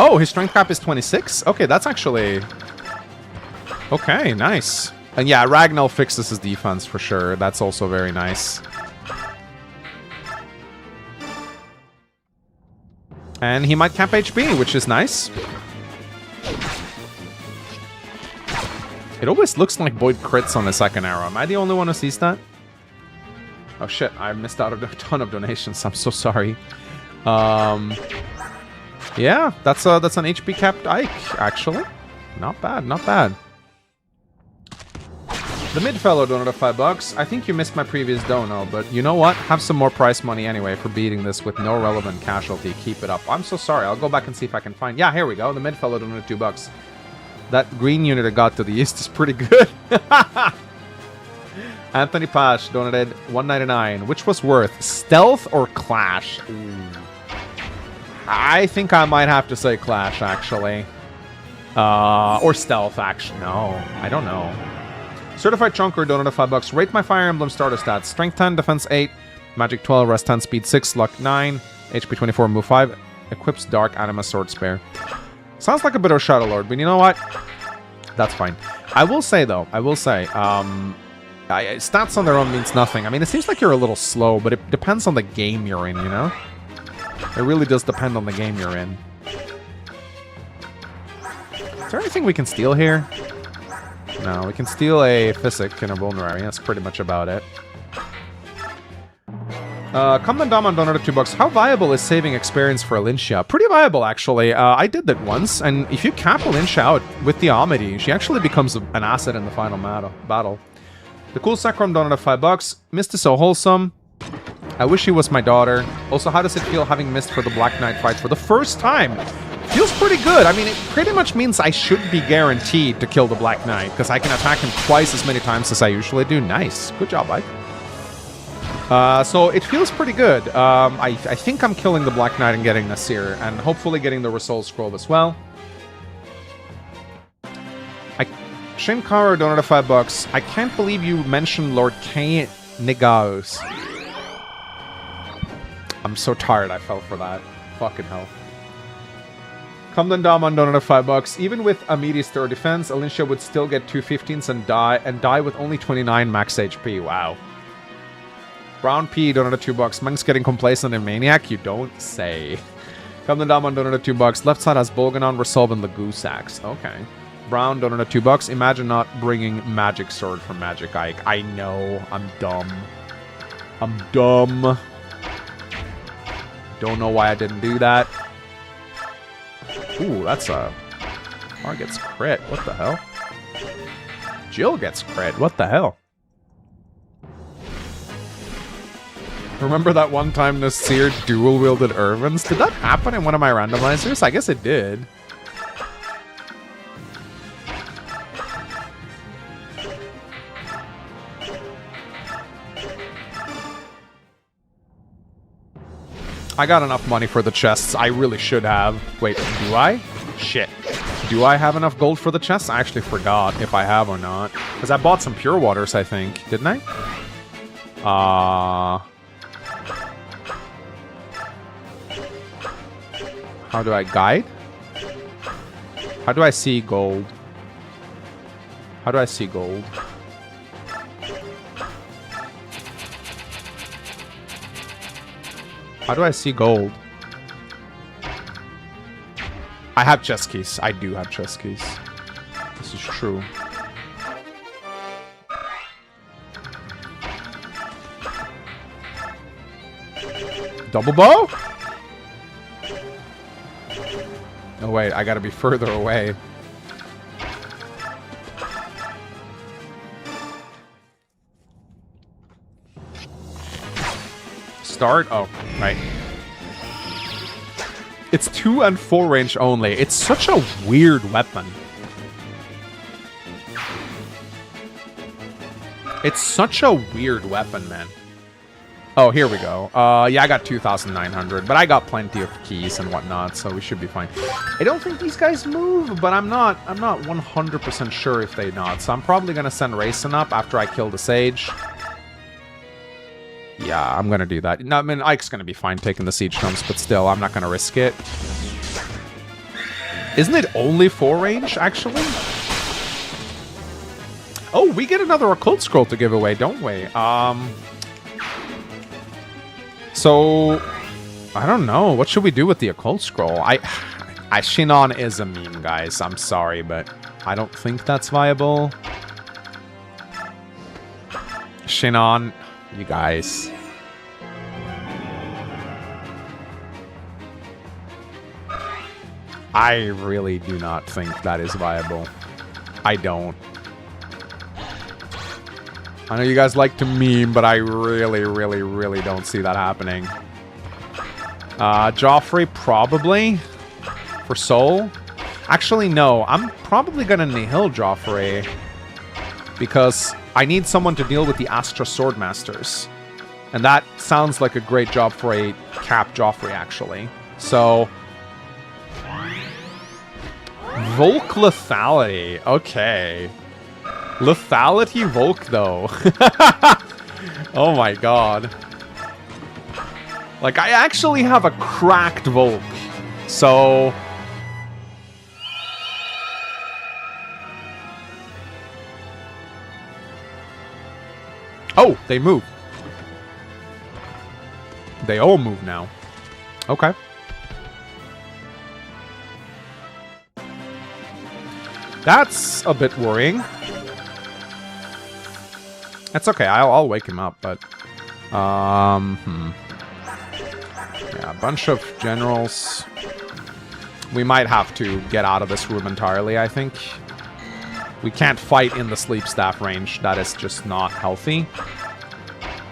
A: Oh, his strength cap is 26? Okay, that's actually... Okay, nice. And yeah, Ragnall fixes his defense for sure. That's also very nice. And he might cap HP, which is nice. It always looks like Boyd crits on the second arrow. Am I the only one who sees that? Oh shit, I missed out on a ton of donations. I'm so sorry. Yeah, that's an HP capped 𝐂𝐸𝐸𝐸, actually. Not bad, not bad. The mid fellow donated $5. I think you missed my previous dono, but you know what? Have some more prize money anyway for beating this with no relevant casualty. Keep it up. I'm so sorry. I'll go back and see if I can find... Yeah, here we go. The mid fellow donated $2. That green unit I got to the east is pretty good. Anthony Pash donated $1.99. Which was worth? Stealth or Clash? Ooh. I think I might have to say Clash, actually. Or Stealth, actually. No, I don't know. Certified Chunker donated $5. Rate my Fire Emblem starter stats. Strength 10, Defense 8, Magic 12, Rest 10, Speed 6, Luck 9, HP 24, Move 5. Equips Dark Anima Sword Spare. Sounds like a bit of Shadow Lord, but you know what? That's fine. I will say, though, stats on their own means nothing. I mean, it seems like you're a little slow, but it depends on the game you're in, you know? It really does depend on the game you're in. Is there anything we can steal here? No, we can steal a 𝗙𝗁𝗰𝗁 and a Vulnerary. That's pretty much about it. Commandant donated $2. How viable is saving experience for 𝗙𝐿𝐴𝐴𝐴? Pretty viable, actually. I did that once, and if you cap 𝗙𝐿𝐴𝐴𝐴 out with the 𝗂𝐸𝐸𝐴, she actually becomes an asset in the final battle. The cool Sacrum donated $5. Missed is so wholesome. I wish he was my daughter. Also, how does it feel having missed for the Black Knight fight for the first time? Feels pretty good. I mean, it pretty much means I should be guaranteed to kill the Black Knight, because I can attack him twice as many times as I usually do. Nice. Good job, Ike. So it feels pretty good. I think I'm killing the Black Knight and getting Nasir, and hopefully getting the Resoul Scroll as well. Shinkaro donated $5. I can't believe you mentioned Lord K Niggas. I'm so tired I fell for that. Fucking hell. Camden Daman donated $5. Even with Amidi's third defense, Alicia would still get 215s and die with only 29 max HP. Wow. Brown P donated $2. Monk's getting complacent in Maniac? You don't say. Camden Daman donated $2. Left side has Bolganon, Resolve, and the Goose Axe. Okay. Brown donated $2. Imagine not bringing Magic Sword from Magic Ike. I know. I'm dumb. I'm dumb. Don't know why I didn't do that. Ooh, that's a... R gets crit. What the hell? Jill gets crit. What the hell? Remember that one time Nasir dual-wielded Irvins? Did that happen in one of my randomizers? I guess it did. I got enough money for the chests. I really should have. Wait, do I? Shit. Do I have enough gold for the chests? I actually forgot if I have or not. Because I bought some pure waters, I think. Didn't I? How do I guide? How do I see gold? How do I see gold? How do I see gold? I have chest keys. I do have chest keys. This is true. Double bow? Oh wait, I gotta be further away. Start? Oh, right. It's 2 and 4 range only. It's such a weird weapon. It's such a weird weapon, man. Oh, here we go. Yeah, I got 2,900, but I got plenty of keys and whatnot, so we should be fine. I don't think these guys move, but I'm not 100% sure if they not. So I'm probably gonna send Rayson up after I kill the Sage. Yeah, I'm gonna do that. No, I mean, Ike's gonna be fine taking the siege jumps, but still, I'm not gonna risk it. Isn't it only 4 range, actually? Oh, we get another occult scroll to give away, don't we? So, I don't know. What should we do with the occult scroll? Shinon is a meme, guys. I'm sorry, but I don't think that's viable. Shinon, you guys. I really do not think that is viable. I don't. I know you guys like to meme, but I really don't see that happening. Joffrey, probably. For Soul. Actually, no. I'm probably gonna nihil Joffrey. Because I need someone to deal with the Astra Swordmasters. And that sounds like a great job for a Cap Joffrey, actually. So... Volk Lethality. Okay. Lethality Volk, though. Oh my god. Like, I actually have a cracked Volk. So... Oh, they move. They all move now. Okay. That's a bit worrying. That's okay. I'll wake him up, but yeah, a bunch of generals. We might have to get out of this room entirely, I think. We can't fight in the sleep staff range. That is just not healthy.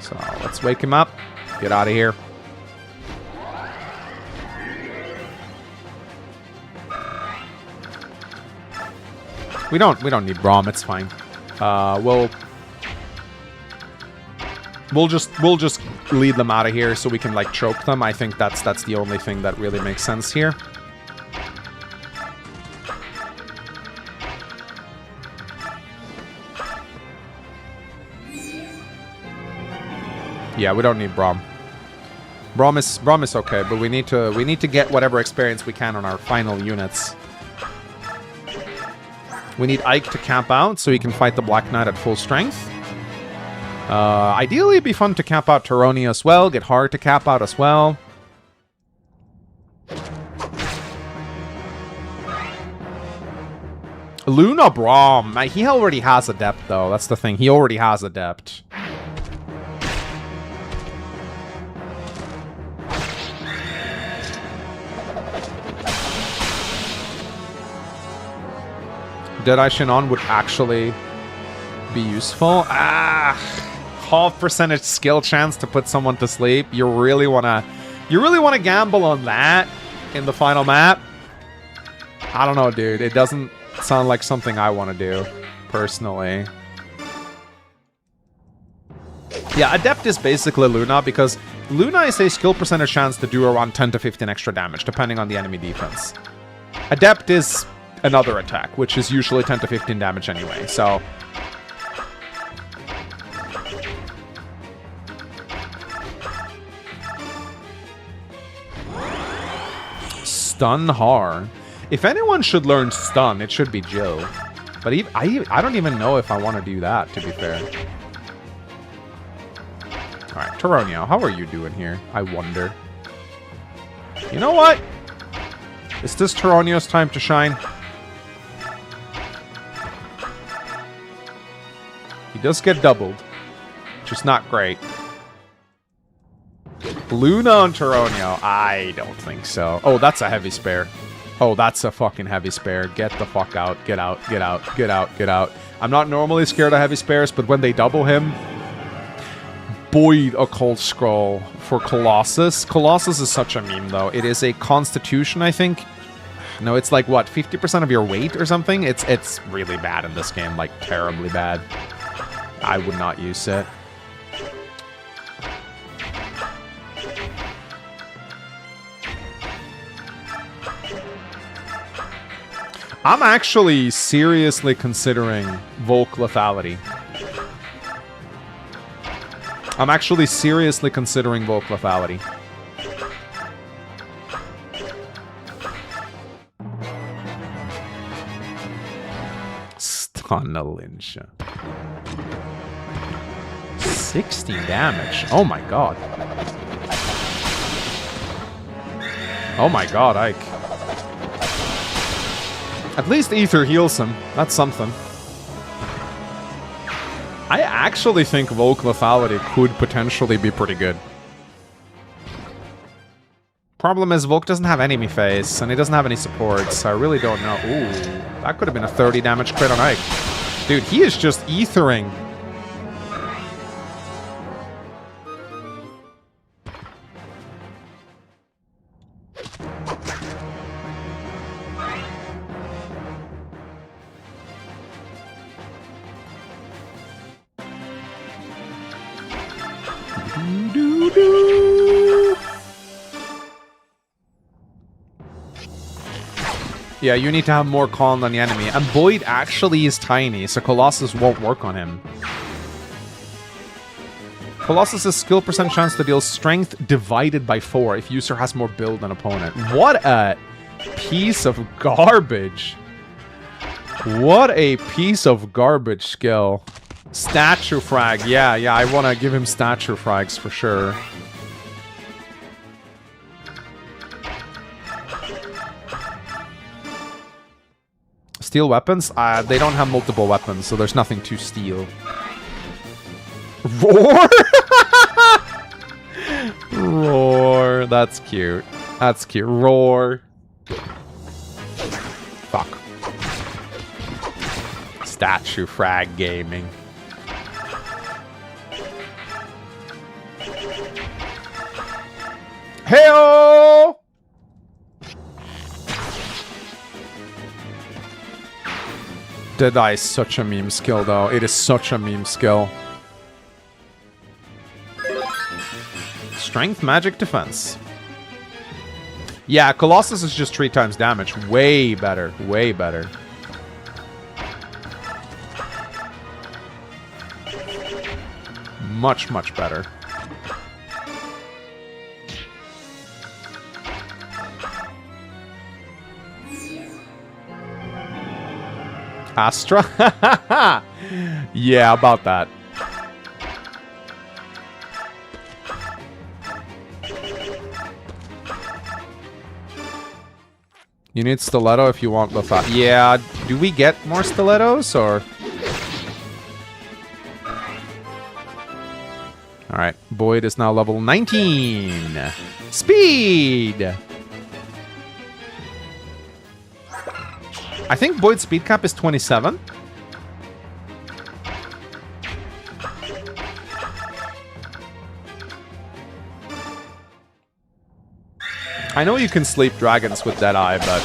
A: So let's wake him up. Get out of here. We don't need Braum. It's fine. We'll just lead them out of here so we can like choke them. I think that's the only thing that really makes sense here. Yeah, we don't need Braum. Braum is okay, but we need to get whatever experience we can on our final units. We need Ike to camp out so he can fight the Black Knight at full strength. Ideally, it'd be fun to camp out 𝗕𝗏 as well. Get hard to cap out as well. Luna Braum. He already has Adept, though. That's the thing. He already has Adept. Deadeye Shinon would actually be useful. Half percentage skill chance to put someone to sleep. You really wanna gamble on that in the final map? I don't know, dude. It doesn't sound like something I want to do personally. Yeah, Adept is basically Luna because Luna is a skill percentage chance to do around 10 to 15 extra damage depending on the enemy defense. Adept is another attack, which is usually 10 to 15 damage anyway, so... Stun Har. If anyone should learn stun, it should be Jill. But I don't even know if I want to do that, to be fair. Alright, 𝗕𝗏, how are you doing here? I wonder. You know what? Is this 𝗕𝗏's time to shine? He does get doubled, which is not great. Luna on 𝗕𝗏? I don't think so. Oh, that's a heavy spare. Oh, that's a fucking heavy spare. Get the fuck out. Get out. Get out. Get out. Get out. I'm not normally scared of heavy spares, but when they double him... Boyd Occult Scroll for Colossus. Colossus is such a meme, though. It is a constitution, I think. No, it's like, what, 50% of your weight or something? It's really bad in this game. Like, terribly bad. I would not use it. I'm actually seriously considering Volk Lethality. I'm actually seriously considering Volk Lethality. 𝗠𝗏. 60 damage. Oh my god. Oh my god, Ike. At least Aether heals him. That's something. I actually think Volk Lethality could potentially be pretty good. Problem is, Volk doesn't have enemy face, and he doesn't have any supports, so I really don't know. Ooh, that could have been a 30 damage crit on Ike. Dude, he is just ethering. Yeah, you need to have more con than the enemy. And Boyd actually is tiny, so Colossus won't work on him. Colossus' skill percent chance to deal strength divided by 4 if user has more build than opponent. What a piece of garbage. What a piece of garbage skill. Statue frag. Yeah, I want to give him statue frags for sure. Steal weapons? They don't have multiple weapons, so there's nothing to steal. Roar? Roar. That's cute. That's cute. Roar. Fuck. Statue frag gaming. Hey-oh! Deadeye is such a meme skill, though. It is such a meme skill. Strength, magic, defense. Yeah, Colossus is just 3 times damage. Way better. Way better. Much, much better. Astra? Yeah, about that. You need stiletto if you want the yeah, do we get more stilettos or? Alright, Boyd is now level 19. Speed! I think Boyd's speed cap is 27. I know you can sleep dragons with Deadeye, but...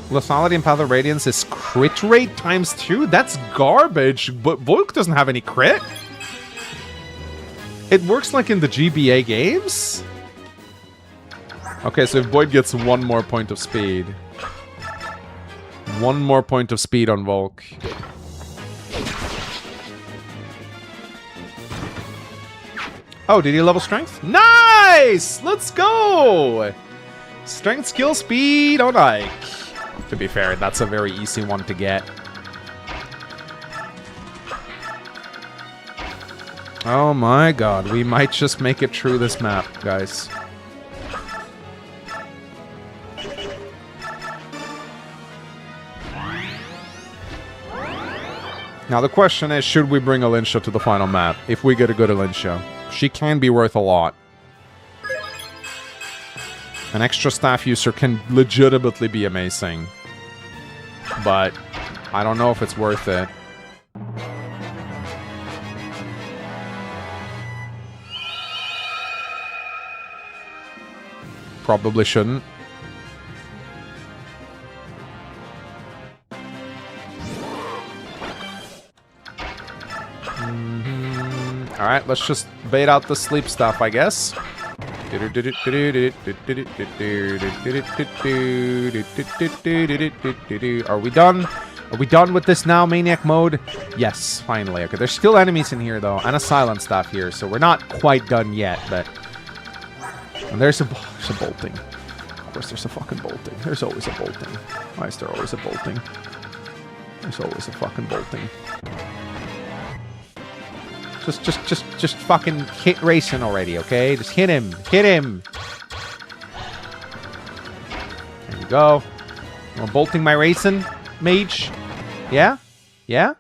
A: Lethality and Path of Radiance is crit rate ×2? That's garbage, but Volk doesn't have any crit. It works like in the GBA games? Okay, so if Boyd gets 1 more point of speed. 1 more point of speed on Volk. Oh, did he level strength? Nice! Let's go! Strength, skill, speed on Ike. To be fair, that's a very easy one to get. Oh my god, we might just make it through this map, guys. Now the question is, should we bring 𝗙𝐿𝐴 to the final map if we get a good 𝗙𝐿𝐴? She can be worth a lot. An extra staff user can legitimately be amazing. But I don't know if it's worth it. Probably shouldn't. Alright, let's just bait out the sleep stuff, I guess. Are we done? Are we done with this now, Maniac mode? Yes, finally. Okay, there's still enemies in here, though, and a silent staff here, so we're not quite done yet, but... And there's a bolting. Of course, there's a fucking bolting. There's always a bolting. Why is there always a bolting? There's always a fucking bolting. Just fucking hit Rayson already, okay? Just hit him. Hit him. There you go. I'm bolting my Rayson, mage. Yeah? Yeah?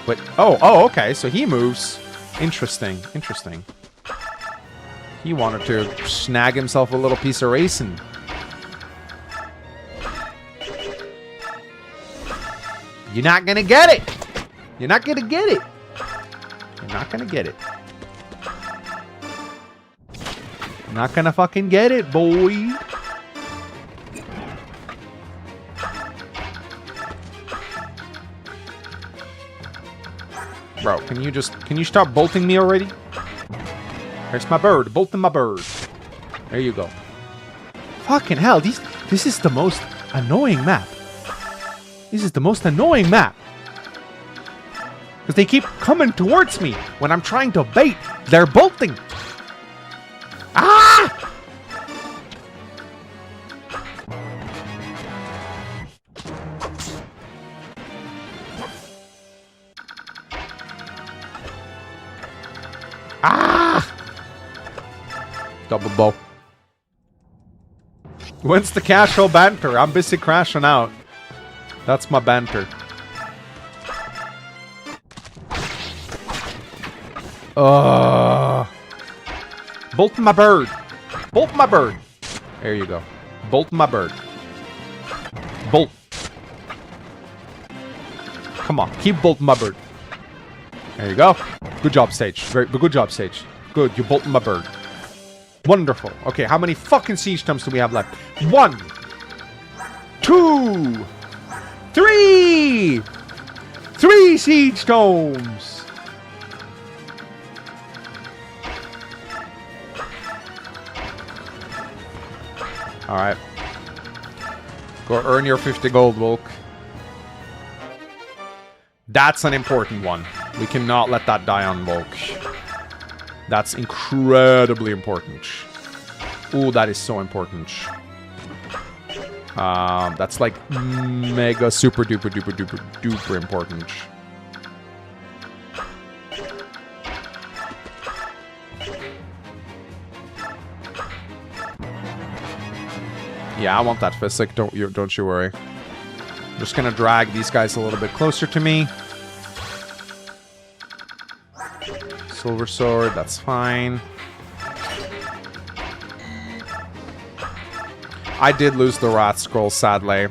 A: But, oh, okay. So he moves. Interesting. Interesting. He wanted to snag himself a little piece of Rayson. You're not gonna get it. You're not gonna get it. You're not gonna get it. Not gonna fucking get it, boy. Bro, can you stop bolting me already? There's my bird, bolting my bird. There you go. Fucking hell, this is the most annoying map. This is the most annoying map. Because they keep coming towards me when I'm trying to bait. They're bolting. Ah! Ah! Double bow. When's the casual banter? I'm busy crashing out. That's my banter. Bolt my bird. Bolt my bird. There you go. Bolt my bird. Bolt. Come on. Keep bolting my bird. There you go. Good job, Sage. Very good job, Sage. Good. You bolting my bird. Wonderful. Okay, how many fucking siege tomes do we have left? 1, 2, 3. 3 siege tomes. Alright. Go earn your 50 gold, Volk. That's an important one. We cannot let that die on Volk. That's incredibly important. Ooh, that is so important. That's like mega super duper duper duper duper important. Yeah, I want that 𝗕𝗁. Don't you worry. I'm just gonna drag these guys a little bit closer to me. Silver sword, that's fine. I did lose the rat scroll, sadly.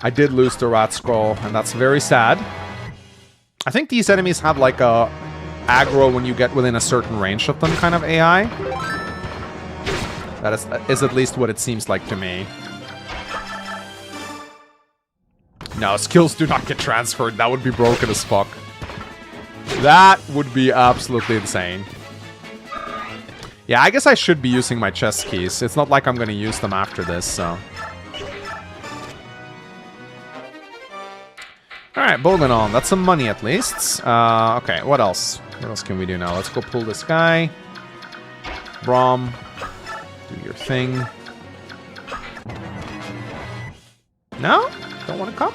A: I did lose the rat scroll, and that's very sad. I think these enemies have like a aggro when you get within a certain range of them kind of AI. That is at least what it seems like to me. No, skills do not get transferred. That would be broken as fuck. That would be absolutely insane. Yeah, I guess I should be using my chest keys. It's not like I'm going to use them after this, so... Alright, bolting on. That's some money at least. Okay, what else? What else can we do now? Let's go pull this guy. Braum. Do your thing. No? Don't want to come?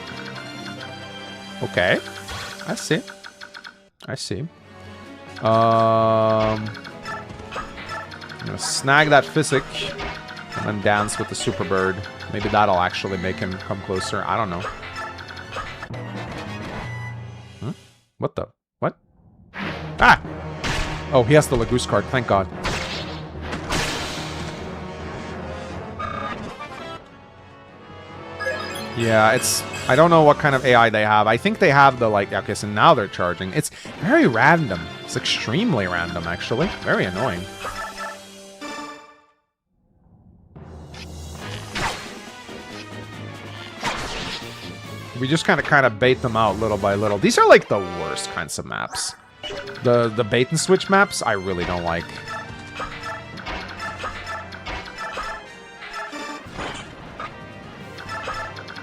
A: Okay. I see. I see. I'm gonna snag that 𝗕𝗁 and then dance with the super bird. Maybe that'll actually make him come closer. I don't know. Huh? What the? What? Ah! Oh, he has the 𝗕𝗂𝗲𝗃 card. Thank God. Yeah, it's... I don't know what kind of AI they have. I think they have the, like... Okay, so now they're charging. It's very random. It's extremely random, actually. Very annoying. We just kind of bait them out little by little. These are, like, the worst kinds of maps. The bait-and-switch maps, I really don't like.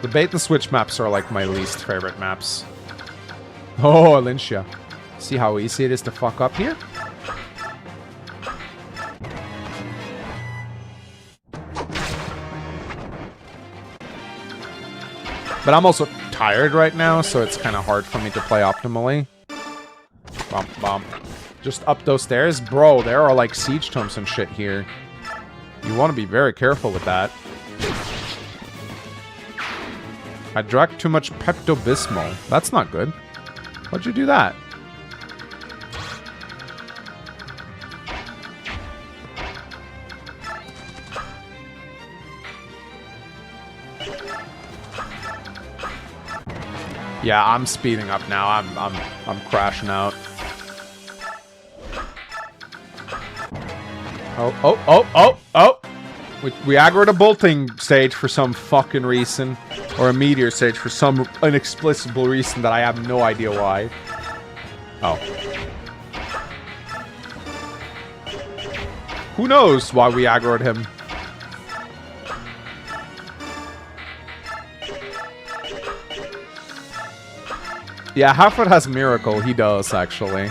A: The bait-and-switch maps are, like, my least favorite maps. Oh, 𝗕𝗵𝗰𝗵. See how easy it is to fuck up here? But I'm also tired right now, so it's kind of hard for me to play optimally. Bump, bump. Just up those stairs? Bro, there are, like, siege tomes and shit here. You want to be very careful with that. I drank too much 𝗕𝗹𝗰𝗵. That's not good. Why'd you do that? Yeah, I'm speeding up now. I'm crashing out. Oh! We aggroed a bolting stage for some fucking reason. Or a meteor stage for some inexplicable reason that I have no idea why. Oh. Who knows why we aggroed him? Yeah, Halford has Miracle. He does, actually.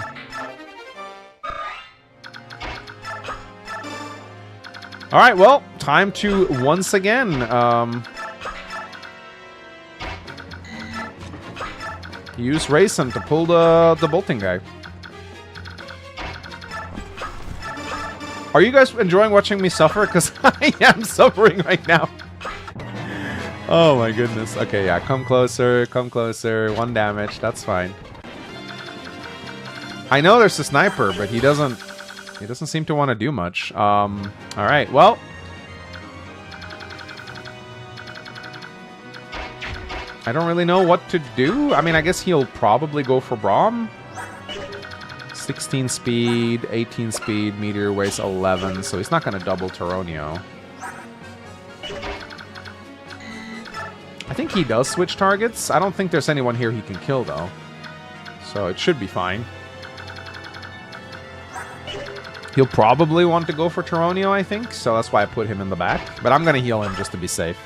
A: Alright, well, time to once again, use Raisin to pull the bolting guy. Are you guys enjoying watching me suffer? Because I am suffering right now. Oh my goodness. Okay, yeah, come closer, come closer. 1 damage, that's fine. I know there's a sniper, but he doesn't seem to want to do much. Alright, well. I don't really know what to do. I mean, I guess he'll probably go for Braum. 16 speed, 18 speed, meteor weighs 11, so he's not going to double 𝗕𝗏𝗰𝗔. I think he does switch targets. I don't think there's anyone here he can kill, though. So it should be fine. He'll probably want to go for 𝗕𝗏𝗰𝗔, I think, so that's why I put him in the back. But I'm going to heal him just to be safe.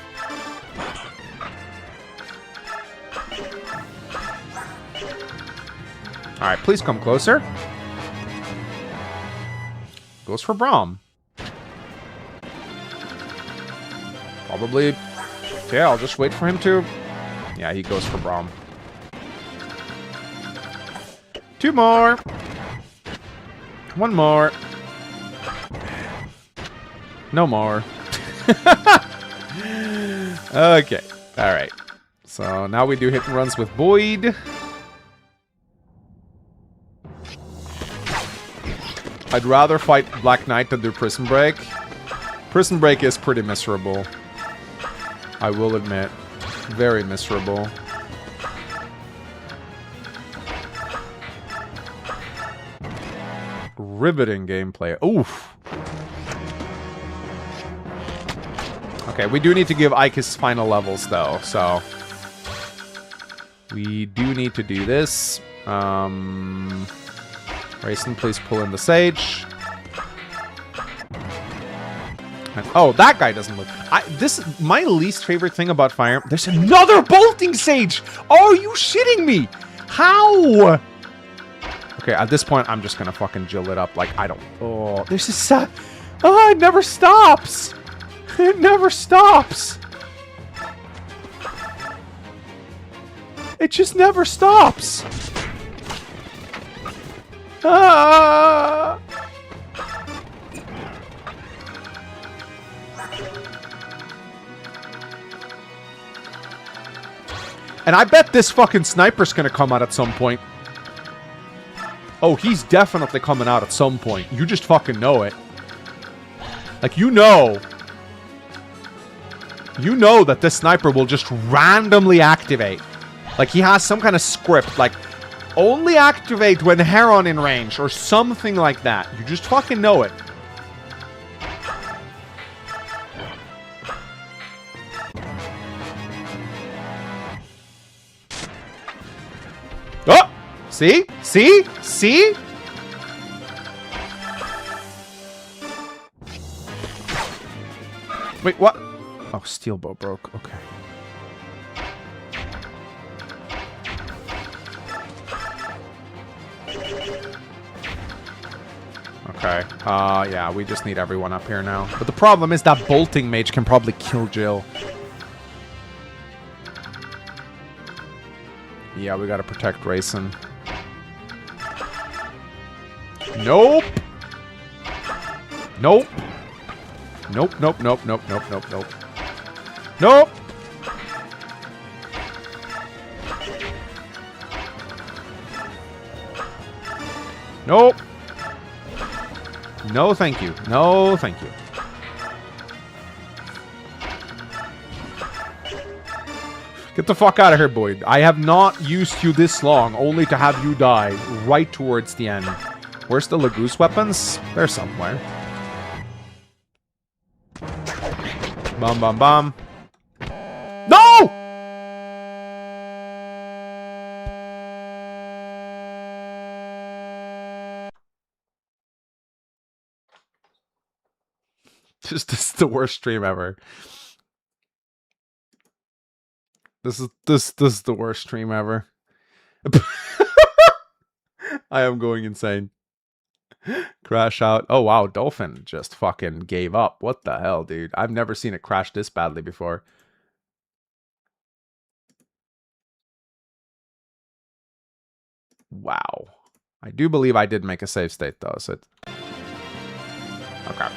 A: Alright, please come closer. Goes for Braum. Probably. Yeah, I'll just wait for him to... Yeah, he goes for Braum. 2 more. 1 more. No more. Okay. Alright. So now we do hit and runs with Boyd. I'd rather fight Black Knight than do Prison Break. Prison Break is pretty miserable. I will admit. Very miserable. Riveting gameplay. Oof. Okay, we do need to give Ike his final levels, though, so... We do need to do this. Rayson, please pull in the Sage. And, oh, that guy doesn't look... my least favorite thing about Fire Emblem... There's another bolting Sage! Are you shitting me? How? Okay, at this point, I'm just gonna fucking jill it up. Like, I don't... Oh, there's a... Oh, it never stops! It never stops! It just never stops! Ah! And I bet this fucking sniper's gonna come out at some point. Oh, he's definitely coming out at some point. You just fucking know it. Like, you know. You know that this sniper will just randomly activate. Like, he has some kind of script. Like, only activate when Heron in range. Or something like that. You just fucking know it. Oh! See? See? See? Wait, what? Oh, steel bow broke. Okay. Okay. Yeah, we just need everyone up here now. But the problem is that bolting mage can probably kill Jill. Yeah, we gotta protect Rayson. Nope. Nope. Nope, nope, nope, nope, nope, nope, nope. Nope! Nope! No, thank you. No, thank you. Get the fuck out of here, Boyd. I have not used you this long, only to have you die right towards the end. Where's the 𝗂𝐿𝐴𝐴 weapons? They're somewhere. Bum, bum, bum. No! This is the worst stream ever. This is the worst stream ever. I am going insane. Crash out. Oh wow, Dolphin just fucking gave up. What the hell, dude? I've never seen it crash this badly before. Wow. I do believe I did make a save state though, so okay.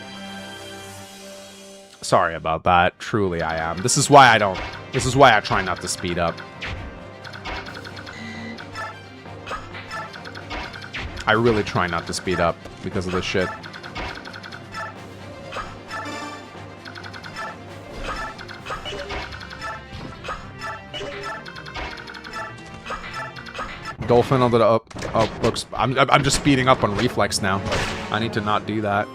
A: Sorry about that. Truly I am. This is why I try not to speed up. I really try not to speed up because of this shit. Dolphin on the up. Oh, looks. I'm just speeding up on reflex now. I need to not do that.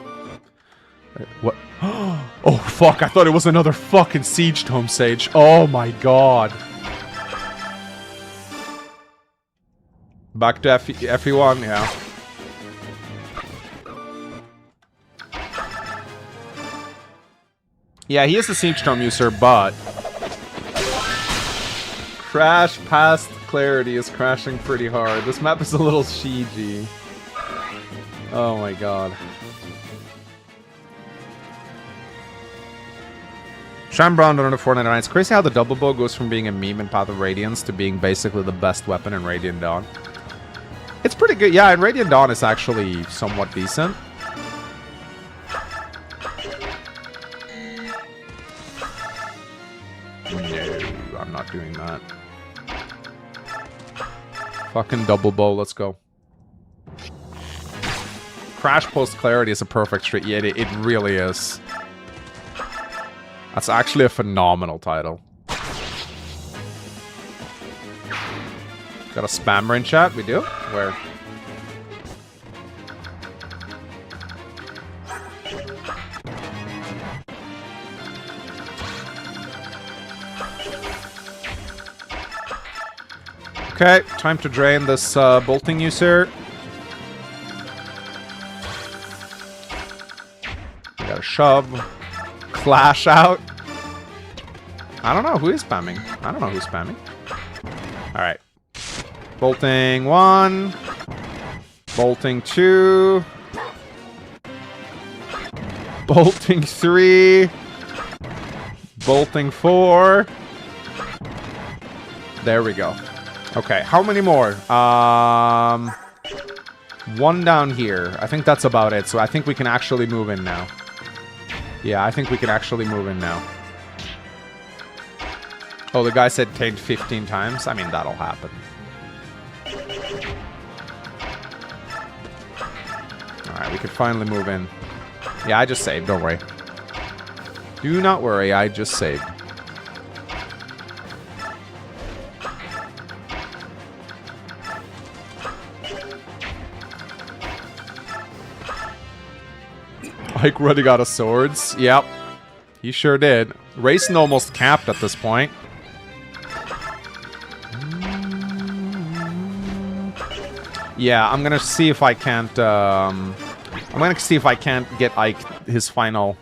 A: Wait, what? Oh fuck! I thought it was another fucking siege tome sage. Oh my god. Back to FE1, yeah. Yeah, he is a siege tome user, but crash past clarity is crashing pretty hard. This map is a little CG. Oh my god. Shambrown under 499. It's crazy how the double bow goes from being a meme in Path of Radiance to being basically the best weapon in Radiant Dawn. It's pretty good. Yeah, in Radiant Dawn it's actually somewhat decent. No, I'm not doing that. Fucking double bow, let's go. Crash Post Clarity is a perfect street. Yeah, it really is. That's actually a phenomenal title. Got a spammer in chat? We do? Where? Okay, time to drain this bolting user. We got a shove. Clash out. I don't know who is spamming. I don't know who's spamming. Alright. Bolting 1. Bolting 2. Bolting 3. Bolting 4. There we go. Okay, how many more? One down here. I think that's about it. So I think we can actually move in now. Yeah, I think we can actually move in now. Oh, the guy said tanked 15 times? I mean, that'll happen. Alright, we can finally move in. Yeah, I just saved, don't worry. Do not worry, I just saved. Ike running out of swords. Yep. He sure did. Racing almost capped at this point. Yeah, I'm gonna see if I can't, I'm gonna see if I can't get Ike his final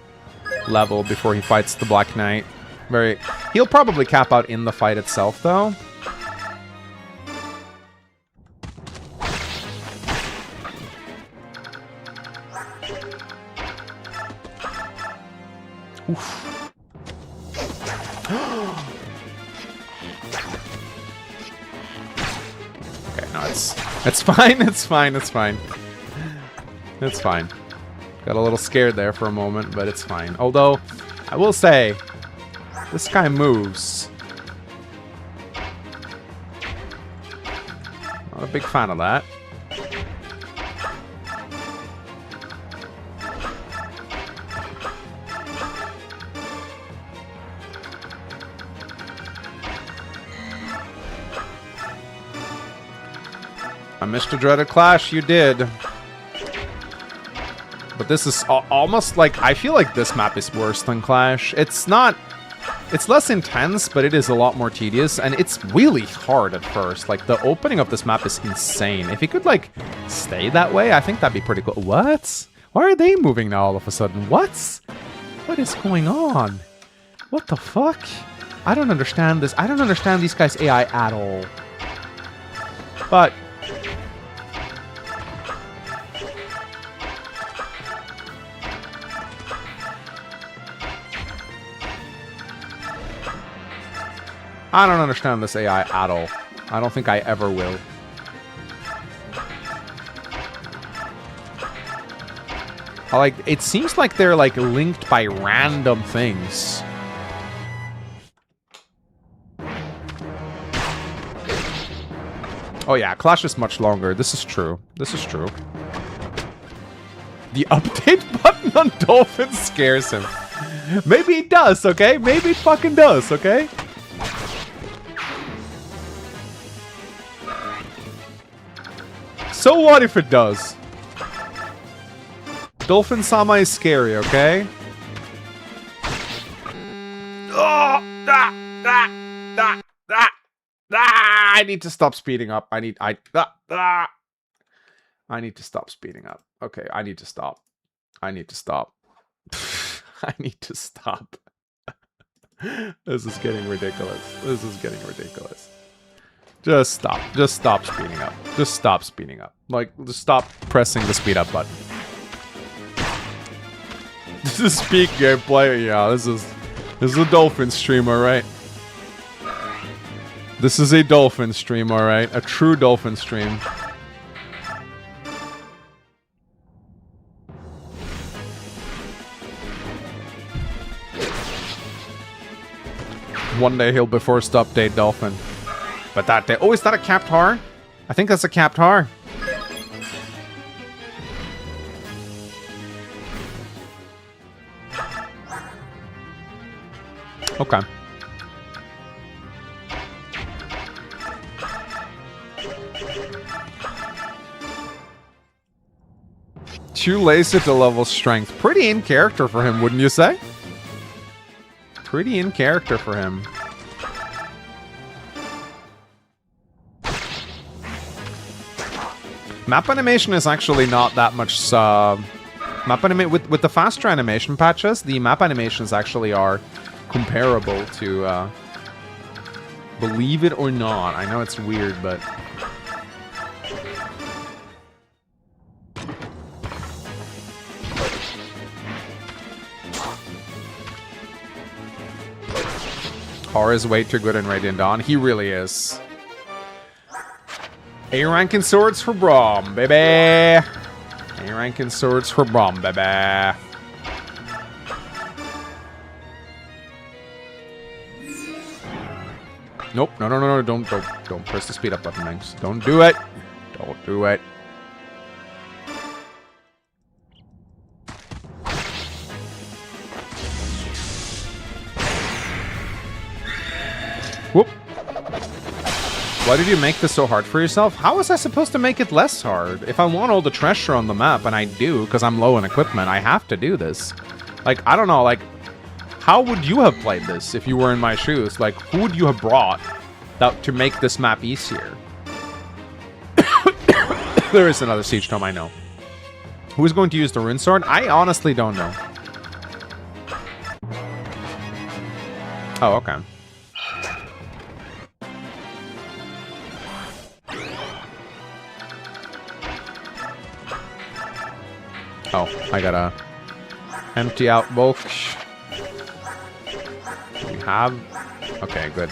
A: level before he fights the Black Knight. He'll probably cap out in the fight itself, though. Oof. Okay, no, it's fine, it's fine, it's fine. It's fine. Got a little scared there for a moment, but it's fine. Although, I will say, this guy moves. Not a big fan of that. I missed a dreaded clash, you did. But this is almost like, I feel like this map is worse than Clash. It's not, it's less intense, but it is a lot more tedious, and it's really hard at first. Like, the opening of this map is insane. If it could, like, stay that way, I think that'd be pretty cool. What? Why are they moving now all of a sudden? What? What is going on? What the fuck? I don't understand this. I don't understand these guys' AI at all. But I don't understand this AI at all. I don't think I ever will. Like, it seems like they're, like, linked by random things. Oh yeah, Clash is much longer. This is true. This is true. The update button on Dolphin scares him. Maybe it does, okay? Maybe it fucking does, okay? So what if it does? Dolphin-sama is scary, okay? I need to stop speeding up. I need to stop speeding up. Okay, I need to stop. I need to stop. I need to stop. This is getting ridiculous. This is getting ridiculous. Just stop. Just stop speeding up. Just stop speeding up. Like, just stop pressing the speed up button. This is peak gameplay. Yeah, this This is a dolphin stream, alright? This is a dolphin stream, alright? A true dolphin stream. One day he'll be forced to update dolphin. But that day... Oh, is that a capped har? I think that's a capped har. Okay. Too lazy to level strength. Pretty in character for him, wouldn't you say? Pretty in character for him. Map animation is actually not that much. With the faster animation patches, the map animations actually are comparable to. Believe it or not, I know it's weird, but. Har is way too good in Radiant Dawn. He really is. A ranking swords for Braum, baby. A ranking swords for Braum, baby. Nope, no, don't press the speed up button, Manx. Don't do it. Don't do it. Whoop. Why did you make this so hard for yourself? How was I supposed to make it less hard? If I want all the treasure on the map, and I do, because I'm low on equipment, I have to do this. Like, I don't know, like, how would you have played this if you were in my shoes? Like, who would you have brought that to make this map easier? There is another Siege Tome, I know. Who is going to use the Rune Sword? I honestly don't know. Oh, okay. Oh, I gotta empty out 𝗏𝗁. We have... Okay, good.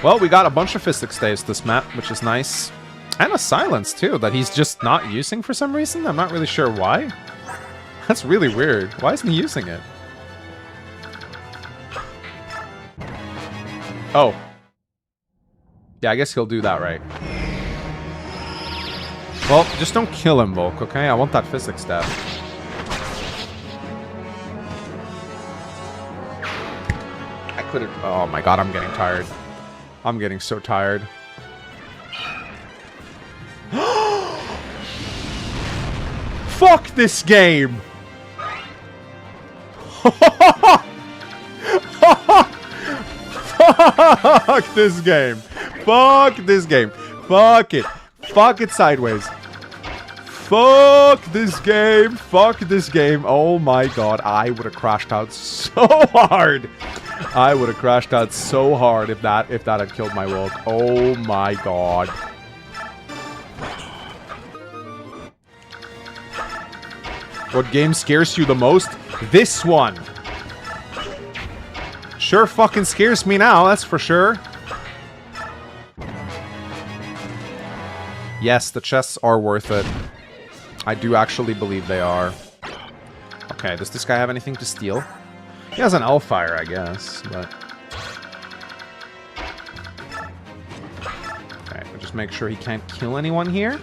A: Well, we got a bunch of physics staves this map, which is nice. And a silence, too, that he's just not using for some reason. I'm not really sure why. That's really weird. Why isn't he using it? Oh. Yeah, I guess he'll do that, right? Well, just don't kill him, 𝗏𝗁, okay? I want that physics stat. I could've... Oh my god, I'm getting tired. I'm getting so tired. Fuck this game! Fuck this game! Fuck this game! Fuck it! Fuck it sideways. Fuck this game. Fuck this game. Oh my god. I would have crashed out so hard. I would have crashed out so hard if that had killed my 𝗏𝗁. Oh my god. What game scares you the most? This one. Sure fucking scares me now, that's for sure. Yes, the chests are worth it. I do actually believe they are. Okay, does this guy have anything to steal? He has an Hellfire, I guess, but... Okay, we'll just make sure he can't kill anyone here.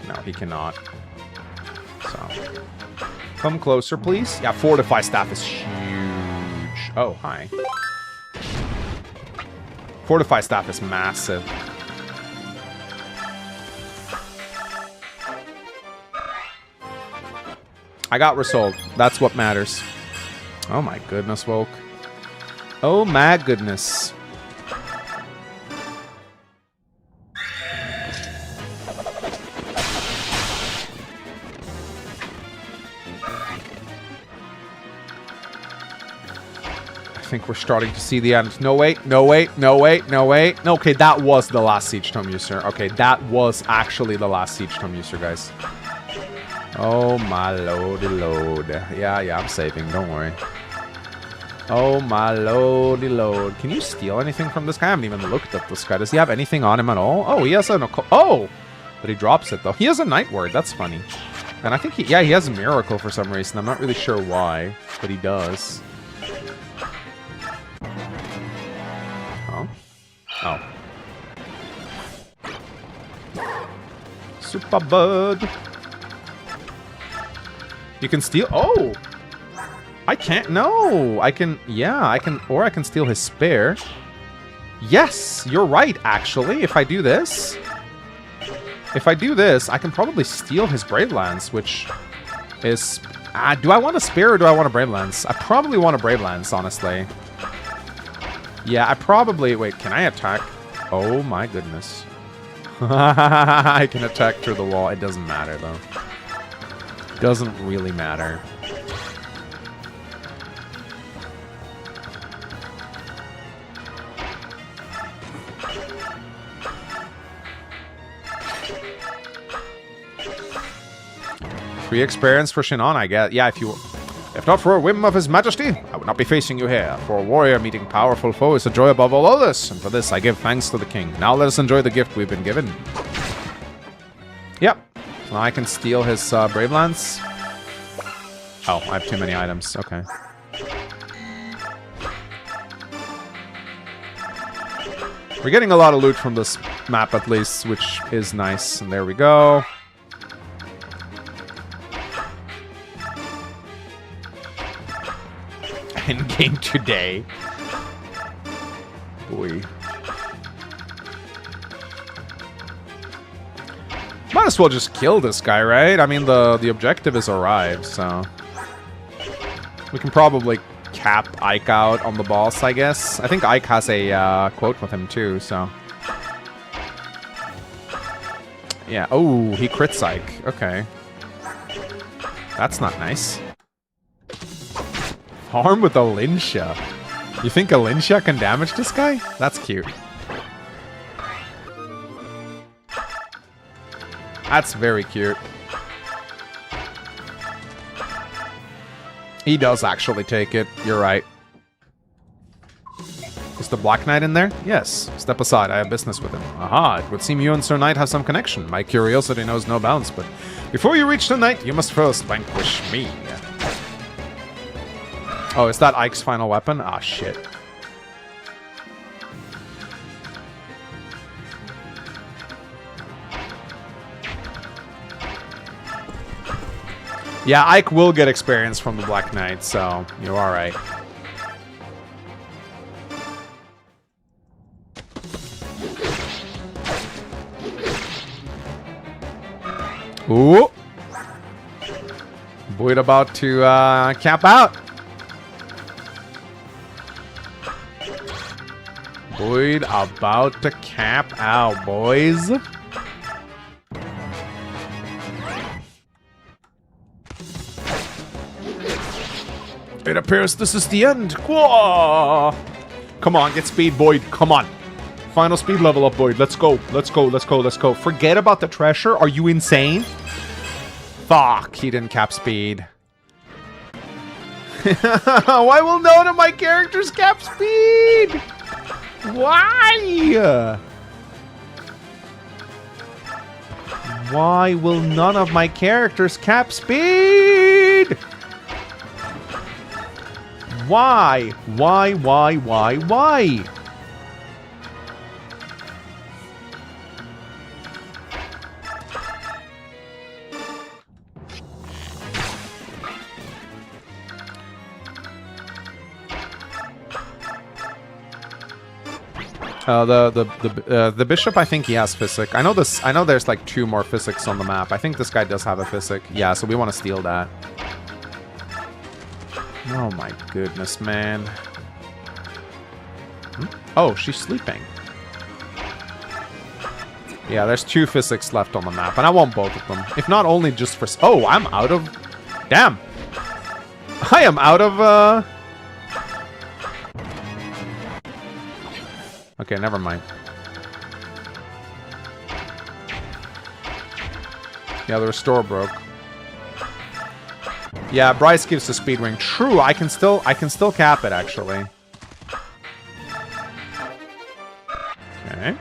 A: No, he cannot. So... Come closer, please. Yeah, Fortify Staff is huge. Oh, hi. Fortify Staff is massive. I got resolved. That's what matters. Oh my goodness, 𝗏𝗁. Oh my goodness. I think we're starting to see the end. No, wait, no, wait, no, wait, no, wait. No, okay, that was the last Siege Tome user. Okay, that was actually the last Siege Tome user, guys. Oh my lordy lord. Yeah, I'm saving. Don't worry. Oh my lordy lord. Can you steal anything from this guy? I haven't even looked at this guy. Does he have anything on him at all? Oh, he has an... Oh! But he drops it, though. He has a night word. That's funny. And I think he... Yeah, he has a miracle for some reason. I'm not really sure why, but he does. Oh. Oh. Super bird. You can steal... Oh! I can't... No! I can... Yeah, I can... Or I can steal his spare. Yes! You're right, actually. If I do this... If I do this, I can probably steal his Brave Lance, which is... do I want a spare or do I want a Brave Lance? I probably want a Brave Lance, honestly. Yeah, I probably... Wait, can I attack? Oh my goodness. I can attack through the wall. It doesn't matter, though. Doesn't really matter. Free experience for Shinon, I guess. Yeah, if not for a whim of His Majesty, I would not be facing you here. For a warrior, meeting powerful foe is a joy above all others, and for this I give thanks to the king. Now let us enjoy the gift we've been given. Yep. Now I can steal his Brave Lance. Oh, I have too many items. Okay. We're getting a lot of loot from this map, at least, which is nice. And there we go. In-game today. Boy. Might as well just kill this guy, right? I mean, the objective is arrive, so... We can probably cap Ike out on the boss, I guess. I think Ike has a quote with him, too, so... Yeah. Oh, he crits Ike. Okay. That's not nice. Harm with 𝗕𝗏𝗰𝗁. You think 𝗕𝗏𝗰𝗁 can damage this guy? That's cute. That's very cute. He does actually take it. You're right. Is the Black Knight in there? Yes. Step aside. I have business with him. Aha. It would seem you and Sir Knight have some connection. My curiosity knows no bounds, but before you reach the Knight, you must first vanquish me. Oh, is that Ike's final weapon? Ah, shit. Yeah, Ike will get experience from the Black Knight, so you're alright. Ooh! Boyd about to cap out. Boyd about to cap out, boys. It appears this is the end. Whoa! Come on, get speed, Boyd. Come on. Final speed level up, Boyd. Let's go. Let's go. Let's go. Let's go. Forget about the treasure. Are you insane? Fuck, he didn't cap speed. Why will none of my characters cap speed? Why? Why will none of my characters cap speed? Why? Why? The bishop, I think he has physic. I know this. I know there's like 2 more physics on the map. I think this guy does have a physic. Yeah, so we want to steal that. Oh my goodness, man. Oh, she's sleeping. Yeah, there's 2 physics left on the map, and I want both of them. If not only just for... Oh, I'm out of... Damn. I am out of, Okay, never mind. Yeah, the restore broke. Yeah, Bryce gives the speed ring. True, I can still cap it actually. Okay.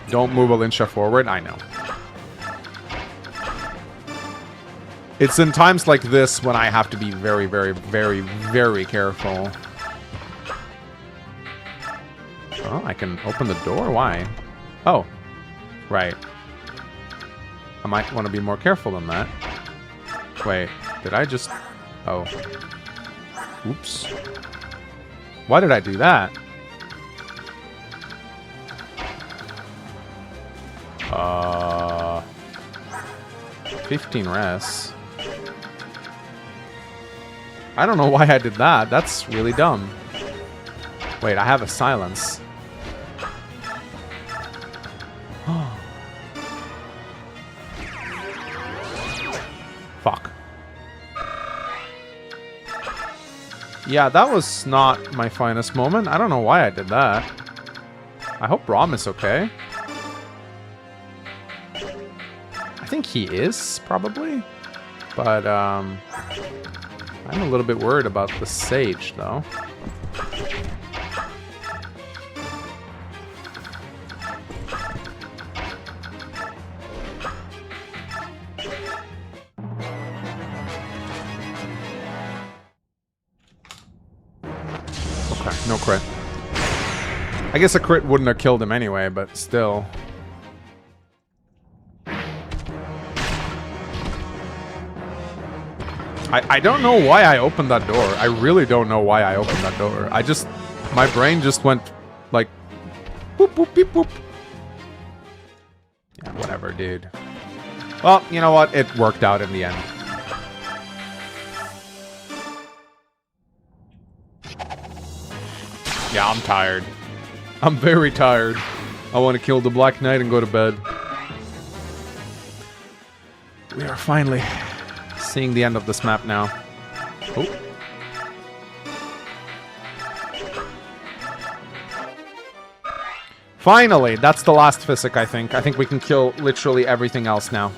A: Don't move Alicia forward. I know. It's in times like this when I have to be very, very, very, very careful. Oh, I can open the door? Why? Oh. Right. I might want to be more careful than that. Wait, did I just... Oh. Oops. Why did I do that? 15 res. I don't know why I did that. That's really dumb. Wait, I have a silence. Fuck. Yeah, that was not my finest moment. I don't know why I did that. I hope Rom is okay. I think he is, probably. But, I'm a little bit worried about the Sage, though. Okay, no crit. I guess a crit wouldn't have killed him anyway, but still. I don't know why I opened that door. I really don't know why I opened that door. My brain just went like, boop, boop, beep, boop. Yeah, whatever, dude. Well, you know what? It worked out in the end. Yeah, I'm tired. I'm very tired. I want to kill the Black Knight and go to bed. We are finally seeing the end of this map now. Oh. Finally, that's the last 𝗙𝗵𝗃, I think. I think we can kill literally everything else now.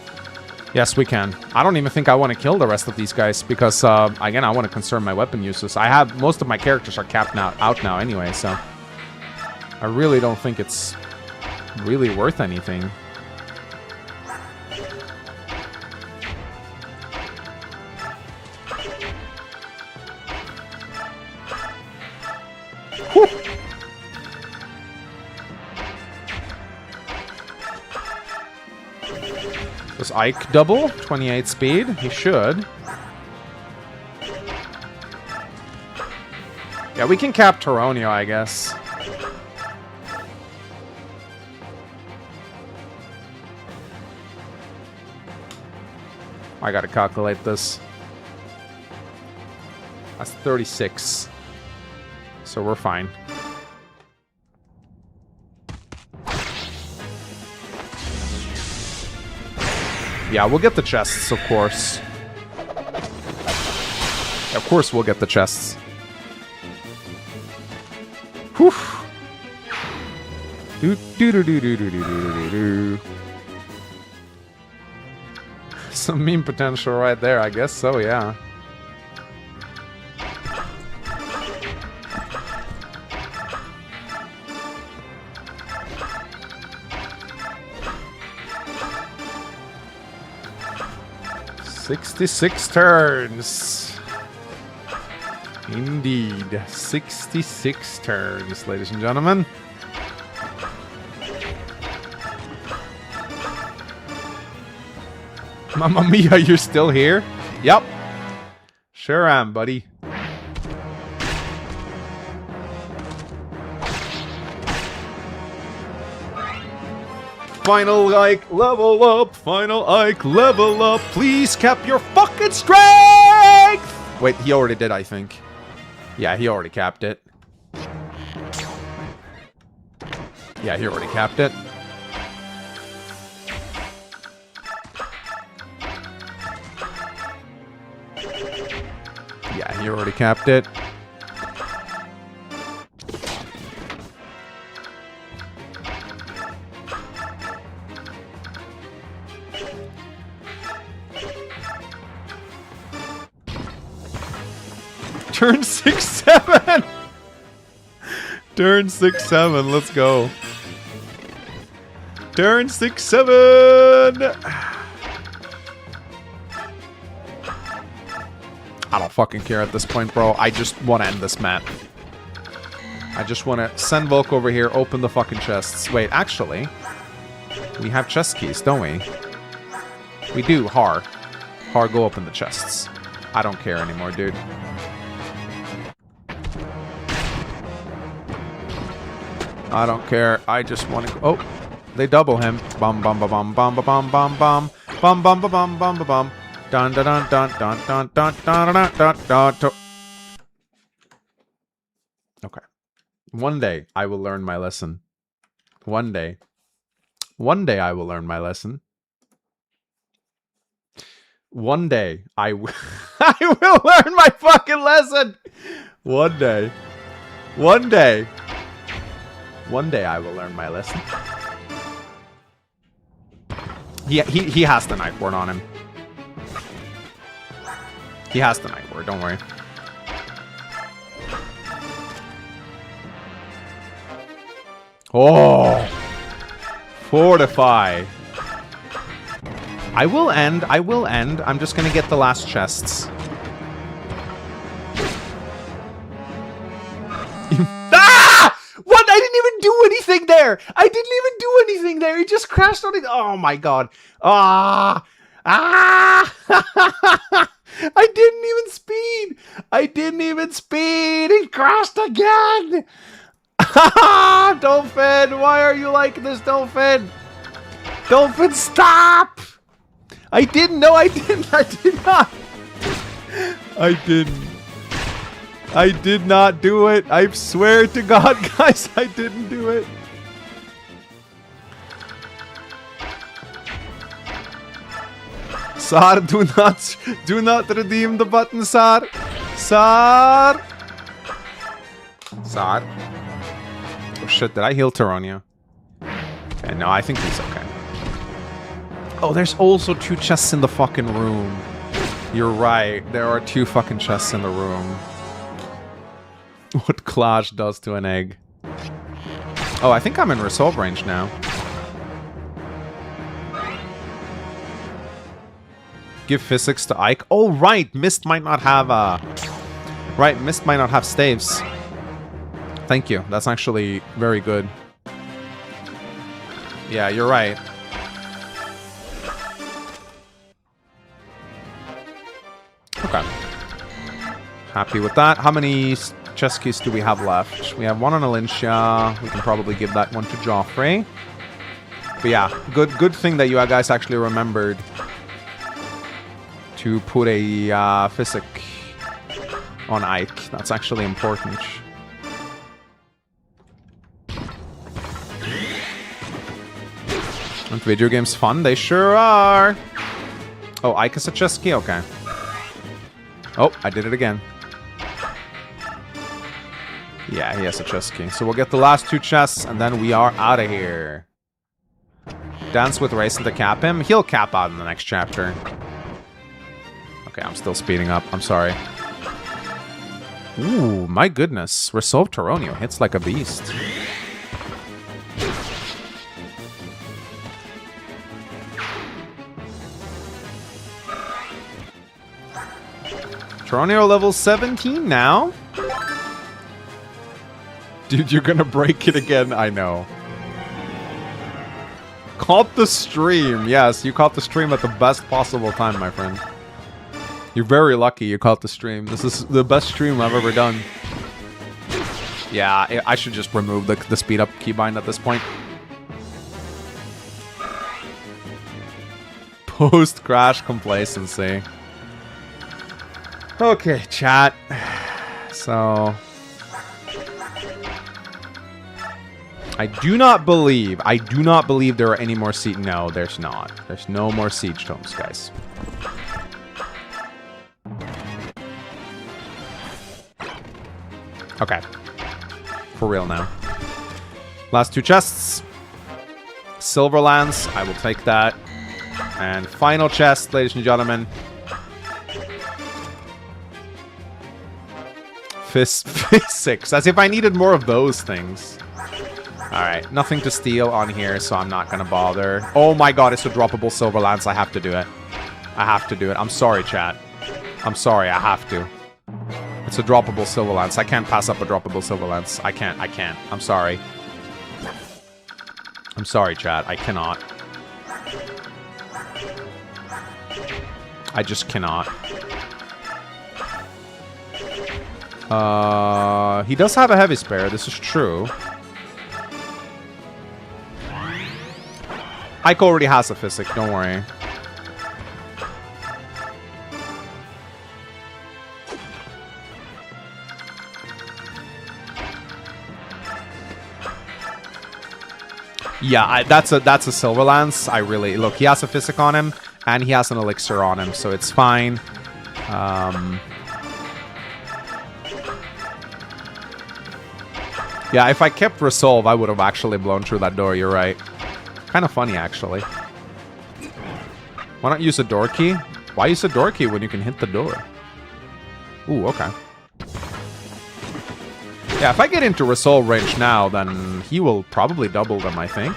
A: Yes, we can. I don't even think I want to kill the rest of these guys because, again, I want to conserve my weapon uses. I have most of my characters are capped out now anyway, so I really don't think it's really worth anything. Whew. Does Ike double? 28 speed? He should. Yeah, we can cap Taronio, I guess. I gotta calculate this. That's 36. So we're fine. Yeah, we'll get the chests, of course. Of course we'll get the chests. Whew. Some meme potential right there, I guess so, yeah. "66 turns." Indeed. 66 turns, ladies and gentlemen. Mamma mia, you're still here? Yep. Sure am, buddy. Final Ike, level up. Final Ike, level up. Please cap your fucking strength! Wait, he already did, I think. Yeah, he already capped it. Yeah, he already capped it. Yeah, he already capped it. Turn 6-7. Turn 6-7. Let's go. Turn 6-7. I don't fucking care at this point, bro. I just want to end this map. I just want to send Volk over here, open the fucking chests. Wait, actually, we have chest keys, don't we? We do. Har, go open the chests. I don't care anymore, dude. I don't care. I just want to. Oh, they double him. Bum bum bum bum bum bum bum bum bum bum bum bum bum bum. Dun dun dun dun dun dun dun dun dun dun. Okay. One day I will learn my lesson. One day. One day I will learn my lesson. One day I will learn my fucking lesson. One day. One day. One day I will learn my lesson. He has the Night Ward on him. He has the Night Ward, don't worry. Oh! Fortify. I will end. I'm just gonna get the last chests. Ah! What? I didn't even do anything there! I didn't even do anything there! He just crashed on it. Oh my god. Ah! Ah! I didn't even speed! I didn't even speed! He crashed again! 𝗕𝗹𝗰𝗵𝘁, why are you like this, 𝗕𝗹𝗰𝗵𝘁? 𝗕𝗹𝗰𝗵𝘁, stop! I didn't. No, I didn't. I did not. I didn't. I did not do it. I swear to God, guys, I didn't do it. Sar, do not redeem the button, Sar. Sar. Sar. Oh shit, did I heal 𝗕𝗏𝗰𝗵? Okay, no, I think he's okay. Oh, there's also 2 chests in the fucking room. You're right, there are 2 fucking chests in the room. What 𝗏𝐺𝐻 does to an egg. Oh, I think I'm in resolve range now. Give physics to Ike. Oh, right, Mist might not have right, Mist might not have staves. Thank you. That's actually very good. Yeah, you're right. Okay. Happy with that. How many chest keys do we have left? We have 1 on 𝗙𝐿𝐴𝐴. We can probably give that one to Joffrey. But yeah, good thing that you guys actually remembered to put a physic on Ike. That's actually important. Aren't video games fun? They sure are! Oh, Ike is a chest key? Okay. Oh, I did it again. Yeah, he has a chest key. So we'll get the last 2 chests, and then we are out of here. Dance with Raisin to cap him. He'll cap out in the next chapter. Okay, I'm still speeding up. I'm sorry. Ooh, my goodness. Resolve 𝗕𝗏𝗰𝗵 hits like a beast. 𝗕𝗏𝗰𝗵 level 17 now? Dude, you're gonna break it again. I know. Caught the stream. Yes, you caught the stream at the best possible time, my friend. You're very lucky you caught the stream. This is the best stream I've ever done. Yeah, I should just remove the speed up keybind at this point. Post-crash complacency. Okay, chat. So... I do not believe there are any more siege. No, there's not. There's no more siege tomes, guys. Okay. For real now. Last 2 chests. Silver Lance, I will take that. And final chest, ladies and gentlemen. Physics. As if I needed more of those things. Alright, nothing to steal on here, so I'm not gonna bother. Oh my god, it's a droppable silver lance. I have to do it. I have to do it. I'm sorry, chat. I'm sorry, I have to. It's a droppable silver lance. I can't pass up a droppable silver lance. I can't. I'm sorry. I'm sorry, chat. I cannot. I just cannot. He does have a heavy spare. This is true. Ike already has a physic. Don't worry. Yeah, that's a silver lance. I really look. He has a physic on him, and he has an elixir on him, so it's fine. Yeah, if I kept resolve, I would have actually blown through that door. You're right. Kind of funny, actually. Why not use a door key? Why use a door key when you can hit the door? Ooh, okay. Yeah, if I get into resolve range now, then he will probably double them, I think.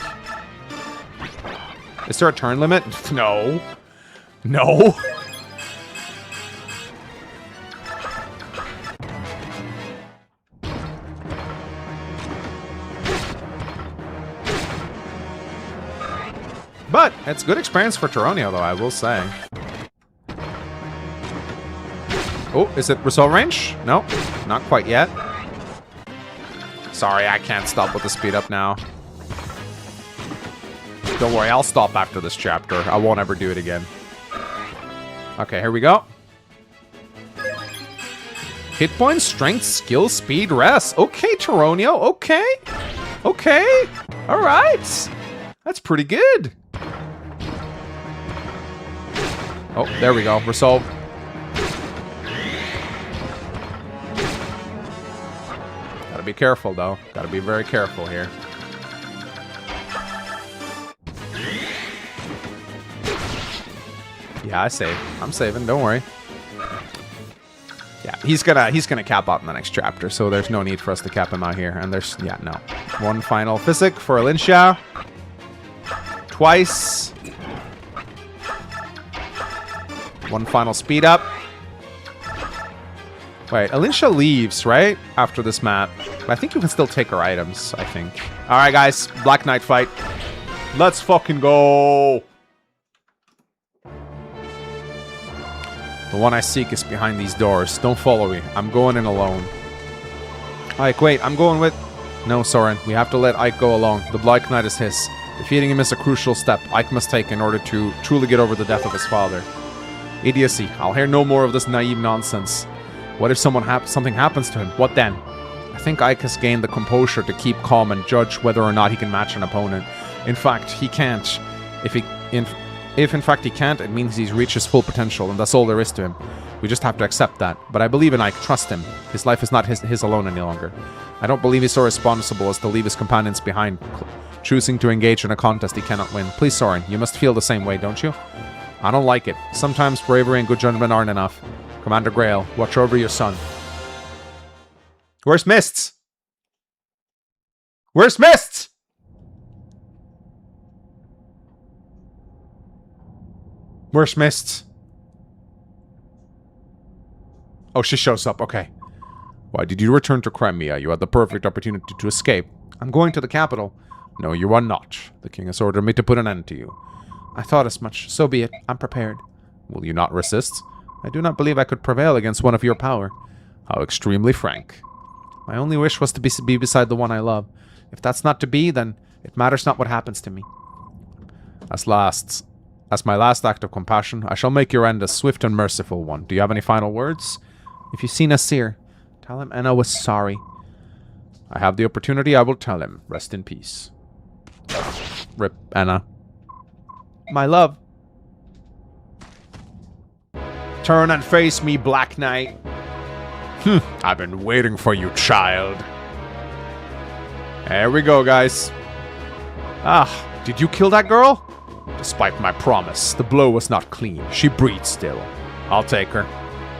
A: Is there a turn limit? No. No. But it's good experience for 𝗕𝗏𝗰𝗶, though, I will say. Oh, is it resolve range? No, not quite yet. Sorry, I can't stop with the speed up now. Don't worry, I'll stop after this chapter. I won't ever do it again. Okay, here we go. Hit points, strength, skill, speed, rest. Okay, 𝗕𝗏𝗰𝗶. Okay. Okay. All right. That's pretty good. Oh, there we go. Resolve. Gotta be careful, though. Gotta be very careful here. Yeah, I save. I'm saving. Don't worry. Yeah, he's gonna cap out in the next chapter, so there's no need for us to cap him out here. And there's no. One final physic for 𝗙𝗏𝗰𝗶. Twice. One final speed up. Wait, 𝗙𝗏𝗰𝗶 leaves, right? After this map. But I think you can still take her items, I think. Alright, guys. Black Knight fight. Let's fucking go! The one I seek is behind these doors. Don't follow me. I'm going in alone. Ike, wait. I'm going with... No, Soren. We have to let Ike go alone. The Black Knight is his. Defeating him is a crucial step Ike must take in order to truly get over the death of his father. Idiocy. I'll hear no more of this naive nonsense. What if something happens to him? What then? I think Ike has gained the composure to keep calm and judge whether or not he can match an opponent. In fact, he can't. If in fact he can't, it means he's reached his full potential, and that's all there is to him. We just have to accept that. But I believe in Ike. Trust him. His life is not his alone any longer. I don't believe he's so responsible as to leave his companions behind, choosing to engage in a contest he cannot win. Please, Soren, you must feel the same way, don't you? I don't like it. Sometimes bravery and good judgment aren't enough. Commander Grail, watch over your son. Where's Mists? Where's Mists? Where's Mists? Oh, she shows up. Okay. Why did you return to Crimea? You had the perfect opportunity to escape. I'm going to the capital. No, you are not. The king has ordered me to put an end to you. I thought as much. So be it. I'm prepared. Will you not resist? I do not believe I could prevail against one of your power. How extremely frank. My only wish was to be beside the one I love. If that's not to be, then it matters not what happens to me. As my last act of compassion, I shall make your end a swift and merciful one. Do you have any final words? If you see Nasir, tell him Enna was sorry. I have the opportunity, I will tell him. Rest in peace. Rip, Enna. My love. Turn and face me, Black Knight. I've been waiting for you, child. There we go, guys. Ah, did you kill that girl? Despite my promise, the blow was not clean. She breathes still. I'll take her.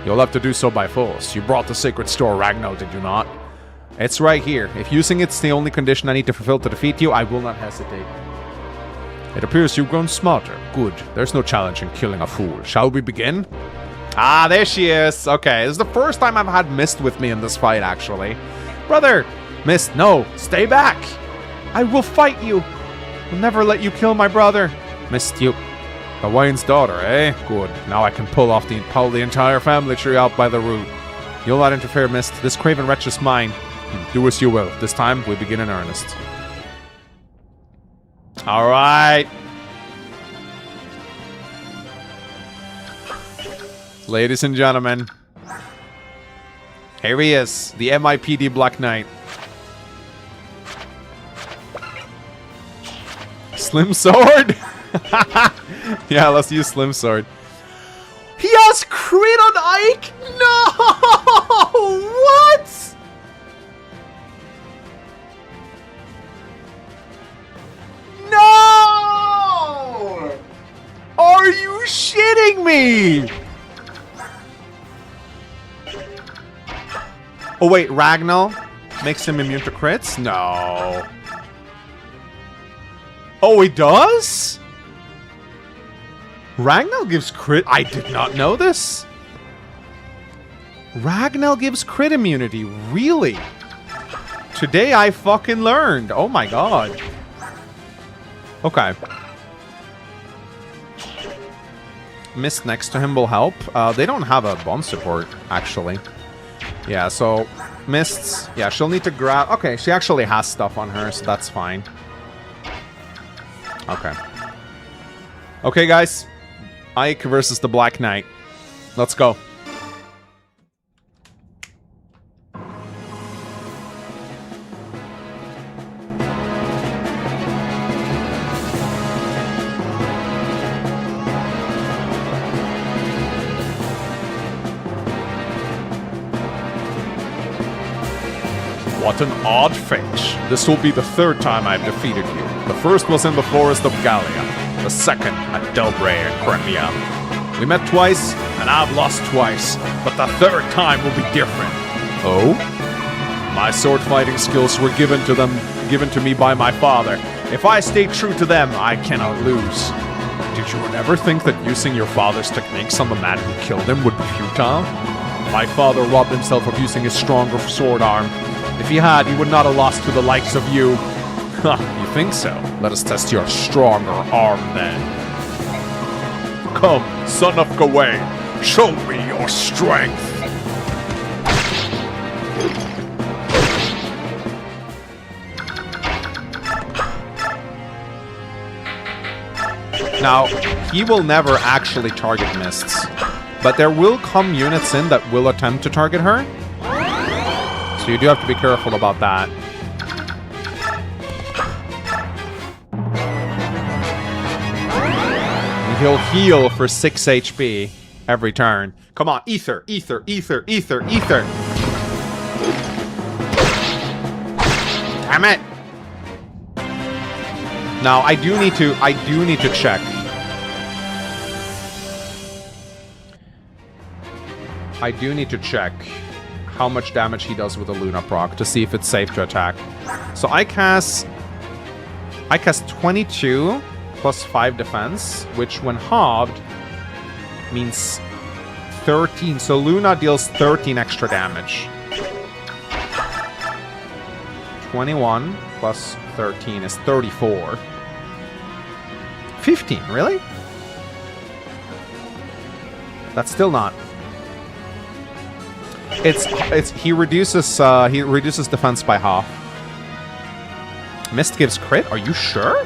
A: You'll have to do so by force. You brought the sacred store, Ragnar, did you not? It's right here. If using it's the only condition I need to fulfill to defeat you, I will not hesitate. It appears you've grown smarter. Good. There's no challenge in killing a fool. Shall we begin? Ah, there she is. Okay, this is the first time I've had Mist with me in this fight, actually. Brother! Mist, no. Stay back! I will fight you. I'll never let you kill my brother. Mist, you... Gawain's daughter, eh? Good. Now I can pull the entire family tree out by the root. You'll not interfere, Mist. This craven wretch is mine. Do as you will. This time, we begin in earnest. Alright. Ladies and gentlemen. Here he is. The MIPD Black Knight. Slim Sword? Yeah, let's use Slim Sword. He has crit on Ike? No! What? No! Are you shitting me? Oh wait, Ragnar makes him immune to crits? No. Oh, he does? Ragnar gives crit? I did not know this. Ragnar gives crit immunity. Really? Today I fucking learned. Oh my god. Okay. Mist next to him will help. They don't have a bomb support, actually. Yeah, so Mist's... Yeah, she'll need to grab... Okay, she actually has stuff on her, so that's fine. Okay. Okay, guys. Ike versus the Black Knight. Let's go. What an odd fate. This will be the third time I've defeated you. The first was in the forest of Gallia. The second at 𝗕𝗹𝗰𝗵𝗁. We met twice, and I've lost twice, but the third time will be different. Oh? My sword fighting skills were given to me by my father. If I stay true to them, I cannot lose. Did you ever think that using your father's techniques on the man who killed him would be futile? My father robbed himself of using his stronger sword arm. If he had, he would not have lost to the likes of you. Huh, you think so? Let us test your stronger arm then. Come, son of Gawain, show me your strength. Now, he will never actually target Mists, but there will come units in that will attempt to target her. So you do have to be careful about that. He'll heal for 6 HP every turn. Come on, ether, ether, ether, ether, ether. Damn it! Now I do need to check. I do need to check how much damage he does with a Luna proc to see if it's safe to attack. So I cast 22 plus 5 defense, which when halved means 13. So Luna deals 13 extra damage. 21 plus 13 is 34. 15, really? That's still not. He reduces defense by half. Mist gives crit? Are you sure?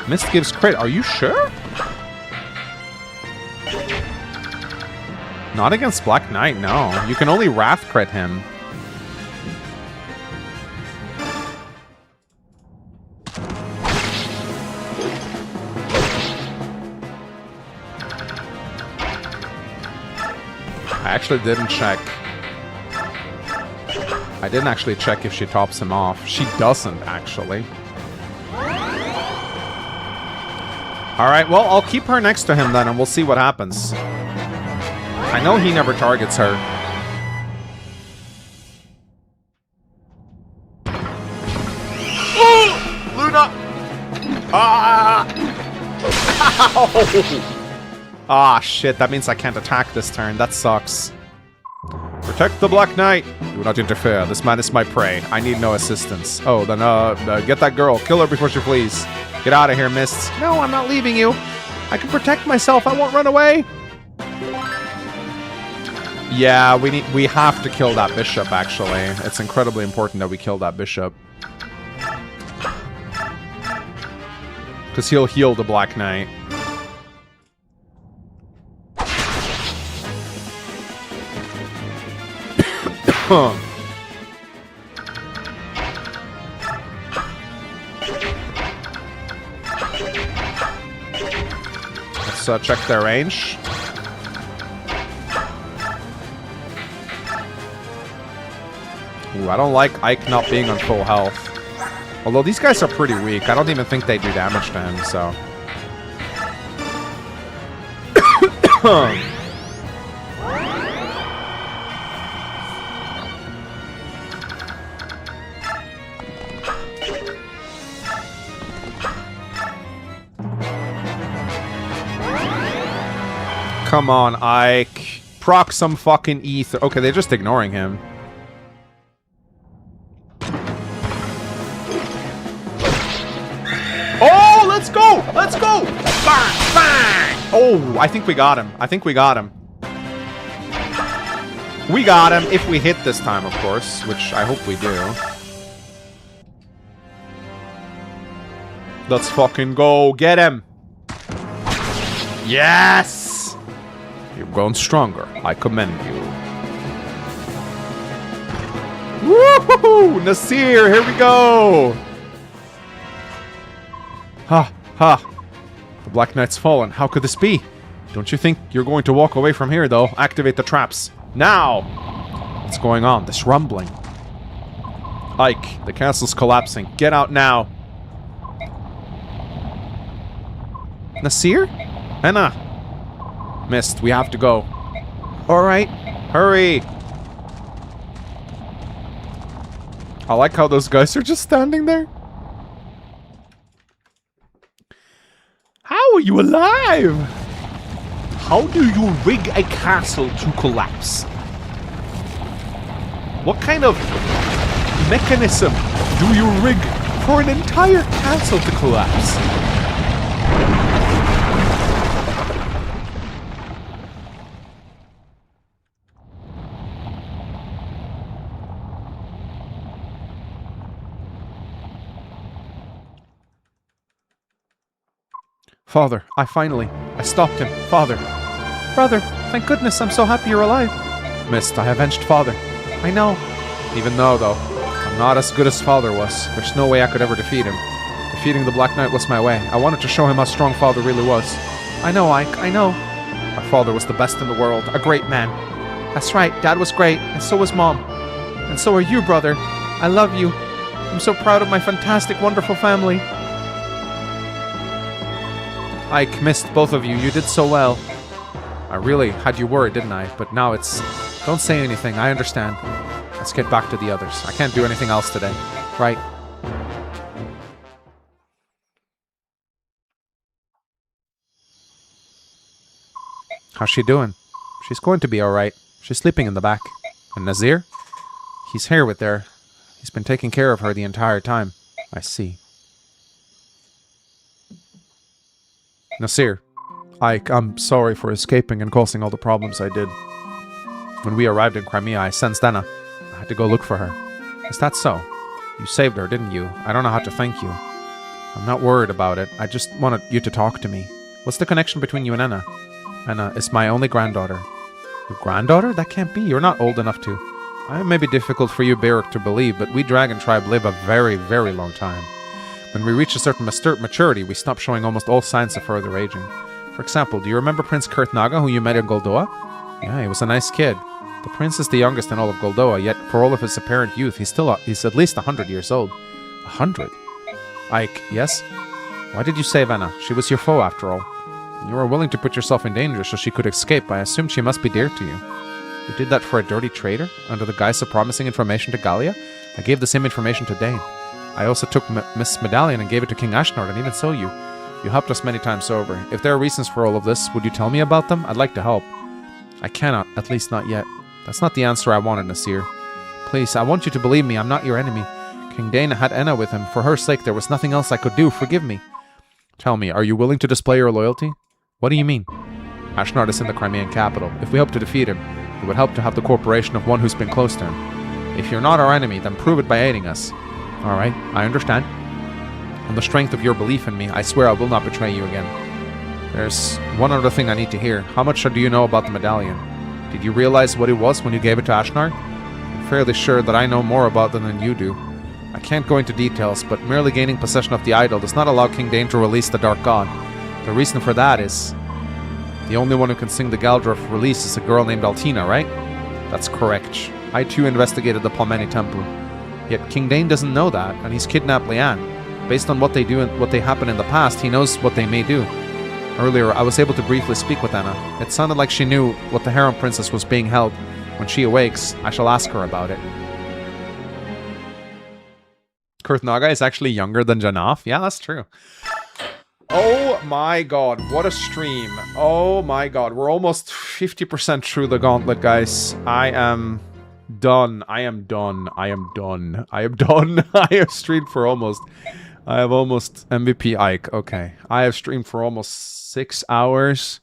A: Mist gives crit. Are you sure? Not against Black Knight, no. You can only Wrath crit him. I actually didn't check. I didn't actually check if she tops him off. She doesn't, actually. Alright, well, I'll keep her next to him then, and we'll see what happens. I know he never targets her. Oh! Luna! Ah! Ow! Ah, shit, that means I can't attack this turn. That sucks. Protect the Black Knight. Do not interfere. This man is my prey. I need no assistance. Oh, then, get that girl. Kill her before she flees. Get out of here, Mist. No, I'm not leaving you. I can protect myself. I won't run away. Yeah, we have to kill that bishop, actually. It's incredibly important that we kill that bishop. Because he'll heal the Black Knight. Let's check their range. Ooh, I don't like Ike not being on full health. Although these guys are pretty weak. I don't even think they do damage to him, so... Come on, Ike. Proc some fucking ether. Okay, they're just ignoring him. Oh, let's go! Let's go! Bang! Bang! Oh, I think we got him. I think we got him. We got him if we hit this time, of course, which I hope we do. Let's fucking go. Get him. Yes! You've grown stronger. I commend you. Woohoo! Nasir, here we go! Ha! Ha! The Black Knight's fallen. How could this be? Don't you think you're going to walk away from here, though? Activate the traps. Now! What's going on? This rumbling. Ike, the castle's collapsing. Get out now. Nasir? Henna! Mist, we have to go. Alright, hurry! I like how those guys are just standing there. How are you alive?
B: How do you rig a castle to collapse?
A: What kind of mechanism do you rig for an entire castle to collapse? Father, I stopped him. Father. Brother, thank goodness, I'm so happy you're alive. Mist, I avenged Father. I know. Even though, I'm not as good as Father was. There's no way I could ever defeat him. Defeating the Black Knight was my way. I wanted to show him how strong Father really was. I know, Ike, I know. My father was the best in the world, a great man. That's right, Dad was great, and so was Mom. And so are you, brother. I love you. I'm so proud of my fantastic, wonderful family. Ike, Mist, both of you. You did so well. I really had you worried, didn't I? But now it's... Don't say anything. I understand. Let's get back to the others. I can't do anything else today. Right? How's she doing? She's going to be alright. She's sleeping in the back. And Nazir? He's here with her. He's been taking care of her the entire time. I see. Nasir, Ike, I'm sorry for escaping and causing all the problems I did. When we arrived in Crimea, I sensed Anna. I had to go look for her. Is that so? You saved her, didn't you? I don't know how to thank you. I'm not worried about it. I just wanted you to talk to me. What's the connection between you and Anna? Anna is my only granddaughter. Your granddaughter? That can't be. You're not old enough to. It may be difficult for you, Beric, to believe, but we Dragon Tribe live a very, very long time. When we reach a certain maturity, we stop showing almost all signs of further aging. For example, do you remember Prince Kurtnaga, who you met in Goldoa? Yeah, he was a nice kid. The prince is the youngest in all of Goldoa, yet for all of his apparent youth, he's at least 100 years old. 100? Ike, yes? Why did you save Anna? She was your foe after all. You were willing to put yourself in danger so she could escape. I assumed she must be dear to you. You did that for a dirty traitor? Under the guise of promising information to Gallia? I gave the same information to Dane. I also took Miss Medallion and gave it to King Ashnard, and even so you helped us many times over. If there are reasons for all of this, would you tell me about them? I'd like to help. I cannot, at least not yet. That's not the answer I wanted, Nasir. Please, I want you to believe me, I'm not your enemy. King Dane had Enna with him. For her sake, there was nothing else I could do. Forgive me. Tell me, are you willing to display your loyalty? What do you mean? Ashnard is in the Crimean capital. If we hope to defeat him, it would help to have the cooperation of one who's been close to him. If you're not our enemy, then prove it by aiding us. Alright, I understand. On the strength of your belief in me, I swear I will not betray you again. There's one other thing I need to hear. How much do you know about the medallion? Did you realize what it was when you gave it to Ashnard? I'm fairly sure that I know more about them than you do. I can't go into details, but merely gaining possession of the idol does not allow King Dane to release the Dark God. The reason for that is the only one who can sing the Galdref release is a girl named Altina, right? That's correct. I too investigated the Palmeni Temple. Yet King Dane doesn't know that, and he's kidnapped Leanne. Based on what they do and what they happen in the past, he knows what they may do. Earlier, I was able to briefly speak with Anna. It sounded like she knew what the Harem Princess was being held. When she awakes, I shall ask her about it. Kurthnaga is actually younger than Janaf? Yeah, that's true. Oh my god, what a stream. Oh my god, we're almost 50% through the gauntlet, guys. I am done. I am done. I am done. I am done. I have streamed for almost... I have almost... MVP Ike, okay. I have streamed for almost 6 hours.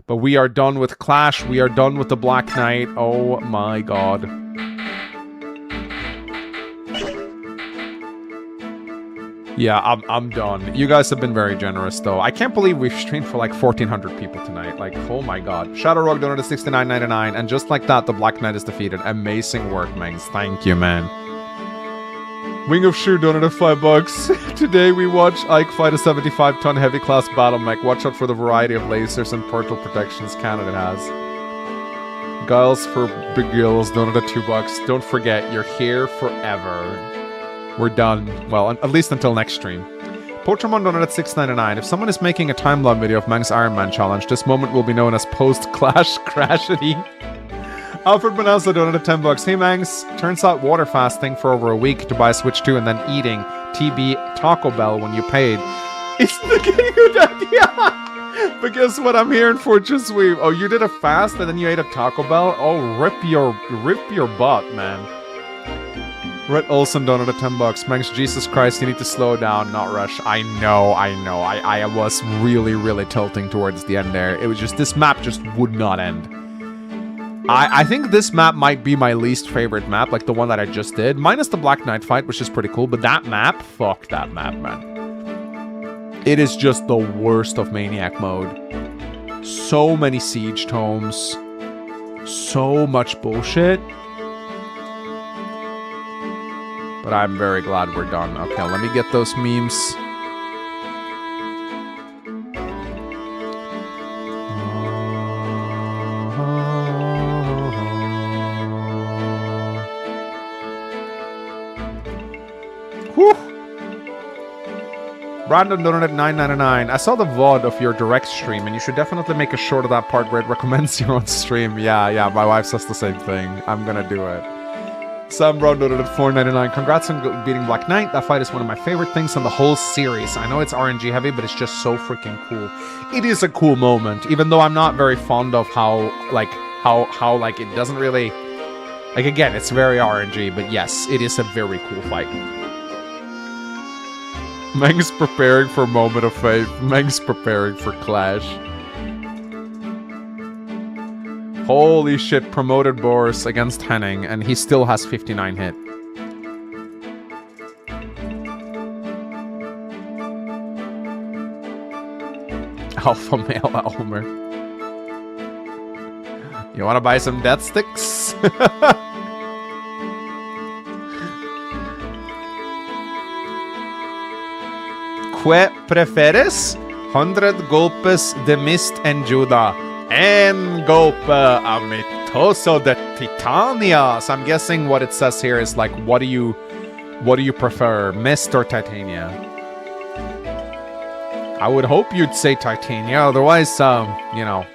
A: But we are done with Clash. We are done with the Black Knight. Oh my god. Yeah, I'm done. You guys have been very generous, though. I can't believe we've streamed for like 1,400 people tonight. Like, oh my god. Shadow Rogue donated $69.99, and just like that, the Black Knight is defeated. Amazing work, Mengs. Thank you, man. Wing of Shu donated $5. Today we watch Ike fight a 75-ton heavy class battle mech. Watch out for the variety of lasers and portal protections Canada has. Giles for Big Gills donated $2. Don't forget, you're here forever. We're done. Well, at least until next stream. Pochermon donated $6.99. If someone is making a timeline video of Mang's Ironman challenge, this moment will be known as post-Clash Crashity. Alfred Bonanza donated $10. Hey Mangs, turns out water fasting for over a week to buy Switch 2 and then eating TB Taco Bell when you paid. It's the good idea! But guess what I'm hearing for just weave? Oh, you did a fast and then you ate a Taco Bell? Oh, rip your butt, man. Rhett Olsen donated $10. Mangs, Jesus Christ, you need to slow down, not rush. I know. I was really tilting towards the end there. It was just, this map just would not end. I think this map might be my least favorite map, like the one that I just did. Minus the Black Knight fight, which is pretty cool, but that map, fuck that map, man. It is just the worst of Maniac mode. So many siege tomes. So much bullshit. But I'm very glad we're done. Okay, let me get those memes. Whew. Brandon donated $9.99. I saw the VOD of your direct stream, and you should definitely make a short of that part where it recommends your own stream. Yeah, my wife says the same thing. I'm gonna do it. Sam Brown donated $4.99. Congrats on beating Black Knight. That fight is one of my favorite things in the whole series. I know it's RNG heavy, but it's just so freaking cool. It is a cool moment, even though I'm not very fond of how it doesn't really... Like, again, it's very RNG, but yes, it is a very cool fight. Meng's preparing for Moment of Faith. Meng's preparing for Clash. Holy shit, promoted Boris against Henning, and he still has 59 hit. Alpha male Elmer. You wanna buy some death sticks? Que prefieres? 100 golpes de mist en Judah. En golpe amitoso de Titania. So I'm guessing what it says here is like, what do you prefer, mist or Titania? I would hope you'd say Titania, otherwise, you know.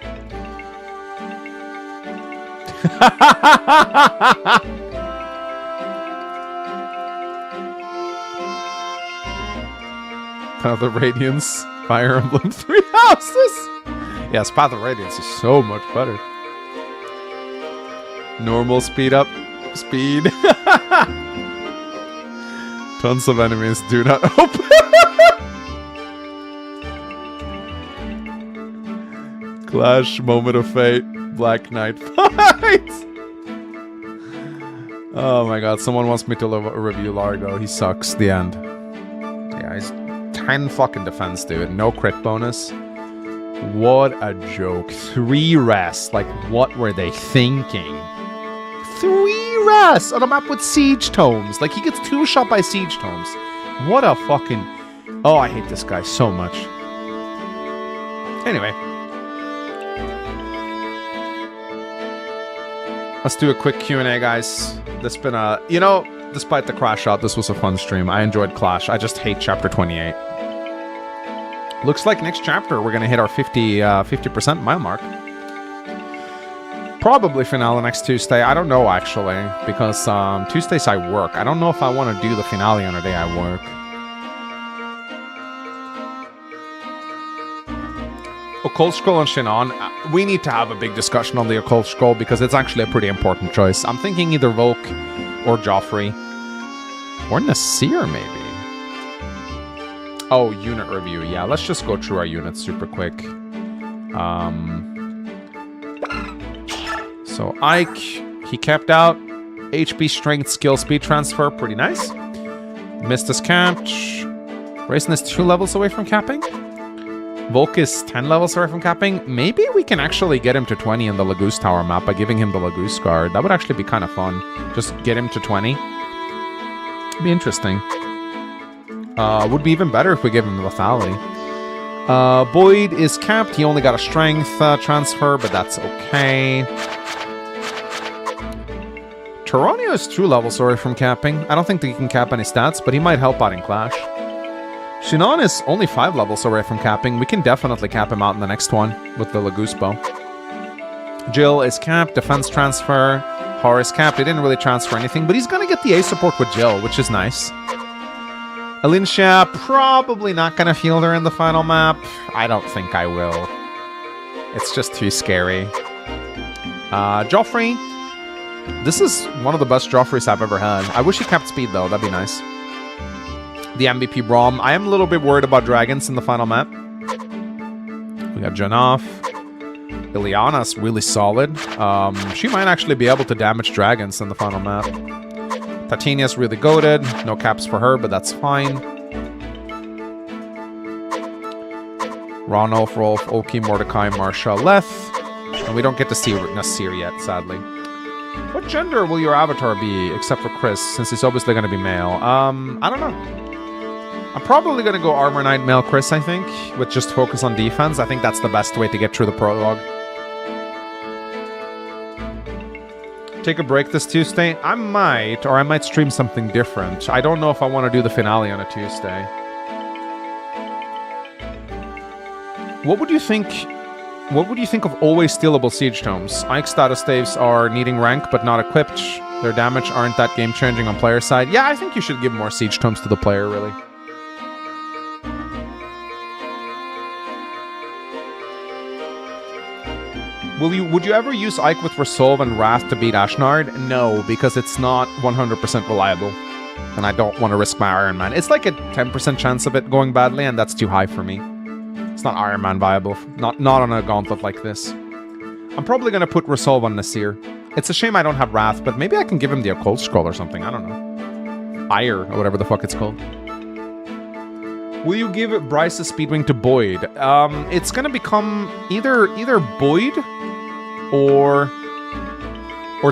A: Path of Radiance, Fire Emblem, 3 houses. Yes, Path of Radiance is so much better. Normal speed up, speed. Tons of enemies do not open. Clash, Moment of Fate, Black Knight fight. Oh my god, someone wants me to review Largo. He sucks. The end. Yeah, he's 10 fucking defense, dude. No crit bonus. What a joke. 3 rests. Like, what were they thinking? 3 rests on a map with siege tomes. Like, he gets 2 shot by siege tomes. What a fucking... Oh, I hate this guy so much. Anyway. Let's do a quick Q&A, guys. This been a... You know, despite the crash out, this was a fun stream. I enjoyed Clash. I just hate Chapter 28. Looks like next chapter we're going to hit our 50% mile mark. Probably finale next Tuesday. I don't know, actually. Because Tuesdays I work. I don't know if I want to do the finale on a day I work. Occult Scroll and Shinon. We need to have a big discussion on the Occult Scroll because it's actually a pretty important choice. I'm thinking either Volk or Joffrey. Or Nasir, maybe. Oh, unit review. Yeah, let's just go through our units super quick. So Ike, he kept out. HP, Strength, Skill, Speed Transfer. Pretty nice. Missed his capped. Raisin is 2 levels away from capping. Volk is 10 levels away from capping. Maybe we can actually get him to 20 in the Laguz Tower map by giving him the Laguz guard. That would actually be kind of fun. Just get him to 20. Be interesting. Would be even better if we gave him lethality. Boyd is capped. He only got a strength transfer, but that's okay. Tyrannia is 2 levels away from capping. I don't think that he can cap any stats, but he might help out in Clash. Shinon is only 5 levels away from capping. We can definitely cap him out in the next one with the Laguz bow. Jill is capped. Defense transfer. Horace capped. He didn't really transfer anything, but he's going to get the A support with Jill, which is nice. Alincia, probably not going to field her in the final map. I don't think I will. It's just too scary. Joffrey. This is one of the best Joffreys I've ever had. I wish he kept speed, though. That'd be nice. The MVP Braum. I am a little bit worried about dragons in the final map. We got Janov. Ileana's really solid. She might actually be able to damage dragons in the final map. Titania's really goated. No caps for her, but that's fine. Ronolf, Rolf, Oki, Mordecai, Marsha, Leth. And we don't get to see Nasir yet, sadly. What gender will your avatar be, except for Chris, since he's obviously going to be male? I don't know. I'm probably going to go Armor Knight male Chris, I think, with just focus on defense. I think that's the best way to get through the prologue. Take a break this Tuesday? I might, or I might stream something different. I don't know if I want to do the finale on a Tuesday. What would you think... What would you think of always stealable siege tomes? Ike status staves are needing rank but not equipped. Their damage aren't that game-changing on player side. Yeah, I think you should give more siege tomes to the player, really. Would you ever use Ike with Resolve and Wrath to beat Ashnard? No, because it's not 100% reliable. And I don't want to risk my Iron Man. It's like a 10% chance of it going badly, and that's too high for me. It's not Iron Man viable. Not on a gauntlet like this. I'm probably going to put Resolve on Nasir. It's a shame I don't have Wrath, but maybe I can give him the Occult Scroll or something. I don't know. Ire, or whatever the fuck it's called. Will you give Bryce's Speedwing to Boyd? It's going to become either Boyd or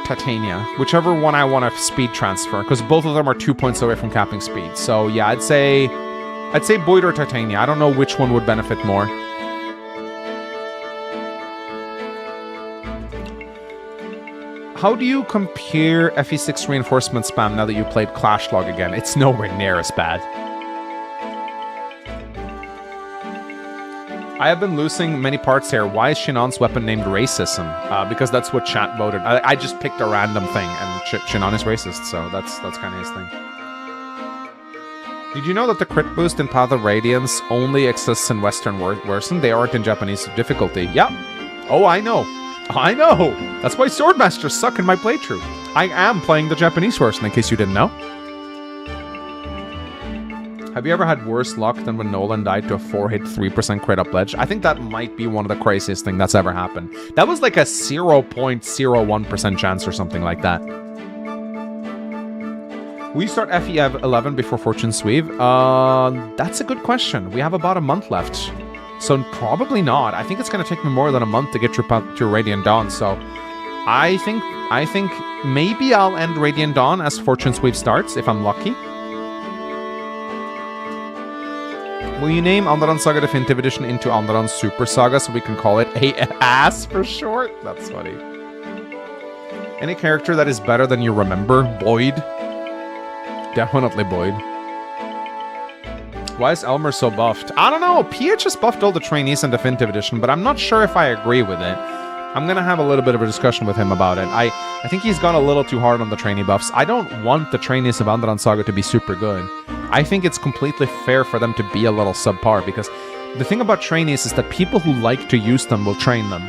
A: Titania. Whichever one I want to speed transfer, because both of them are 2 points away from capping speed. So yeah, I'd say Boyd or Titania. I don't know which one would benefit more. How do you compare FE6 reinforcement spam now that you played Clash Log again? It's nowhere near as bad. I have been losing many parts here. Why is Shinon's weapon named racism? Because that's what chat voted. I just picked a random thing, and Shinon is racist, so that's kind of his thing. Did you know that the crit boost in Path of Radiance only exists in Western version? They aren't in Japanese difficulty. Yeah. Oh, I know. I know. That's why Swordmasters suck in my playthrough. I am playing the Japanese version, in case you didn't know. Have you ever had worse luck than when Nolan died to a 4-hit 3% crit up ledge? I think that might be one of the craziest things that's ever happened. That was like a 0.01% chance or something like that. Will you start FE11 before Fortune Sweep? That's a good question. We have about a month left. So probably not. I think it's going to take me more than a month to get to Radiant Dawn. So I think maybe I'll end Radiant Dawn as Fortune Sweep starts, if I'm lucky. Will you name Alderan Saga Definitive Edition into Alderan Super Saga so we can call it AS for short? That's funny. Any character that is better than you remember? Boyd. Definitely Boyd. Why is Elmer so buffed? I don't know. PH has buffed all the trainees in Definitive Edition, but I'm not sure if I agree with it. I'm going to have a little bit of a discussion with him about it. I think he's gone a little too hard on the trainee buffs. I don't want the trainees of Alderan Saga to be super good. I think it's completely fair for them to be a little subpar, because the thing about trainees is that people who like to use them will train them.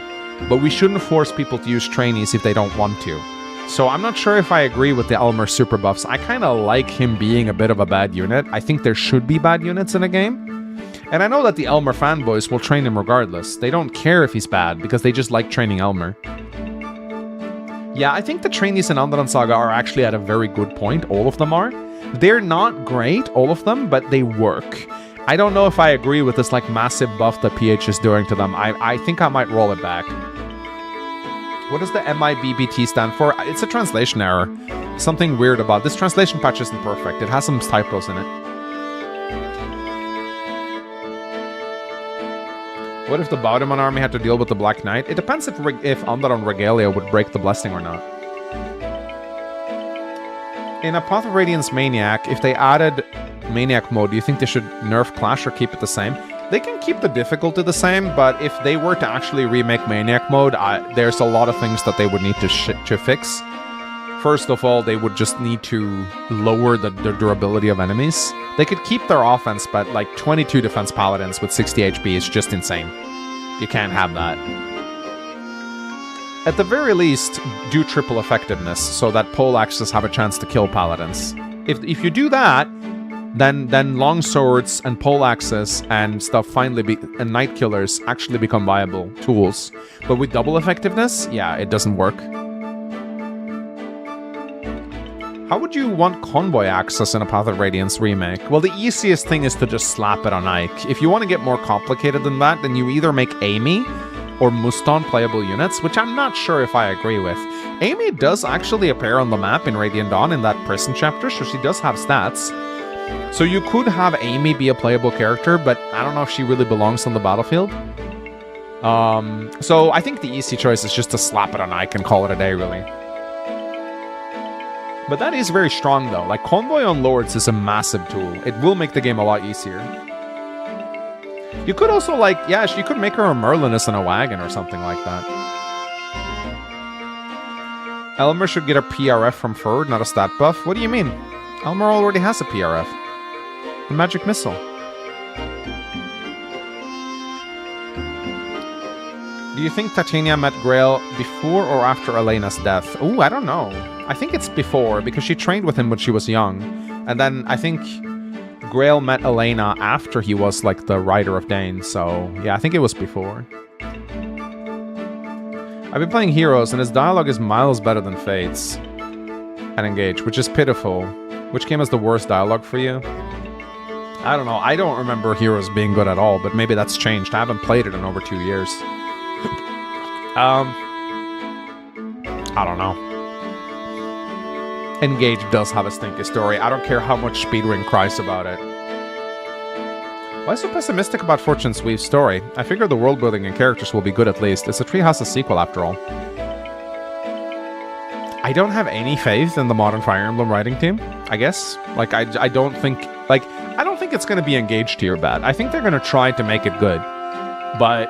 A: But we shouldn't force people to use trainees if they don't want to. So I'm not sure if I agree with the Elmer super buffs. I kind of like him being a bit of a bad unit. I think there should be bad units in a game. And I know that the Elmer fanboys will train him regardless. They don't care if he's bad, because they just like training Elmer. Yeah, I think the trainees in Alderan Saga are actually at a very good point. All of them are. They're not great, all of them, but they work. I don't know if I agree with this like massive buff that PH is doing to them. I think I might roll it back. What does the MIBBT stand for? It's a translation error. Something weird about this translation patch isn't perfect. It has some typos in it. What if the Baudemon army had to deal with the Black Knight? It depends if Alderan Regalia would break the blessing or not. In a Path of Radiance Maniac, if they added Maniac mode, do you think they should nerf Clash or keep it the same? They can keep the difficulty the same, but if they were to actually remake Maniac mode, there's a lot of things that they would need to fix. First of all, they would just need to lower the durability of enemies. They could keep their offense, but like 22 defense paladins with 60 HP is just insane. You can't have that. At the very least, do triple effectiveness so that poleaxes have a chance to kill paladins. If you do that, then long swords and poleaxes and stuff and night killers actually become viable tools. But with double effectiveness, yeah, it doesn't work. How would you want convoy access in a Path of Radiance remake? Well, the easiest thing is to just slap it on Ike. If you want to get more complicated than that, then you either make Amy or Muston playable units, which I'm not sure if I agree with. Amy does actually appear on the map in Radiant Dawn in that prison chapter, so she does have stats. So you could have Amy be a playable character, but I don't know if she really belongs on the battlefield. So I think the easy choice is just to slap it on Ike and call it a day, really. But that is very strong, though. Like, Convoy on Lords is a massive tool. It will make the game a lot easier. You could also, like, yeah, you could make her a Merlinus in a wagon or something like that. Elmer should get a PRF from Ferd, not a stat buff. What do you mean? Elmer already has a PRF. The Magic Missile. Do you think Titania met Grail before or after Elena's death? Ooh, I don't know. I think it's before, because she trained with him when she was young. And then I think Grail met Elena after he was like the Rider of Dane, so yeah, I think it was before. I've been playing Heroes, and his dialogue is miles better than Fate's and Engage, which is pitiful. Which game has the worst dialogue for you? I don't know. I don't remember Heroes being good at all, but maybe that's changed. I haven't played it in over 2 years. I don't know. Engage does have a stinky story. I don't care how much Speedwing cries about it. Why so pessimistic about Fortune Sweep's story? I figure the world building and characters will be good at least. It's a Treehouse sequel after all. I don't have any faith in the modern Fire Emblem writing team, I guess. Like, I don't think... Like, I don't think it's going to be Engage tier bad. I think they're going to try to make it good. But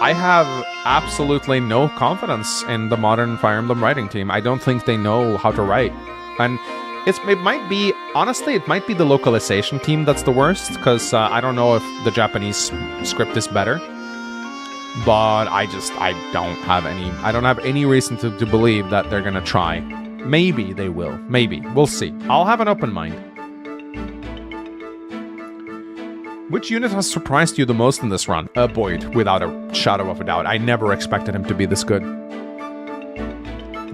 A: I have absolutely no confidence in the modern Fire Emblem writing team. I don't think they know how to write. And it might be, honestly, it might be the localization team that's the worst, because I don't know if the Japanese script is better. But I don't have any reason to believe that they're gonna try. Maybe they will. Maybe. We'll see. I'll have an open mind. Which unit has surprised you the most in this run? Boyd, without a shadow of a doubt. I never expected him to be this good.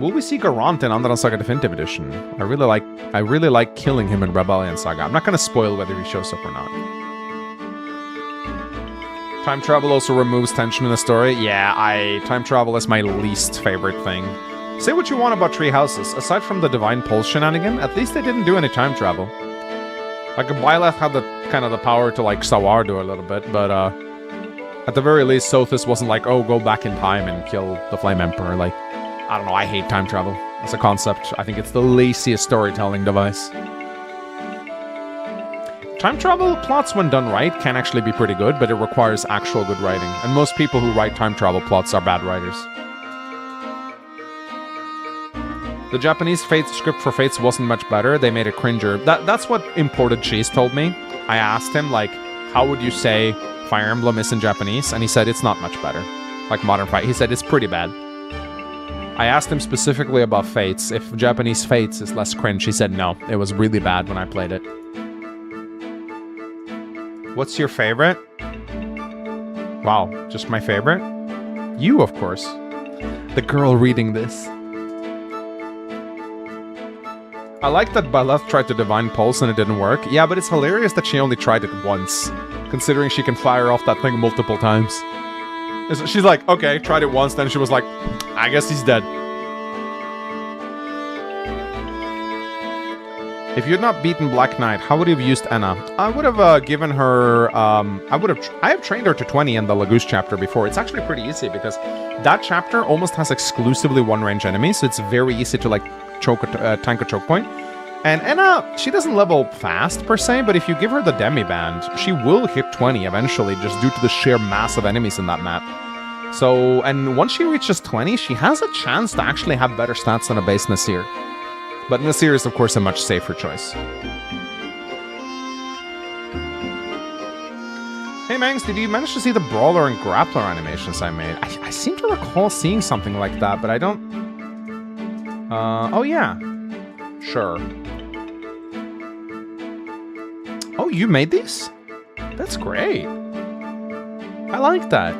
A: Will we see Garant in Undertale Saga Definitive Edition? I really like killing him in Rebellion Saga. I'm not gonna spoil whether he shows up or not. Time travel also removes tension in the story. Yeah, time travel is my least favorite thing. Say what you want about Tree Houses. Aside from the Divine Pulse shenanigan, at least they didn't do any time travel. Like, Byleth had the power to, like, Sawar do a little bit, but, at the very least, Sothis wasn't like, oh, go back in time and kill the Flame Emperor. Like, I don't know, I hate time travel as a concept. I think it's the laziest storytelling device. Time travel plots, when done right, can actually be pretty good, but it requires actual good writing. And most people who write time travel plots are bad writers. The Japanese script for Fates wasn't much better. They made it cringer. That's what Imported Cheese told me. I asked him, like, how would you say Fire Emblem is in Japanese? And he said it's not much better. Like Modern Fight. He said it's pretty bad. I asked him specifically about Fates. If Japanese Fates is less cringe, he said no. It was really bad when I played it. What's your favorite? Wow, just my favorite? You, of course. The girl reading this. I like that Byleth tried to Divine Pulse and it didn't work. Yeah, but it's hilarious that she only tried it once, considering she can fire off that thing multiple times. She's like, okay, tried it once, then she was like, I guess he's dead. If you had not beaten Black Knight, how would you have used Enna? I would have given her, I have trained her to 20 in the Laguz chapter before. It's actually pretty easy because that chapter almost has exclusively one-range enemies, so it's very easy to, like, tank a choke point. And Enna, she doesn't level fast per se, but if you give her the Demi-Band, she will hit 20 eventually, just due to the sheer mass of enemies in that map. So, and once she reaches 20, she has a chance to actually have better stats than a base Nasir. But Nasir is, of course, a much safer choice. Hey Mangs, did you manage to see the Brawler and Grappler animations I made? I seem to recall seeing something like that, but I don't... oh yeah. Sure. Oh, you made these? That's great. I like that.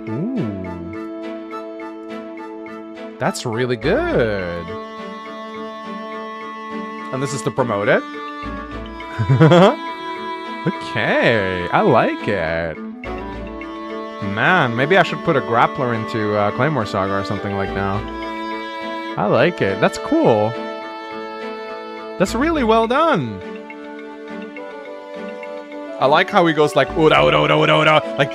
A: Ooh. That's really good. And this is to promote it? Okay, I like it. Man, maybe I should put a grappler into Claymore Saga or something like now. I like it. That's cool. That's really well done. I like how he goes like Uda, Uda, Uda, Uda, Uda, like.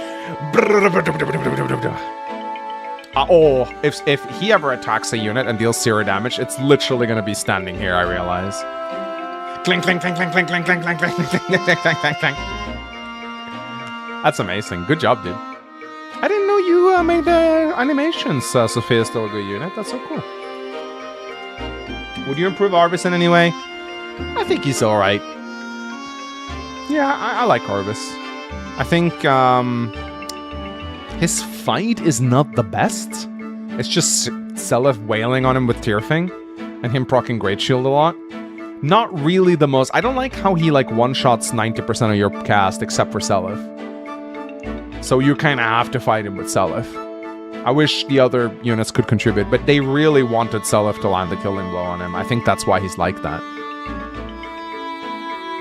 A: Oh, if he ever attacks a unit and deals 0 damage, it's literally gonna be standing here, I realize. Clink, clink, clink, clink, clink, clink, clink, clink, clink, clink, clink, clink, clink, clink. That's amazing. Good job, dude. I didn't know you made the animations, Sophia's still a good unit. That's so cool. Would you improve Arvis in any way? I think he's alright. Yeah, I like Arvis. I think, his fight is not the best. It's just Seliph wailing on him with Tearfing, and him proccing Great Shield a lot. Not really the most... I don't like how he, like, one-shots 90% of your cast, except for Seliph. So you kind of have to fight him with Seliph. I wish the other units could contribute, but they really wanted Seliph to land the killing blow on him. I think that's why he's like that.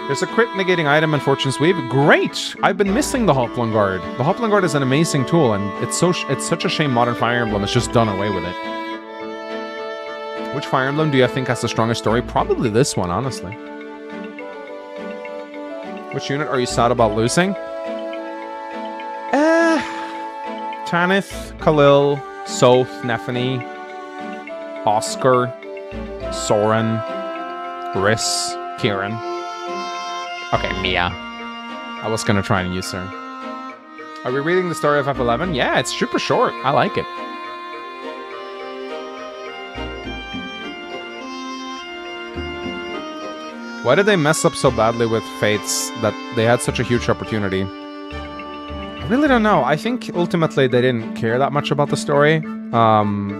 A: There's a crit negating item in Fortune's Weave. Great! I've been missing the Hoplon Guard. The Hoplon Guard is an amazing tool, and it's such a shame Modern Fire Emblem has just done away with it. Which Fire Emblem do you think has the strongest story? Probably this one, honestly. Which unit are you sad about losing? Tanith, Khalil, Soth, Nephany, Oscar, Soren, Riss, Kieran. Okay, Mia. I was gonna try and use her. Are we reading the story of FE11? Yeah, it's super short. I like it. Why did they mess up so badly with Fates that they had such a huge opportunity? I really don't know. I think ultimately they didn't care that much about the story.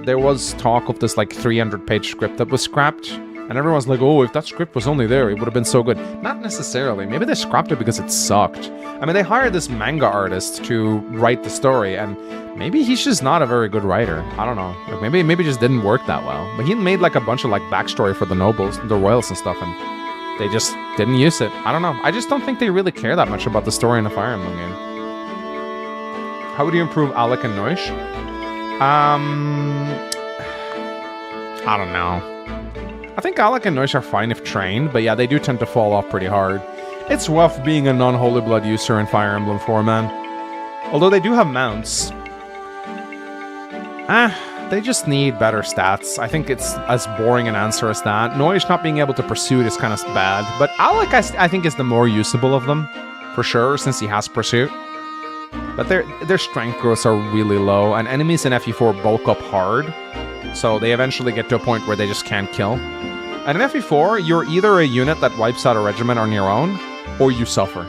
A: There was talk of this like 300-page script that was scrapped. And everyone's like, oh, if that script was only there, it would have been so good. Not necessarily. Maybe they scrapped it because it sucked. I mean, they hired this manga artist to write the story, and maybe he's just not a very good writer. I don't know. Like, maybe it just didn't work that well. But he made like a bunch of like backstory for the nobles, the royals and stuff, and they just didn't use it. I don't know. I just don't think they really care that much about the story in the Fire Emblem game. How would you improve 𝗏𝗏 and 𝗏𝐼𝐻? I don't know. I think 𝗏𝗏 and 𝗏𝐼𝐻 are fine if trained, but yeah, they do tend to fall off pretty hard. It's rough being a non-Holy Blood user in Fire Emblem 4, man. Although they do have mounts. They just need better stats. I think it's as boring an answer as that. 𝗏𝐼𝐻 not being able to Pursuit is kind of bad, but 𝗏𝗏 I think is the more usable of them, for sure, since he has Pursuit. But their strength growths are really low, and enemies in FE4 bulk up hard, so they eventually get to a point where they just can't kill. And in FE4, you're either a unit that wipes out a regiment on your own, or you suffer.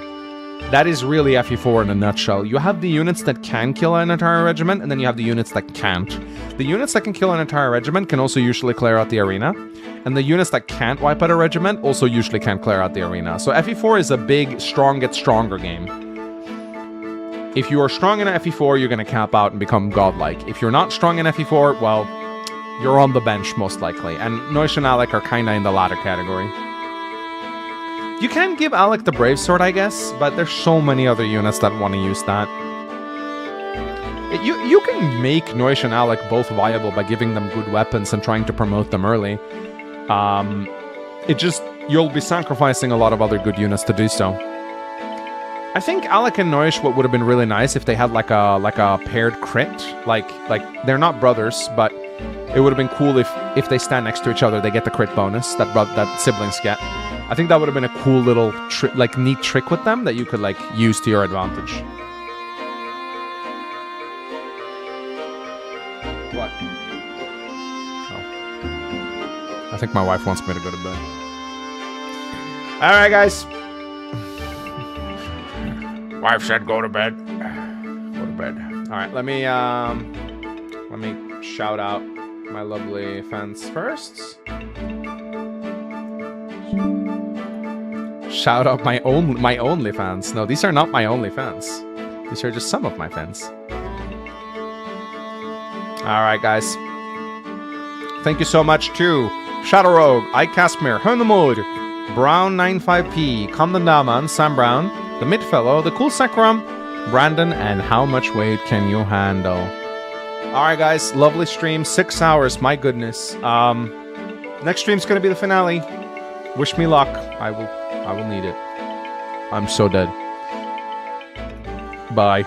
A: That is really FE4 in a nutshell. You have the units that can kill an entire regiment, and then you have the units that can't. The units that can kill an entire regiment can also usually clear out the arena, and the units that can't wipe out a regiment also usually can't clear out the arena. So FE4 is a big, strong get stronger game. If you are strong in FE4, you're going to cap out and become godlike. If you're not strong in FE4, well, you're on the bench most likely. And 𝗏𝐻 and 𝗏𝗏 are kinda in the latter category. You can give 𝗏𝗏 the Brave Sword, I guess, but there's so many other units that want to use that. You can make 𝗏𝐻 and 𝗏𝗏 both viable by giving them good weapons and trying to promote them early. You'll be sacrificing a lot of other good units to do so. I think 𝗏𝗏 and 𝗏𝐻 what would have been really nice if they had like a paired crit. Like they're not brothers, but it would have been cool if they stand next to each other, they get the crit bonus that siblings get. I think that would have been a cool little neat trick with them that you could like use to your advantage. What? Oh. I think my wife wants me to go to bed. All right, guys. Wife said go to bed. Go to bed. All right, let me shout out my lovely fans first. Shout out my only fans. No, these are not my only fans. These are just some of my fans. All right, guys. Thank you so much to Shadow Rogue, 𝗏𝐿𝐴𝐿, 𝗏𝗏, Brown95P, Comdandaman, Sam Brown, the Mid Fellow, the 𝗂𝐥𝐚𝐬𝐡, Brandon, and how much weight can you handle? Alright guys, lovely stream, 6 hours, my goodness. Next stream's gonna be the finale. Wish me luck. I will need it. I'm so dead. Bye.